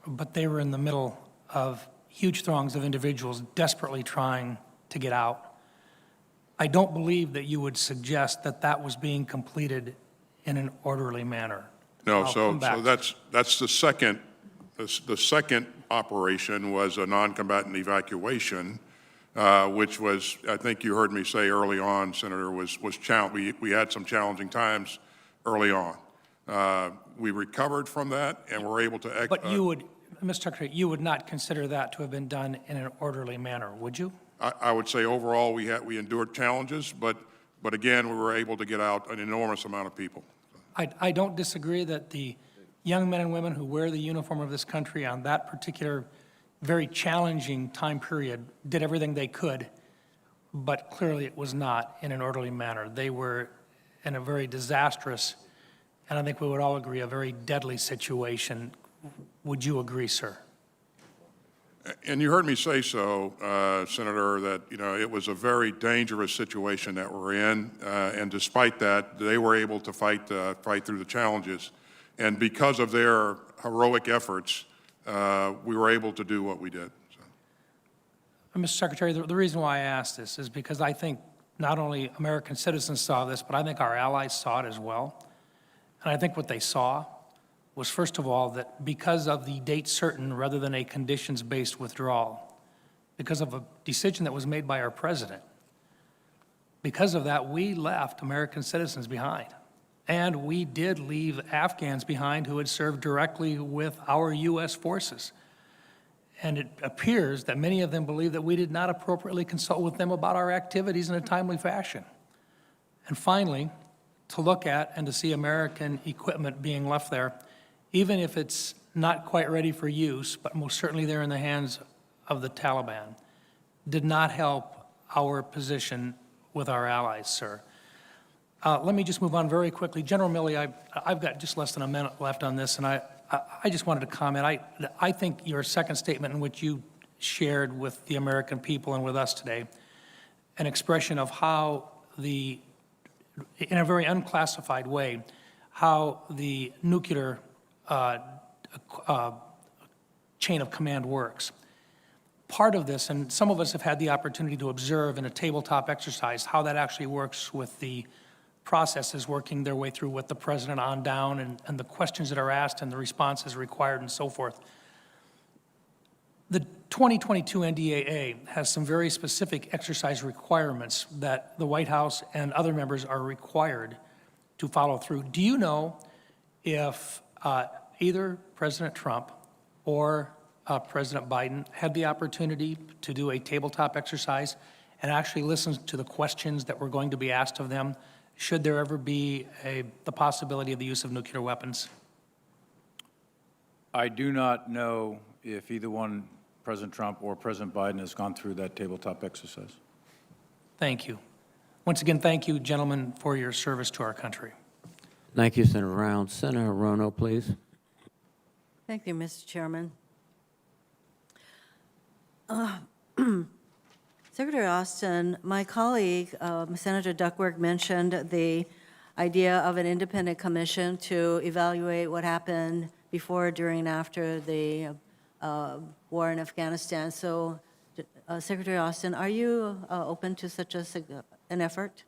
but they were in the middle of huge throngs of individuals desperately trying to get out. I don't believe that you would suggest that that was being completed in an orderly manner. No, I'll so come back. that's the second. The second operation was a non-combatant evacuation, which was, I think you heard me say early on, Senator, was we had some challenging times early on. We recovered from that, and were able to. But you would, Mr. Secretary, you would not consider that to have been done in an orderly manner, would you? I would say overall we endured challenges, but again, we were able to get out an enormous amount of people. I don't disagree that the young men and women who wear the uniform of this country on that particular very challenging time period did everything they could, but clearly it was not in an orderly manner. They were in a very disastrous, and I think we would all agree, a very deadly situation. Would you agree, sir? And you heard me say so, Senator, that it was a very dangerous situation that we're in, and despite that, they were able to fight through the challenges. And because of their heroic efforts, we were able to do what we did. So. Mr. Secretary, the reason why I ask this is because I think not only American citizens saw this, but I think our allies saw it as well. And I think what they saw was, first of all, that because of the date certain rather than a conditions-based withdrawal, because of a decision that was made by our president, because of that, we left American citizens behind. And we did leave Afghans behind who had served directly with our U.S. forces. And it appears that many of them believe that we did not appropriately consult with them about our activities in a timely fashion. And finally, to look at and to see American equipment being left there, even if it's not quite ready for use, but most certainly they're in the hands of the Taliban, did not help our position with our allies, sir. Let me just move on very quickly. General Milley, I've got just less than a minute left on this, and I just wanted to comment. I think your second statement in which you shared with the American people and with us today, an expression of how in a very unclassified way, how the nuclear chain of command works. Part of this, and some of us have had the opportunity to observe in a tabletop exercise how that actually works with the processes working their way through with the president on down and the questions that are asked and the responses required and so forth. The 2022 NDAA has some very specific exercise requirements that the White House and other members are required to follow through. Do you know if either President Trump or President Biden had the opportunity to do a tabletop exercise and actually listen to the questions that were going to be asked of them should there ever be the possibility of the use of nuclear weapons? I do not know if either one, President Trump or President Biden, has gone through that tabletop exercise. Thank you. Once again, thank you, gentlemen, for your service to our country. Thank you, Senator Rounds. Senator Rono, please. Thank you, Mr. Chairman. Secretary Austin, my colleague, Senator Duckworth, mentioned the idea of an independent commission to evaluate what happened before, during, and after the war in Afghanistan. So, Secretary Austin, are you open to such an effort?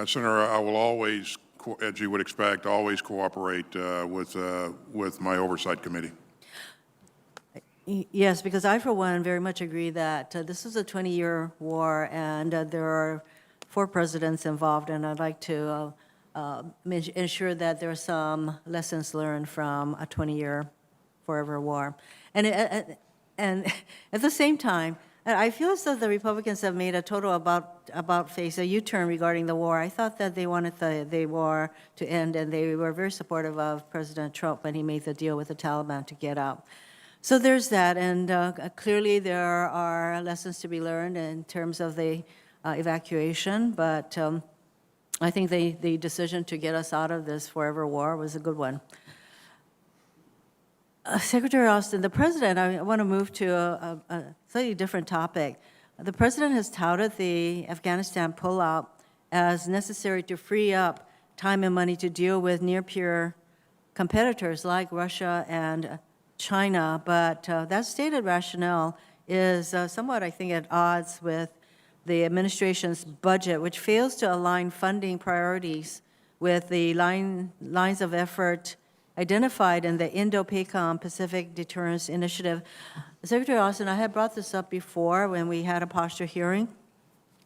Senator, I will always, as you would expect, always cooperate with my oversight committee. Yes, because I, for one, very much agree that this is a 20-year war, and there are 4 presidents involved, and I'd like to ensure that there are some lessons learned from a 20-year forever war. And at the same time, I feel as though the Republicans have made a total about-face, a U-turn regarding the war. I thought that they wanted the war to end, and they were very supportive of President Trump when he made the deal with the Taliban to get out. So there's that, and clearly there are lessons to be learned in terms of the evacuation, but I think the decision to get us out of this forever war was a good one. Secretary Austin, the President, I want to move to a slightly different topic. The President has touted the Afghanistan pullout as necessary to free up time and money to deal with near-peer competitors like Russia and China, but that stated rationale is somewhat, I think, at odds with the administration's budget, which fails to align funding priorities with the lines of effort identified in the Indo-PACOM Pacific Deterrence Initiative. Secretary Austin, I had brought this up before when we had a posture hearing,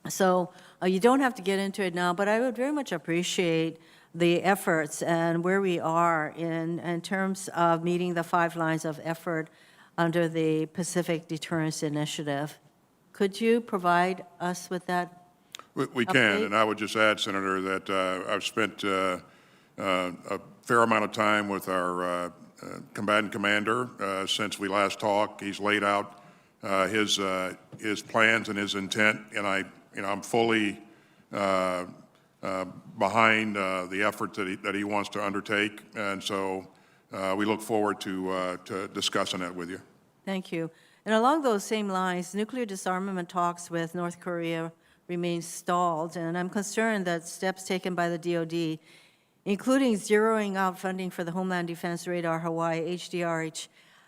so you don't have to get into it now, but I would very much appreciate the efforts and where we are in terms of meeting the 5 lines of effort under the Pacific Deterrence Initiative. Could you provide us with that? We can, and I would just add, Senator, that I've spent a fair amount of time with our combatant commander since we last talked. He's laid out his plans and his intent, and I'm fully behind the effort that he wants to undertake, and so we look forward to discussing that with you. Thank you. And along those same lines, nuclear disarmament talks with North Korea remain stalled, and I'm concerned that steps taken by the DoD, including zeroing out funding for the Homeland Defense Radar Hawaii, HDRH,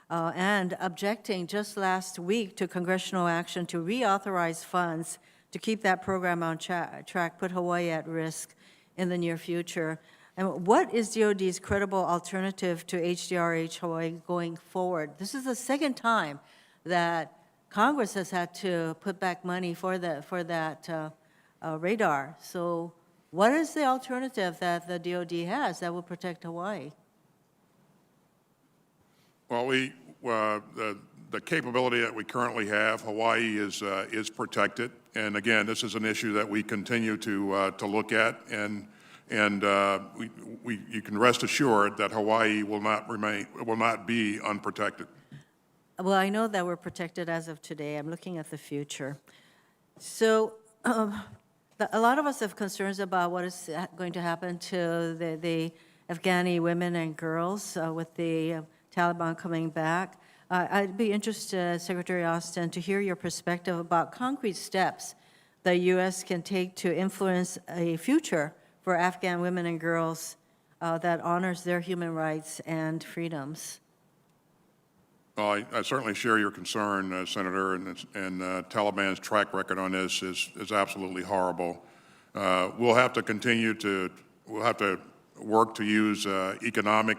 and objecting just last week to congressional action to reauthorize funds to keep that program on track, put Hawaii at risk in the near future. And what is DoD's credible alternative to HDRH Hawaii going forward? This is the second time that Congress has had to put back money for that radar. So what is the alternative that the DoD has that will protect Hawaii? Well, the capability that we currently have, Hawaii is protected, and again, this is an issue that we continue to look at, and you can rest assured that Hawaii will not be unprotected. Well, I know that we're protected as of today. I'm looking at the future. So a lot of us have concerns about what is going to happen to the Afghani women and girls with the Taliban coming back. I'd be interested, Secretary Austin, to hear your perspective about concrete steps the U.S. can take to influence a future for Afghan women and girls that honors their human rights and freedoms. Well, I certainly share your concern, Senator, and Taliban's track record on this is absolutely horrible. We'll have to continue we'll have to work to use economic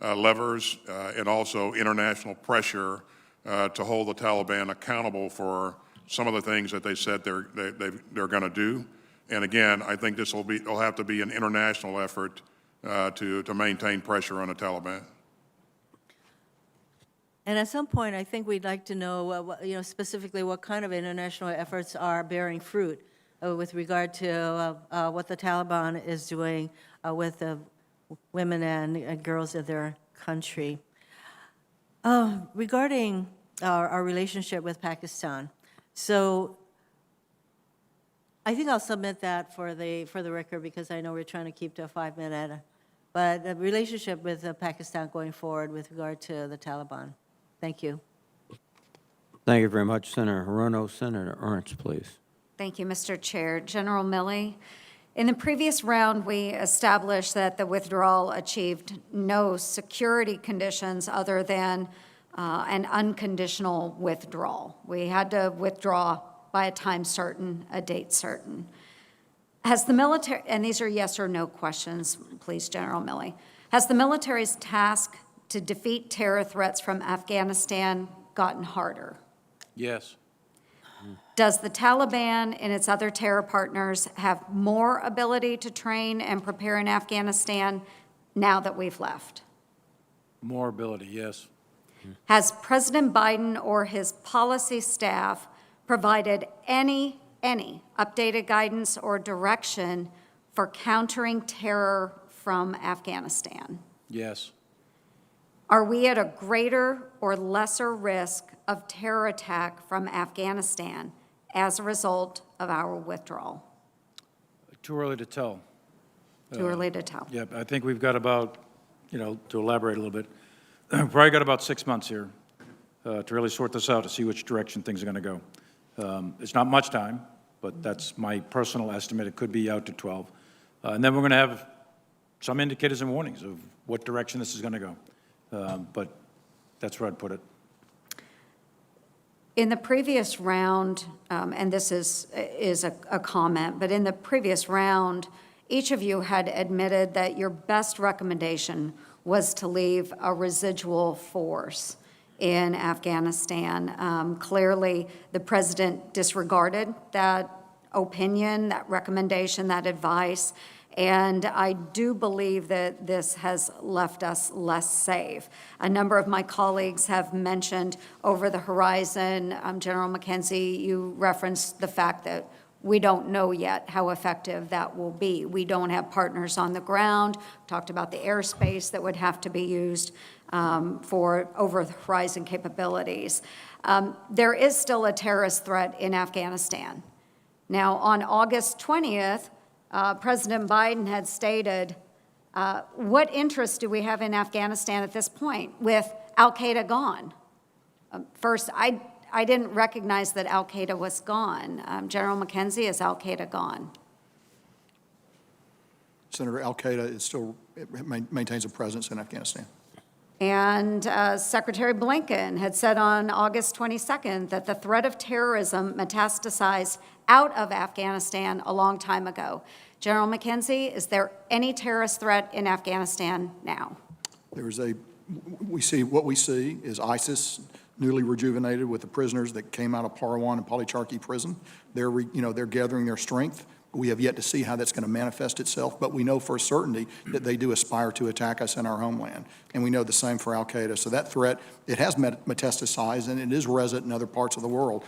levers and also international pressure to hold the Taliban accountable for some of the things that they said they're going to do. And again, I think it'll have to be an international effort to maintain pressure on the Taliban. And at some point, I think we'd like to know, specifically what kind of international efforts are bearing fruit with regard to what the Taliban is doing with the women and girls of their country. Regarding our relationship with Pakistan, so I think I'll submit that for the record because I know we're trying to keep to a 5-minute. But the relationship with Pakistan going forward with regard to the Taliban. Thank you. Thank you very much, Senator Hirono. Senator Ernst, please. Thank you, Mr. Chair. General Milley, In the previous round, we established that the withdrawal achieved no security conditions other than an unconditional withdrawal. We had to withdraw by a time certain, a date certain. Has the military, and these are yes or no questions, please, General Milley. Has the military's task to defeat terror threats from Afghanistan gotten harder? Yes. Does the Taliban and its other terror partners have more ability to train and prepare in Afghanistan now that we've left? More ability, yes. Has President Biden or his policy staff provided any updated guidance or direction for countering terror from Afghanistan? Yes. Are we at a greater or lesser risk of terror attack from Afghanistan as a result of our withdrawal? Too early to tell. Too early to tell. Yeah, I think we've got about, to elaborate a little bit, probably got about 6 months here to really sort this out, to see which direction things are going to go. It's not much time, but that's my personal estimate. It could be out to 12. And then we're going to have some indicators and warnings of what direction this is going to go. But that's where I'd put it. In the previous round, and this is a comment, but in the previous round, each of you had admitted that your best recommendation was to leave a residual force in Afghanistan. Clearly, the president disregarded that opinion, that recommendation, that advice, and I do believe that this has left us less safe. A number of my colleagues have mentioned over the horizon. General McKenzie, you referenced the fact that we don't know yet how effective that will be. We don't have partners on the ground. Talked about the airspace that would have to be used for over-the-horizon capabilities. There is still a terrorist threat in Afghanistan. Now, on August 20th, President Biden had stated, what interest do we have in Afghanistan at this point with al-Qaeda gone? First, I didn't recognize that al-Qaeda was gone. General McKenzie, is al-Qaeda gone? Senator, al-Qaeda is still, maintains a presence in Afghanistan. And Secretary Blinken had said on August 22nd that the threat of terrorism metastasized out of Afghanistan a long time ago. General McKenzie, is there any terrorist threat in Afghanistan now? What we see is ISIS newly rejuvenated with the prisoners that came out of Parwan and Polycharky prison. They're gathering their strength. We have yet to see how that's going to manifest itself, but we know for a certainty that they do aspire to attack us in our homeland. And we know the same for al-Qaeda. So that threat, it has metastasized, and it is resident in other parts of the world.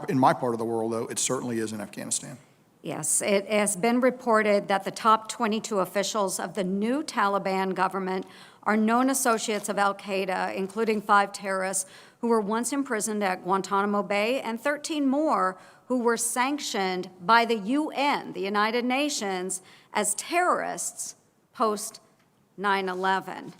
In my part of the world, though, it certainly is in Afghanistan. Yes, it has been reported that the top 22 officials of the new Taliban government are known associates of al-Qaeda, including 5 terrorists who were once imprisoned at Guantanamo Bay and 13 more who were sanctioned by the UN, the United Nations, as terrorists post 9/11.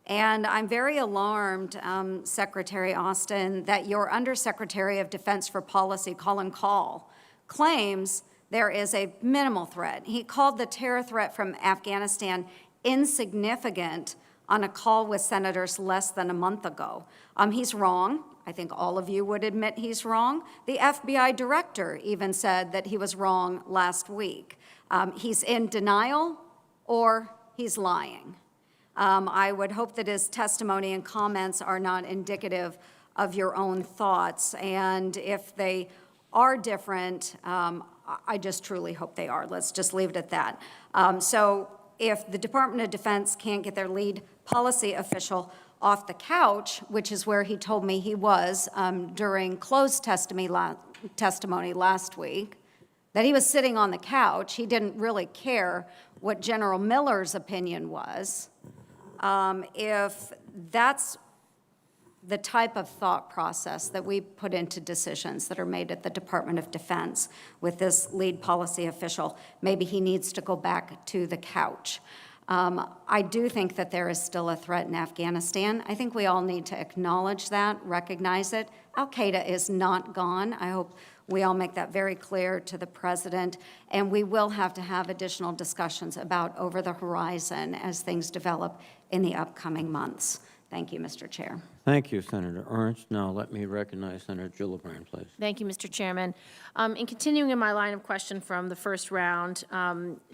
And I'm very alarmed, Secretary Austin, that your Undersecretary of Defense for Policy, Colin Kahl, claims there is a minimal threat. He called the terror threat from Afghanistan insignificant on a call with senators less than a month ago. He's wrong. I think all of you would admit he's wrong. The FBI director even said that he was wrong last week. He's in denial or he's lying. I would hope that his testimony and comments are not indicative of your own thoughts. And if they are different, I just truly hope they are. Let's just leave it at that. So if the Department of Defense can't get their lead policy official off the couch, which is where he told me he was during closed testimony last week, that he was sitting on the couch. He didn't really care what General Miller's opinion was. If that's the type of thought process that we put into decisions that are made at the Department of Defense with this lead policy official, maybe he needs to go back to the couch. I do think that there is still a threat in Afghanistan. I think we all need to acknowledge that, recognize it. Al-Qaeda is not gone. I hope we all make that very clear to the President, and we will have to have additional discussions about over the horizon as things develop in the upcoming months. Thank you, Mr. Chair. Thank you, Senator Ernst. Now let me recognize Senator Gillibrand, please. Thank you, Mr. Chairman. In continuing in my line of question from the first round,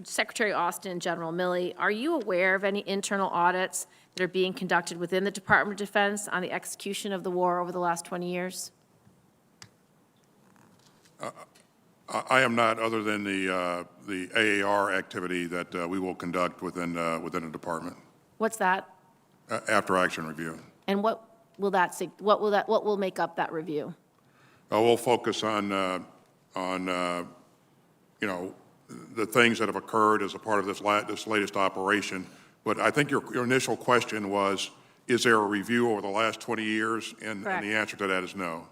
Secretary Austin and General Milley, are you aware of any internal audits that are being conducted within the Department of Defense on the execution of the war over the last 20 years? I am not, other than the AAR activity that we will conduct within the department What's that? After action review. And what will make up that review? We'll focus on you know, the things that have occurred as a part of this latest operation. But I think your initial question was, is there a review over the last 20 years? And the answer to that is no.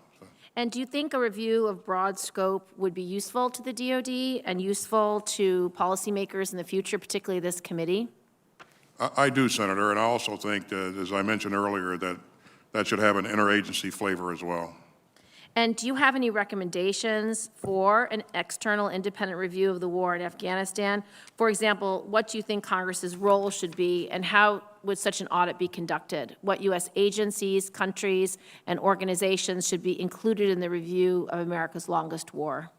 And do you think a review of broad scope would be useful to the DoD and useful to policymakers in the future, particularly this committee? I do, Senator, and I also think that, as I mentioned earlier, that should have an interagency flavor as well. And do you have any recommendations for an external independent review of the war in Afghanistan? For example, what do you think Congress's role should be, and how would such an audit be conducted? What U.S. agencies, countries, and organizations should be included in the review of America's longest war?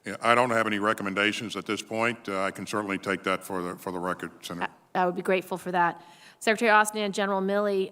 Yeah, I don't have any recommendations at this point. I can certainly take that for the record, Senator. I would be grateful for that. Secretary Austin and General Milley,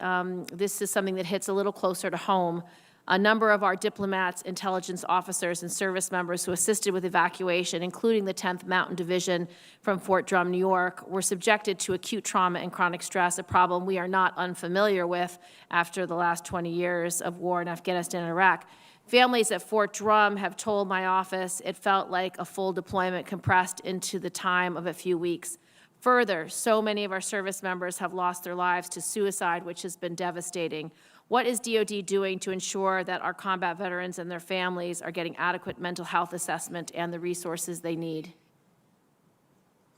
this is something that hits a little closer to home. A number of our diplomats, intelligence officers, and service members who assisted with evacuation, including the 10th Mountain Division from Fort Drum, New York, were subjected to acute trauma and chronic stress, a problem we are not unfamiliar with after the last 20 years of war in Afghanistan and Iraq. Families at Fort Drum have told my office it felt like a full deployment compressed into the time of a few weeks. Further, so many of our service members have lost their lives to suicide, which has been devastating. What is DoD doing to ensure that our combat veterans and their families are getting adequate mental health assessment and the resources they need?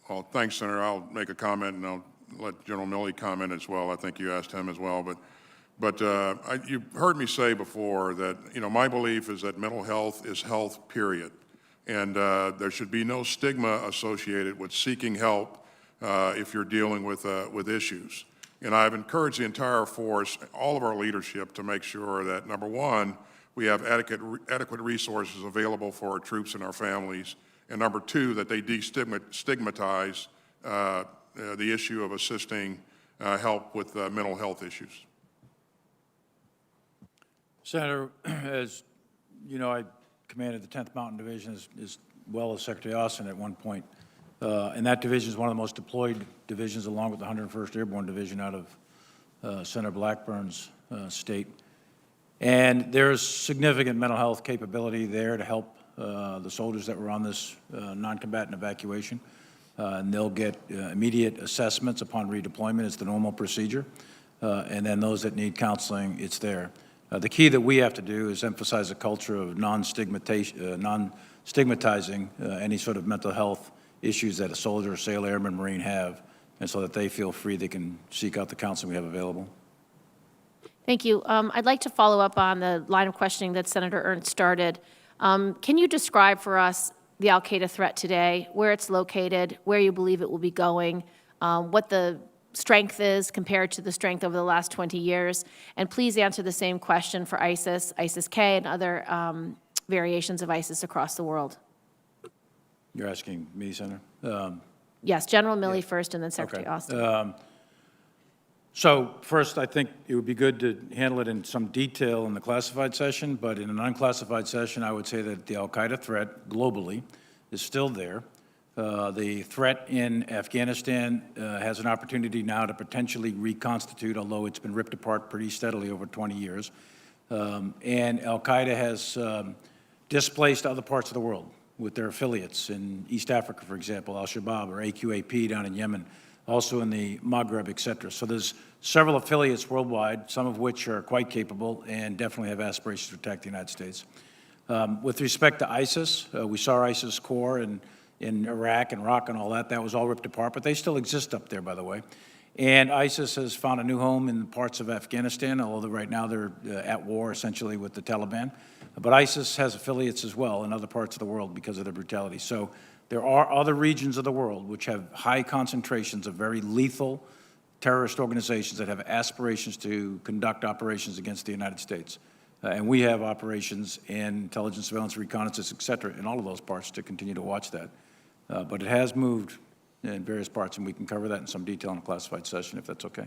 Well, thanks, Senator. I'll make a comment, and I'll let General Milley comment as well. I think you asked him as well. But you've heard me say before that, you know, my belief is that mental health is health, period. And there should be no stigma associated with seeking help if you're dealing with issues. And I've encouraged the entire force, all of our leadership, to make sure that, number one, we have adequate resources available for our troops and our families, and number two, that they destigmatize the issue of assisting help with mental health issues. Senator, as you know, I commanded the 10th Mountain Division as well as Secretary Austin at one point. And that division is one of the most deployed divisions, along with the 101st Airborne Division out of Senator Blackburn's state. And there's significant mental health capability there to help the soldiers that were on this non-combatant evacuation. And they'll get immediate assessments upon redeployment. It's the normal procedure. And then those that need counseling, it's there. The key that we have to do is emphasize a culture of non-stigmatizing any sort of mental health issues that a soldier, sailor, airman, Marine have, and so that they feel free, they can seek out the counseling we have available. Thank you. I'd like to follow up on the line of questioning that Senator Ernst started. Can you describe for us the al-Qaeda threat today, where it's located, where you believe it will be going, what the strength is compared to the strength over the last 20 years? And please answer the same question for ISIS, ISIS-K, and other variations of ISIS across the world. You're asking me, Senator? Yes, General Milley first, and then Secretary Austin. So first, I think it would be good to handle it in some detail in the classified session, but in an unclassified session, I would say that the al-Qaeda threat globally is still there. The threat in Afghanistan has an opportunity now to potentially reconstitute, although it's been ripped apart pretty steadily over 20 years. And al-Qaeda has displaced other parts of the world with their affiliates in East Africa, for example, al-Shabaab or AQAP down in Yemen, also in the Maghreb, et cetera. So there's several affiliates worldwide, some of which are quite capable and definitely have aspirations to attack the United States. With respect to ISIS, we saw ISIS core in in Iraq and Iraq and all that. That was all ripped apart, but they still exist up there, by the way. And ISIS has found a new home in parts of Afghanistan, although right now they're at war essentially with the Taliban. But ISIS has affiliates as well in other parts of the world because of their brutality. So there are other regions of the world which have high concentrations of very lethal terrorist organizations that have aspirations to conduct operations against the United States. And we have operations in intelligence, surveillance, reconnaissance, et cetera, in all of those parts to continue to watch that. But it has moved in various parts, and we can cover that in some detail in a classified session, if that's okay.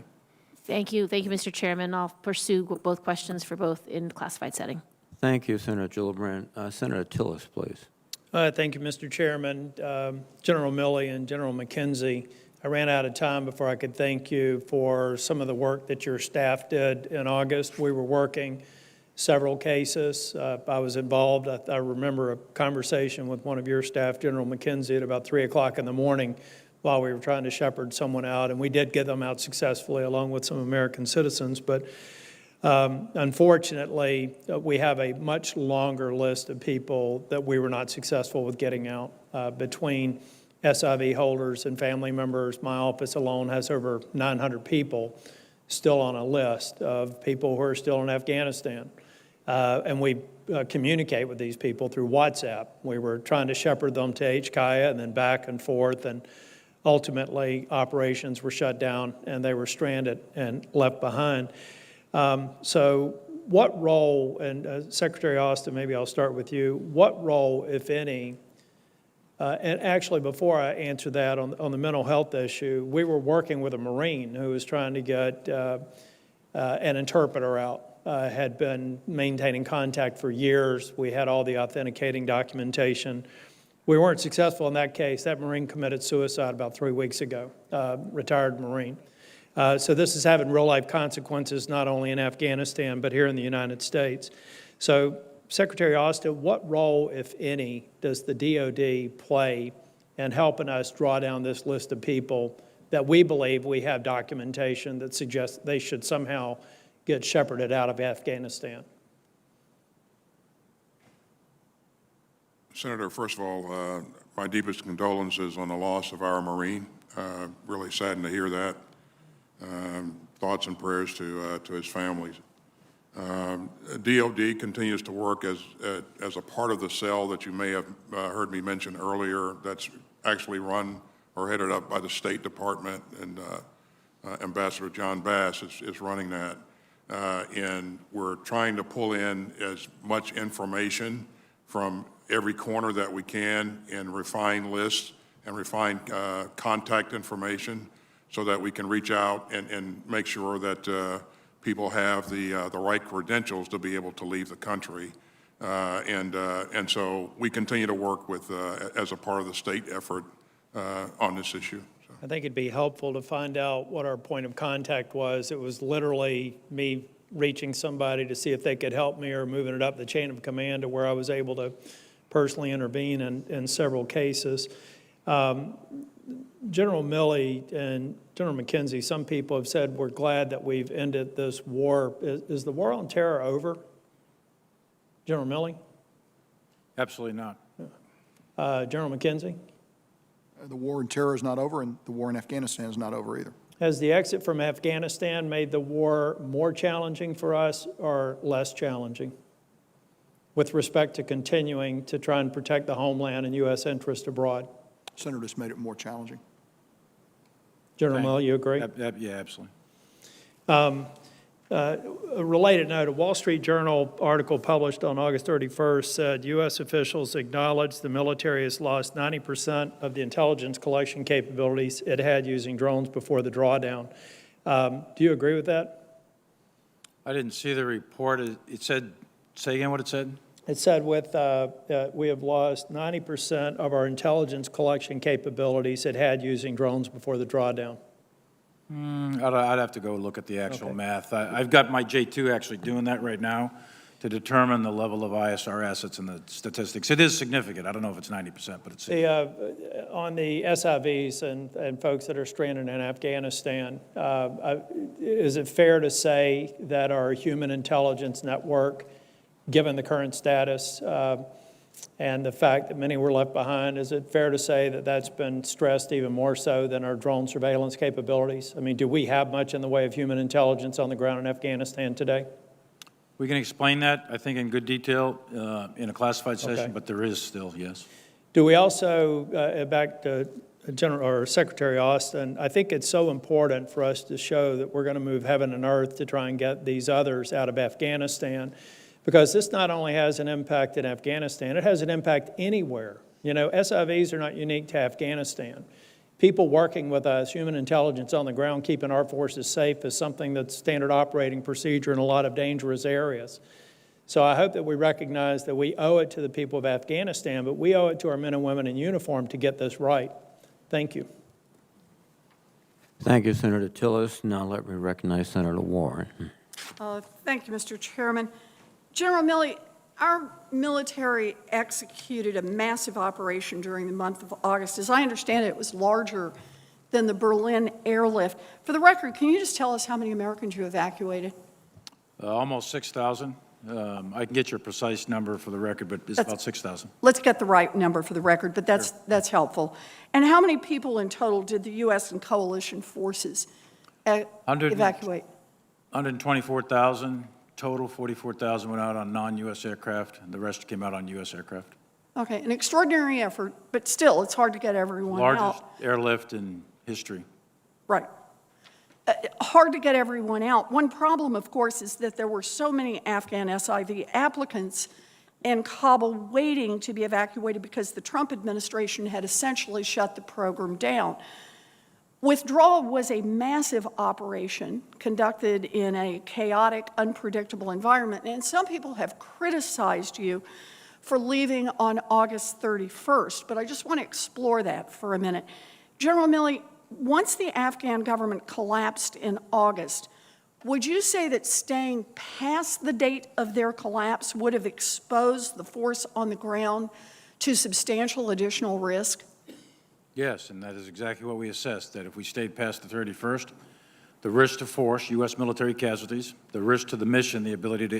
Thank you, Mr. Chairman. I'll pursue both questions for both in classified setting. Thank you, Senator Gillibrand. Senator Tillis, please. Thank you, Mr. Chairman. General Milley and General McKenzie, I ran out of time before I could thank you for some of the work that your staff did in August. We were working several cases. I was involved. I remember a conversation with one of your staff, General McKenzie, at about 3 o'clock in the morning while we were trying to shepherd someone out, and we did get them out successfully along with some American citizens. But unfortunately, we have a much longer list of people that we were not successful with getting out. Between SIV holders and family members, my office alone has over 900 people still on a list of people who are still in Afghanistan. And we communicate with these people through WhatsApp. We were trying to shepherd them to HKIA and then back and forth, and ultimately operations were shut down and they were stranded and left behind. So what role, and Secretary Austin, maybe I'll start with you, what role, if any, and actually before I answer that on the mental health issue, we were working with a Marine who was trying to get an interpreter out, had been maintaining contact for years. We had all the authenticating documentation. We weren't successful in that case. That Marine committed suicide about 3 weeks ago, retired Marine. So this is having real-life consequences not only in Afghanistan, but here in the United States. So, Secretary Austin, what role, if any, does the DOD play in helping us draw down this list of people that we believe we have documentation that suggests they should somehow get shepherded out of Afghanistan? Senator, first of all, my deepest condolences on the loss of our Marine. Really saddened to hear that. Thoughts and prayers to his families. DOD continues to work as a part of the cell that you may have heard me mention earlier. That's actually run or headed up by the State Department, and Ambassador John Bass is running that. And we're trying to pull in as much information from every corner that we can and refine lists and refine contact information so that we can reach out and make sure that people have the right credentials to be able to leave the country. And so we continue to work with, as a part of the state effort on this issue. So. I think it'd be helpful to find out what our point of contact was. It was literally me reaching somebody to see if they could help me or moving it up the chain of command to where I was able to personally intervene in several cases. General Milley and General McKenzie, some people have said we're glad that we've ended this war. Is the war on terror over? General Milley? Absolutely not. General McKenzie? The war on terror is not over, and the war in Afghanistan is not over either. Has the exit from Afghanistan made the war more challenging for us or less challenging with respect to continuing to try and protect the homeland and U.S. interest abroad? Senator, this made it more challenging. General Milley, you agree? Yeah, absolutely. A related note, a Wall Street Journal article published on August 31st said U.S. officials acknowledged the military has lost 90% of the intelligence collection capabilities it had using drones before the drawdown. Do you agree with that? I didn't see the report. It said, say again what it said? It said we have lost 90% of our intelligence collection capabilities it had using drones before the drawdown. I'd have to go look at the actual math. I've got my J2 actually doing that right now to determine the level of ISR assets and the statistics. It is significant. I don't know if it's 90%, but it's significant. On the SIVs and folks that are stranded in Afghanistan, is it fair to say that our human intelligence network, given the current status, and the fact that many were left behind, is it fair to say that that's been stressed even more so than our drone surveillance capabilities? I mean, do we have much in the way of human intelligence on the ground in Afghanistan today? We can explain that, I think, in good detail in a classified session, Okay. but there is still, yes. Do we also, back to General or Secretary Austin, I think it's so important for us to show that we're going to move heaven and earth to try and get these others out of Afghanistan, because this not only has an impact in Afghanistan, it has an impact anywhere. You know, SIVs are not unique to Afghanistan. People working with us, human intelligence on the ground, keeping our forces safe is something that's standard operating procedure in a lot of dangerous areas. So I hope that we recognize that we owe it to the people of Afghanistan, but we owe it to our men and women in uniform to get this right. Thank you. Thank you, Senator Tillis. Now let me recognize Senator Warren. Thank you, Mr. Chairman. General Milley, our military executed a massive operation during the month of August. As I understand it, it was larger than the Berlin airlift. For the record, can you just tell us how many Americans you evacuated? Almost 6,000. I can get your precise number for the record, but it's about 6,000. Let's get the right number for the record, but that's helpful. And how many people in total did the U.S. and coalition forces evacuate? 124,000 total, 44,000 went out on non-U.S. aircraft, and the rest came out on U.S. aircraft. Okay, an extraordinary effort, but still, it's hard to get everyone out. Largest airlift in history. Right. Hard to get everyone out. One problem, of course, is that there were so many Afghan SIV applicants in Kabul waiting to be evacuated because the Trump administration had essentially shut the program down. Withdrawal was a massive operation conducted in a chaotic, unpredictable environment, and some people have criticized you for leaving on August 31st, but I just want to explore that for a minute. General Milley, once the Afghan government collapsed in August, would you say that staying past the date of their collapse would have exposed the force on the ground to substantial additional risk? Yes, and that is exactly what we assessed, that if we stayed past the 31st, the risk to force, U.S. military casualties, the risk to the mission, the ability to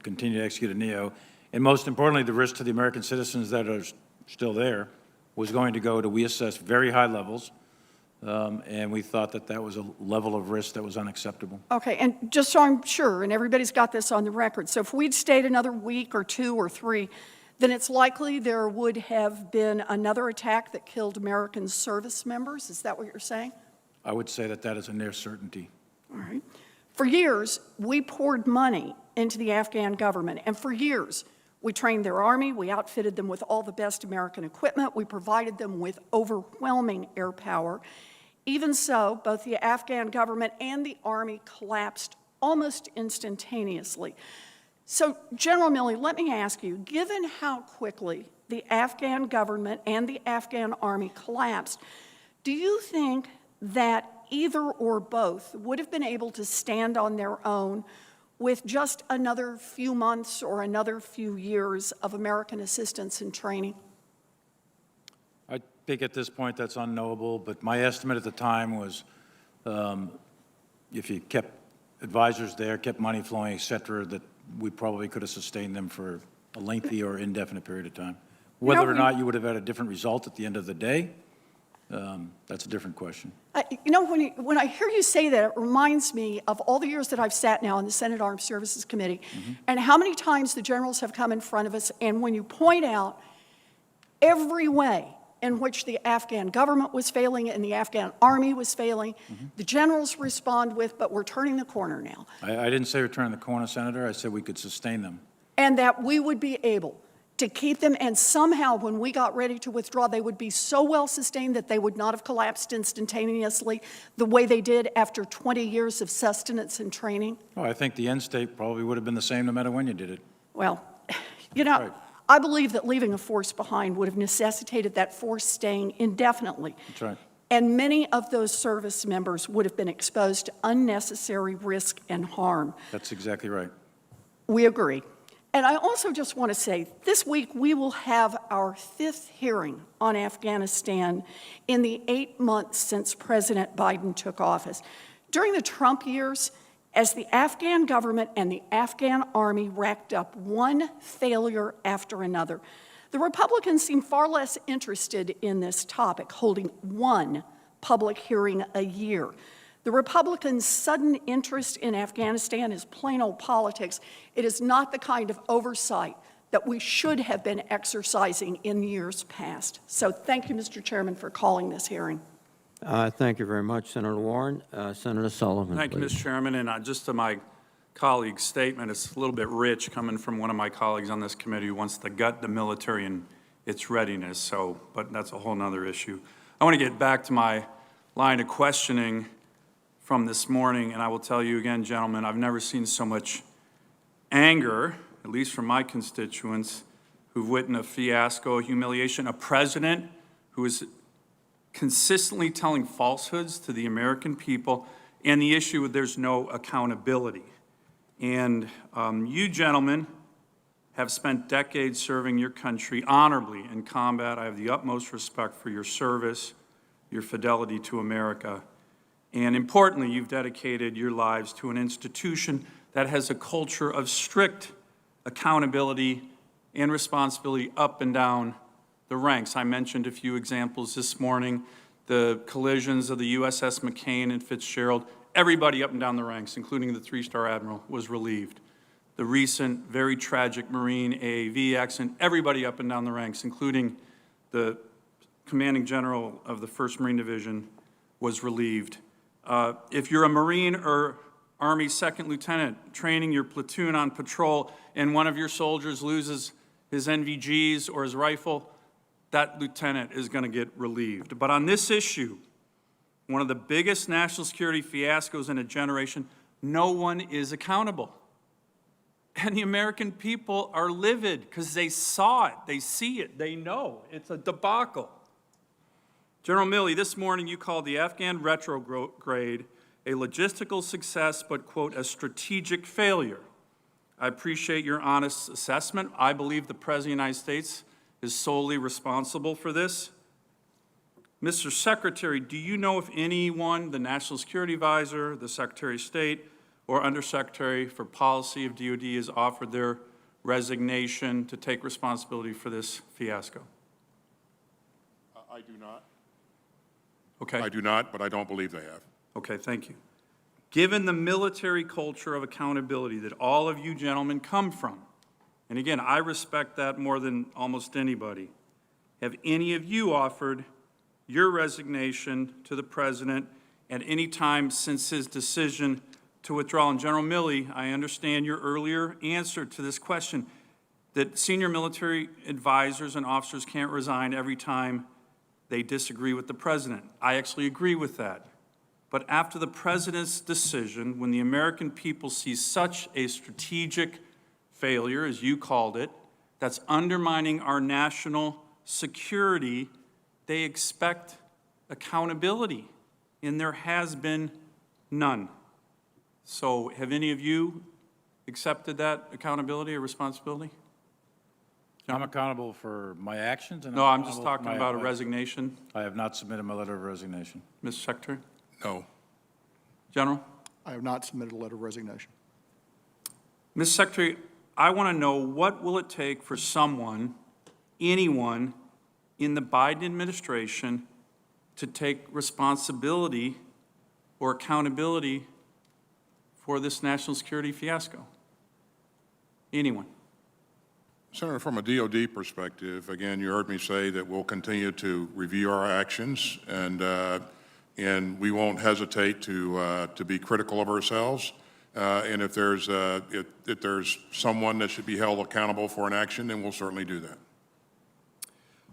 continue to execute a NEO, and most importantly, the risk to the American citizens that are still there was going to go to, we assessed, very high levels, and we thought that that was a level of risk that was unacceptable. Okay, and just so I'm sure, and everybody's got this on the record, so if we'd stayed another week or 2 or 3, then it's likely there would have been another attack that killed American service members? Is that what you're saying? I would say that that is a near certainty. All right. For years, we poured money into the Afghan government, and for years, we trained their army, we outfitted them with all the best American equipment, we provided them with overwhelming air power. Even so, both the Afghan government and the army collapsed almost instantaneously. So, General Milley, let me ask you, given how quickly the Afghan government and the Afghan army collapsed, do you think that either or both would have been able to stand on their own with just another few months or another few years of American assistance and training? I think at this point that's unknowable, but my estimate at the time was if you kept advisors there, kept money flowing, et cetera, that we probably could have sustained them for a lengthy or indefinite period of time. Whether or not you would have had a different result at the end of the day, that's a different question. You know, when I hear you say that, it reminds me of all the years that I've sat now on the Senate Armed Services Committee, and how many times the generals have come in front of us, and when you point out every way in which the Afghan government was failing and the Afghan army was failing, the generals respond with, but we're turning the corner now. I didn't say we're turning the corner, Senator. I said we could sustain them. And that we would be able to keep them, and somehow when we got ready to withdraw, they would be so well sustained that they would not have collapsed instantaneously the way they did after 20 years of sustenance and training? Oh, I think the end state probably would have been the same no matter when you did it. Well, you know, I believe that leaving a force behind would have necessitated that force staying indefinitely. That's right. And many of those service members would have been exposed to unnecessary risk and harm. That's exactly right. We agree. And I also just want to say, this week we will have our 5th hearing on Afghanistan in the 8 months since President Biden took office. During the Trump years, as the Afghan government and the Afghan army racked up one failure after another. The Republicans seem far less interested in this topic, holding one public hearing a year. The Republicans' sudden interest in Afghanistan is plain old politics. It is not the kind of oversight that we should have been exercising in years past. So thank you, Mr. Chairman, for calling this hearing. Thank you very much, Senator Warren. Senator Sullivan, Thank you, please. Mr. Chairman, and just to my colleague's statement, it's a little bit rich coming from one of my colleagues on this committee who wants to gut the military and its readiness, so, but that's a whole nother issue. I want to get back to my line of questioning from this morning, and I will tell you again, gentlemen, I've never seen so much anger, at least from my constituents, who've witnessed a fiasco, a humiliation, a president who is consistently telling falsehoods to the American people, and the issue there's no accountability. And you gentlemen have spent decades serving your country honorably in combat. I have the utmost respect for your service, your fidelity to America. And importantly, you've dedicated your lives to an institution that has a culture of strict accountability and responsibility up and down the ranks. I mentioned a few examples this morning, the collisions of the USS McCain and Fitzgerald. Everybody up and down the ranks, including the three-star admiral, was relieved. The recent, very tragic Marine AAV accident, everybody up and down the ranks, including the commanding general of the 1st Marine Division, was relieved. If you're a Marine or Army second lieutenant training your platoon on patrol and one of your soldiers loses his NVGs or his rifle, that lieutenant is going to get relieved. But on this issue, one of the biggest national security fiascos in a generation, no one is accountable. And the American people are livid because they saw it, they see it, they know. It's a debacle. General Milley, this morning you called the Afghan retrograde a logistical success, but, quote, a strategic failure. I appreciate your honest assessment. I believe the President of the United States is solely responsible for this. Mr. Secretary, do you know if anyone, the National Security Advisor, the Secretary of State, or Undersecretary for Policy of DOD has offered their resignation to take responsibility for this fiasco? I do not. Okay. I do not, but I don't believe they have. Okay, thank you. Given the military culture of accountability that all of you gentlemen come from, and again, I respect that more than almost anybody, have any of you offered your resignation to the President at any time since his decision to withdraw? And General Milley, I understand your earlier answer to this question, that senior military advisors and officers can't resign every time they disagree with the President. I actually agree with that. But after the President's decision, when the American people see such a strategic failure, as you called it, that's undermining our national security, they expect accountability, and there has been none. So have any of you accepted that accountability or responsibility? I'm accountable for my actions. And No, I'm just accountable for talking my- about a resignation. I have not submitted my letter of resignation. Mr. Secretary? No. General? I have not submitted a letter of resignation. Mr. Secretary, I want to know, what will it take for someone, anyone in the Biden administration to take responsibility or accountability for this national security fiasco? Anyone? Senator, from a DOD perspective, again, you heard me say that we'll continue to review our actions, and we won't hesitate to be critical of ourselves. And if there's someone that should be held accountable for an action, then we'll certainly do that.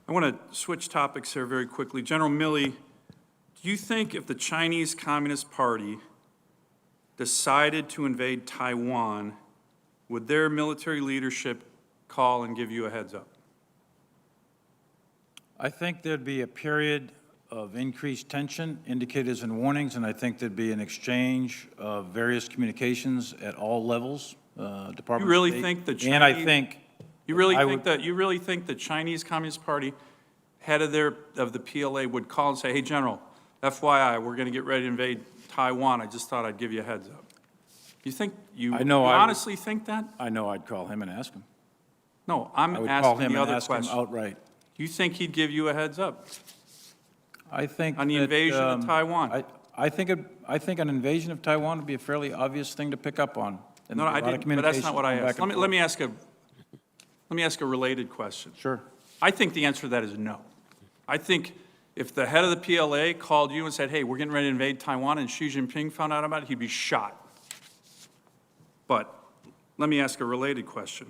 I want to switch topics here very quickly. General Milley, do you think if the Chinese Communist Party decided to invade Taiwan, would their military leadership call and give you a heads up? I think there'd be a period of increased tension, indicators and warnings, and I think there'd be an exchange of various communications at all levels, Department You really of State. think the And I Chinese- think You really I think would- that, you really think the Chinese Communist Party head of the PLA would call and say, hey, General, FYI, we're going to get ready to invade Taiwan. I just thought I'd give you a heads up. You think, you I know you I would- honestly think that? I know I'd call him and ask him. No, I I'm would call asking him the and other ask him question. outright. You think he'd give you a heads up I think on the that, invasion of Taiwan? I think an invasion of Taiwan would be a fairly obvious thing to pick up on. And No, there'd be I a lot of didn't, but that's not communication what I going back asked. and Let me forth. let me ask a related question. Sure. I think the answer to that is no. I think if the head of the PLA called you and said, hey, we're getting ready to invade Taiwan, and Xi Jinping found out about it, he'd be shot. But let me ask a related question.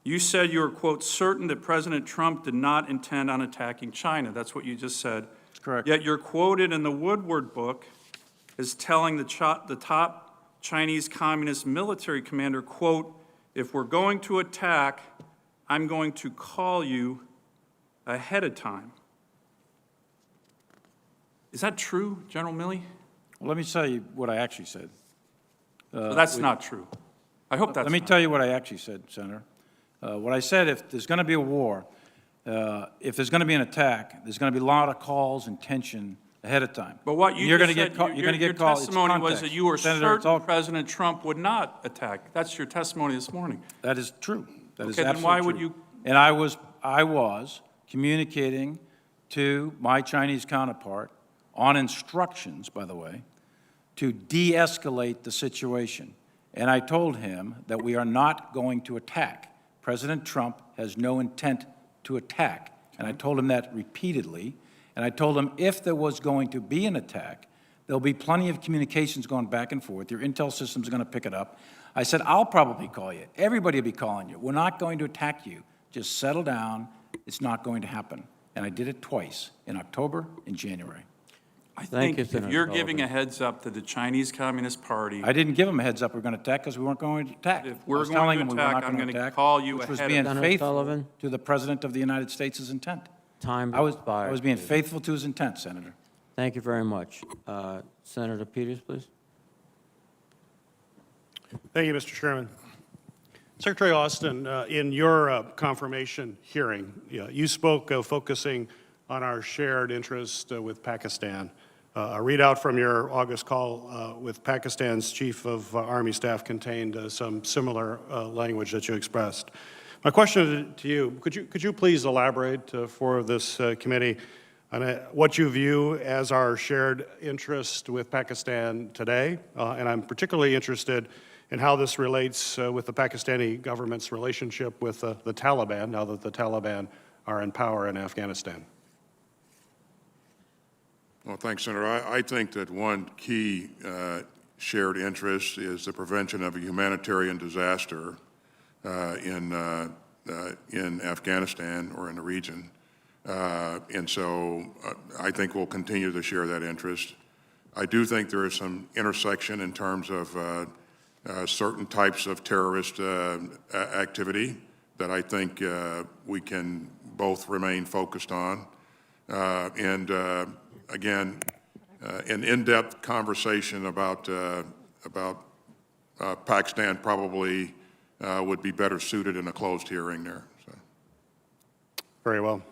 You said you were, quote, certain that President Trump did not intend on attacking China. That's what you just said. That's correct. Yet you're quoted in the Woodward book as telling the top Chinese Communist military commander, quote, if we're going to attack, I'm going to call you ahead of time. Is that true, General Milley? Well, let me tell you what I actually said. Well, that's not true. I hope that's Let me not tell you what I actually said, Senator. What I said, if there's going to be a war, if there's going to be an attack, there's going to be a lot of calls and tension ahead of time. But what you You're just going to said, get you're going to get called. It's testimony was context. that you were Senator, it's certain all- President Trump would not attack. That's your testimony this morning. That is true. That is Okay, then absolutely why would true. you- And I was communicating to my Chinese counterpart on instructions, by the way, to de-escalate the situation. And I told him that we are not going to attack. President Trump has no intent to attack. And I told him that repeatedly. And I told him if there was going to be an attack, there'll be plenty of communications going back and forth. Your intel system's going to pick it up. I said, I'll probably call you. Everybody will be calling you. We're not going to attack you. Just settle down. It's not going to happen. And I did it twice, in October and January. I Thank think you, if Senator you're Sullivan. giving a heads up to the Chinese Communist Party, I didn't give them a heads up we're going to attack because we weren't going to attack. If I we're was going telling to them we were attack, not I'm going gonna to attack, call you which was ahead of being Senator faithful Sullivan. to the President of the United States' intent. Time I was expired, being please. faithful to his intent, Senator. Thank you very much. Senator Peters, please. Thank you, Mr. Chairman. Secretary Austin, in your confirmation hearing, you spoke of focusing on our shared interest with Pakistan. A readout from your August call with Pakistan's Chief of Army Staff contained some similar language that you expressed. My question to you, could you please elaborate for this committee on what you view as our shared interest with Pakistan today? And I'm particularly interested in how this relates with the Pakistani government's relationship with the Taliban, now that the Taliban are in power in Afghanistan. Well, thanks, Senator. I think that one key shared interest is the prevention of a humanitarian disaster in Afghanistan or in the region. And so I think we'll continue to share that interest. I do think there is some intersection in terms of certain types of terrorist activity that I think we can both remain focused on. Again, an in-depth conversation about Pakistan probably would be better suited in a closed hearing there. So. Very well.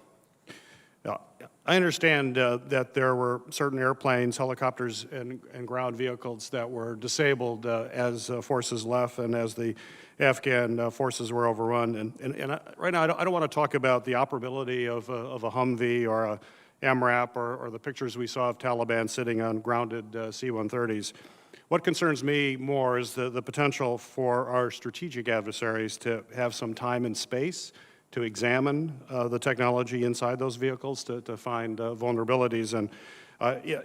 I understand that there were certain airplanes, helicopters, and ground vehicles that were disabled as forces left and as the Afghan forces were overrun. And right now, I don't want to talk about the operability of a Humvee or a MRAP or the pictures we saw of Taliban sitting on grounded C-130s. What concerns me more is the potential for our strategic adversaries to have some time and space to examine the technology inside those vehicles to find vulnerabilities. And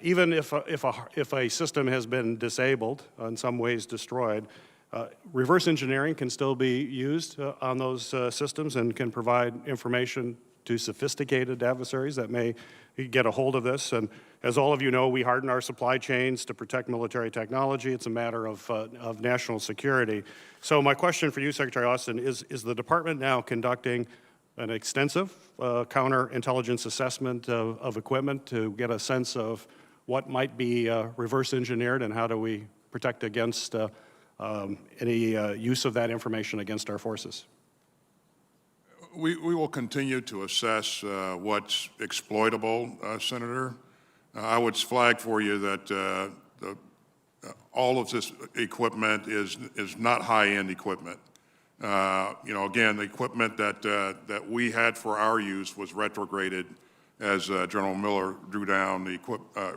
even if a system has been disabled, in some ways destroyed, reverse engineering can still be used on those systems and can provide information to sophisticated adversaries that may get a hold of this. And as all of you know, we harden our supply chains to protect military technology. It's a matter of national security. So my question for you, Secretary Austin, is the department now conducting an extensive counterintelligence assessment of equipment to get a sense of what might be reverse engineered, and how do we protect against any use of that information against our forces? We will continue to assess what's exploitable, Senator. I would flag for you that the all of this equipment is not high-end equipment. Again, the equipment that we had for our use was retrograded as General Miller drew down the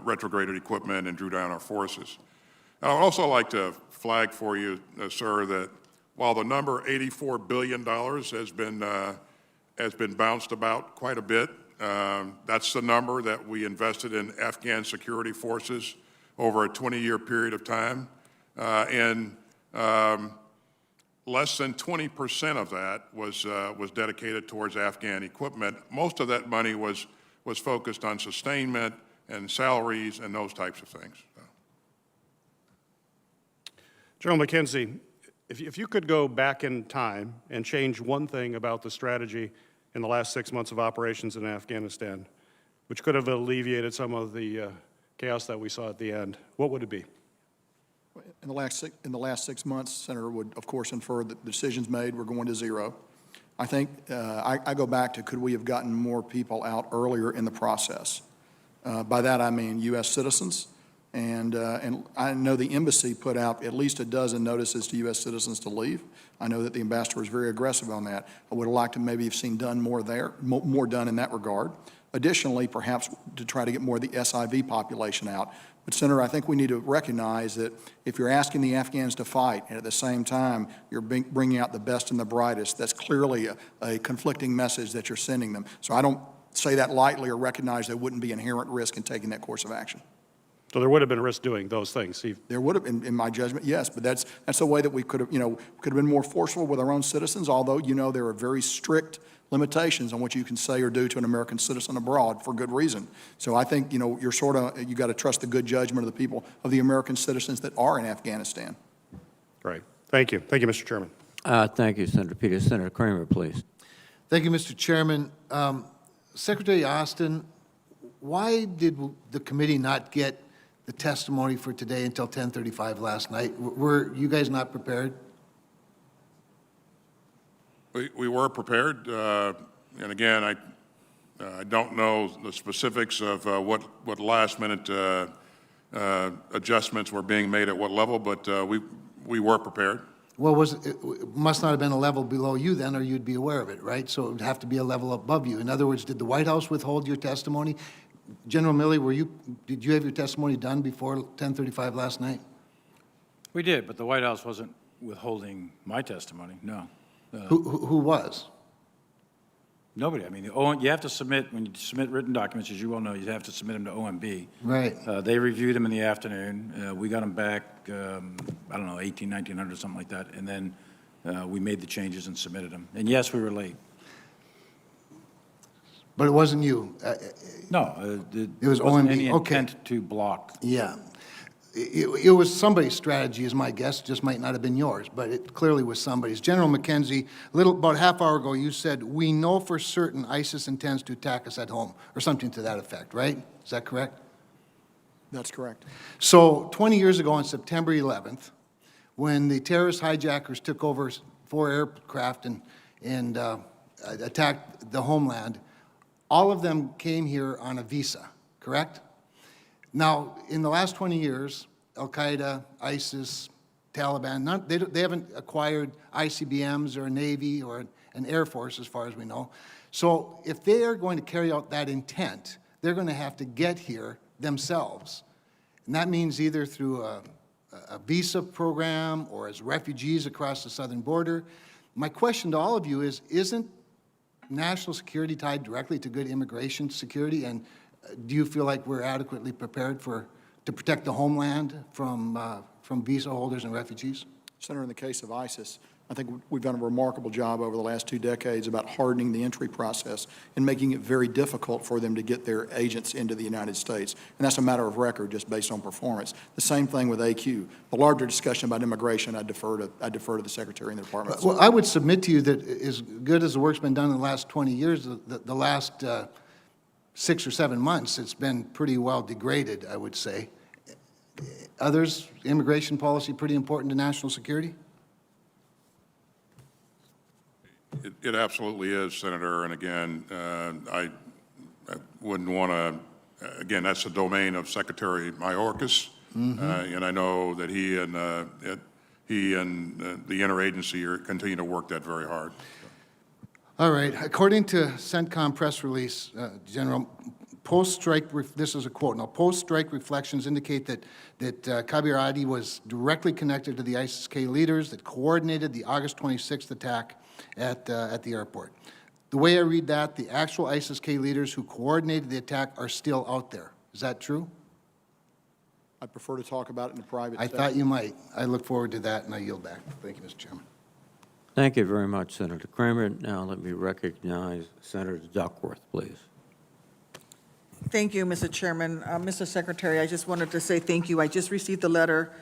retrograded equipment and drew down our forces. And I would also like to flag for you, sir, that while the number $84 billion has been bounced about quite a bit, that's the number that we invested in Afghan security forces over a 20-year period of time. Less than 20% of that was dedicated towards Afghan equipment. Most of that money was focused on sustainment and salaries and those types of things. General McKenzie, if you could go back in time and change one thing about the strategy in the last 6 months of operations in Afghanistan, which could have alleviated some of the chaos that we saw at the end, what would it be? In the last 6 months, Senator would, of course, infer that the decisions made were going to zero. I think I go back to, could we have gotten more people out earlier in the process? By that I mean U.S. citizens, and I know the embassy put out at least a dozen notices to U.S. citizens to leave. I know that the ambassador was very aggressive on that. I would have liked to maybe have seen done more there, more done in that regard. Additionally, perhaps to try to get more of the SIV population out. But, Senator, I think we need to recognize that if you're asking the Afghans to fight, and at the same time you're bringing out the best and the brightest, that's clearly a conflicting message that you're sending them. So I don't say that lightly or recognize there wouldn't be inherent risk in taking that course of action. So there would have been risk doing those things. There would have, in my judgment, yes, but that's a way that we could have, could have been more forceful with our own citizens, although, there are very strict limitations on what you can say or do to an American citizen abroad for good reason. So I think, you got to trust the good judgment of the people, of the American citizens that are in Afghanistan. Great. Thank you. Thank you, Mr. Chairman. Thank you, Senator Peters. Senator Kramer, please. Thank you, Mr. Chairman. Secretary Austin, why did the committee not get the testimony for today until 10:35 last night? Were you guys not prepared? We were prepared, and again, I don't know the specifics of what last-minute adjustments were being made at what level, but we were prepared. Well, it must not have been a level below you then, or you'd be aware of it, right? So it would have to be a level above you. In other words, did the White House withhold your testimony? General Milley, did you have your testimony done before 10:35 last night? We did, but the White House wasn't withholding my testimony, no. Who was? Nobody. I mean, you have to submit, when you submit written documents, as you well know, you have to submit them to OMB. Right. They reviewed them in the afternoon. We got them back, I don't know, 1900, something like that. And then we made the changes and submitted them. And yes, we were late. But it wasn't you? No. It was wasn't OMB. any Okay. intent to block. Yeah. It was somebody's strategy, is my guess, just might not have been yours, but it clearly was somebody's. General McKenzie, about a half hour ago, you said, we know for certain ISIS intends to attack us at home, or something to that effect, right? Is that correct? That's correct. So 20 years ago on September 11th, when the terrorist hijackers took over 4 aircraft and attacked the homeland, all of them came here on a visa, correct? Now, in the last 20 years, Al-Qaeda, ISIS, Taliban, they haven't acquired ICBMs or a Navy or an Air Force, as far as we know. So if they are going to carry out that intent, they're going to have to get here themselves. And that means either through a visa program or as refugees across the southern border. My question to all of you is, isn't national security tied directly to good immigration security? And do you feel like we're adequately prepared to protect the homeland from visa holders and refugees? Senator, in the case of ISIS, I think we've done a remarkable job over the last 2 decades about hardening the entry process and making it very difficult for them to get their agents into the United States. And that's a matter of record just based on performance. The same thing with AQ. The larger discussion about immigration, I defer to the Secretary and the Department. Well, I would submit to you that as good as the work's been done in the last 20 years, the last 6 or 7 months, it's been pretty well degraded, I would say. Others, immigration policy pretty important to national security? It absolutely is, Senator, and again, I wouldn't want to, again, that's the domain of Secretary Mayorkas, And I know that he and the interagency are continue to work that very hard. All right. According to CENTCOM press release, General, post-strike, this is a quote, now, post-strike reflections indicate that Kabir Adi was directly connected to the ISIS-K leaders that coordinated the August 26th attack at the airport. The way I read that, the actual ISIS-K leaders who coordinated the attack are still out there. Is that true? I'd prefer to talk about it in a private I setting. thought you might. I look forward to that, and I yield back. Thank you, Mr. Chairman. Thank you very much, Senator Kramer. Now let me recognize Senator Duckworth, please. Thank you, Mr. Chairman. Mr. Secretary, I just wanted to say thank you. I just received a letter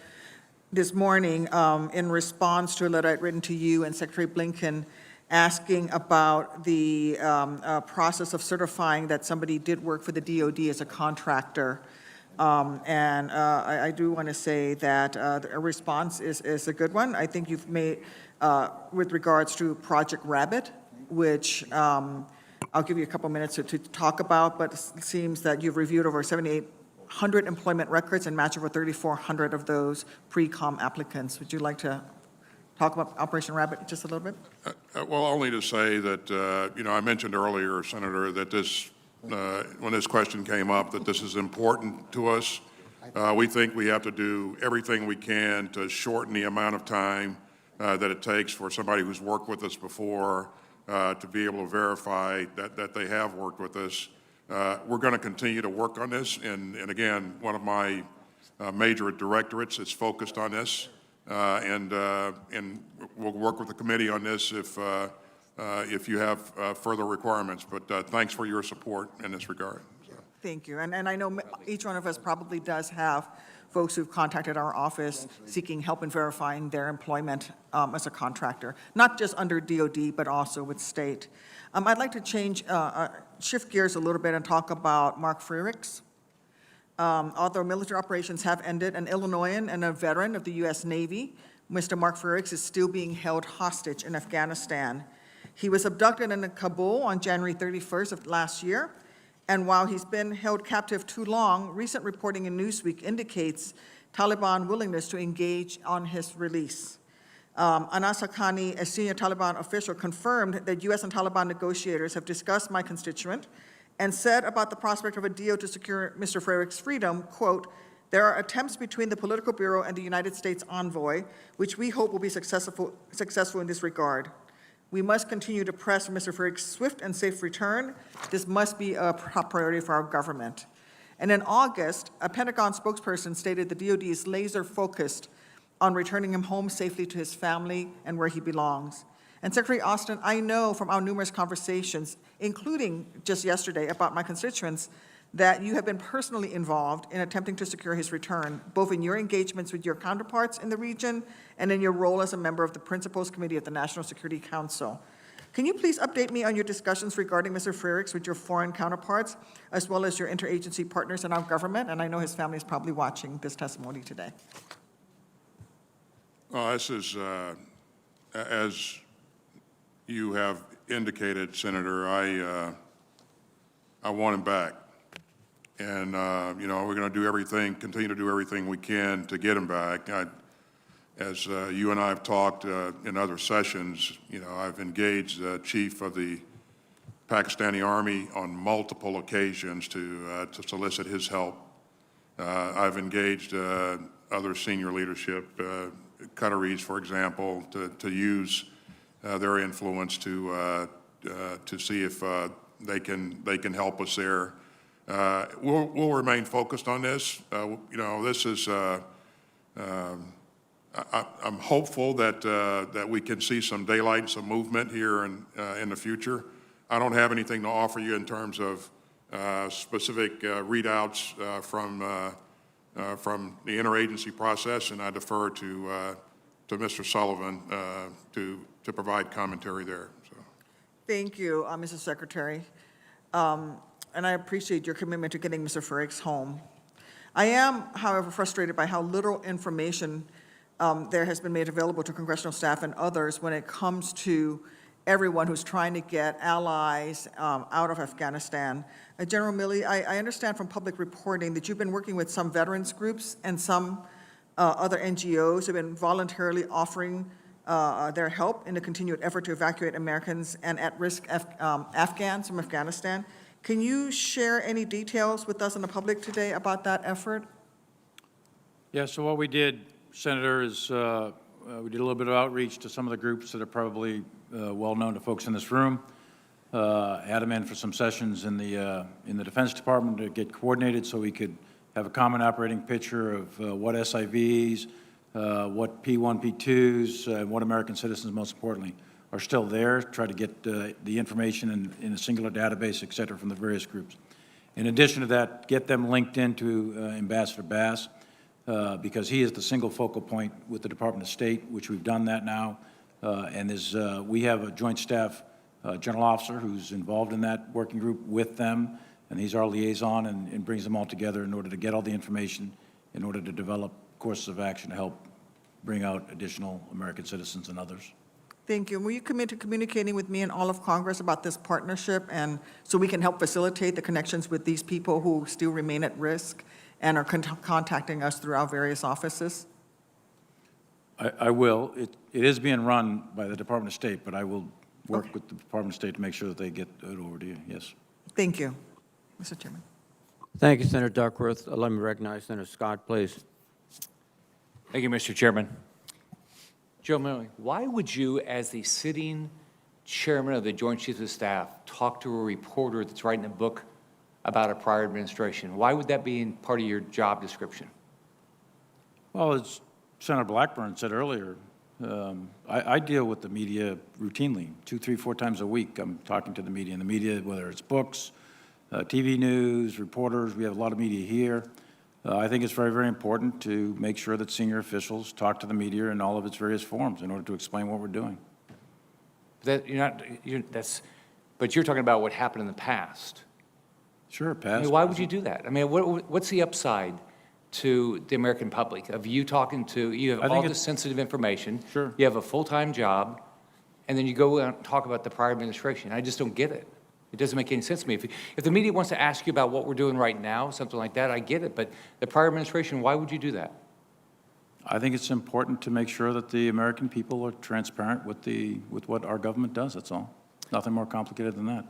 this morning in response to a letter I'd written to you and Secretary Blinken asking about the process of certifying that somebody did work for the DOD as a contractor. I do want to say that a response is a good one. I think you've made, with regards to Project Rabbit, which I'll give you a couple minutes to talk about, but it seems that you've reviewed over 7,800 employment records and matched over 3,400 of those pre-com applicants. Would you like to talk about Operation Rabbit just a little bit? Well, only to say that, I mentioned earlier, Senator, that this, when this question came up, that this is important to us. We think we have to do everything we can to shorten the amount of time that it takes for somebody who's worked with us before to be able to verify that they have worked with us. We're going to continue to work on this, and again, one of my major directorates is focused on this, and we'll work with the committee on this if you have further requirements. But thanks for your support in this regard. Thank you. And I know each one of us probably does have folks who've contacted our office seeking help in verifying their employment as a contractor, not just under DOD, but also with state. I'd like to shift gears a little bit and talk about Mark Frerichs. Although military operations have ended, an Illinoisan and a veteran of the U.S. Navy, Mr. Mark Frerichs is still being held hostage in Afghanistan. He was abducted in Kabul on January 31st of last year. And while he's been held captive too long, recent reporting in Newsweek indicates Taliban willingness to engage on his release. Anas Haqqani, a senior Taliban official, confirmed that U.S. and Taliban negotiators have discussed my constituent and said about the prospect of a deal to secure Mr. Frerichs' freedom, quote, "There are attempts between the Political Bureau and the United States envoy, which we hope will be successful in this regard. We must continue to press for Mr. Frerichs' swift and safe return. This must be a top priority for our government." And in August, a Pentagon spokesperson stated the DOD is laser-focused on returning him home safely to his family and where he belongs. And Secretary Austin, I know from our numerous conversations, including just yesterday about my constituents, that you have been personally involved in attempting to secure his return, both in your engagements with your counterparts in the region and in your role as a member of the Principals Committee of the National Security Council. Can you please update me on your discussions regarding Mr. Frerichs with your foreign counterparts, as well as your interagency partners in our government? And I know his family is probably watching this testimony today. This is, as you have indicated, Senator, I want him back. And, we're going to do everything, continue to do everything we can to get him back. As you and I have talked in other sessions, I've engaged the chief of the Pakistani Army on multiple occasions to solicit his help. I've engaged other senior leadership, Qataris, for example, to use their influence to see if they can help us there. We'll remain focused on this. This is. I'm hopeful that we can see some daylight and some movement here in the future. I don't have anything to offer you in terms of specific readouts from the interagency process, and I defer to Mr. Sullivan to provide commentary there. So. Thank you, Mr. Secretary. And I appreciate your commitment to getting Mr. Frerichs home. I am, however, frustrated by how little information there has been made available to congressional staff and others when it comes to everyone who's trying to get allies out of Afghanistan. General Milley, I understand from public reporting that you've been working with some veterans groups and some other NGOs who have been voluntarily offering their help in the continued effort to evacuate Americans and at-risk Afghans from Afghanistan. Can you share any details with us and the public today about that effort? Yeah, so what we did, Senator, is we did a little bit of outreach to some of the groups that are probably well-known to folks in this room. Had them in for some sessions in the Defense Department to get coordinated so we could have a common operating picture of what SIVs, what P1, P2s, and what American citizens, most importantly, are still there, try to get the information in a singular database, et cetera, from the various groups. In addition to that, get them linked into Ambassador Bass, because he is the single focal point with the Department of State, which we've done that now. And we have a joint staff general officer who's involved in that working group with them, and he's our liaison and brings them all together in order to get all the information, in order to develop courses of action to help bring out additional American citizens and others. Thank you. Will you commit to communicating with me and all of Congress about this partnership, and so we can help facilitate the connections with these people who still remain at risk and are contacting us through our various offices? I will. It is being run by the Department of State, but I will work with the Department of State to make sure that they get it over to you, yes. Thank you, Mr. Chairman. Thank you, Senator Duckworth. Let me recognize Senator Scott, please. Thank you, Mr. Chairman. Joe Milley, why would you, as the sitting chairman of the Joint Chiefs of Staff, talk to a reporter that's writing a book about a prior administration? Why would that be in part of your job description? Well, as Senator Blackburn said earlier, I deal with the media routinely, 2, 3, 4 times a week. I'm talking to the media, and the media, whether it's books, TV news, reporters, we have a lot of media here. I think it's very, very important to make sure that senior officials talk to the media in all of its various forms in order to explain what we're doing. But you're talking about what happened in the past. Sure, I past. mean, why would you do that? I mean, what's the upside to the American public of you talking to, you have all this sensitive information. Sure. You have a full-time job, and then you go out and talk about the prior administration. I just don't get it. It doesn't make any sense to me. If the media wants to ask you about what we're doing right now, something like that, I get it. But the prior administration, why would you do that? I think it's important to make sure that the American people are transparent with what our government does, that's all. Nothing more complicated than that.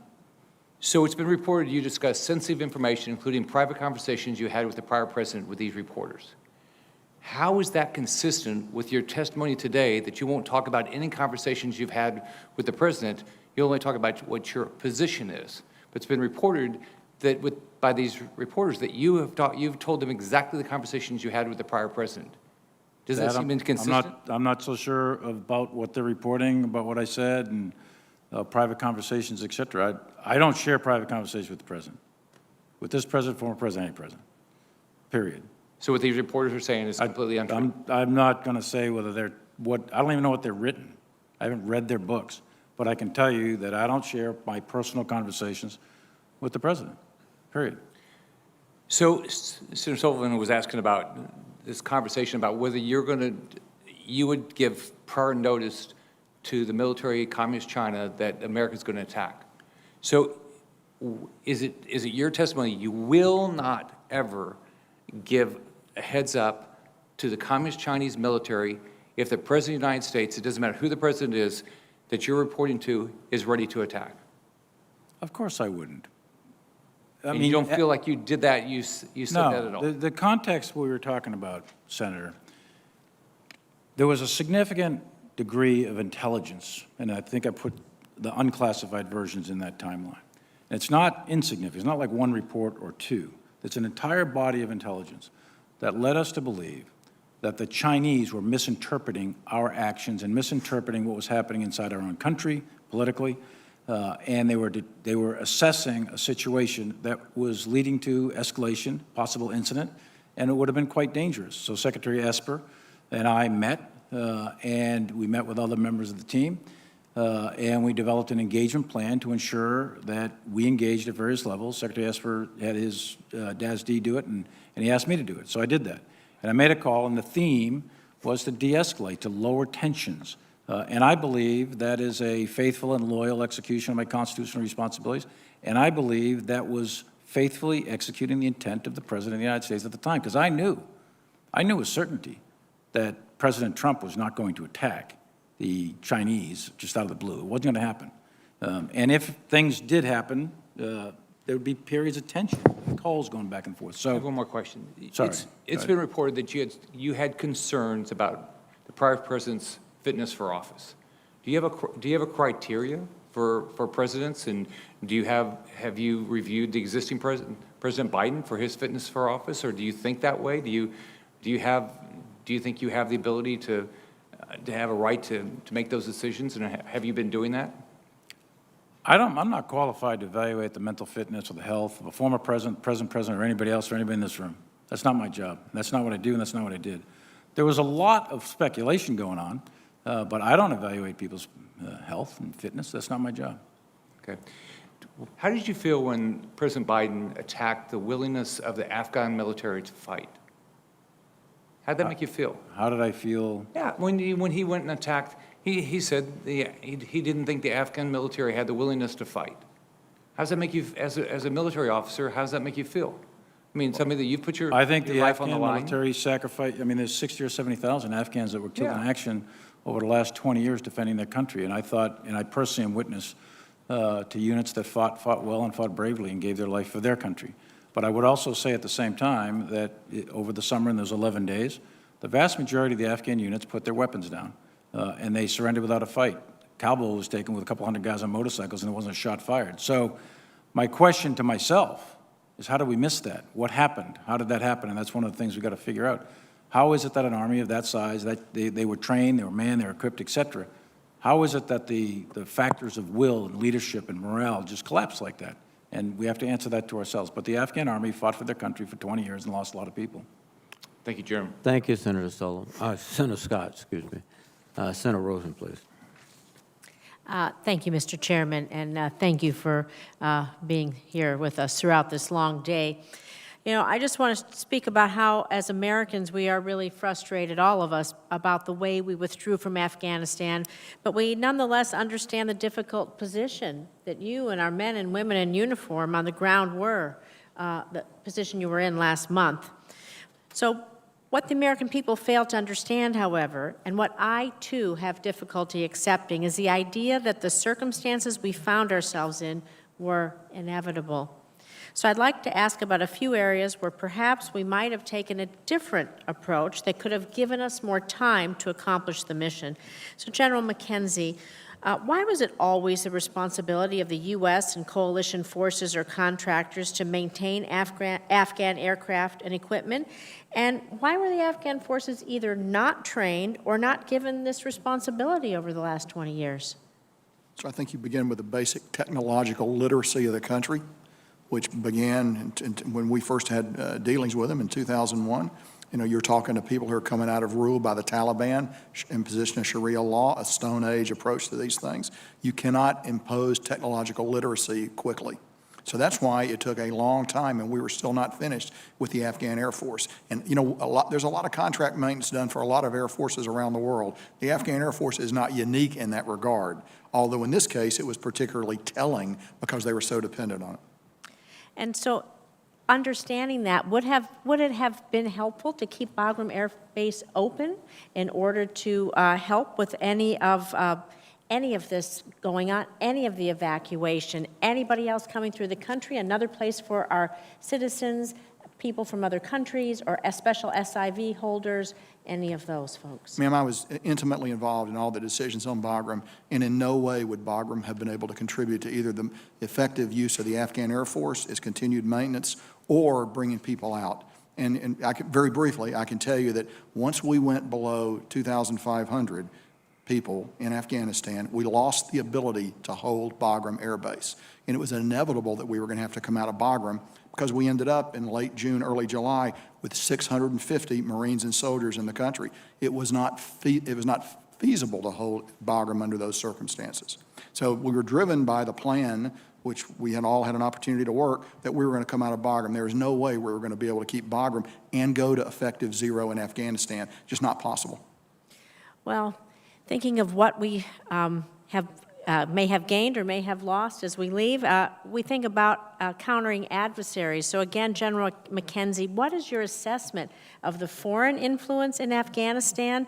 So it's been reported you discussed sensitive information, including private conversations you had with the prior president with these reporters. How is that consistent with your testimony today that you won't talk about any conversations you've had with the president? You only talk about what your position is. But it's been reported that by these reporters that you've told them exactly the conversations you had with the prior president. Does that seem inconsistent? I'm not so sure about what they're reporting, about what I said, and private conversations, et cetera. I don't share private conversations with the president. With this president, former president, any president, period. So what these reporters are saying is completely untrue? I'm not going to say whether I don't even know what they're written. I haven't read their books. But I can tell you that I don't share my personal conversations with the president, period. So Senator Sullivan was asking about this conversation about whether you would give prior notice to the military communist China that America's going to attack. So is it your testimony you will not ever give a heads up to the communist Chinese military if the President of the United States, it doesn't matter who the president is, that you're reporting to is ready to attack? Of course I wouldn't. I mean, you don't feel like you did that, you said that at all? No, the context we were talking about, Senator, there was a significant degree of intelligence, and I think I put the unclassified versions in that timeline. And it's not insignificant. It's not like one report or two. It's an entire body of intelligence that led us to believe that the Chinese were misinterpreting our actions and misinterpreting what was happening inside our own country politically, and they were assessing a situation that was leading to escalation, possible incident, and it would have been quite dangerous. So Secretary Esper and I met, and we met with other members of the team, and we developed an engagement plan to ensure that we engaged at various levels. Secretary Esper had his DASD do it, and he asked me to do it, so I did that. And I made a call, and the theme was to de-escalate, to lower tensions, And I believe that is a faithful and loyal execution of my constitutional responsibilities, and I believe that was faithfully executing the intent of the President of the United States at the time, because I knew with certainty that President Trump was not going to attack the Chinese just out of the blue. It wasn't going to happen. And if things did happen, there would be periods of tension, calls going back and forth. I So, have one more question. Sorry. It's been reported that you had concerns about the prior president's fitness for office. Do you have a criteria for presidents, and have you reviewed the existing President Biden for his fitness for office, or do you think that way? Do you think you have the ability to have a right to make those decisions, and have you been doing that? I'm not qualified to evaluate the mental fitness or the health of a former president, present president, or anybody else, or anybody in this room. That's not my job. That's not what I do, and that's not what I did. There was a lot of speculation going on, but I don't evaluate people's health and fitness. That's not my job. Okay. How did you feel when President Biden attacked the willingness of the Afghan military to fight? How did that make you feel? How did I feel? Yeah, when he went and attacked, he said he didn't think the Afghan military had the willingness to fight. How does that make you, as a military officer, how does that make you feel? I mean, somebody that you've put your I think the life on the Afghan line? military sacrifice, I mean, there's 60 or 70,000 Afghans that were killed in Yeah. action over the last 20 years defending their country. And I thought, and I personally am witness to units that fought well and fought bravely and gave their life for their country. But I would also say at the same time that over the summer, in those 11 days, the vast majority of the Afghan units put their weapons down, and they surrendered without a fight. Kabul was taken with a couple hundred guys on motorcycles, and there wasn't a shot fired. So my question to myself is, how did we miss that? What happened? How did that happen? And that's one of the things we've got to figure out. How is it that an army of that size, that they were trained, they were manned, they were equipped, et cetera, how is it that the factors of will and leadership and morale just collapsed like that? And we have to answer that to ourselves. But the Afghan army fought for their country for 20 years and lost a lot of people. Thank you, Chairman. Thank you, Senator Sullivan. Senator Scott, excuse me. Senator Rosen, please. Thank you, Mr. Chairman, and thank you for being here with us throughout this long day. You know, I just want to speak about how, as Americans, we are really frustrated, all of us, about the way we withdrew from Afghanistan, but we nonetheless understand the difficult position that you and our men and women in uniform on the ground were, the position you were in last month. So what the American people fail to understand, however, and what I, too, have difficulty accepting, is the idea that the circumstances we found ourselves in were inevitable. So I'd like to ask about a few areas where perhaps we might have taken a different approach that could have given us more time to accomplish the mission. So General McKenzie, why was it always the responsibility of the U.S. and coalition forces or contractors to maintain Afghan aircraft and equipment? And why were the Afghan forces either not trained or not given this responsibility over the last 20 years? So I think you begin with the basic technological literacy of the country, which began when we first had dealings with them in 2001. You know, you're talking to people who are coming out of rule by the Taliban, imposition of Sharia law, a Stone Age approach to these things. You cannot impose technological literacy quickly. So that's why it took a long time, and we were still not finished with the Afghan Air Force. And, you know, there's a lot of contract maintenance done for a lot of air forces around the world. The Afghan Air Force is not unique in that regard, although in this case it was particularly telling because they were so dependent on it. And so, understanding that, would it have been helpful to keep Bagram Air Base open in order to help with any of this going on, any of the evacuation, anybody else coming through the country, another place for our citizens, people from other countries, or special SIV holders, any of those folks? Ma'am, I was intimately involved in all the decisions on Bagram, and in no way would Bagram have been able to contribute to either the effective use of the Afghan Air Force, its continued maintenance, or bringing people out. And very briefly, I can tell you that once we went below 2,500 people in Afghanistan, we lost the ability to hold Bagram Air Base. And it was inevitable that we were going to have to come out of Bagram, because we ended up in late June, early July with 650 Marines and soldiers in the country. It was not feasible to hold Bagram under those circumstances. So we were driven by the plan, which we had all had an opportunity to work, that we were going to come out of Bagram. There is no way we were going to be able to keep Bagram and go to effective zero in Afghanistan. Just not possible. Well, Thinking of what we may have gained or may have lost as we leave, we think about countering adversaries. So again, General McKenzie, what is your assessment of the foreign influence in Afghanistan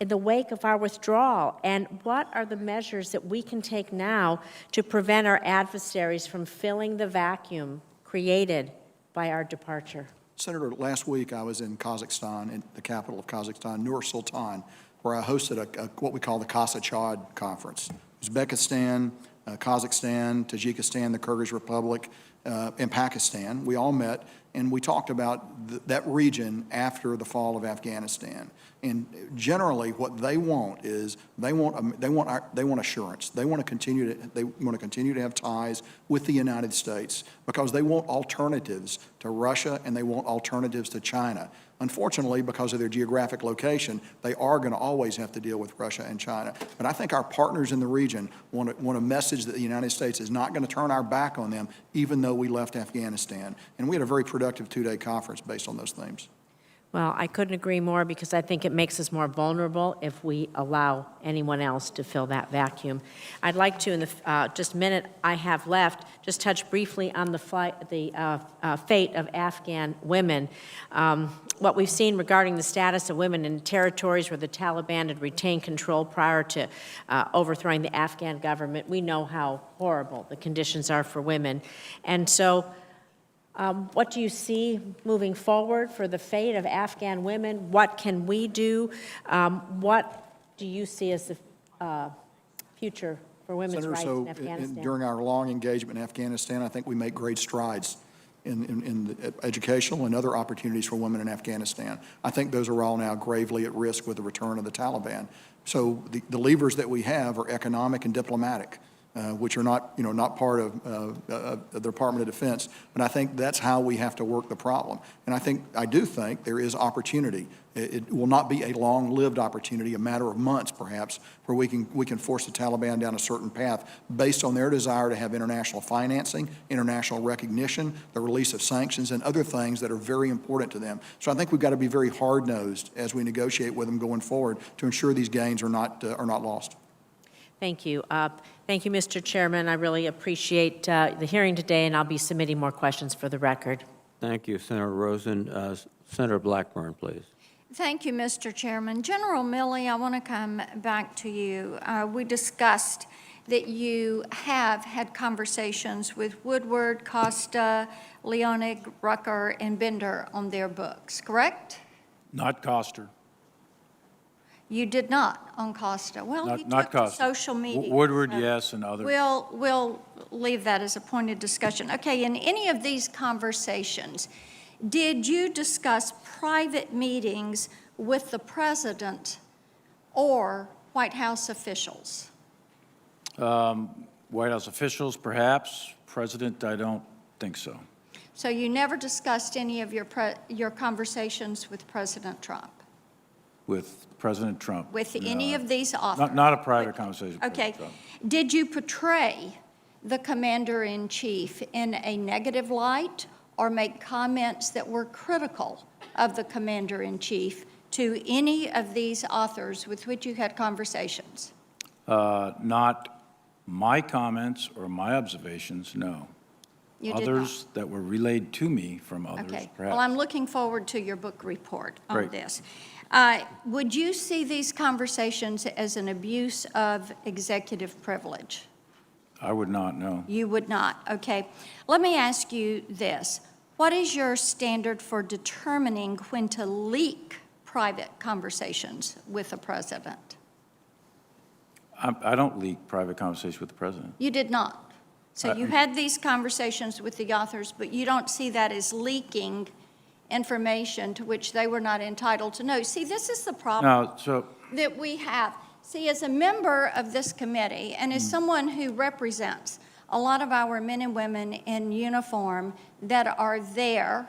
in the wake of our withdrawal? And what are the measures that we can take now to prevent our adversaries from filling the vacuum created by our departure? Senator, last week I was in Kazakhstan, in the capital of Kazakhstan, Nur-Sultan, where I hosted what we call the Casa Chad Conference. Uzbekistan, Kazakhstan, Tajikistan, the Kyrgyz Republic, and Pakistan. We all met and we talked about that region after the fall of Afghanistan. And generally, what they want is they want assurance. They want to continue to have ties with the United States because they want alternatives to Russia and they want alternatives to China. Unfortunately, because of their geographic location, they are going to always have to deal with Russia and China. But I think our partners in the region want a message that the United States is not going to turn our back on them, even though we left Afghanistan. And we had a very productive two-day conference based on those themes. Well, I couldn't agree more because I think it makes us more vulnerable if we allow anyone else to fill that vacuum. I'd like to, in the just minute I have left, just touch briefly on the fate of Afghan women. What we've seen regarding the status of women in territories where the Taliban had retained control prior to overthrowing the Afghan government, we know how horrible the conditions are for women. And so, what do you see moving forward for the fate of Afghan women? What can we do? What do you see as the future for women's rights in Afghanistan? During our long engagement in Afghanistan, I think we make great strides in educational and other opportunities for women in Afghanistan. I think those are all now gravely at risk with the return of the Taliban. So the levers that we have are economic and diplomatic. Which are not part of the Department of Defense. But I think that's how we have to work the problem. And I do think there is opportunity. It will not be a long-lived opportunity, a matter of months perhaps, where we can force the Taliban down a certain path based on their desire to have international financing, international recognition, the release of sanctions, and other things that are very important to them. So I think we've got to be very hard-nosed as we negotiate with them going forward to ensure these gains are not lost. Thank you. Thank you, Mr. Chairman. I really appreciate the hearing today, and I'll be submitting more questions for the record. Thank you, Senator Rosen. Senator Blackburn, please. Thank you, Mr. Chairman. General Milley, I want to come back to you. We discussed that you have had conversations with Woodward, Costa, Leonig, Rucker, and Bender on their books, correct? Not Koster. You did not on Costa. Well, he Not took to Koster. social media. Woodward, so yes, and others. We'll leave that as a point of discussion. Okay, in any of these conversations, did you discuss private meetings with the president or White House officials? White House officials, perhaps. President, I don't think so. So you never discussed any of your conversations with President Trump? With President Trump. With any of these offers? Not a private conversation with Okay. President Trump. Did you portray the commander-in-chief in a negative light or make comments that were critical of the commander-in-chief to any of these authors with which you had conversations? Not my comments or my observations, no. You did Others that were relayed to me from others, Okay. perhaps. Well, I'm looking forward to your book report on Great. this. Would you see these conversations as an abuse of executive privilege? I would not, no. You would not, okay. Let me ask you this. What is your standard for determining when to leak private conversations with the president? I don't leak private conversations with the president. You did not. So you had these conversations with the authors, but you don't see that as leaking information to which they were not entitled to know. See, this is the problem that we have. See, as a member of this committee and as someone who represents a lot of our men and women in uniform that are there,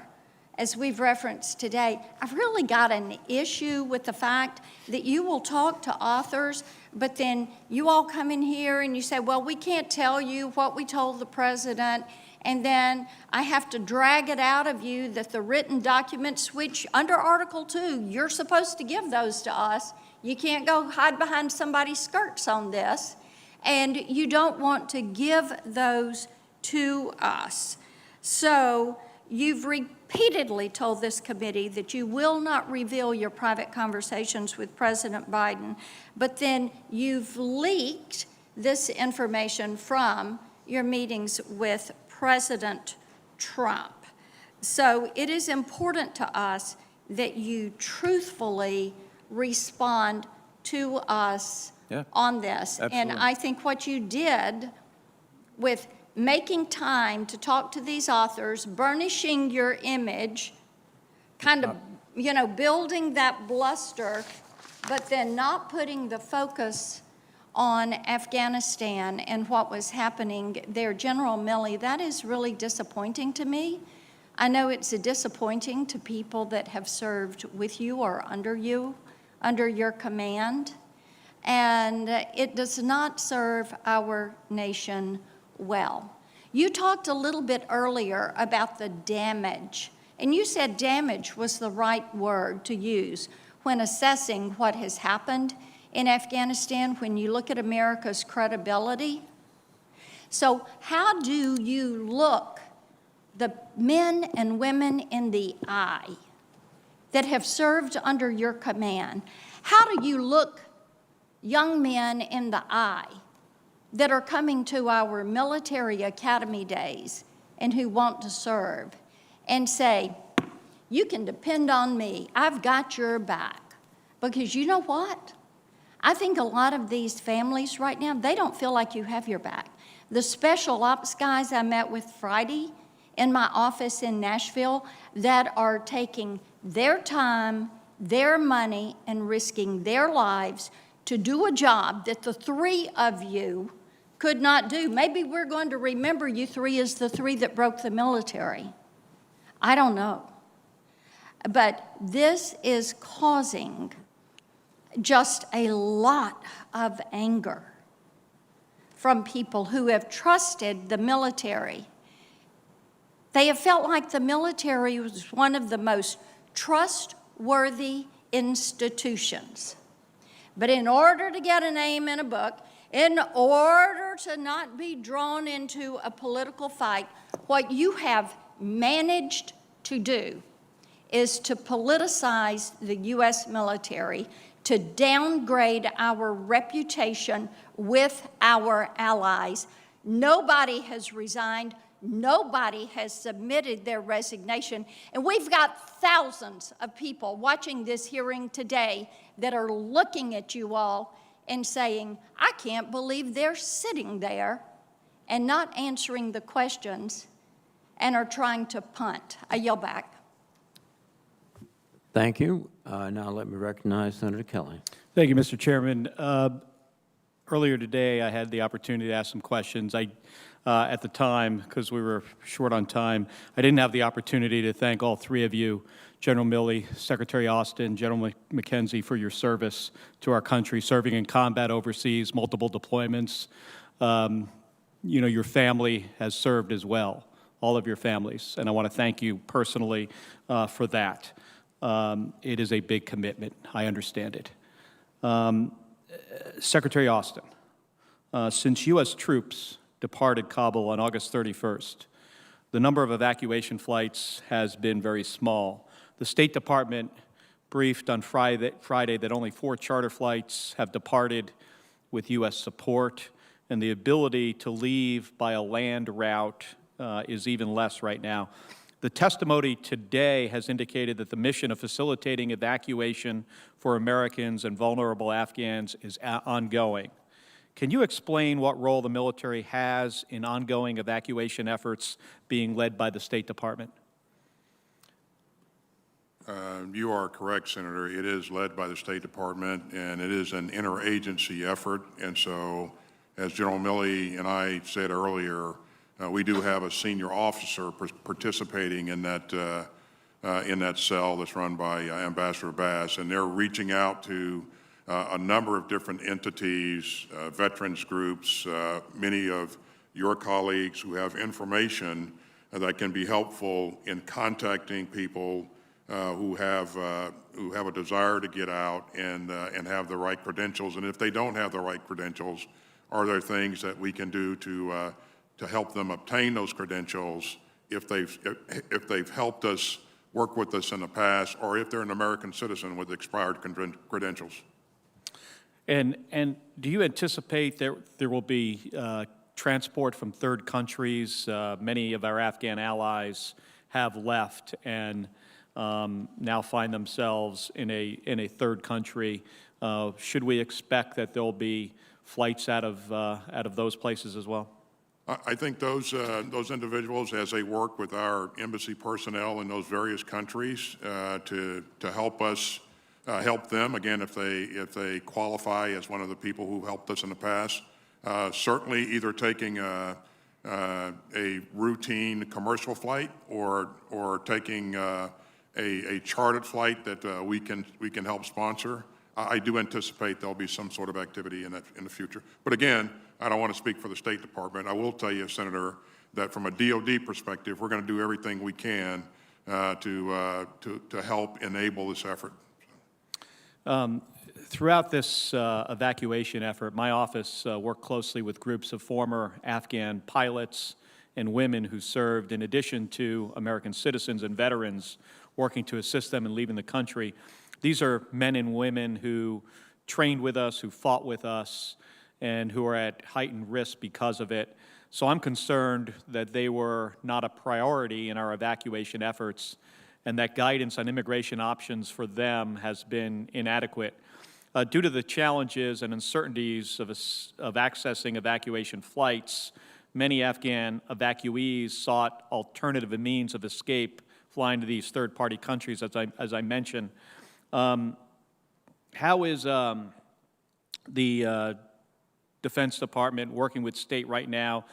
as we've referenced today, I've really got an issue with the fact that you will talk to authors, but then you all come in here and you say, well, we can't tell you what we told the president, and then I have to drag it out of you that the written documents, which under Article 2, you're supposed to give those to us, You can't go hide behind somebody's skirts on this, and you don't want to give those to us. So you've repeatedly told this committee that you will not reveal your private conversations with President Biden, but then you've leaked this information from your meetings with President Trump. So it is important to us that you truthfully respond to us on this. absolutely. And I think what you did with making time to talk to these authors, burnishing your image, kind of, building that bluster, but then not putting the focus on Afghanistan and what was happening there. General Milley, that is really disappointing to me. I know it's disappointing to people that have served with you or under your command, and it does not serve our nation well. You talked a little bit earlier about the damage, and you said damage was the right word to use when assessing what has happened in Afghanistan when you look at America's credibility. So how do you look the men and women in the eye that have served under your command? How do you look young men in the eye that are coming to our military academy days and who want to serve and say, you can depend on me, I've got your back? Because you know what? I think a lot of these families right now, they don't feel like you have your back. The special ops guys I met with Friday in my office in Nashville that are taking their time, their money, and risking their lives to do a job that the three of you could not do. Maybe we're going to remember you three as the three that broke the military. I don't know. But this is causing just a lot of anger from people who have trusted the military. They have felt like the military was one of the most trustworthy institutions. But in order to get a name in a book, in order to not be drawn into a political fight, what you have managed to do is to politicize the U.S. military, to downgrade our reputation with our allies. Nobody has resigned. Nobody has submitted their resignation. And we've got thousands of people watching this hearing today that are looking at you all and saying, I can't believe they're sitting there and not answering the questions and are trying to punt. I yield back. Thank you. Now let me recognize Senator Kelly. Thank you, Mr. Chairman. Earlier today, I had the opportunity to ask some questions. At the time, because we were short on time, I didn't have the opportunity to thank all three of you, General Milley, Secretary Austin, General McKenzie, for your service to our country, serving in combat overseas, multiple deployments. Your family has served as well, all of your families, and I want to thank you personally for that. It is a big commitment. I understand it. Secretary Austin, since U.S. troops departed Kabul on August 31st, the number of evacuation flights has been very small. The State Department briefed on Friday that only 4 charter flights have departed with U.S. support, and the ability to leave by a land route is even less right now. The testimony today has indicated that the mission of facilitating evacuation for Americans and vulnerable Afghans is ongoing. Can you explain what role the military has in ongoing evacuation efforts being led by the State Department? You are correct, Senator. It is led by the State Department, and it is an interagency effort. And so, as General Milley and I said earlier, we do have a senior officer participating in that cell that's run by Ambassador Bass, and they're reaching out to a number of different entities, veterans groups, many of your colleagues who have information that can be helpful in contacting people who have a desire to get out and have the right credentials. And if they don't have the right credentials, are there things that we can do to help them obtain those credentials if they've helped us, work with us in the past, or if they're an American citizen with expired credentials? And do you anticipate there will be transport from third countries? Many of our Afghan allies have left and now find themselves in a third country. Should we expect that there'll be flights out of those places as well? I think those individuals, as they work with our embassy personnel in those various countries to help us, help them, again, if they qualify as one of the people who helped us in the past, certainly either taking a routine commercial flight or taking a chartered flight that we can help sponsor. I do anticipate there'll be some sort of activity in the future. But again, I don't want to speak for the State Department. I will tell you, Senator, that from a DOD perspective, we're going to do everything we can to help enable this effort. Throughout this evacuation effort, my office worked closely with groups of former Afghan pilots and women who served, in addition to American citizens and veterans working to assist them in leaving the country. These are men and women who trained with us, who fought with us, and who are at heightened risk because of it. So I'm concerned that they were not a priority in our evacuation efforts and that guidance on immigration options for them has been inadequate. Due to the challenges and uncertainties of accessing evacuation flights, many Afghan evacuees sought alternative means of escape, flying to these third-party countries, as I mentioned. How is the Defense Department working with state right now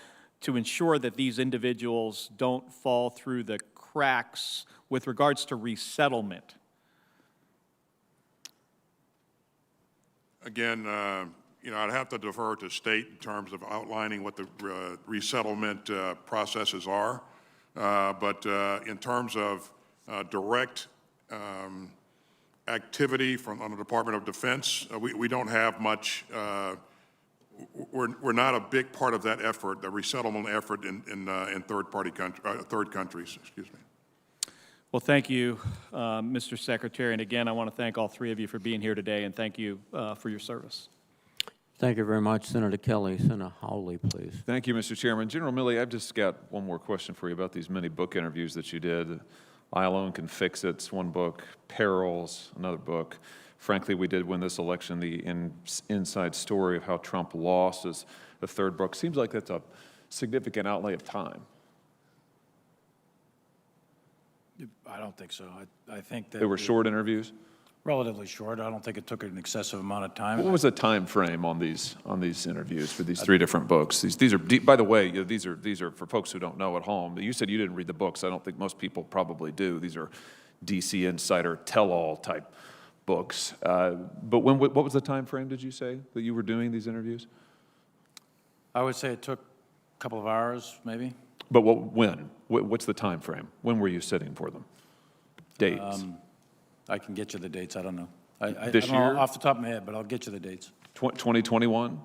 to ensure that these individuals don't fall through the cracks with regards to resettlement? Again, I'd have to defer to state in terms of outlining what the resettlement processes are. But in terms of direct activity on the Department of Defense, we don't have much. We're not a big part of that effort, the resettlement effort in third countries. Excuse me. Well, thank you, Mr. Secretary. And again, I want to thank all three of you for being here today, and thank you for your service. Thank you very much, Senator Kelly. Senator Hawley, please. Thank you, Mr. Chairman. General Milley, I've just got one more question for you about these many book interviews that you did. I Alone Can Fix It's one book, Perils, another book. Frankly, we did win this election. The inside story of how Trump lost is the third book. Seems like that's a significant outlay of time. I don't think so. I think that They were short interviews? relatively short. I don't think it took an excessive amount of time. What was the time frame on these interviews for these three different books? These are, by the way, these are for folks who don't know at home. You said you didn't read the books. I don't think most people probably do. These are DC Insider tell-all type books. But what was the time frame, did you say, that you were doing these interviews? I would say it took a couple of hours, maybe. But when? What's the time frame? When were you sitting for them? Dates? I can get you the dates. I don't know. This I don't know year? off the top of my head, but I'll get you the dates. 2021?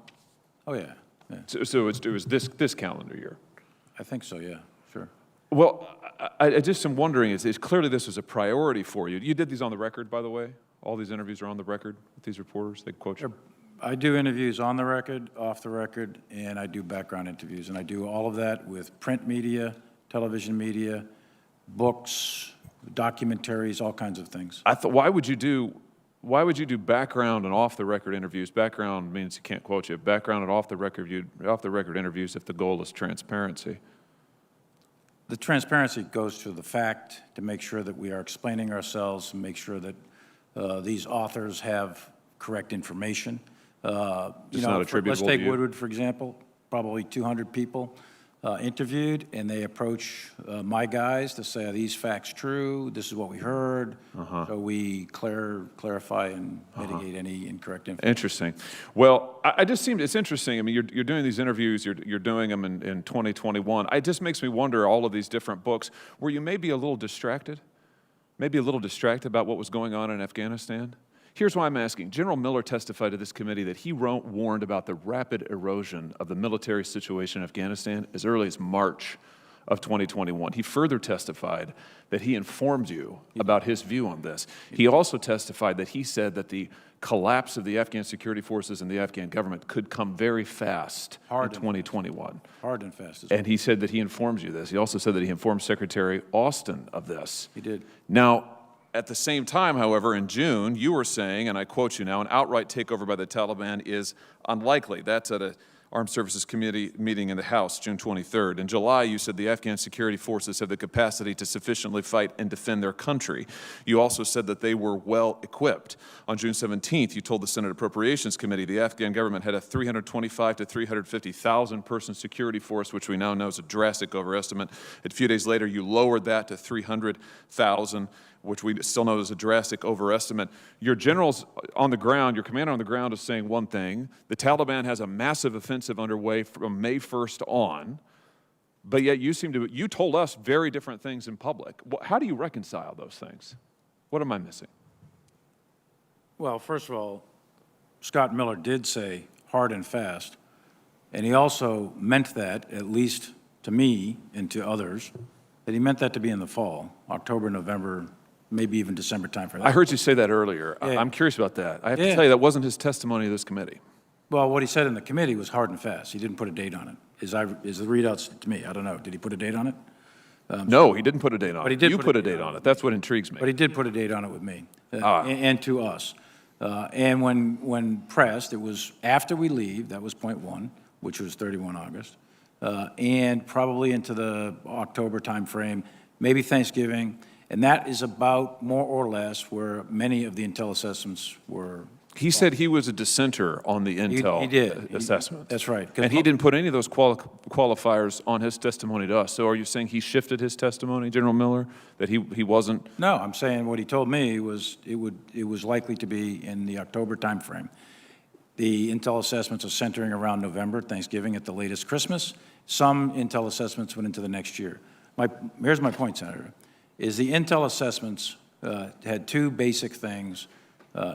Oh, yeah. So it was this calendar year? I think so, yeah, sure. Well, I just am wondering, is clearly this was a priority for you. You did these on the record, by the way? All these interviews are on the record with these reporters? They quote you? I do interviews on the record, off the record, and I do background interviews. And I do all of that with print media, television media, books, documentaries, all kinds of things. I thought, why would you do background and off the record interviews? Background means you can't quote you. Background and off the record interviews if the goal is transparency. The transparency goes to the fact to make sure that we are explaining ourselves and make sure that these authors have correct information. Not attributable let's take to you? Woodward, for example, probably 200 people interviewed, and they approach my guys to say, are these facts true? This is what we heard. So we clarify and mitigate any incorrect information. Interesting. Well, it's interesting. I mean, you're doing these interviews, you're doing them in 2021. It just makes me wonder, all of these different books, were you maybe a little distracted? maybe a little distracted about what was going on in Afghanistan? Here's why I'm asking. General Miller testified to this committee that he warned about the rapid erosion of the military situation in Afghanistan as early as March of 2021. He further testified that he informed you about his view on this. He also testified that he said that the collapse of the Afghan security forces and the Afghan government could come very fast in 2021. Hard and fast. And he said that he informed you this. He also said that he informed Secretary Austin of this. He did. Now, at the same time, however, in June, you were saying, and I quote you now, an outright takeover by the Taliban is unlikely. That's at a Armed Services Committee meeting in the House, June 23rd. In July, you said the Afghan security forces have the capacity to sufficiently fight and defend their country. You also said that they were well equipped. On June 17th, you told the Senate Appropriations Committee the Afghan government had a 325 to 350,000 person security force, which we now know is a drastic overestimate. A few days later, you lowered that to 300,000, which we still know is a drastic overestimate. Your generals on the ground, your commander on the ground is saying one thing. The Taliban has a massive offensive underway from May 1st on, but yet you told us very different things in public. How do you reconcile those things? What am I missing? Well, first of all, Scott Miller did say hard and fast, and he also meant that, at least to me and to others, that he meant that to be in the fall, October, November, maybe even December timeframe. I heard you say that earlier. Yeah. I'm curious about that. I have to tell you, that wasn't his testimony to this committee. Well, what he said in the committee was hard and fast. He didn't put a date on it. Is the readouts to me? I don't know. Did he put a date on it? No, he didn't put a date on But he it. did You put put a a date on it. That's what intrigues me. But he did put a date on it with me and to us. And when pressed, it was after we leave, that was point one, which was 31 August, and probably into the October timeframe, maybe Thanksgiving. And that is about more or less where many of the intel assessments were. He said he was a dissenter on the intel assessment. That's right. And he didn't put any of those qualifiers on his testimony to us. So are you saying he shifted his testimony, General Miller, that he wasn't? No, I'm saying what he told me was it was likely to be in the October timeframe. The intel assessments are centering around November, Thanksgiving at the latest, Christmas. Some intel assessments went into the next year. Here's my point, Senator, is the intel assessments had two basic things,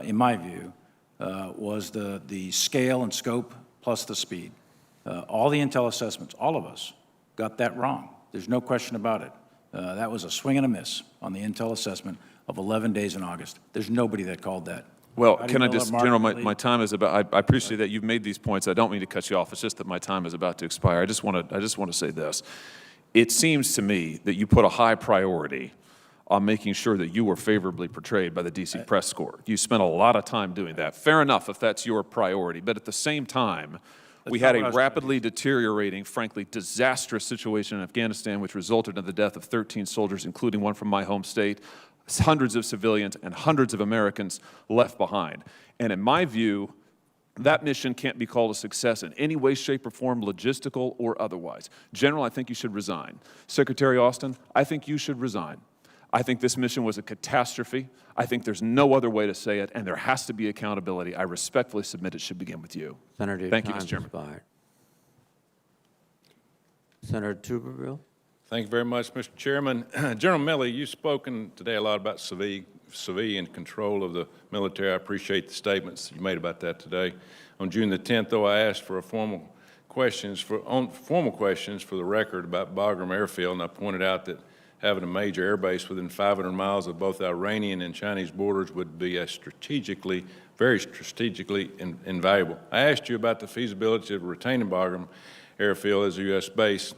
in my view, was the scale and scope plus the speed. All the intel assessments, all of us, got that wrong. There's no question about it. That was a swing and a miss on the intel assessment of 11 days in August. There's nobody that called that. Well, can I just, General, my time is about, I appreciate that you've made these points. I don't mean to cut you off. It's just that my time is about to expire. I just want to say this. It seems to me that you put a high priority on making sure that you were favorably portrayed by the D.C. press corps. You spent a lot of time doing that. Fair enough if that's your priority, but at the same time, we had a rapidly deteriorating, frankly, disastrous situation in Afghanistan, which resulted in the death of 13 soldiers, including one from my home state, hundreds of civilians, and hundreds of Americans left behind. And in my view, that mission can't be called a success in any way, shape, or form, logistical or otherwise. General, I think you should resign. Secretary Austin, I think you should resign. I think this mission was a catastrophe. I think there's no other way to say it, and there has to be accountability. I respectfully submit it should begin with you. Senator, thank you, Mr. Chairman. Senator Tuberville. Thank you very much, Mr. Chairman. General Milley, you've spoken today a lot about civilian control of the military. I appreciate the statements you made about that today. On June the 10th, though, I asked for formal questions for the record about Bagram Airfield, and I pointed out that having a major air base within 500 miles of both Iranian and Chinese borders would be very strategically invaluable. I asked you about the feasibility of retaining Bagram Airfield as a U.S. base.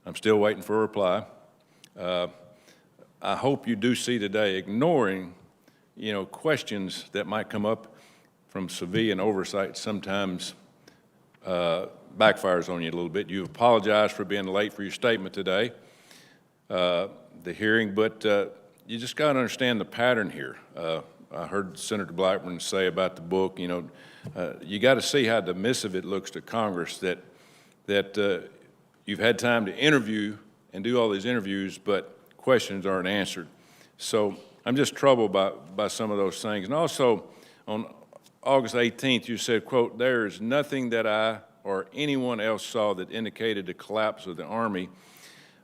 I'm still waiting for a reply. I hope you do see today, ignoring, questions that might come up from civilian oversight sometimes backfires on you a little bit. You apologized for being late for your statement today, the hearing, but you just got to understand the pattern here. I heard Senator Blackburn say about the book, you got to see how dismissive it looks to Congress that you've had time to interview and do all these interviews, but questions aren't answered. So I'm just troubled by some of those things. And also, on August 18th, you said, quote, "There is nothing that I or anyone else saw that indicated the collapse of the Army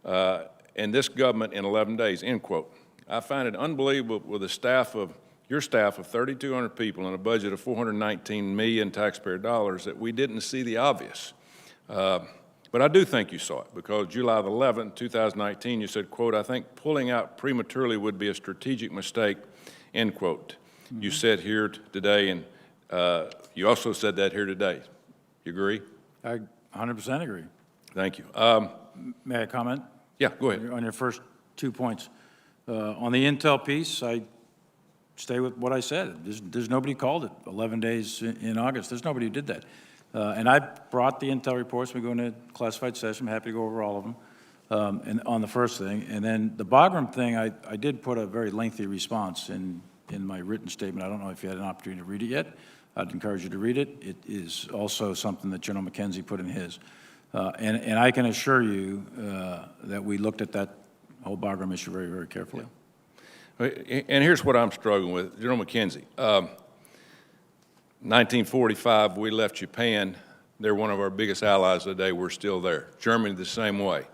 and this government in 11 days," end quote. I find it unbelievable with your staff of 3,200 people and a budget of $419 million taxpayer dollars that we didn't see the obvious. But I do think you saw it, because July the 11th, 2019, you said, quote, "I think pulling out prematurely would be a strategic mistake," end quote. You said here today, and you also said that here today. You agree? I 100% agree. Thank you. May I comment? Yeah, go ahead. On your first 2 points. On the intel piece, I stay with what I said. There's nobody called it 11 days in August. There's nobody who did that. And I brought the intel reports. We go into classified session. I'm happy to go over all of them. And on the first thing. And then the Bagram thing, I did put a very lengthy response in my written statement. I don't know if you had an opportunity to read it yet. I'd encourage you to read it. It is also something that General McKenzie put in his. And I can assure you that we looked at that whole Bagram issue very, very carefully. And here's what I'm struggling with. General McKenzie, 1945, we left Japan. They're one of our biggest allies today. We're still there. Germany, the same way.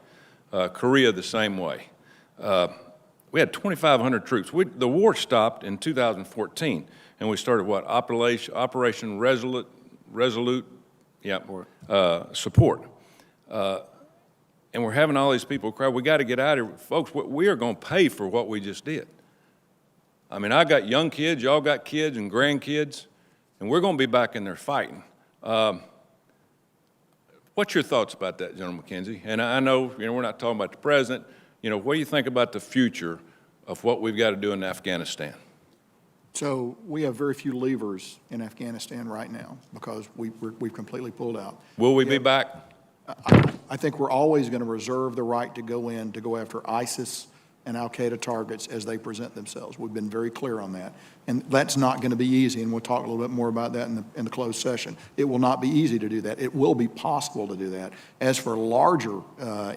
Korea, the same way. We had 2,500 troops. The war stopped in 2014, and we started what? Operation Resolute support. And we're having all these people cry, we got to get out of here. Folks, we are going to pay for what we just did. I mean, I got young kids, y'all got kids and grandkids, and we're going to be back in there fighting. What's your thoughts about that, General McKenzie? And I know, we're not talking about the president. What do you think about the future of what we've got to do in Afghanistan? So we have very few levers in Afghanistan right now because we've completely pulled out. Will we be back? I think we're always going to reserve the right to go in to go after ISIS and al-Qaeda targets as they present themselves. We've been very clear on that. And that's not going to be easy, and we'll talk a little bit more about that in the closed session. It will not be easy to do that. It will be possible to do that. As for larger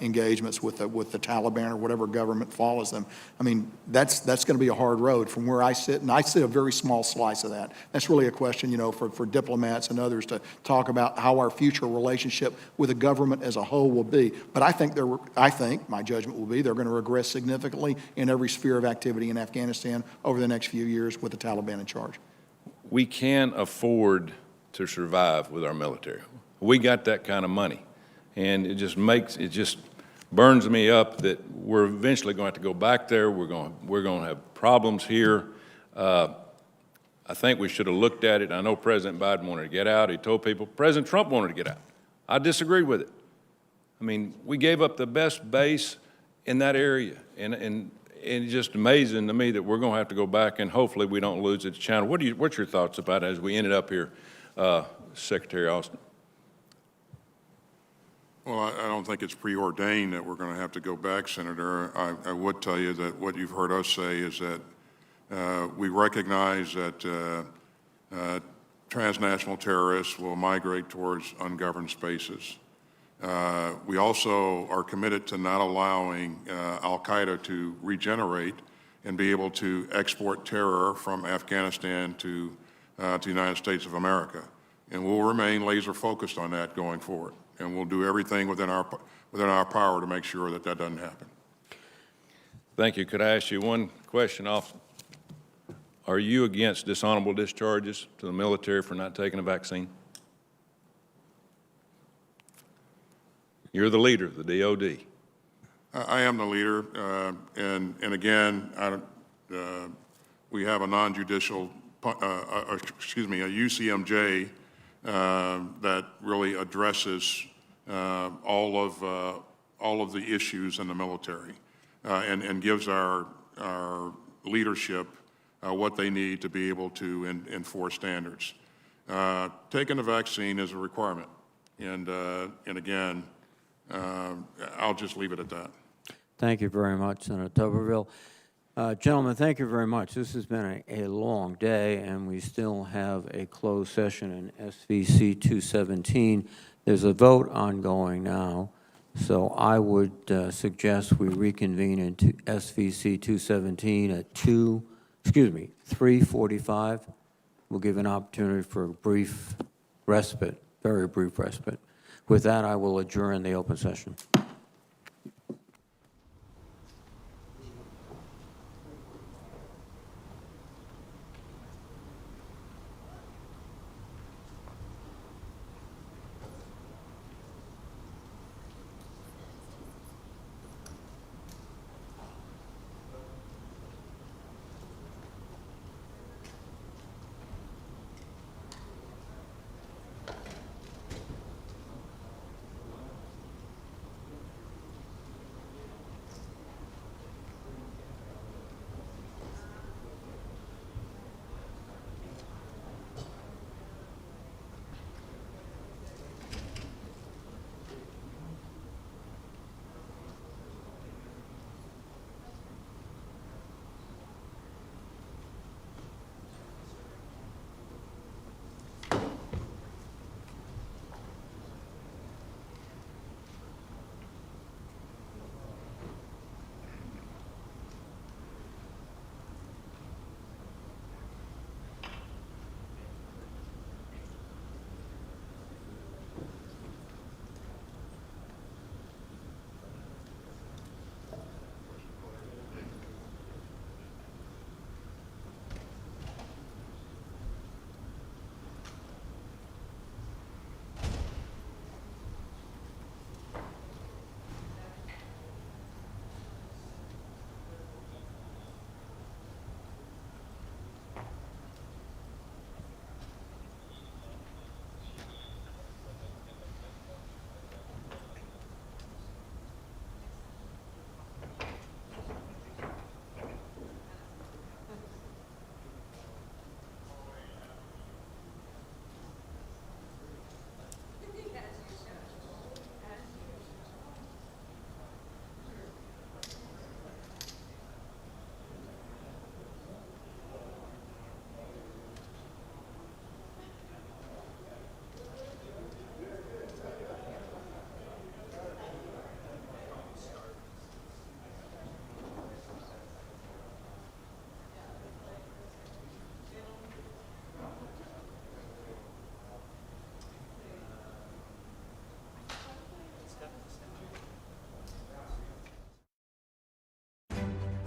engagements with the Taliban or whatever government follows them, I mean, that's going to be a hard road from where I sit, and I sit a very small slice of that. That's really a question, for diplomats and others to talk about how our future relationship with the government as a whole will be. But I think my judgment will be they're going to regress significantly in every sphere of activity in Afghanistan over the next few years with the Taliban in charge. We can afford to survive with our military. We got that kind of money. And it just burns me up that we're eventually going to have to go back there. We're going to have problems here. I think we should have looked at it. I know President Biden wanted to get out. He told people President Trump wanted to get out. I disagree with it. I mean, we gave up the best base in that area. And it's just amazing to me that we're going to have to go back, and hopefully we don't lose it to China. What's your thoughts about it as we ended up here, Secretary Austin? Well, I don't think it's preordained that we're going to have to go back, Senator. I would tell you that what you've heard us say is that we recognize that transnational terrorists will migrate towards ungoverned spaces. We also are committed to not allowing al-Qaeda to regenerate and be able to export terror from Afghanistan to the United States of America. And we'll remain laser focused on that going forward. And we'll do everything within our power to make sure that doesn't happen. Thank you. Could I ask you one question, Austin? Are you against dishonorable discharges to the military for not taking a vaccine? You're the leader of the DOD. I am the leader, and again, we have a non-judicial, a UCMJ that really addresses all of the issues in the military and gives our leadership what they need to be able to enforce standards. Taking the vaccine is a requirement, and again, I'll just leave it at that. Thank you very much, Senator Tuberville. Gentlemen, thank you very much. This has been a long day, and we still have a closed session in SVC 217. There's a vote ongoing now, so I would suggest we reconvene into SVC 217 at 3:45. We'll give an opportunity for a brief respite, very brief respite. With that, I will adjourn the open session.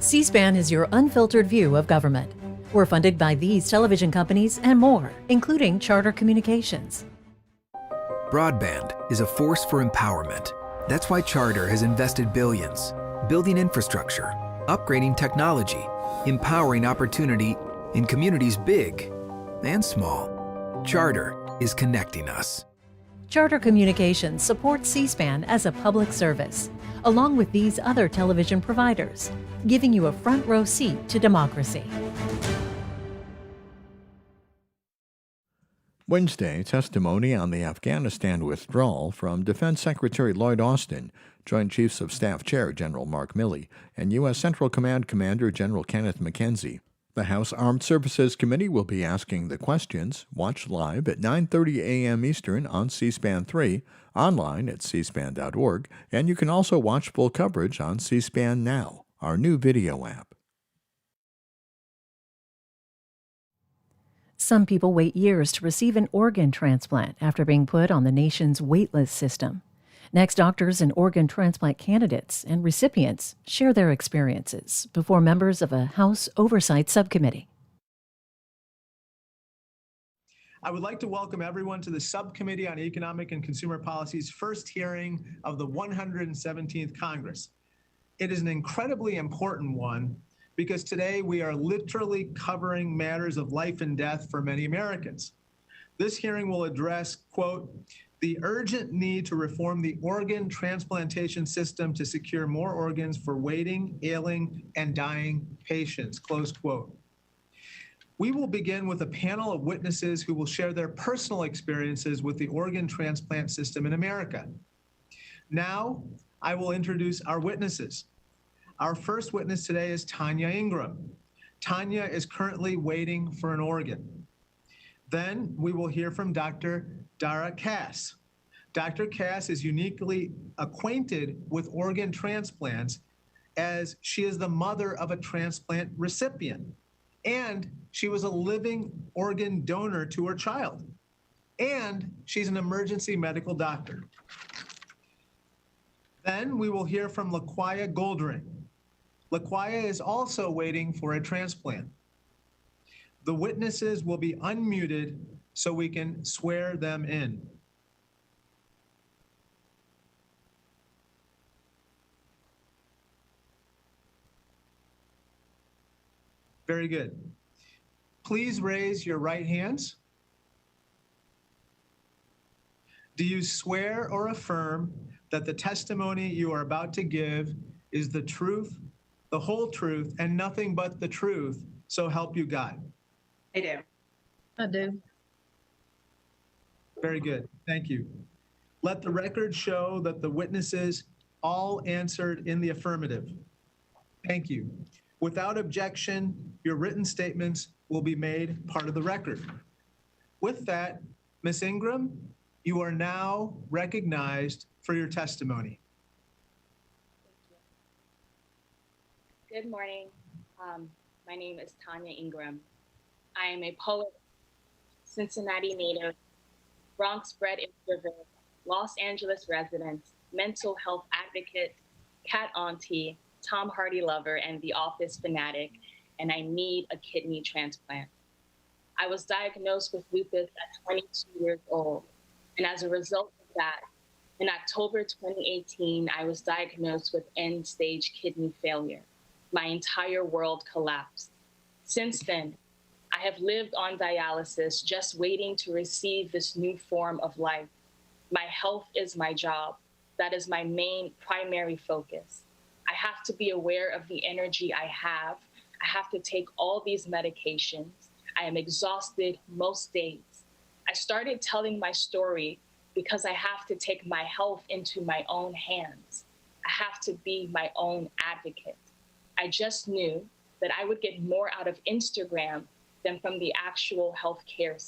C-SPAN is your unfiltered view of government. We're funded by these television companies and more, including Charter Communications. Broadband is a force for empowerment. That's why Charter has invested billions, building infrastructure, upgrading technology, empowering opportunity in communities big and small. Charter is connecting us. Charter Communications supports C-SPAN as a public service, along with these other television providers, giving you a front row seat to democracy. Wednesday, testimony on the Afghanistan withdrawal from Defense Secretary Lloyd Austin, Joint Chiefs of Staff Chair General Mark Milley, and U.S. Central Command Commander General Kenneth McKenzie. The House Armed Services Committee will be asking the questions. Watch live at 9:30 a.m. Eastern on C-SPAN 3, online at cspan.org, and you can also watch full coverage on C-SPAN Now, our new video app. Some people wait years to receive an organ transplant after being put on the nation's waitlist system. Next, doctors and organ transplant candidates and recipients share their experiences before members of a House Oversight Subcommittee. I would like to welcome everyone to the Subcommittee on Economic and Consumer Policy's first hearing of the 117th Congress. It is an incredibly important one because today we are literally covering matters of life and death for many Americans. This hearing will address, quote, the urgent need to reform the organ transplantation system to secure more organs for waiting, ailing, and dying patients, close quote. We will begin with a panel of witnesses who will share their personal experiences with the organ transplant system in America. Now, I will introduce our witnesses. Our first witness today is Tanya Ingram. Tanya is currently waiting for an organ. Then we will hear from Dr. Dara Cass. Dr. Cass is uniquely acquainted with organ transplants as she is the mother of a transplant recipient, and she was a living organ donor to her child, and she's an emergency medical doctor. Then we will hear from LaQuia Goldring. LaQuia is also waiting for a transplant. The witnesses will be unmuted so we can swear them in. Very good. Please raise your right hands. Do you swear or affirm that the testimony you are about to give is the truth, the whole truth, and nothing but the truth, so help you God? I do. I do. Very good. Thank you. Let the record show that the witnesses all answered in the affirmative. Thank you. Without objection, your written statements will be made part of the record. With that, Ms. Ingram, you are now recognized for your testimony. Good morning. My name is Tanya Ingram. I am a poet, Cincinnati native, Bronx-bred introvert, Los Angeles resident, mental health advocate, cat auntie, Tom Hardy lover, and The Office fanatic, and I need a kidney transplant. I was diagnosed with lupus at 22 years old, and as a result of that, in October 2018, I was diagnosed with end-stage kidney failure. My entire world collapsed. Since then, I have lived on dialysis, just waiting to receive this new form of life. My health is my job. That is my main primary focus. I have to be aware of the energy I have. I have to take all these medications. I am exhausted most days. I started telling my story because I have to take my health into my own hands. I have to be my own advocate. I just knew that I would get more out of Instagram than from the actual healthcare system.